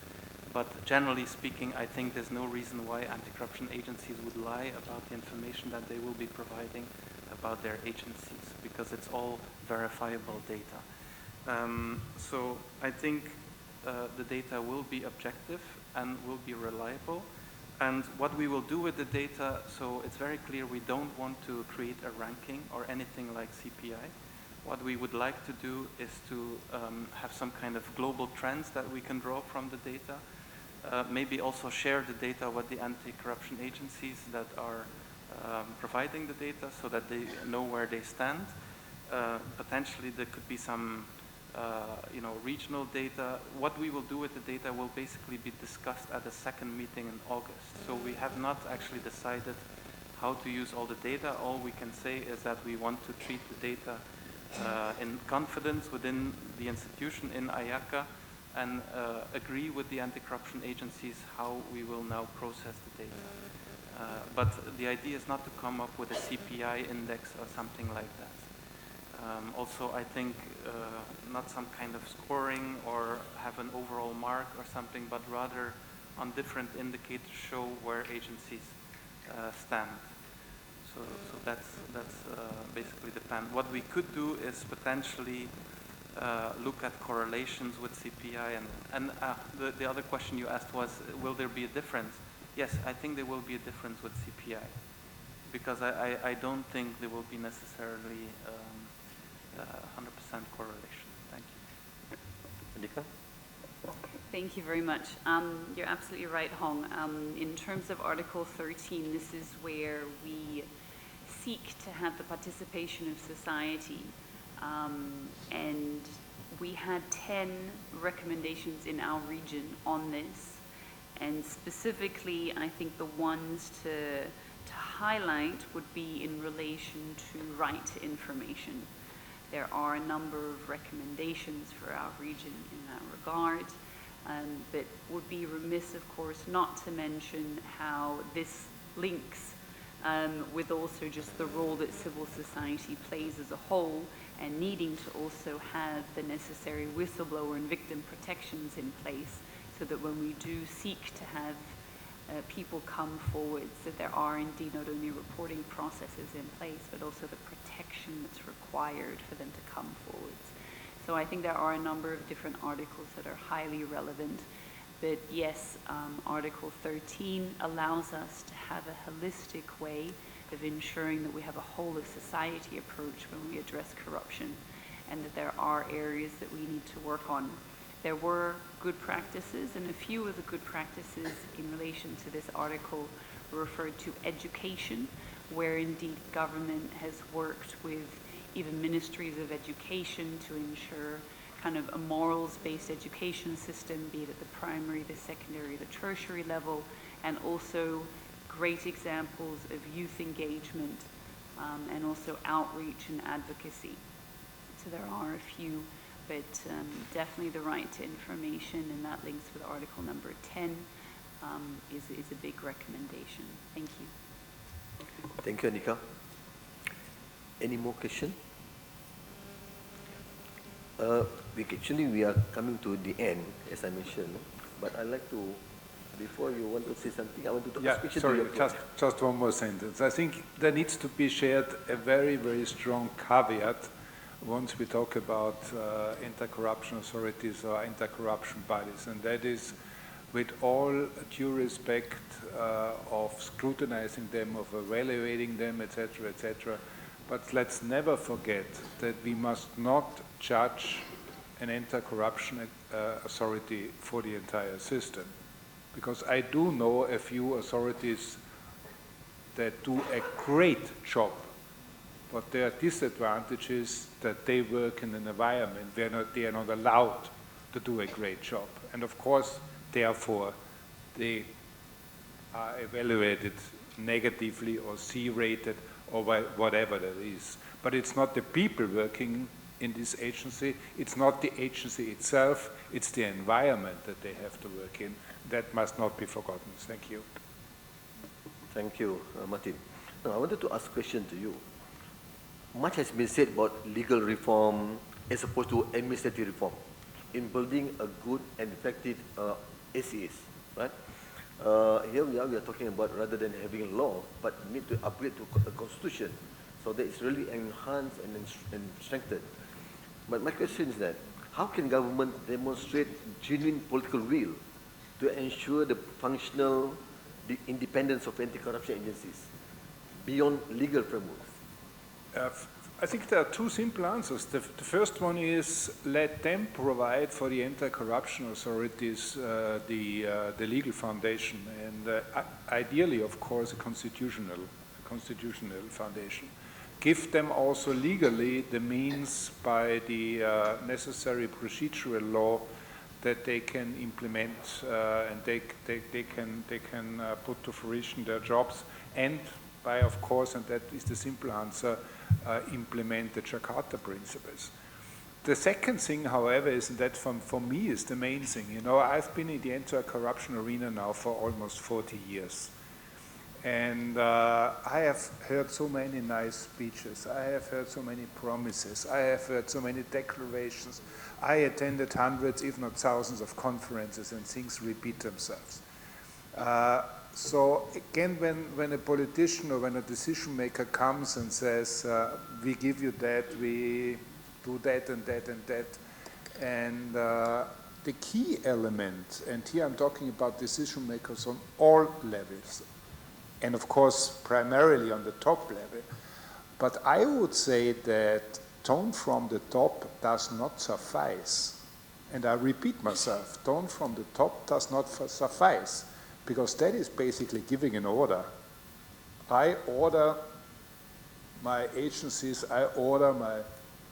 but generally speaking, I think there's no reason why anti-corruption agencies would lie about the information that they will be providing, about their agencies, because it's all verifiable data. So I think the data will be objective and will be reliable. And what we will do with the data, so it's very clear we don't want to create a ranking or anything like CPI. What we would like to do is to have some kind of global trends that we can draw from the data. Maybe also share the data with the anti-corruption agencies that are providing the data so that they know where they stand. Potentially there could be some regional data. What we will do with the data will basically be discussed at the second meeting in August. So we have not actually decided how to use all the data. All we can say is that we want to treat the data in confidence within the institution in IACA and agree with the anti-corruption agencies how we will now process the data. But the idea is not to come up with a CPI index or something like that. Also, I think not some kind of scoring or have an overall mark or something, but rather on different indicators show where agencies stand. So that's basically the plan. What we could do is potentially look at correlations with CPI. And the other question you asked was, will there be a difference? Yes, I think there will be a difference with CPI, because I don't think there will be necessarily 100% correlation. Thank you. Andika? Thank you very much. You're absolutely right, Hong. In terms of Article 13, this is where we seek to have the participation of society. And we had 10 recommendations in our region on this. And specifically, I think the ones to highlight would be in relation to right to information. There are a number of recommendations for our region in that regard, but would be remiss, of course, not to mention how this links with also just the role that civil society plays as a whole, and needing to also have the necessary whistleblower and victim protections in place, so that when we do seek to have people come forward, that there are indeed not only reporting processes in place, but also the protection that's required for them to come forward. So I think there are a number of different articles that are highly relevant. But yes, Article 13 allows us to have a holistic way of ensuring that we have a whole of society approach when we address corruption, and that there are areas that we need to work on. There were good practices, and a few of the good practices in relation to this article referred to education, where indeed government has worked with even ministries of education to ensure kind of a morals-based education system, be it at the primary, the secondary, the tertiary level, and also great examples of youth engagement and also outreach and advocacy. So there are a few, but definitely the right to information, and that links with Article number 10, is a big recommendation. Thank you. Thank you, Andika. Any more questions? We are coming to the end, as I mentioned, but I'd like to, before you want to say something, I want to ask question to you. Just one more sentence. I think there needs to be shared a very, very strong caveat once we talk about anti-corruption authorities or anti-corruption bodies, and that is, with all due respect of scrutinizing them, of evaluating them, etc., etc., but let's never forget that we must not judge an anti-corruption authority for the entire system. Because I do know a few authorities that do a great job, but their disadvantage is that they work in an environment where they are not allowed to do a great job. And of course, therefore, they are evaluated negatively or C-rated or whatever that is. But it's not the people working in this agency, it's not the agency itself, it's the environment that they have to work in. That must not be forgotten. Thank you. Thank you, Martin. Now, I wanted to ask a question to you. Much has been said about legal reform as opposed to administrative reform in building a good and effective SES, right? Here we are talking about, rather than having a law, but need to upgrade to a constitution So that is really enhanced and strengthened. But my question is that, how can government demonstrate genuine political will to ensure the functional independence of anti-corruption agencies beyond legal frameworks? I think there are two simple answers. The first one is let them provide for the anti-corruption authorities the legal foundation, and ideally, of course, a constitutional foundation. Give them also legally the means by the necessary procedural law that they can implement and they can put to fruition their jobs, and by, of course, and that is the simple answer, implement the Jakarta principles. The second thing, however, is that for me is the main thing. You know, I've been in the anti-corruption arena now for almost 40 years. And I have heard so many nice speeches. I have heard so many promises. I have heard so many declarations. I attended hundreds, if not thousands, of conferences, and things repeat themselves. So again, when a politician or when a decision maker comes and says, we give you that, we do that and that and that, and the key element, and here I'm talking about decision makers on all levels, and of course primarily on the top level, but I would say that tone from the top does not suffice. And I repeat myself, tone from the top does not suffice, because that is basically giving an order. I order my agencies, I order my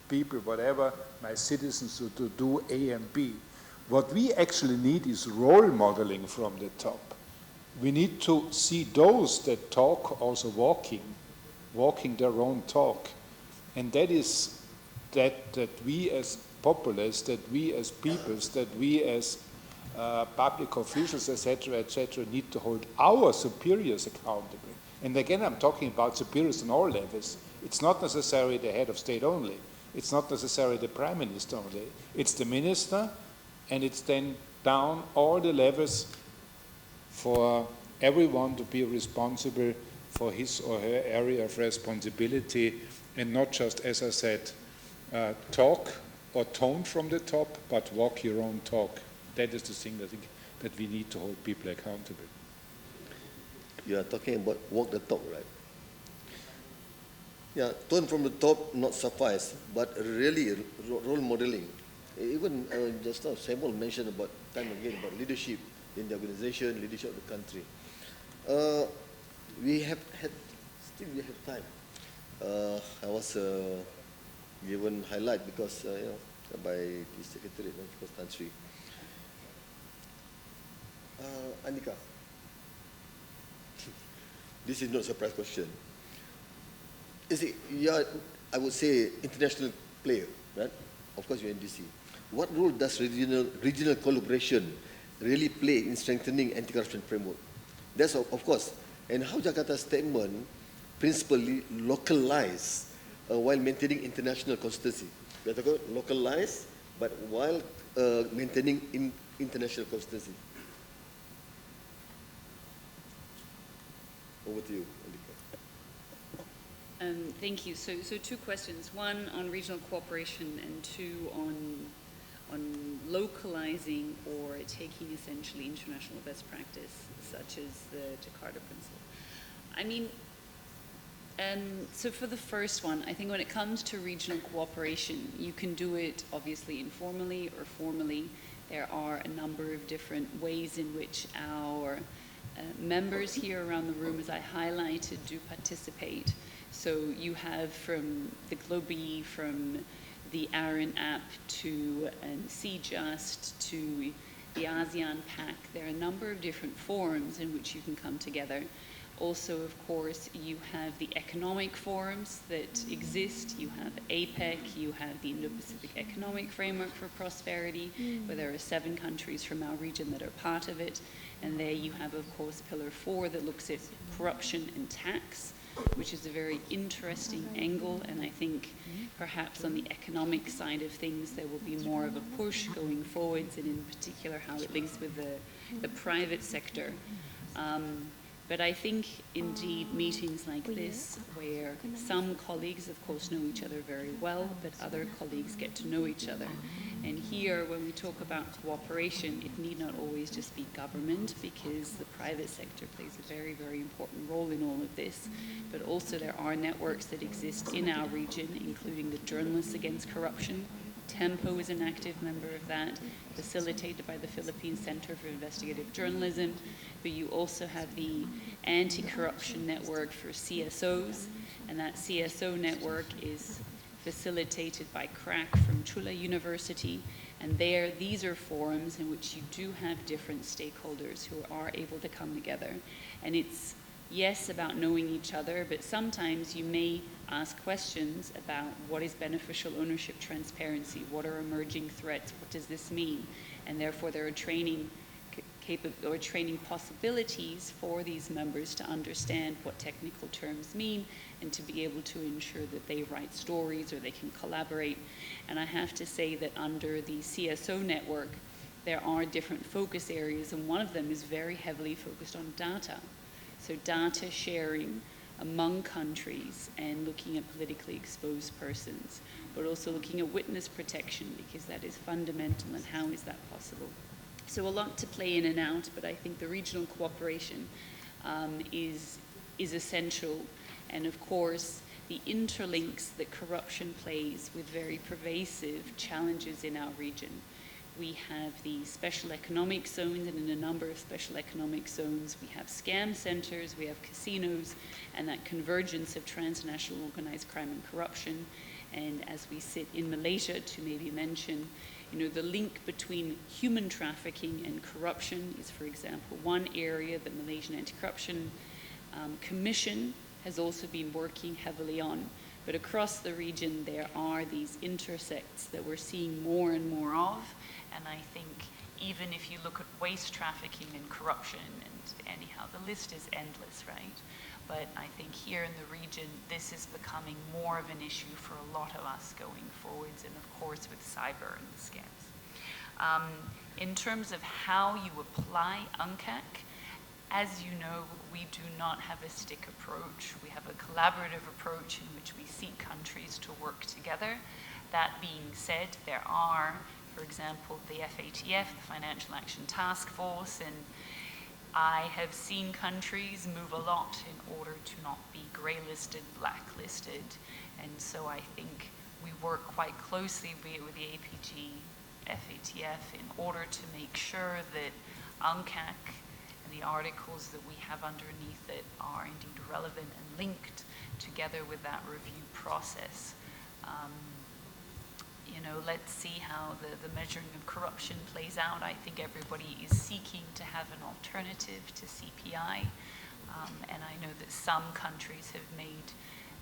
people, whatever, my citizens to do A and B. What we actually need is role modeling from the top. We need to see those that talk also walking their own talk. And that is that we as populace, that we as peoples, that we as public officials, etc., need to hold our superiors accountable. And again, I'm talking about superiors on all levels. It's not necessarily the head of state only. It's not necessarily the prime minister only. It's the minister, and it's then down all the levels for everyone to be responsible for his or her area of responsibility, and not just, as I said, talk or tone from the top, but walk your own talk. That is the thing I think that we need to hold people accountable. You are talking about walk the talk, right? Yeah, tone from the top not suffice, but really role modeling. Even just now, Samuel mentioned about time again about leadership in the organization, leadership of the country. We have time. I was given highlight because by the Secretariat of the country. Andika, this is not a surprise question. Is it, I would say, international player, right? Of course, you're NDC. What role does regional collaboration really play in strengthening anti-corruption framework? That's of course. And how Jakarta's statement principally localize while maintaining international consistency. We are talking about localize, but while maintaining international consistency. Over to you, Andika. Thank you. So two questions. One on regional cooperation, and two on localizing or taking essentially international best practice, such as the Jakarta Principle. I mean, so for the first one, I think when it comes to regional cooperation, you can do it obviously informally or formally. There are a number of different ways in which our members here around the room, as I highlighted, do participate. So you have from the Globi, from the AREN app to CJust to the ASEAN Pact. There are a number of different forums in which you can come together. Also, of course, you have the economic forums that exist. You have APEC, you have the Indo-Pacific Economic Framework for Prosperity, where there are 7 countries from our region that are part of it. And there you have, of course, Pillar 4 that looks at corruption and tax, which is a very interesting angle. And I think perhaps on the economic side of things, there will be more of a push going forwards, and in particular how it links with the private sector. But I think, indeed, meetings like this, where some colleagues, of course, know each other very well, but other colleagues get to know each other. And here, when we talk about cooperation, it need not always just be government, because the private sector plays a very, very important role in all of this. But also there are networks that exist in our region, including the Journalists Against Corruption. TEMPO is an active member of that, facilitated by the Philippine Center for Investigative Journalism. But you also have the Anti-Corruption Network for CSOs, and that CSO network is facilitated by CRAC from Chula University. And these are forums in which you do have different stakeholders who are able to come together. And it's, yes, about knowing each other, but sometimes you may ask questions about what is beneficial ownership transparency, what are emerging threats, what does this mean? And therefore there are training possibilities for these members to understand what technical terms mean and to be able to ensure that they write stories or they can collaborate. And I have to say that under the CSO network, there are different focus areas, and one of them is very heavily focused on data. So data sharing among countries and looking at politically exposed persons, but also looking at witness protection, because that is fundamental, and how is that possible? So a lot to play in and out, but I think the regional cooperation is essential. And of course, the interlinks that corruption plays with very pervasive challenges in our region. We have the special economic zones, and in a number of special economic zones, we have scam centers, we have casinos, and that convergence of transnational organized crime and corruption. And as we sit in Malaysia, to maybe mention, the link between human trafficking and corruption is, for example, one area that Malaysian Anti-Corruption Commission has also been working heavily on. But across the region, there are these intersects that we're seeing more and more of. And I think even if you look at waste trafficking and corruption, and anyhow, the list is endless, right? But I think here in the region, this is becoming more of an issue for a lot of us going forwards, and of course with cyber and the scams. In terms of how you apply UNCAC, as you know, we do not have a stick approach. We have a collaborative approach in which we seek countries to work together. That being said, there are, for example, the FATF, the Financial Action Task Force, and I have seen countries move a lot in order to not be grey-listed, blacklisted, and so I think we work quite closely with the APG, FATF, in order to make sure that UNCAC and the articles that we have underneath it are indeed relevant and linked together with that review process. Let's see how the measuring of corruption plays out. I think everybody is seeking to have an alternative to CPI. And I know that some countries have made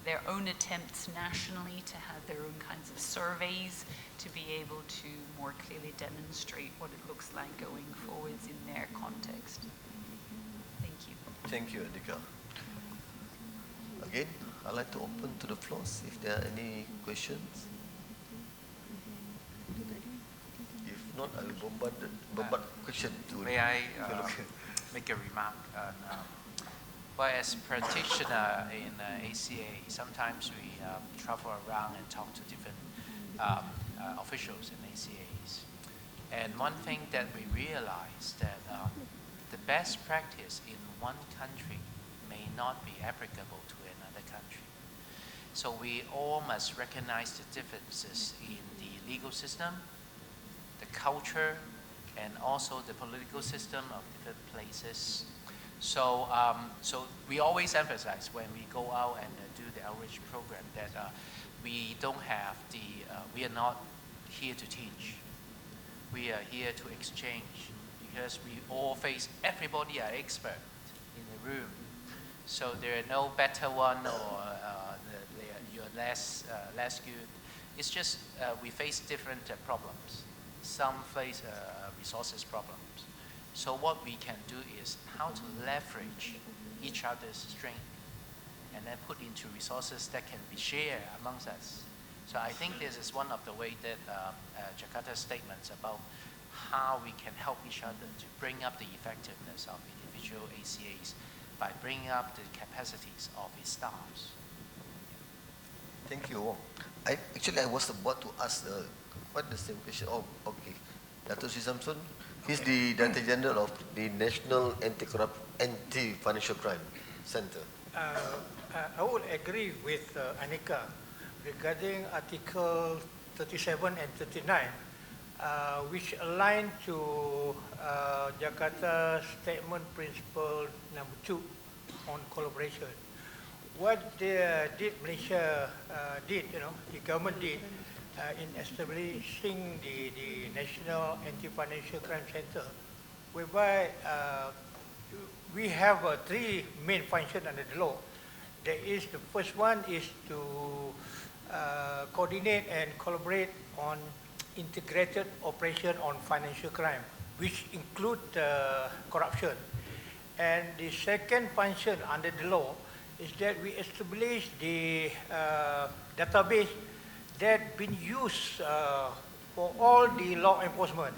their own attempts nationally to have their own kinds of surveys to be able to more clearly demonstrate what it looks like going forwards in their context. Thank you. Thank you, Adhika. Again, I'd like to open to the floors if there are any questions. If not, I will bombard question to May I make a remark? Well, as practitioner in ACA, sometimes we travel around and talk to different officials in ACAs. And one thing that we realize that the best practice in one country may not be applicable to another country. So we all must recognize the differences in the legal system, the culture, and also the political system of different places. So, so we always emphasize when we go out and do the outreach program that we don't have we are not here to teach. We are here to exchange, because we all face, everybody are expert in the room. So there are no better one or you're less good. It's just we face different problems. Some face resources problems. So what we can do is how to leverage each other's strength and then put into resources that can be shared amongst us. So I think this is one of the ways that Jakarta's statements about how we can help each other to bring up the effectiveness of individual ACAs by bringing up the capacities of its staffs. Thank you. I was about to ask quite the same question. Oh, okay. Dato' Sri Samson, he's the Director General of the National Anti-Financial Crime Center. I would agree with Anika regarding Article 37 and 39, which align to Jakarta Statement Principle number 2 on collaboration. What did Malaysia did, the government did in establishing the National Anti-Financial Crime Center, whereby we have three main functions under the law. The first one is to coordinate and collaborate on integrated operation on financial crime, which include corruption. And the second function under the law is that we establish the database that been used for all the law enforcement,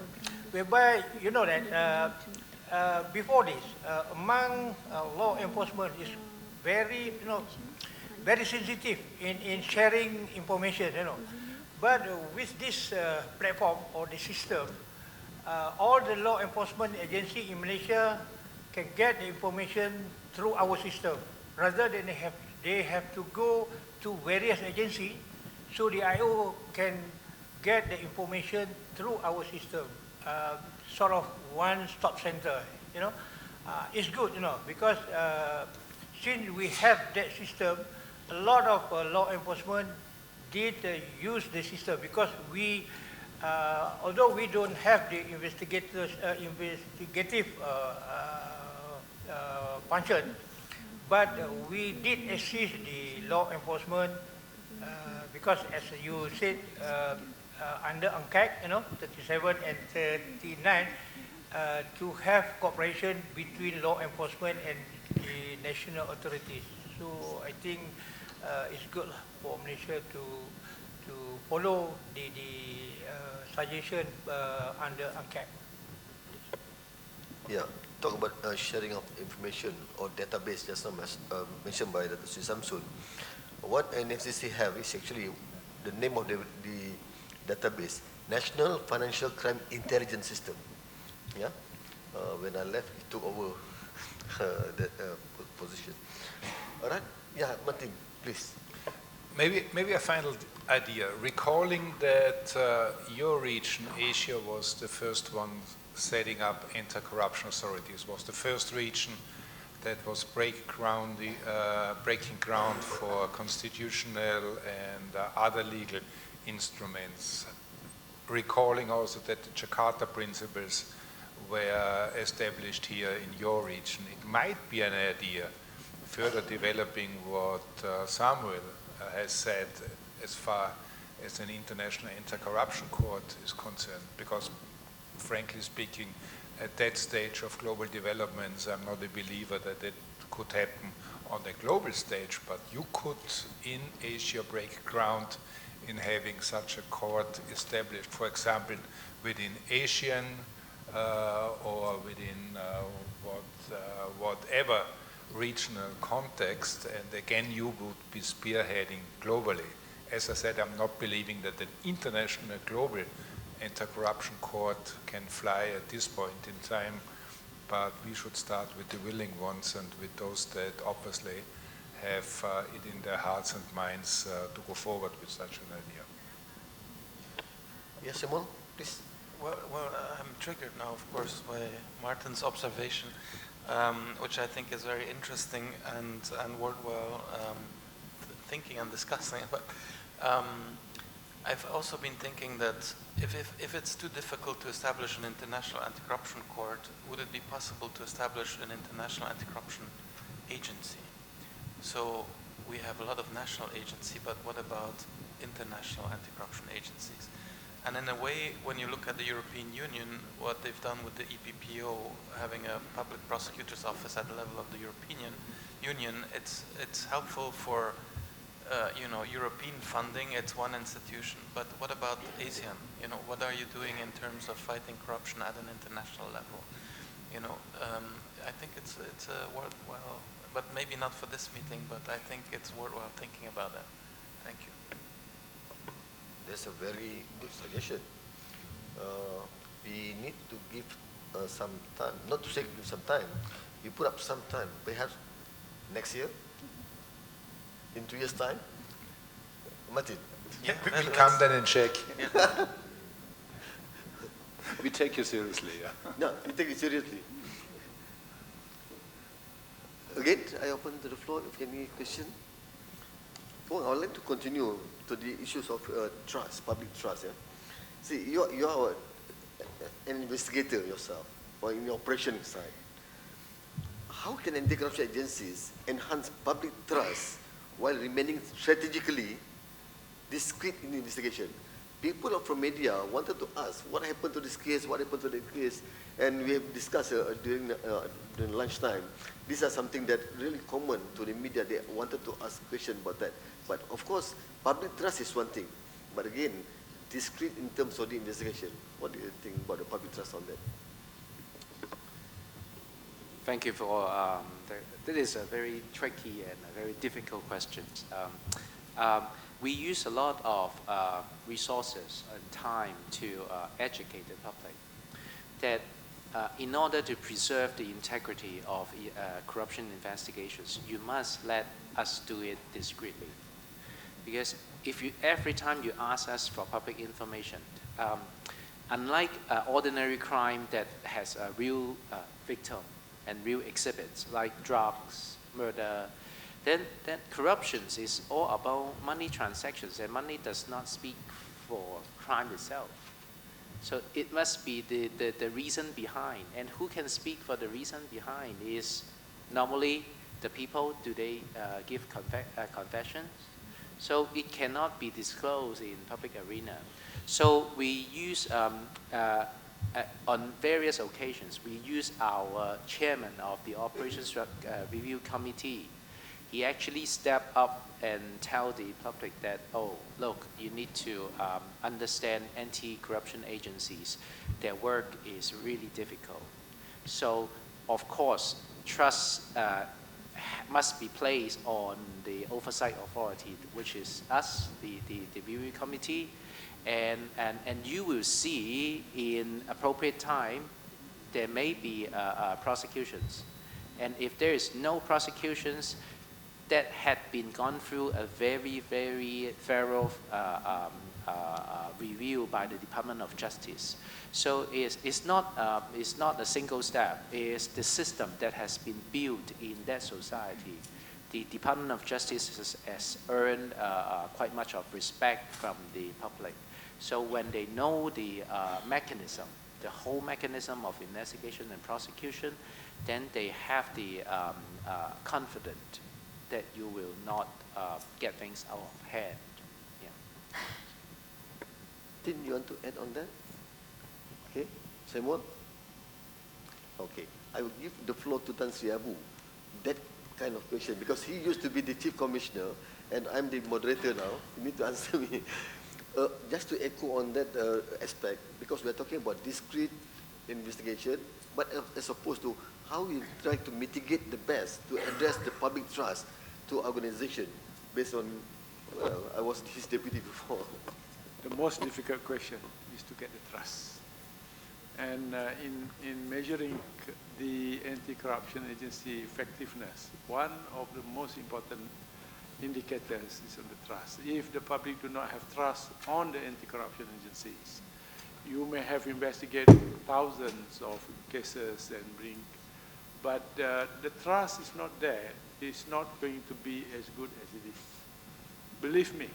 whereby you know that before this, among law enforcement is very very sensitive in sharing information, But with this platform or the system, all the law enforcement agency in Malaysia can get the information through our system, rather than they have to go to various agencies, so the IO can get the information through our system, sort of one-stop center, It's good, because since we have that system, a lot of law enforcement did use the system, because we, although we don't have the investigative function, but we did assist the law enforcement because, as you said, under UNCAC, 37 and 39, to have cooperation between law enforcement and the national authorities. So I think it's good for Malaysia to follow the suggestion under UNCAC. Yeah, talk about sharing of information or database just now mentioned by Dr. Sri Samsun. What NFCC have is actually the name of the database, National Financial Crime Intelligence System. Yeah, when I left, he took over that position. All right, yeah, Martin, please. Maybe a final idea. Recalling that your region, Asia, was the first one setting up anti-corruption authorities, was the first region that was breaking ground for constitutional and other legal instruments. Recalling also that the Jakarta principles were established here in your region. It might be an idea further developing what Samuel has said as far as an international anti-corruption court is concerned, because frankly speaking, at that stage of global developments, I'm not a believer that it could happen on the global stage, but you could in Asia break ground in having such a court established, for example, within Asian or within whatever regional context, and again you would be spearheading globally. As I said, I'm not believing that an international global anti-corruption court can fly at this point in time, but we should start with the willing ones and with those that obviously have it in their hearts and minds to go forward with such an idea. Yes, Simon, please. Well, I'm triggered now, of course, by Martin's observation, which I think is very interesting and worthwhile thinking and discussing. But I've also been thinking that if it's too difficult to establish an international anti-corruption court, would it be possible to establish an international anti-corruption agency? So we have a lot of national agencies, but what about international anti-corruption agencies? And in a way, when you look at the European Union, what they've done with the EPPO, having a public prosecutor's office at the level of the European Union, it's helpful for European funding. It's one institution. But what about ASEAN? What are you doing in terms of fighting corruption at an international level? you know, I think it's a worthwhile, but maybe not for this meeting, but I think it's worthwhile thinking about that. Thank you. That's a very good suggestion. We need to give some time, not to say give some time, we put up some time, perhaps next year, in 2 years' time. Martin? Yeah, We come then and check. Yeah. We take you seriously, yeah. No, we take it seriously. Again, I open to the floor if any question. Well, I would like to continue to the issues of trust, public trust. Yeah? See, you are an investigator yourself, or in the operation side. How can anti-corruption agencies enhance public trust while remaining strategically discreet in the investigation? People from media wanted to ask what happened to this case, what happened to that case, and we have discussed during lunchtime. These are something that really common to the media. They wanted to ask questions about that. But of course, public trust is one thing. But again, discreet in terms of the investigation. What do you think about the public trust on that? Thank you for that is a very tricky and a very difficult question. We use a lot of resources and time to educate the public that in order to preserve the integrity of corruption investigations, you must let us do it discreetly. Because if you, every time you ask us for public information, unlike ordinary crime that has a real victim and real exhibits like drugs, murder, then corruption is all about money transactions, and money does not speak for crime itself. So it must be the reason behind, and who can speak for the reason behind is normally the people. Do they give confessions? So it cannot be disclosed in public arena. So we use, on various occasions, we use our chairman of the Operations Review Committee. He actually stepped up and tell the public that, oh, look, you need to understand anti-corruption agencies. Their work is really difficult. So, of course, trust must be placed on the oversight authority, which is us, the review committee, and you will see in appropriate time there may be prosecutions. And if there is no prosecutions, that had been gone through a very, very thorough review by the Department of Justice. So it's not a single step. It's the system that has been built in that society. The Department of Justice has earned quite much of respect from the public. So when they know the mechanism, the whole mechanism of investigation and prosecution, then they have the confidence that you will not get things out of hand. Yeah. Tin, you want to add on that? Okay, Samuel? Okay, I will give the floor to Tan Sri Abu. That kind of question, because he used to be the chief commissioner, and I'm the moderator now. You need to answer me. Just to echo on that aspect, because we're talking about discreet investigation, but as opposed to how we try to mitigate the best to address the public trust to organization based on, well, I was his deputy before. The most difficult question is to get the trust. And in measuring the anti-corruption agency effectiveness, one of the most important indicators is on the trust. If the public do not have trust on the anti-corruption agencies, you may have investigated thousands of cases and bring, but the trust is not there. It's not going to be as good as it is. Believe me,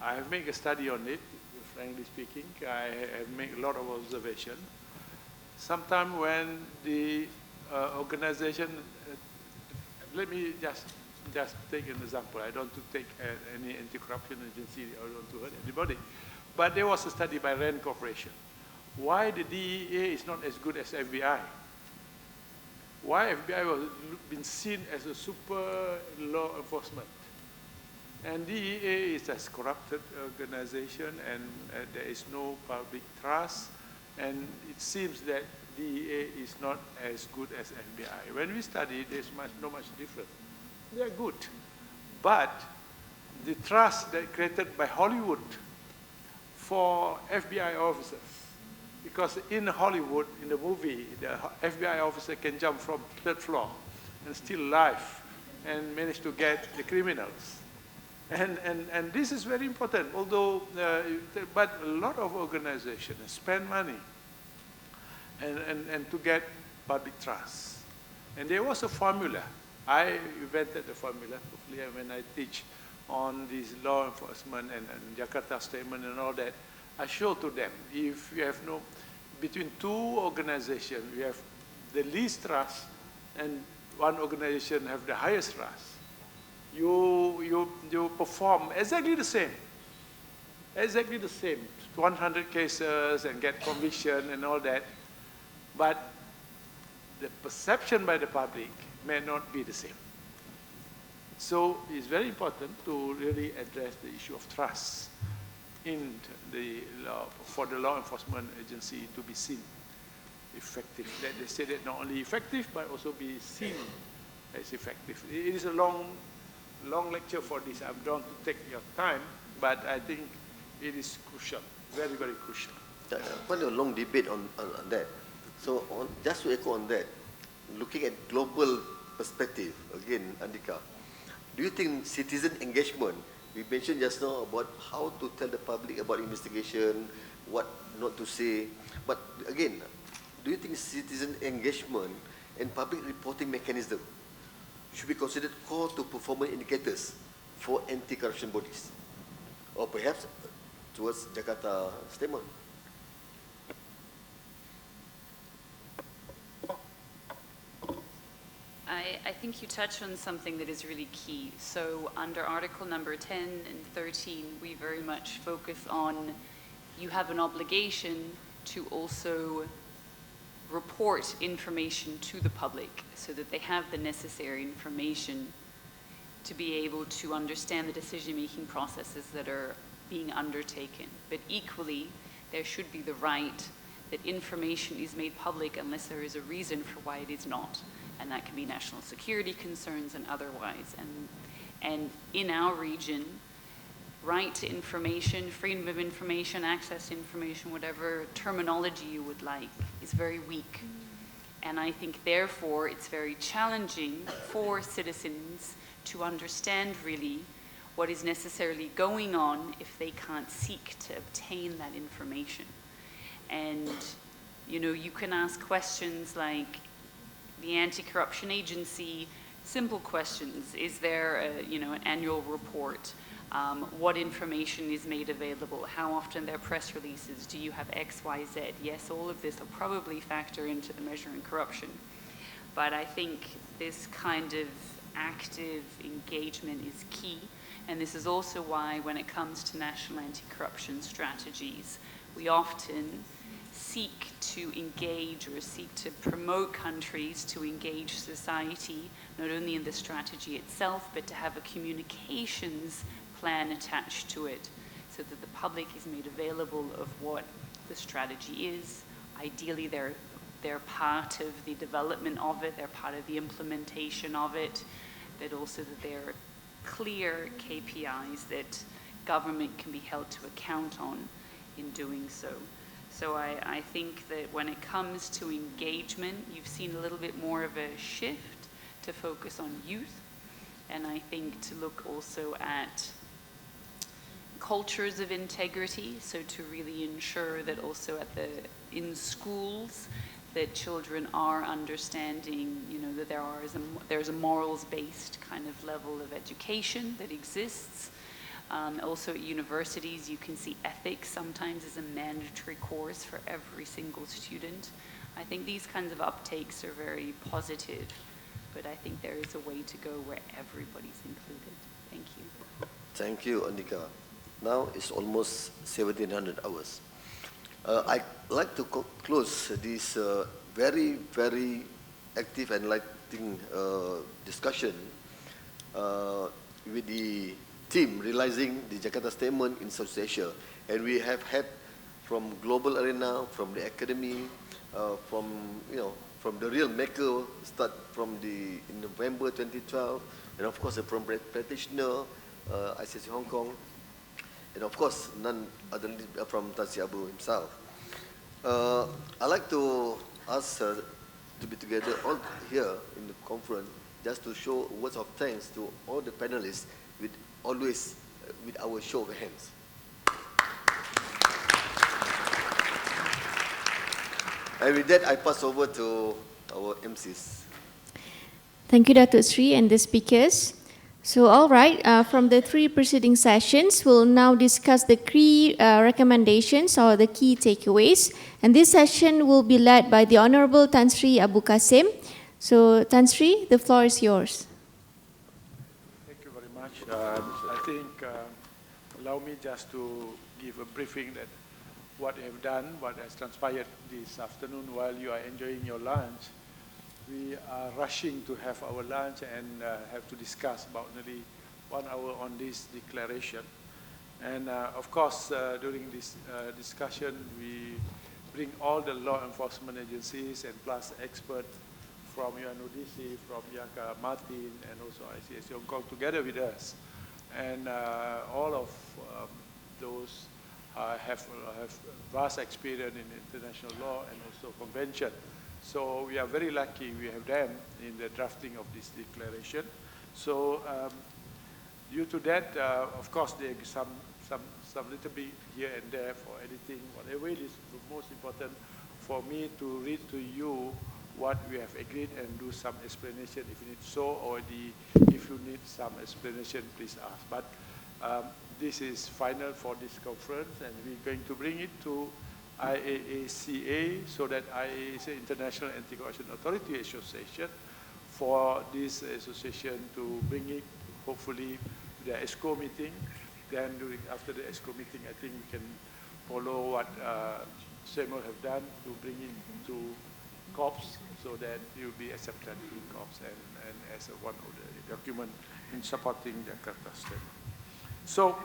I have made a study on it, frankly speaking. I have made a lot of observation. Sometimes when the organization, let me just take an example. I don't want to take any anti-corruption agency, I don't want to hurt anybody. But there was a study by RAND Corporation. Why the DEA is not as good as FBI? Why FBI was been seen as a super law enforcement? And DEA is a corrupted organization, and there is no public trust. And it seems that DEA is not as good as FBI. When we study, there's not much different. They are good. But the trust that created by Hollywood for FBI officers, because in Hollywood, in the movie, the FBI officer can jump from third floor and still alive and manage to get the criminals. And this is very important, although, but a lot of organizations spend money and to get public trust. And there was a formula. I invented the formula, hopefully, when I teach on this law enforcement and Jakarta statement and all that, I show to them, if you have between two organizations, we have the least trust and one organization have the highest trust. You perform exactly the same, 100 cases and get conviction and all that, but the perception by the public may not be the same. So it's very important to really address the issue of trust in the law, for the law enforcement agency to be seen effective. That they say that not only effective, but also be seen as effective. It is a long lecture for this. I'm going to take your time, but I think it is crucial, very, very crucial. Quite a long debate on that. So just to echo on that, looking at global perspective, again, Andika, do you think citizen engagement, we mentioned just now about how to tell the public about investigation, what not to say, but again, do you think citizen engagement and public reporting mechanism should be considered core to performance indicators for anti-corruption bodies? Or perhaps towards Jakarta statement? I think you touch on something that is really key. So under Article number 10 and 13, we very much focus on you have an obligation to also report information to the public so that they have the necessary information to be able to understand the decision-making processes that are being undertaken. But equally, there should be the right that information is made public unless there is a reason for why it is not. And that can be national security concerns and otherwise. And in our region, right to information, freedom of information, access to information, whatever terminology you would like, is very weak. And I think therefore it's very challenging for citizens to understand really what is necessarily going on if they can't seek to obtain that information. And you can ask questions like, the anti-corruption agency, simple questions. Is there an annual report? What information is made available? How often there are press releases? Do you have X, Y, Z? Yes, all of this will probably factor into the measuring corruption. But I think this kind of active engagement is key. And this is also why when it comes to national anti-corruption strategies, we often seek to engage or seek to promote countries to engage society, not only in the strategy itself, but to have a communications plan attached to it so that the public is made available of what the strategy is. Ideally, they're part of the development of it, they're part of the implementation of it, but also that they're clear KPIs that government can be held to account on in doing so. So I think that when it comes to engagement, you've seen a little bit more of a shift to focus on youth, and I think to look also at cultures of integrity, so to really ensure that also in schools that children are understanding, that there's a morals-based kind of level of education that exists. Also at universities, you can see ethics sometimes as a mandatory course for every single student. I think these kinds of uptakes are very positive, but I think there is a way to go where everybody's included. Thank you. Thank you, Andika. Now it's almost 1700 hours. I'd like to close this very, very active and enlightening discussion with the team realizing the Jakarta Statement in Southeast Asia. And we have had from global arena, from the academy, from from the real maker, start from in November 2012, and of course from practitioner, ICC Hong Kong, and of course none other than from Tan Sri Abu himself. I'd like to ask her to be together all here in the conference just to show words of thanks to all the panelists with always with our show of hands. And with that, I pass over to our MCs. Thank you, Datuk Sri and the speakers. So, all right, from the three preceding sessions, we'll now discuss the key recommendations or the key takeaways. And this session will be led by the Honorable Tan Sri Abu Kasim. So, Tan Sri, the floor is yours. Thank you very much. I think, allow me just to give a briefing that what you have done, what has transpired this afternoon while you are enjoying your lunch. We are rushing to have our lunch and have to discuss about nearly 1 hour on this declaration. And of course, during this discussion, we bring all the law enforcement agencies and plus experts from UNODC, from Yaka Martin, and also ICSC Hong Kong together with us. And all of those have vast experience in international law and also convention. So we are very lucky we have them in the drafting of this declaration. So due to that, of course, there is some little bit here and there for editing, whatever it is. The most important for me to read to you what we have agreed and do some explanation if you need so, or if you need some explanation, please ask. But this is final for this conference, and we're going to bring it to IAACA, so that IAACA, International Anti-Corruption Authority Association, for this association to bring it, hopefully, to the ESCO meeting. Then after the ESCO meeting, I think we can follow what Samuel have done to bring it to COPS, so that it will be accepted in COPS and as one of the document in supporting the Jakarta statement. So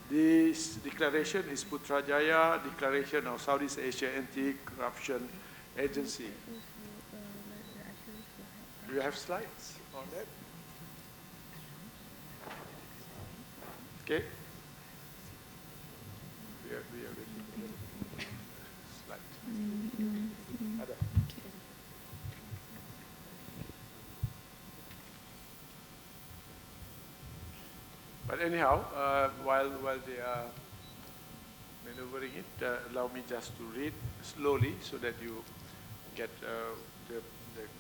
this declaration is Putrajaya Declaration of Southeast Asia Anti-Corruption Agency. Do you have slides on that? Okay. We are ready. Slide. Ada. But anyhow, while they are maneuvering it, allow me just to read slowly so that you get the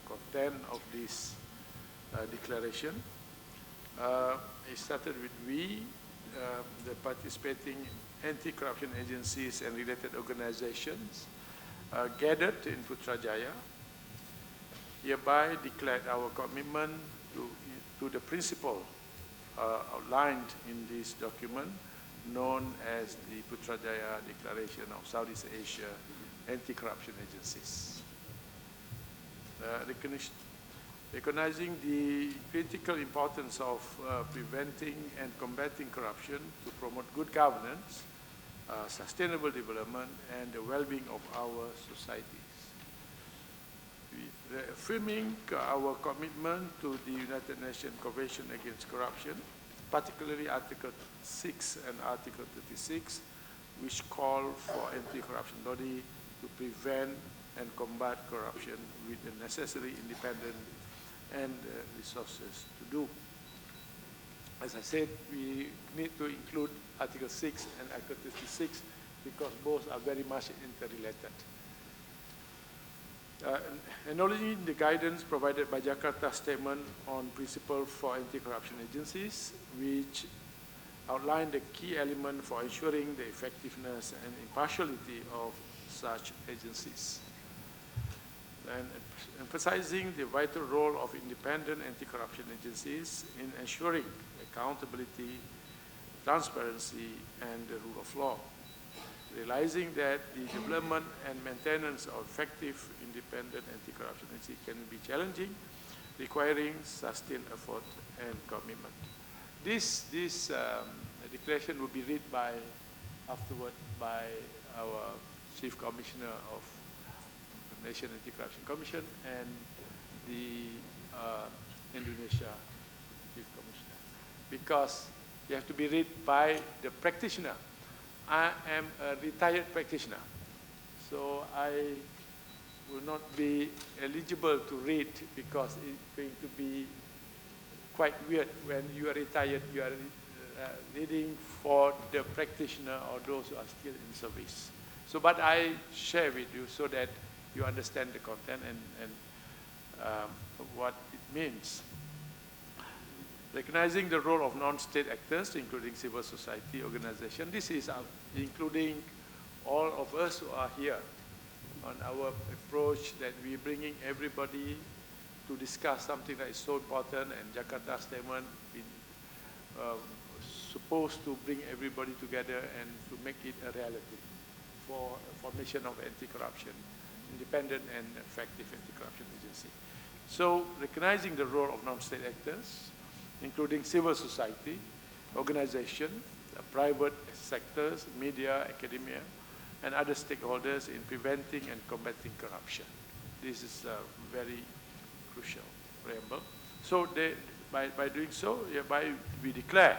content of this declaration. It started with we, the participating anti-corruption agencies and related organizations gathered in Putrajaya, hereby declared our commitment to the principle outlined in this document known as the Putrajaya Declaration of Southeast Asia Anti-Corruption Agencies. Recognizing the critical importance of preventing and combating corruption to promote good governance, sustainable development, and the well-being of our societies. Reaffirming our commitment to the United Nations Convention Against Corruption, particularly Article 6 and Article 36, which call for anti-corruption body to prevent and combat corruption with the necessary independent and resources to do. As I said, we need to include Article 6 and Article 36 because both are very much interrelated. Acknowledging the guidance provided by Jakarta Statement on Principles for Anti-Corruption Agencies, which outline the key element for ensuring the effectiveness and impartiality of such agencies. And emphasizing the vital role of independent anti-corruption agencies in ensuring accountability, transparency, and the rule of law. Realizing that the development and maintenance of effective independent anti-corruption agency can be challenging, requiring sustained effort and commitment. This declaration will be read afterward by our Chief Commissioner of the Malaysian Anti-Corruption Commission and the Indonesia Chief Commissioner, because you have to be read by the practitioner. I am a retired practitioner, so I will not be eligible to read because it's going to be quite weird when you are retired, you are reading for the practitioner or those who are still in service. So, but I share with you so that you understand the content and what it means. Recognizing the role of non-state actors, including civil society organizations. This is including all of us who are here on our approach that we're bringing everybody to discuss something that is so important, and Jakarta statement been supposed to bring everybody together and to make it a reality for formation of anti-corruption, independent and effective anti-corruption agency. So recognizing the role of non-state actors, including civil society, organization, private sectors, media, academia, and other stakeholders in preventing and combating corruption. This is very crucial preamble. So by doing so, hereby we declare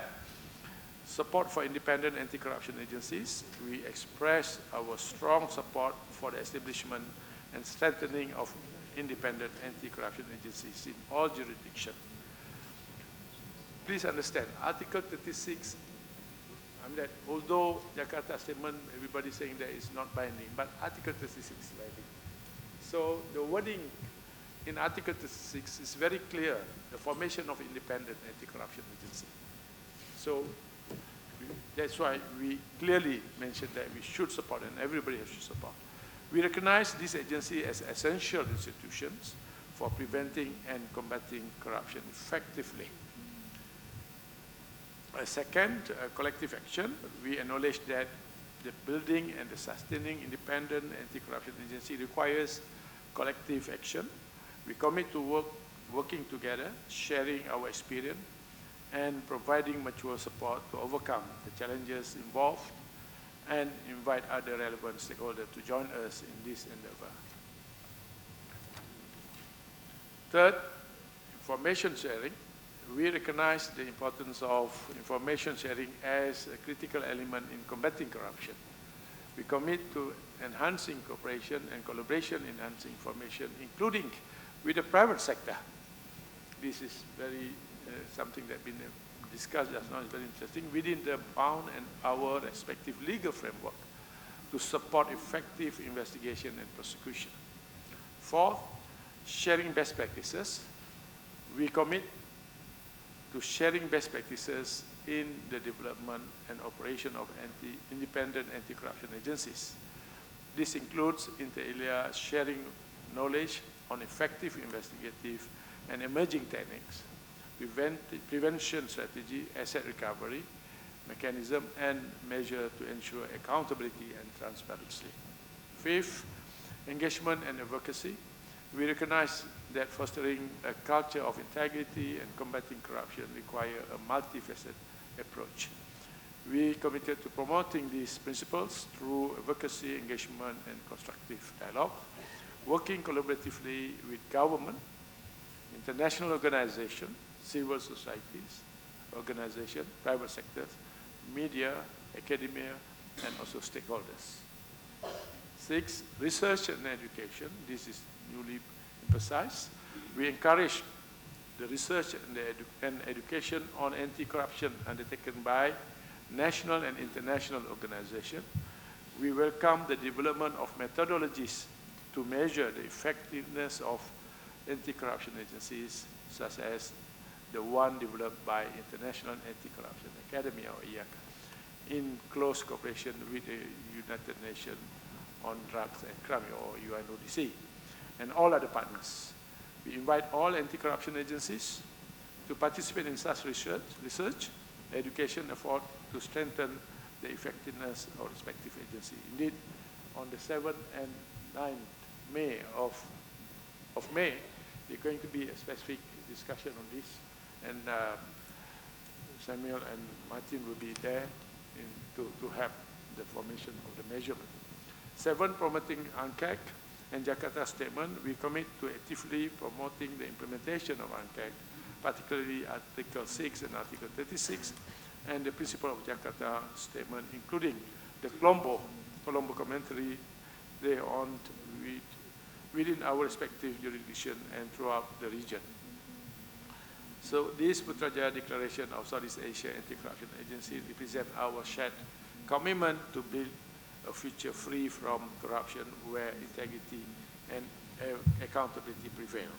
support for independent anti-corruption agencies. We express our strong support for the establishment and strengthening of independent anti-corruption agencies in all jurisdictions. Please understand, Article 36, that although Jakarta statement, everybody saying that it's not binding, but Article 36 is binding. So the wording in Article 36 is very clear, the formation of independent anti-corruption agency. So that's why we clearly mentioned that we should support, and everybody should support. We recognize this agency as essential institutions for preventing and combating corruption effectively. Second, collective action. We acknowledge that the building and the sustaining independent anti-corruption agency requires collective action. We commit to working together, sharing our experience, and providing mutual support to overcome the challenges involved, and invite other relevant stakeholders to join us in this endeavor. Third, information sharing. We recognize the importance of information sharing as a critical element in combating corruption. We commit to enhancing cooperation and collaboration, enhancing information, including with the private sector. This is very something that's been discussed just now, is very interesting, within the bound and our respective legal framework to support effective investigation and prosecution. Fourth, sharing best practices. We commit to sharing best practices in the development and operation of independent anti-corruption agencies. This includes inter alia sharing knowledge on effective investigative and emerging techniques, prevention strategy, asset recovery mechanism, and measure to ensure accountability and transparency. Fifth, engagement and advocacy. We recognize that fostering a culture of integrity and combating corruption require a multifaceted approach. We committed to promoting these principles through advocacy, engagement, and constructive dialogue, working collaboratively with government, international organizations, civil societies, organizations, private sectors, media, academia, and also stakeholders. Six, research and education. This is newly emphasized. We encourage the research and education on anti-corruption undertaken by national and international organizations. We welcome the development of methodologies to measure the effectiveness of anti-corruption agencies, such as the one developed by International Anti-Corruption Academy, or IACA, in close cooperation with the United Nations on Drugs and Crime, or UNODC, and all other partners. We invite all anti-corruption agencies to participate in such research, education effort to strengthen the effectiveness of respective agency. Indeed, on the 7th and 9th May of May, there's going to be a specific discussion on this, and Samuel and Martin will be there to help the formation of the measurement. 7, promoting UNCAC and Jakarta Statement. We commit to actively promoting the implementation of UNCAC, particularly Article 6 and Article 36, and the principle of Jakarta Statement, including the Colombo commentary thereon within our respective jurisdiction and throughout the region. So this Putrajaya Declaration of Southeast Asia Anti-Corruption Agency represents our shared commitment to build a future free from corruption where integrity and accountability prevail.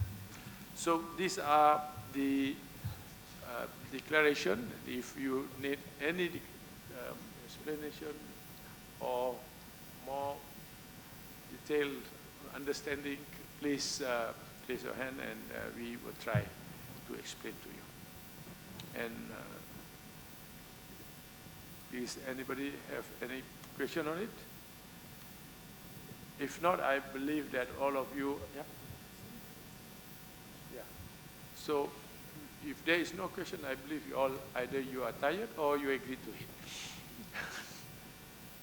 So these are the declaration. If you need any explanation or more detailed understanding, please raise your hand and we will try to explain to you. And does anybody have any question on it? If not, I believe that all of you, yeah? Yeah. So if there is no question, I believe you all, either you are tired or you agree to it.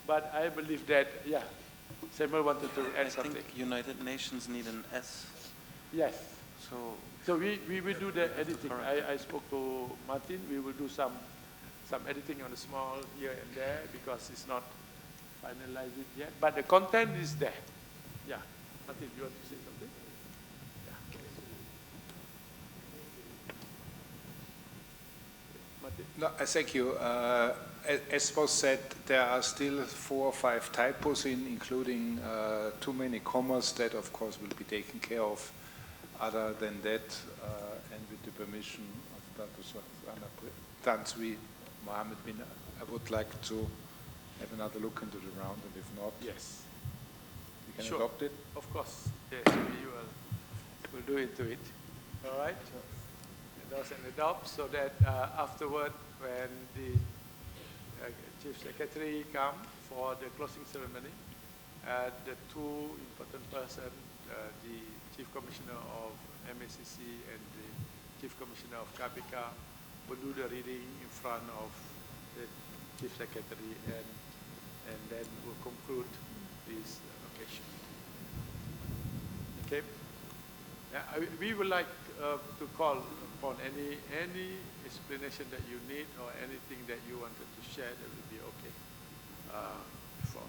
But I believe that, yeah, Samuel wanted to add something. I think United Nations need an S. Yes. So we will do the editing. I spoke to Martin. We will do some editing on the small here and there because it's not finalized yet. But the content is there. Yeah. Martin, you want to say something? Yeah. Martin? No, thank you. As was said, there are still 4 or 5 typos including too many commas that, of course, will be taken care of. Other than that, and with the permission of Tan Sri Mohammed bin, I would like to have another look into the round, and if not, yes, we can sure. adopt it. Of course, yes, we will do into it. All right? Endorse and adopt, so that afterward, when the Chief Secretary come for the closing ceremony, the 2 important persons, the Chief Commissioner of MACC and the Chief Commissioner of KPK, will do the reading in front of the Chief Secretary, and then we'll conclude this occasion. Okay? We would like to call upon any explanation that you need or anything that you wanted to share that will be okay before.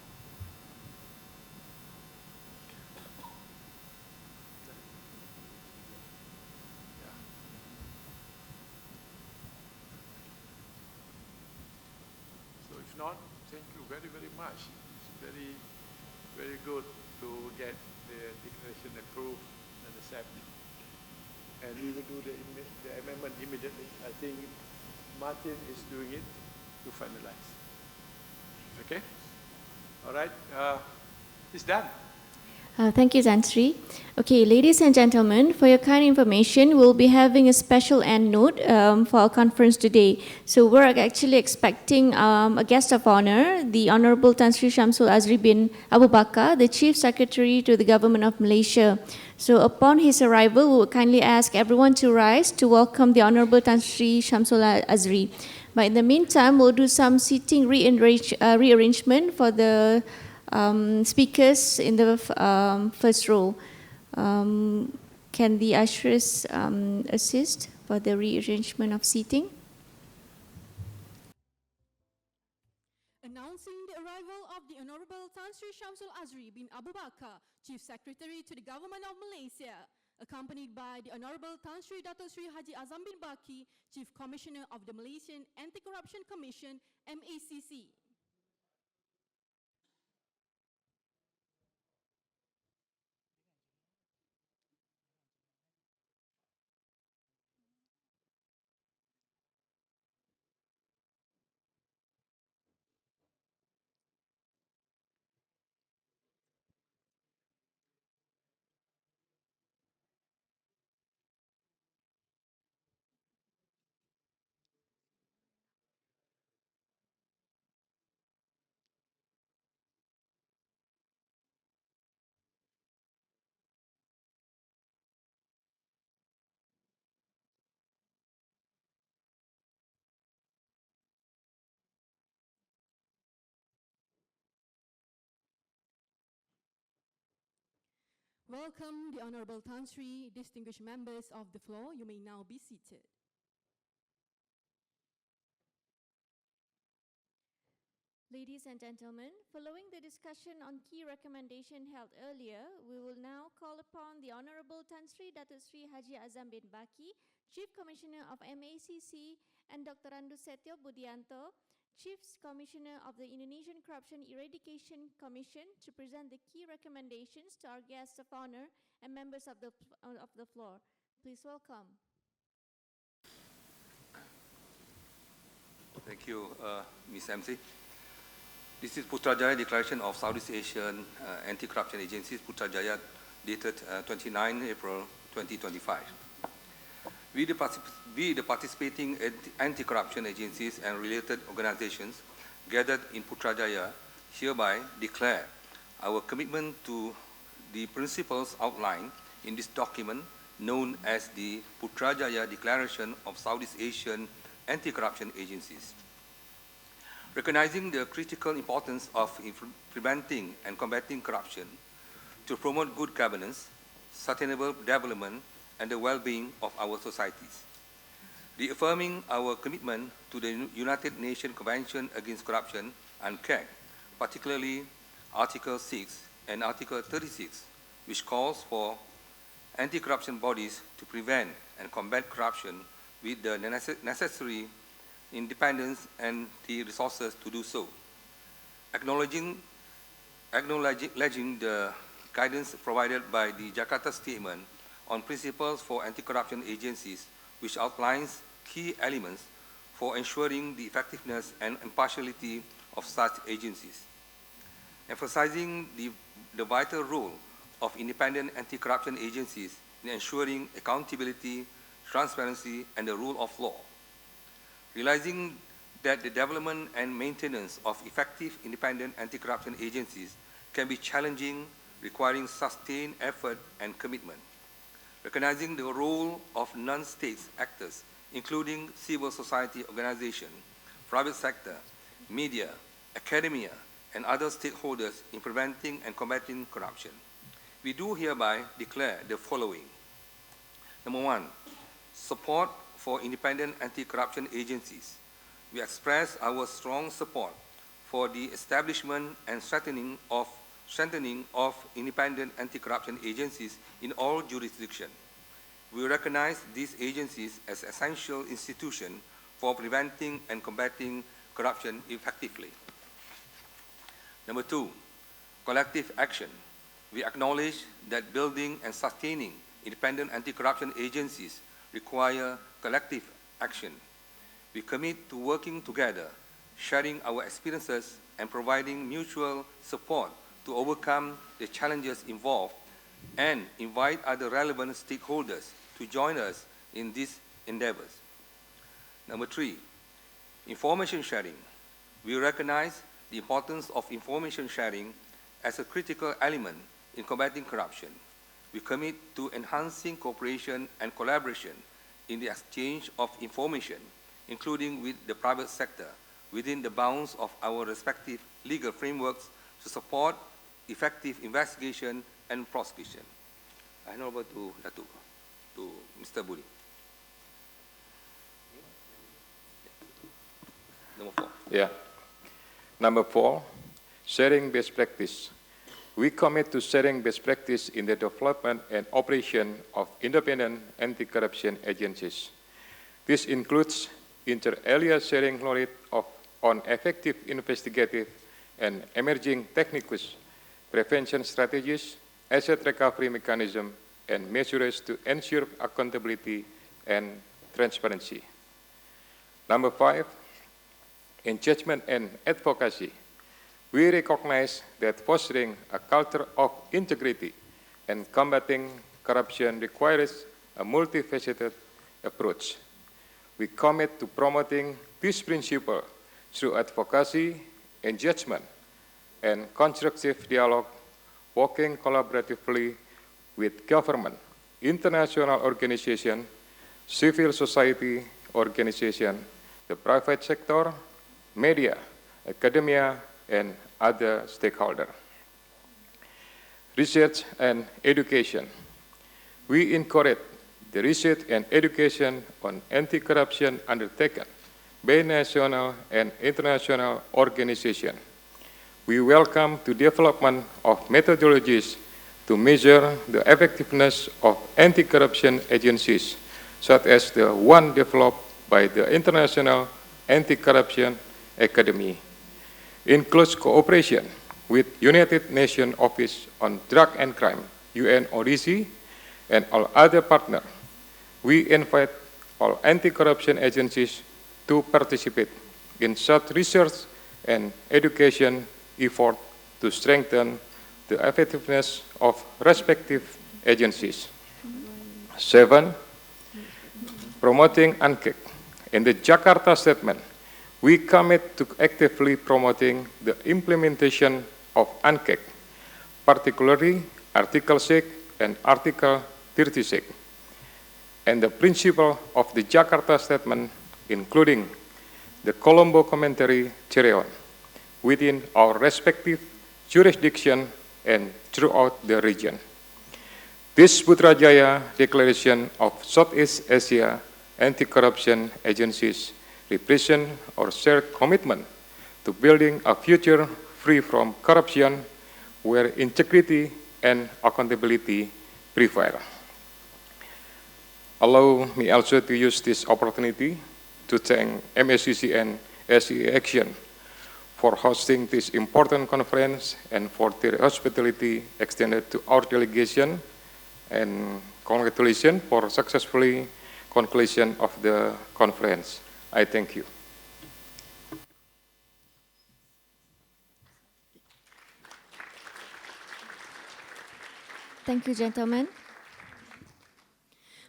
So if not, thank you very, very much. It's very, very good to get the declaration approved and accepted. And we will do the amendment immediately. I think Martin is doing it to finalize. Okay? All right. It's done. Thank you, Tan Sri. Okay, ladies and gentlemen, for your kind information, we'll be having a special end note for our conference today. So we're actually expecting a guest of honor, the Honorable Tan Sri Syamsul Azri bin Abu Bakar, the Chief Secretary to the Government of Malaysia. So upon his arrival, we will kindly ask everyone to rise to welcome the Honorable Tan Sri Syamsul Azri. But in the meantime, we'll do some seating rearrangement for the speakers in the first row. Can the ushers assist for the rearrangement of seating? Announcing the arrival of the Honorable Tan Sri Syamsul Azri bin Abu Bakar, Chief Secretary to the Government of Malaysia, accompanied by the Honorable Tan Sri Dato' Sri Haji Azam bin Baki, Chief Commissioner of the Malaysian Anti-Corruption Commission, MACC. Welcome the Honorable Tan Sri, distinguished members of the floor. You may now be seated. Ladies and gentlemen, following the discussion on key recommendation held earlier, we will now call upon the Honorable Tan Sri Datuk Sri Haji Azam bin Baki, Chief Commissioner of MACC, and Dr. Randu Setio Budianto, Chief Commissioner of the Indonesian Corruption Eradication Commission, to present the key recommendations to our guests of honor and members of the floor. Please welcome. Thank you, Ms. MC. This is Putrajaya Declaration of Southeast Asian Anti-Corruption Agencies, Putrajaya, dated 29 April 2025. We, the participating anti-corruption agencies and related organizations gathered in Putrajaya, hereby declare our commitment to the principles outlined in this document known as the Putrajaya Declaration of Southeast Asian Anti-Corruption Agencies. Recognizing the critical importance of preventing and combating corruption to promote good governance, sustainable development, and the well-being of our societies. Reaffirming our commitment to the United Nations Convention Against Corruption, UNCAC, particularly Article 6 and Article 36, which calls for anti-corruption bodies to prevent and combat corruption with the necessary independence and the resources to do so. Acknowledging the guidance provided by the Jakarta Statement on Principles for Anti-Corruption Agencies, which outlines key elements for ensuring the effectiveness and impartiality of such agencies. Emphasizing the vital role of independent anti-corruption agencies in ensuring accountability, transparency, and the rule of law. Realizing that the development and maintenance of effective independent anti-corruption agencies can be challenging, requiring sustained effort and commitment. Recognizing the role of non-state actors, including civil society organizations, private sector, media, academia, and other stakeholders in preventing and combating corruption. We do hereby declare the following. Number one, support for independent anti-corruption agencies. We express our strong support for the establishment and strengthening of independent anti-corruption agencies in all jurisdictions. We recognize these agencies as essential institutions for preventing and combating corruption effectively. Number two, collective action. We acknowledge that building and sustaining independent anti-corruption agencies require collective action. We commit to working together, sharing our experiences, and providing mutual support to overcome the challenges involved, and invite other relevant stakeholders to join us in these endeavors. Number three, information sharing. We recognize the importance of information sharing as a critical element in combating corruption. We commit to enhancing cooperation and collaboration in the exchange of information, including with the private sector, within the bounds of our respective legal frameworks to support effective investigation and prosecution. I hand over to Datuk, to Mr. Budi. Number four. Yeah. Number four, sharing best practice. We commit to sharing best practice in the development and operation of independent anti-corruption agencies. This includes inter alia sharing knowledge on effective investigative and emerging techniques, prevention strategies, asset recovery mechanism, and measures to ensure accountability and transparency. Number five, engagement and advocacy. We recognize that fostering a culture of integrity and combating corruption requires a multifaceted approach. We commit to promoting this principle through advocacy, engagement, and constructive dialogue, working collaboratively with government, international organizations, civil society organizations, the private sector, media, academia, and other stakeholders. research and education. We encourage the research and education on anti-corruption undertaken by national and international organizations. We welcome the development of methodologies to measure the effectiveness of anti-corruption agencies, such as the one developed by the International Anti-Corruption Academy, in close cooperation with United Nations Office on Drug and Crime, UNODC, and all other partners. We invite all anti-corruption agencies to participate in such research and education effort to strengthen the effectiveness of respective agencies. 7, promoting UNCAC. In the Jakarta Statement, we commit to actively promoting the implementation of UNCAC, particularly Article 6 and Article 36, and the principle of the Jakarta Statement, including the Colombo Commentary thereon, within our respective jurisdiction and throughout the region. This Putrajaya Declaration of Southeast Asia Anti-Corruption Agencies represent our shared commitment to building a future free from corruption where integrity and accountability prevail. Allow me also to use this opportunity to thank MACC and SEA Action for hosting this important conference and for their hospitality extended to our delegation, and congratulations for successfully conclusion of the conference. I thank you. Thank you, gentlemen.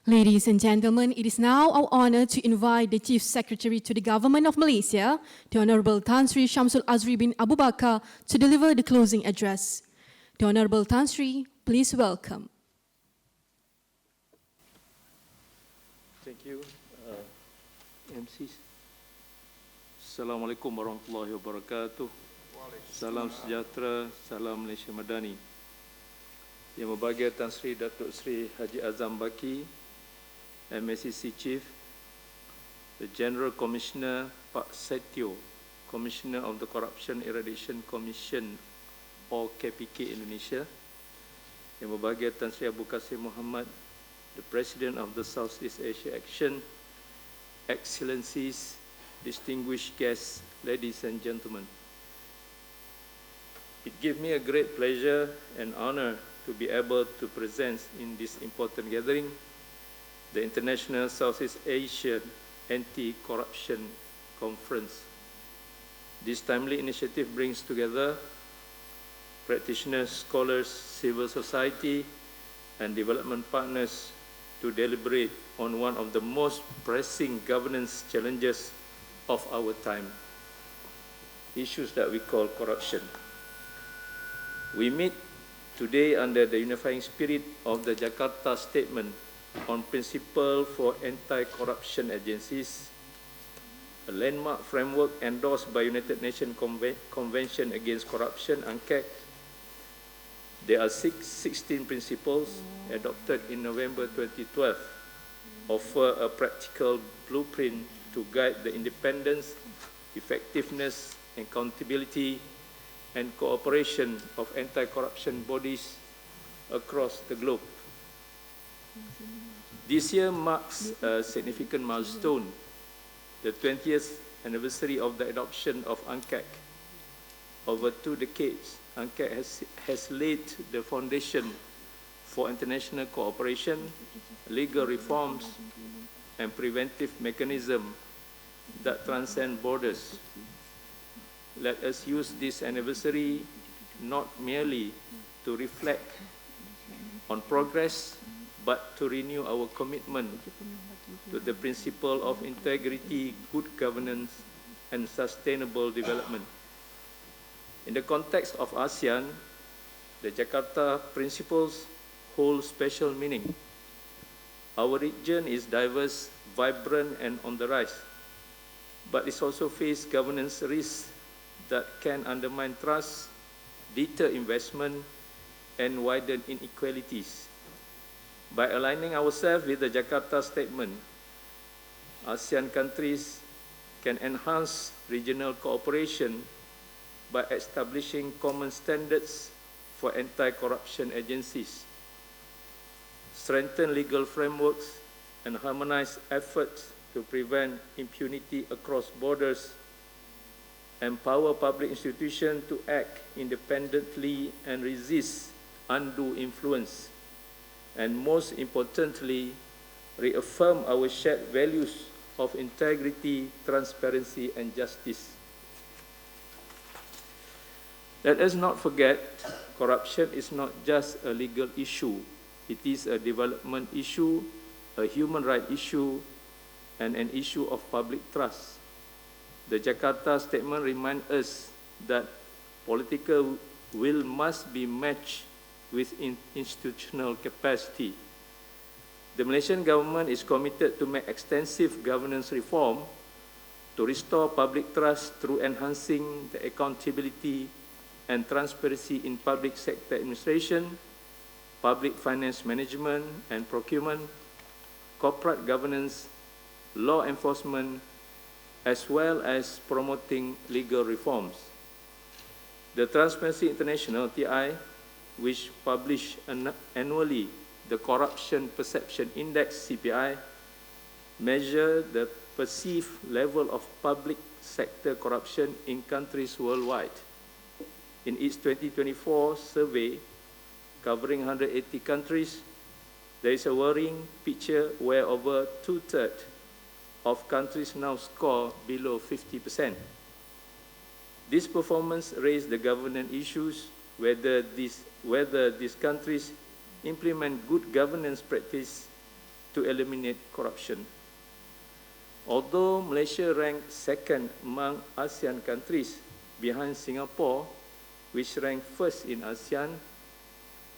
Ladies and gentlemen, it is now our honor to invite the Chief Secretary to the Government of Malaysia, the Honorable Tan Sri Syamsul Azri bin Abu Bakar, to deliver the closing address. The Honorable Tan Sri, please welcome. Thank you, MCs. Assalamualaikum warahmatullahi wabarakatuh. Salam sejahtera, salam Malaysia Madani. Yang berbahagia Tan Sri Datuk Sri Haji Azam Baki, MACC Chief, the General Commissioner Pak Setio, Commissioner of the Corruption Eradication Commission or KPK Indonesia, yang berbahagia Tan Sri Abu Qasim Muhammad, the President of the Southeast Asia Action, Excellencies, distinguished guests, ladies and gentlemen. It gives me a great pleasure and honor to be able to present in this important gathering the International Southeast Asian Anti-Corruption Conference. This timely initiative brings together practitioners, scholars, civil society, and development partners to deliberate on one of the most pressing governance challenges of our time, issues that we call corruption. We meet today under the unifying spirit of the Jakarta Statement on Principle for Anti-Corruption Agencies, a landmark framework endorsed by United Nations Convention Against Corruption, UNCAC. There are 16 principles adopted in November 2012, offer a practical blueprint to guide the independence, effectiveness, accountability, and cooperation of anti-corruption bodies across the globe. This year marks a significant milestone, the 20th anniversary of the adoption of UNCAC. Over 2 decades, UNCAC has laid the foundation for international cooperation, legal reforms, and preventive mechanisms that transcend borders. Let us use this anniversary not merely to reflect on progress, but to renew our commitment to the principle of integrity, good governance, and sustainable development. In the context of ASEAN, the Jakarta Principles hold special meaning. Our region is diverse, vibrant, and on the rise, but it also faces governance risks that can undermine trust, deter investment, and widen inequalities. By aligning ourselves with the Jakarta Statement, ASEAN countries can enhance regional cooperation by establishing common standards for anti-corruption agencies, strengthen legal frameworks, and harmonize efforts to prevent impunity across borders, empower public institutions to act independently and resist undue influence, and most importantly, reaffirm our shared values of integrity, transparency, and justice. Let us not forget, corruption is not just a legal issue. It is a development issue, a human rights issue, and an issue of public trust. The Jakarta Statement reminds us that political will must be matched with institutional capacity. The Malaysian government is committed to make extensive governance reform to restore public trust through enhancing the accountability and transparency in public sector administration, public finance management and procurement, corporate governance, law enforcement, as well as promoting legal reforms. The Transparency International, TI, which publish annually the Corruption Perception Index, CPI, measure the perceived level of public sector corruption in countries worldwide. In its 2024 survey, covering 180 countries, there is a worrying picture where over 2/3 of countries now score below 50%. This performance raised the governance issues whether these countries implement good governance practice to eliminate corruption. Although Malaysia ranked second among ASEAN countries behind Singapore, which ranked first in ASEAN,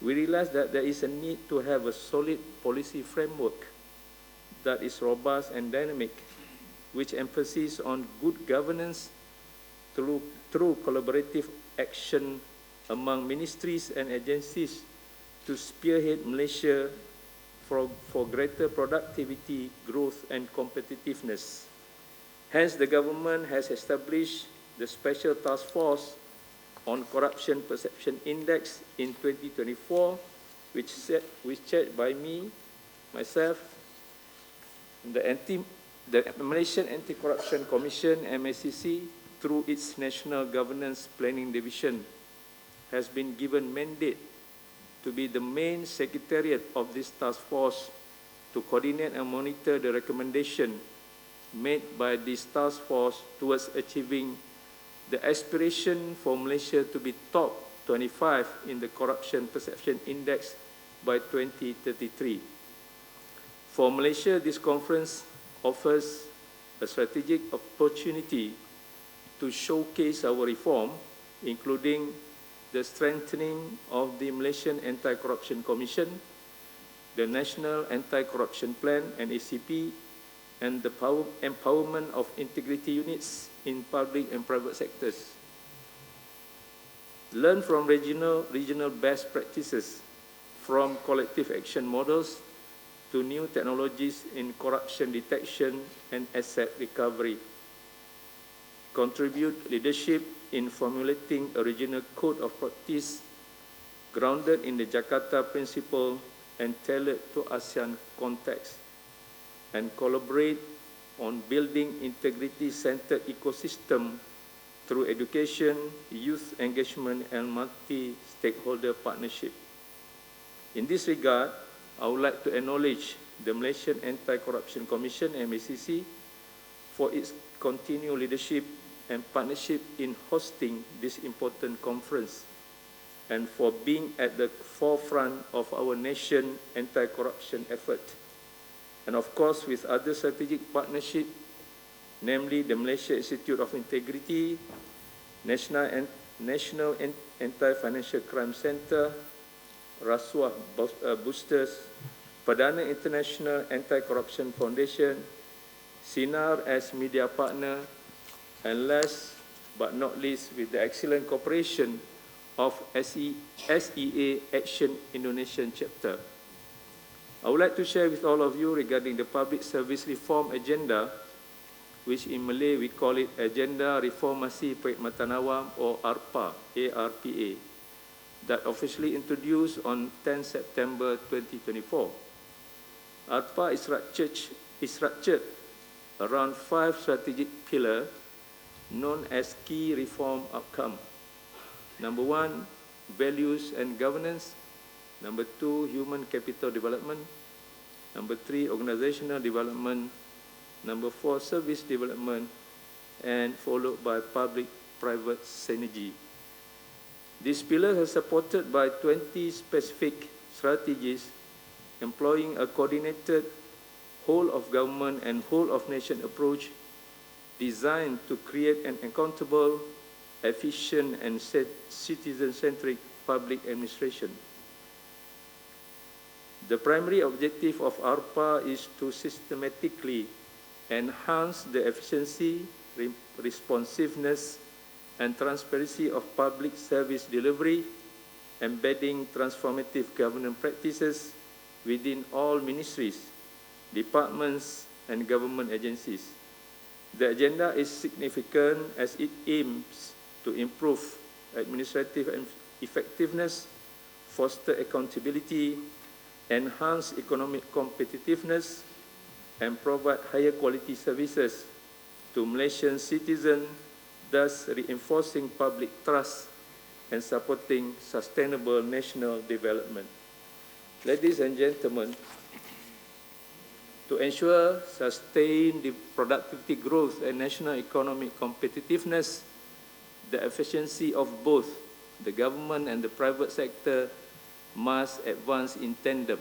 we realize that there is a need to have a solid policy framework that is robust and dynamic, which emphasizes on good governance through collaborative action among ministries and agencies to spearhead Malaysia for greater productivity, growth, and competitiveness. Hence, the government has established the Special Task Force on Corruption Perception Index in 2024, which chaired by myself, the Malaysian Anti-Corruption Commission, MACC, through its National Governance Planning Division, has been given mandate to be the main secretariat of this task force to coordinate and monitor the recommendation made by this task force towards achieving the aspiration for Malaysia to be top 25 in the Corruption Perception Index by 2033. For Malaysia, this conference offers a strategic opportunity to showcase our reform, including the strengthening of the Malaysian Anti-Corruption Commission, the National Anti-Corruption Plan, NACP, and the empowerment of integrity units in public and private sectors. Learn from regional best practices, from collective action models to new technologies in corruption detection and asset recovery. Contribute leadership in formulating a regional code of practice grounded in the Jakarta Principle and tailored to ASEAN context, and collaborate on building integrity-centered ecosystem through education, youth engagement, and multi-stakeholder partnership. In this regard, I would like to acknowledge the Malaysian Anti-Corruption Commission, MACC, for its continued leadership and partnership in hosting this important conference, and for being at the forefront of our nation anti-corruption effort. And of course, with other strategic partnership, namely the Malaysia Institute of Integrity, National Anti-Financial Crime Center, Rasuah Boosters, Perdana International Anti-Corruption Foundation, Sinar as media partner, and last but not least, with the excellent cooperation of SEA Action Indonesian chapter. I would like to share with all of you regarding the Public Service Reform Agenda, which in Malay we call it Agenda Reformasi Perkhidmatan Awam or ARPA, ARPA, that officially introduced on 10 September 2024. ARPA is structured around 5 strategic pillars known as key reform outcomes. Number 1, values and governance. Number 2, human capital development. Number 3, organizational development. Number 4, service development, and followed by public-private synergy. These pillars are supported by 20 specific strategies employing a coordinated whole-of-government and whole-of-nation approach designed to create an accountable, efficient, and citizen-centric public administration. The primary objective of ARPA is to systematically enhance the efficiency, responsiveness, and transparency of public service delivery, embedding transformative governance practices within all ministries, departments, and government agencies. The agenda is significant as it aims to improve administrative effectiveness, foster accountability, enhance economic competitiveness, and provide higher quality services to Malaysian citizens, thus reinforcing public trust and supporting sustainable national development. Ladies and gentlemen, to ensure sustained productivity growth and national economic competitiveness, the efficiency of both the government and the private sector must advance in tandem.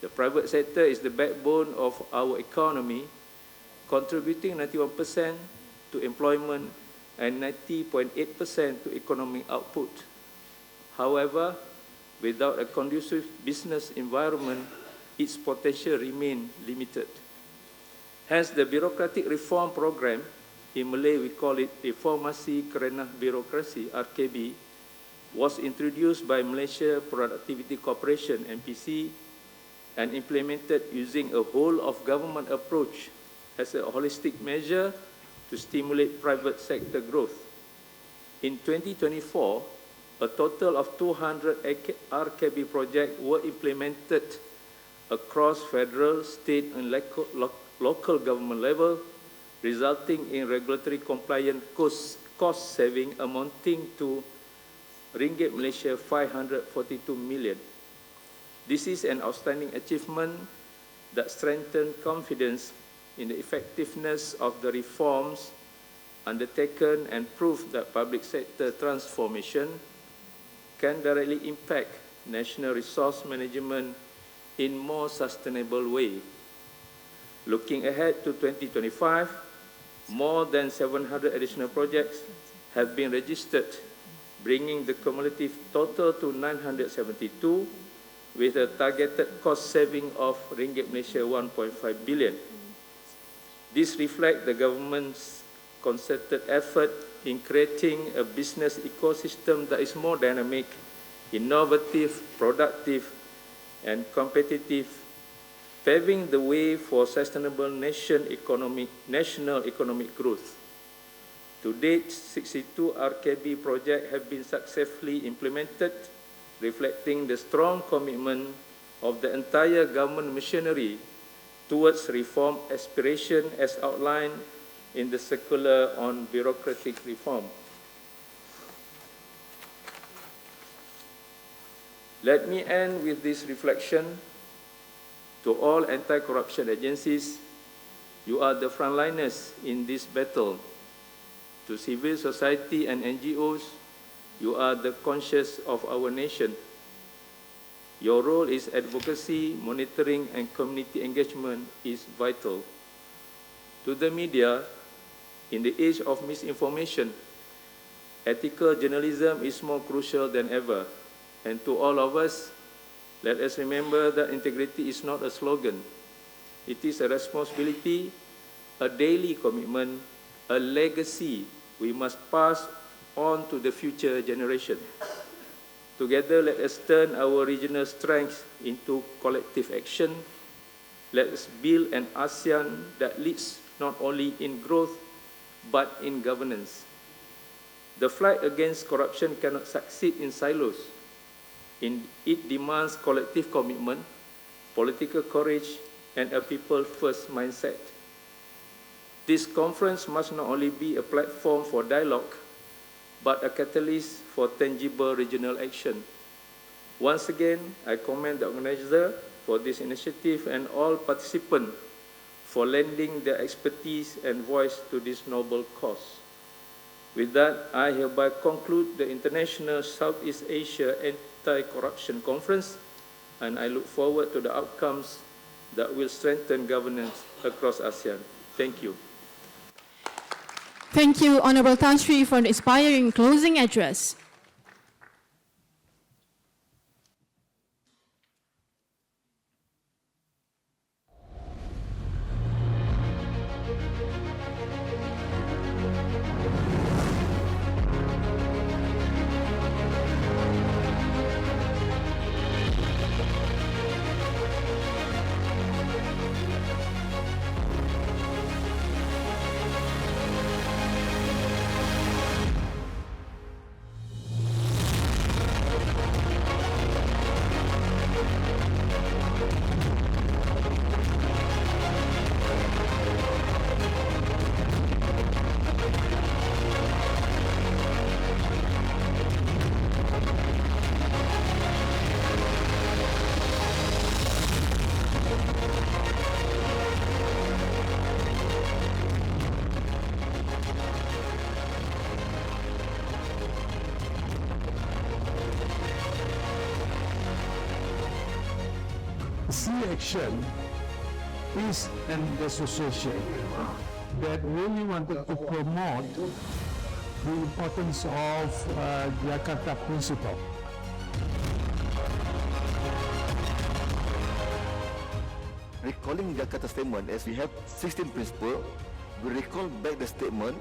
The private sector is the backbone of our economy, contributing 91% to employment and 90.8% to economic output. However, without a conducive business environment, its potential remains limited. Hence, the bureaucratic reform program, in Malay we call it Reformasi Kerenah Birokrasi, RKB, was introduced by Malaysia Productivity Corporation, MPC, and implemented using a whole-of-government approach as a holistic measure to stimulate private sector growth. In 2024, a total of 200 RKB projects were implemented across federal, state, and local government level, resulting in regulatory compliant cost saving amounting to Ringgit Malaysia 542 million. This is an outstanding achievement that strengthens confidence in the effectiveness of the reforms undertaken and prove that public sector transformation can directly impact national resource management in more sustainable way. Looking ahead to 2025, more than 700 additional projects have been registered, bringing the cumulative total to 972, with a targeted cost saving of Ringgit Malaysia 1.5 billion. This reflects the government's concerted effort in creating a business ecosystem that is more dynamic, innovative, productive, and competitive, paving the way for sustainable national economic growth. To date, 62 RKB projects have been successfully implemented, reflecting the strong commitment of the entire government machinery towards reform aspiration as outlined in the circular on bureaucratic reform. Let me end with this reflection. To all anti-corruption agencies, you are the frontliners in this battle. To civil society and NGOs, you are the conscience of our nation. Your role is advocacy, monitoring, and community engagement is vital. To the media, in the age of misinformation, ethical journalism is more crucial than ever. And to all of us, let us remember that integrity is not a slogan. It is a responsibility, a daily commitment, a legacy we must pass on to the future generation. Together, let us turn our regional strengths into collective action. Let us build an ASEAN that leads not only in growth, but in governance. The fight against corruption cannot succeed in silos. It demands collective commitment, political courage, and a people-first mindset. This conference must not only be a platform for dialogue, but a catalyst for tangible regional action. Once again, I commend the organizer for this initiative and all participants for lending their expertise and voice to this noble cause. With that, I hereby conclude the International Southeast Asia Anti-Corruption Conference, and I look forward to the outcomes that will strengthen governance across ASEAN. Thank you. Thank you, Honorable Tan Sri, for an inspiring closing address. C-Action is an association that really wanted to promote the importance of Jakarta Principle. Recalling Jakarta statement, as we have 16 principles, we recall back the statement,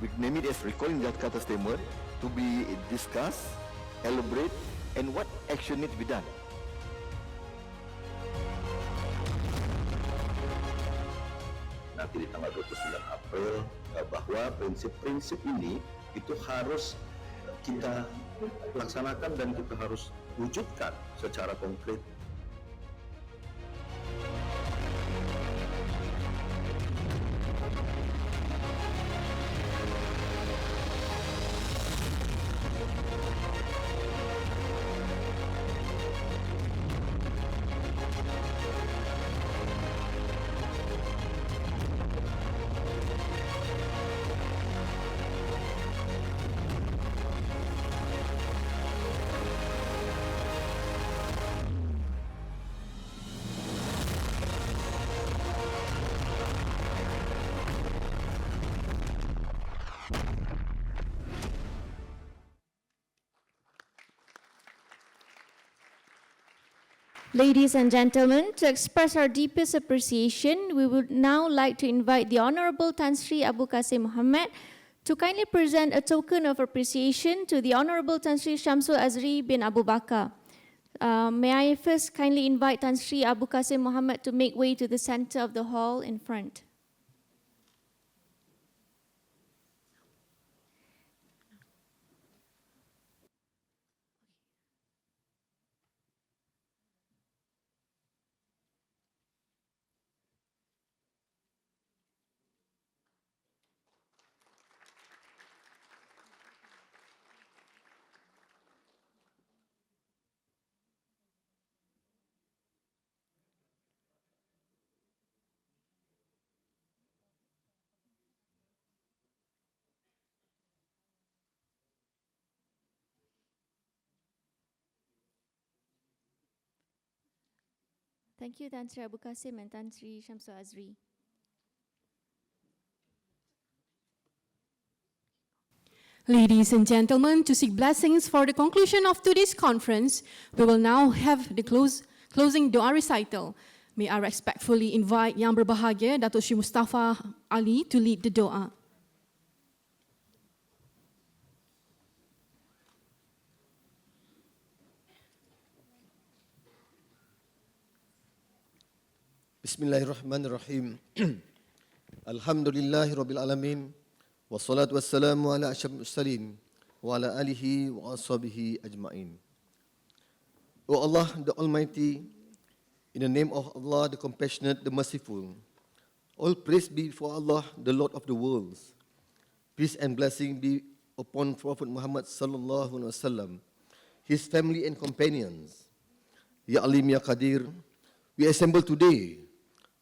we name it as recalling Jakarta statement, to be discussed, elaborate, and what action needs to be done. Nanti di tanggal 29 April bahwa prinsip-prinsip ini itu harus kita laksanakan dan kita harus wujudkan secara konkret. Ladies and gentlemen, to express our deepest appreciation, we would now like to invite the Honorable Tan Sri Abu Qasim Mohamad to kindly present a token of appreciation to the Honorable Tan Sri Shamsul Azri bin Abu Bakar. May I first kindly invite Tan Sri Abu Qasim Mohamad to make way to the center of the hall in front. Thank you, Tan Sri Abu Qasim and Tan Sri Shamsul Azri. Ladies and gentlemen, to seek blessings for the conclusion of today's conference, we will now have the closing dua recital. May I respectfully invite Yang Berbahagia Datuk Sri Mustafa Ali to lead the dua. Bismillahirrahmanirrahim. Alhamdulillahirabbil alamin. Wassalatu wassalamu ala asyrafil mursalin wa ala alihi wa ashabihi ajma'in. O Allah, the Almighty, in the name of Allah, the Compassionate, the Merciful, all praise be for Allah, the Lord of the worlds. Peace and blessing be upon Prophet Muhammad sallallahu alaihi wasallam, his family and companions. Ya Alim, Ya Qadir, we assemble today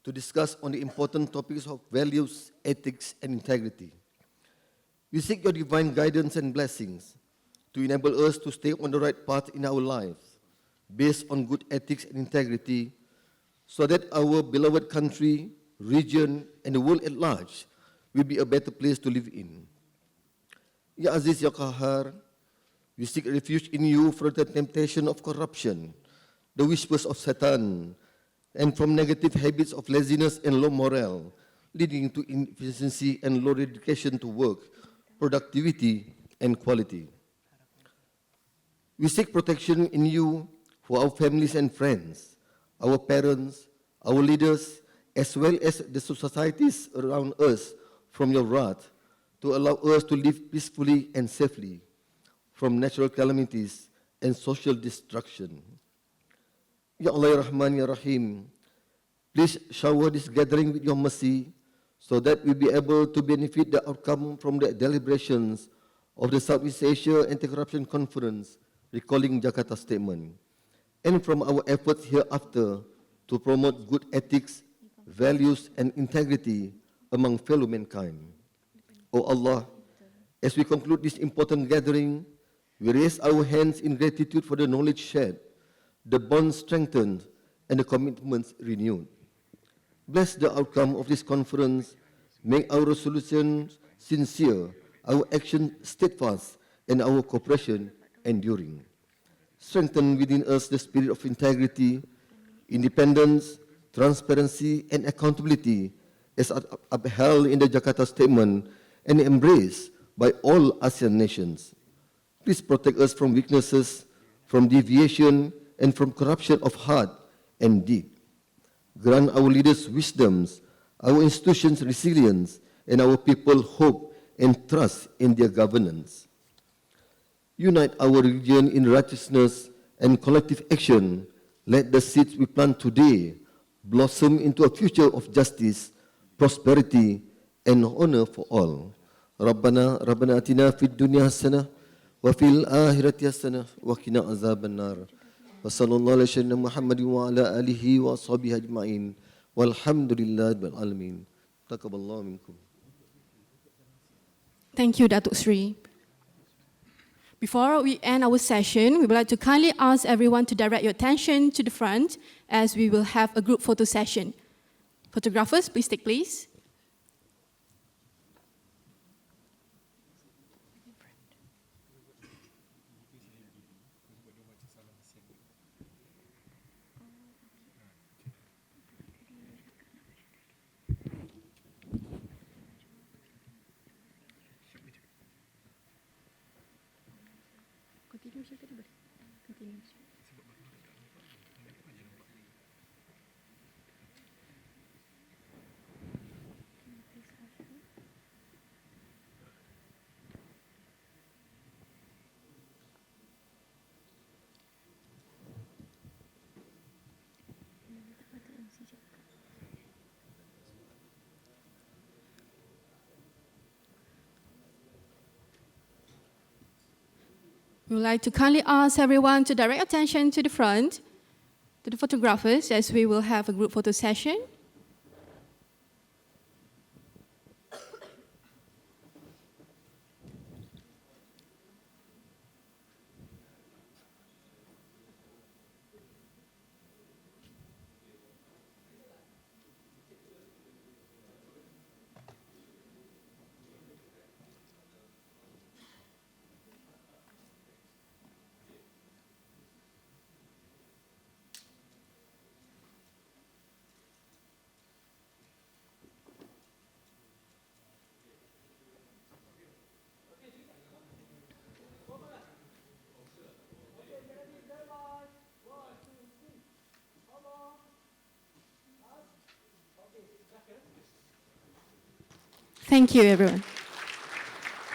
to discuss on the important topics of values, ethics, and integrity. We seek your divine guidance and blessings to enable us to stay on the right path in our lives, based on good ethics and integrity, so that our beloved country, region, and the world at large will be a better place to live in. Ya Aziz, Ya Qahar, we seek refuge in you from the temptation of corruption, the whispers of Satan, and from negative habits of laziness and low morale, leading to inefficiency and low dedication to work, productivity, and quality. We seek protection in you for our families and friends, our parents, our leaders, as well as the societies around us from your wrath, to allow us to live peacefully and safely from natural calamities and social destruction. Ya Allah, Ya Rahman, Ya Rahim, please shower this gathering with your mercy so that we be able to benefit the outcome from the deliberations of the Southeast Asia Anti-Corruption Conference recalling Jakarta Statement, and from our efforts hereafter to promote good ethics, values, and integrity among fellow mankind. O Allah, as we conclude this important gathering, we raise our hands in gratitude for the knowledge shared, the bonds strengthened, and the commitments renewed. Bless the outcome of this conference, make our resolutions sincere, our action steadfast, and our cooperation enduring. Strengthen within us the spirit of integrity, independence, transparency, and accountability as upheld in the Jakarta Statement and embraced by all ASEAN nations. Please protect us from weaknesses, from deviation, and from corruption of heart and deed. Grant our leaders wisdoms, our institutions resilience, and our people hope and trust in their governance. Unite our region in righteousness and collective action. Let the seeds we plant today blossom into a future of justice, prosperity, and honor for all. Rabbana atina fid dunya hasanah wa fil akhirati hasanah wa qina azaban nar. Wa sallallahu alaihi wasallam Muhammadin wa ala alihi wa ashabihi ajma'in. Walhamdulillahi rabbil alamin. Taqabbalallahu minkum. Thank you, Datuk Sri. Before we end our session, we would like to kindly ask everyone to direct your attention to the front as we will have a group photo session. Photographers, please take place. We would like to kindly ask everyone to direct attention to the front, to the photographers, as we will have a group photo session. Thank you, everyone.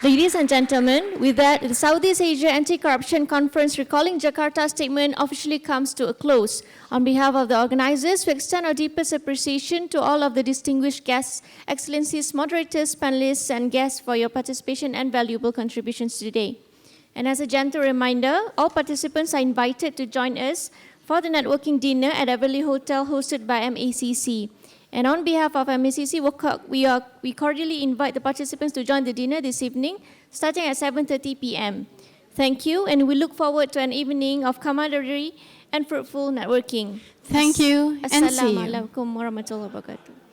Ladies and gentlemen, with that, the Southeast Asia Anti-Corruption Conference Recalling Jakarta statement officially comes to a close. On behalf of the organizers, we extend our deepest appreciation to all of the distinguished guests, excellencies, moderators, panelists, and guests for your participation and valuable contributions today. And as a gentle reminder, all participants are invited to join us for the networking dinner at Everly Hotel hosted by MACC. And on behalf of MACC, we cordially invite the participants to join the dinner this evening, starting at 7:30 p.m. Thank you, and we look forward to an evening of camaraderie and fruitful networking. Thank you, and see you. Assalamualaikum warahmatullahi wabarakatuh.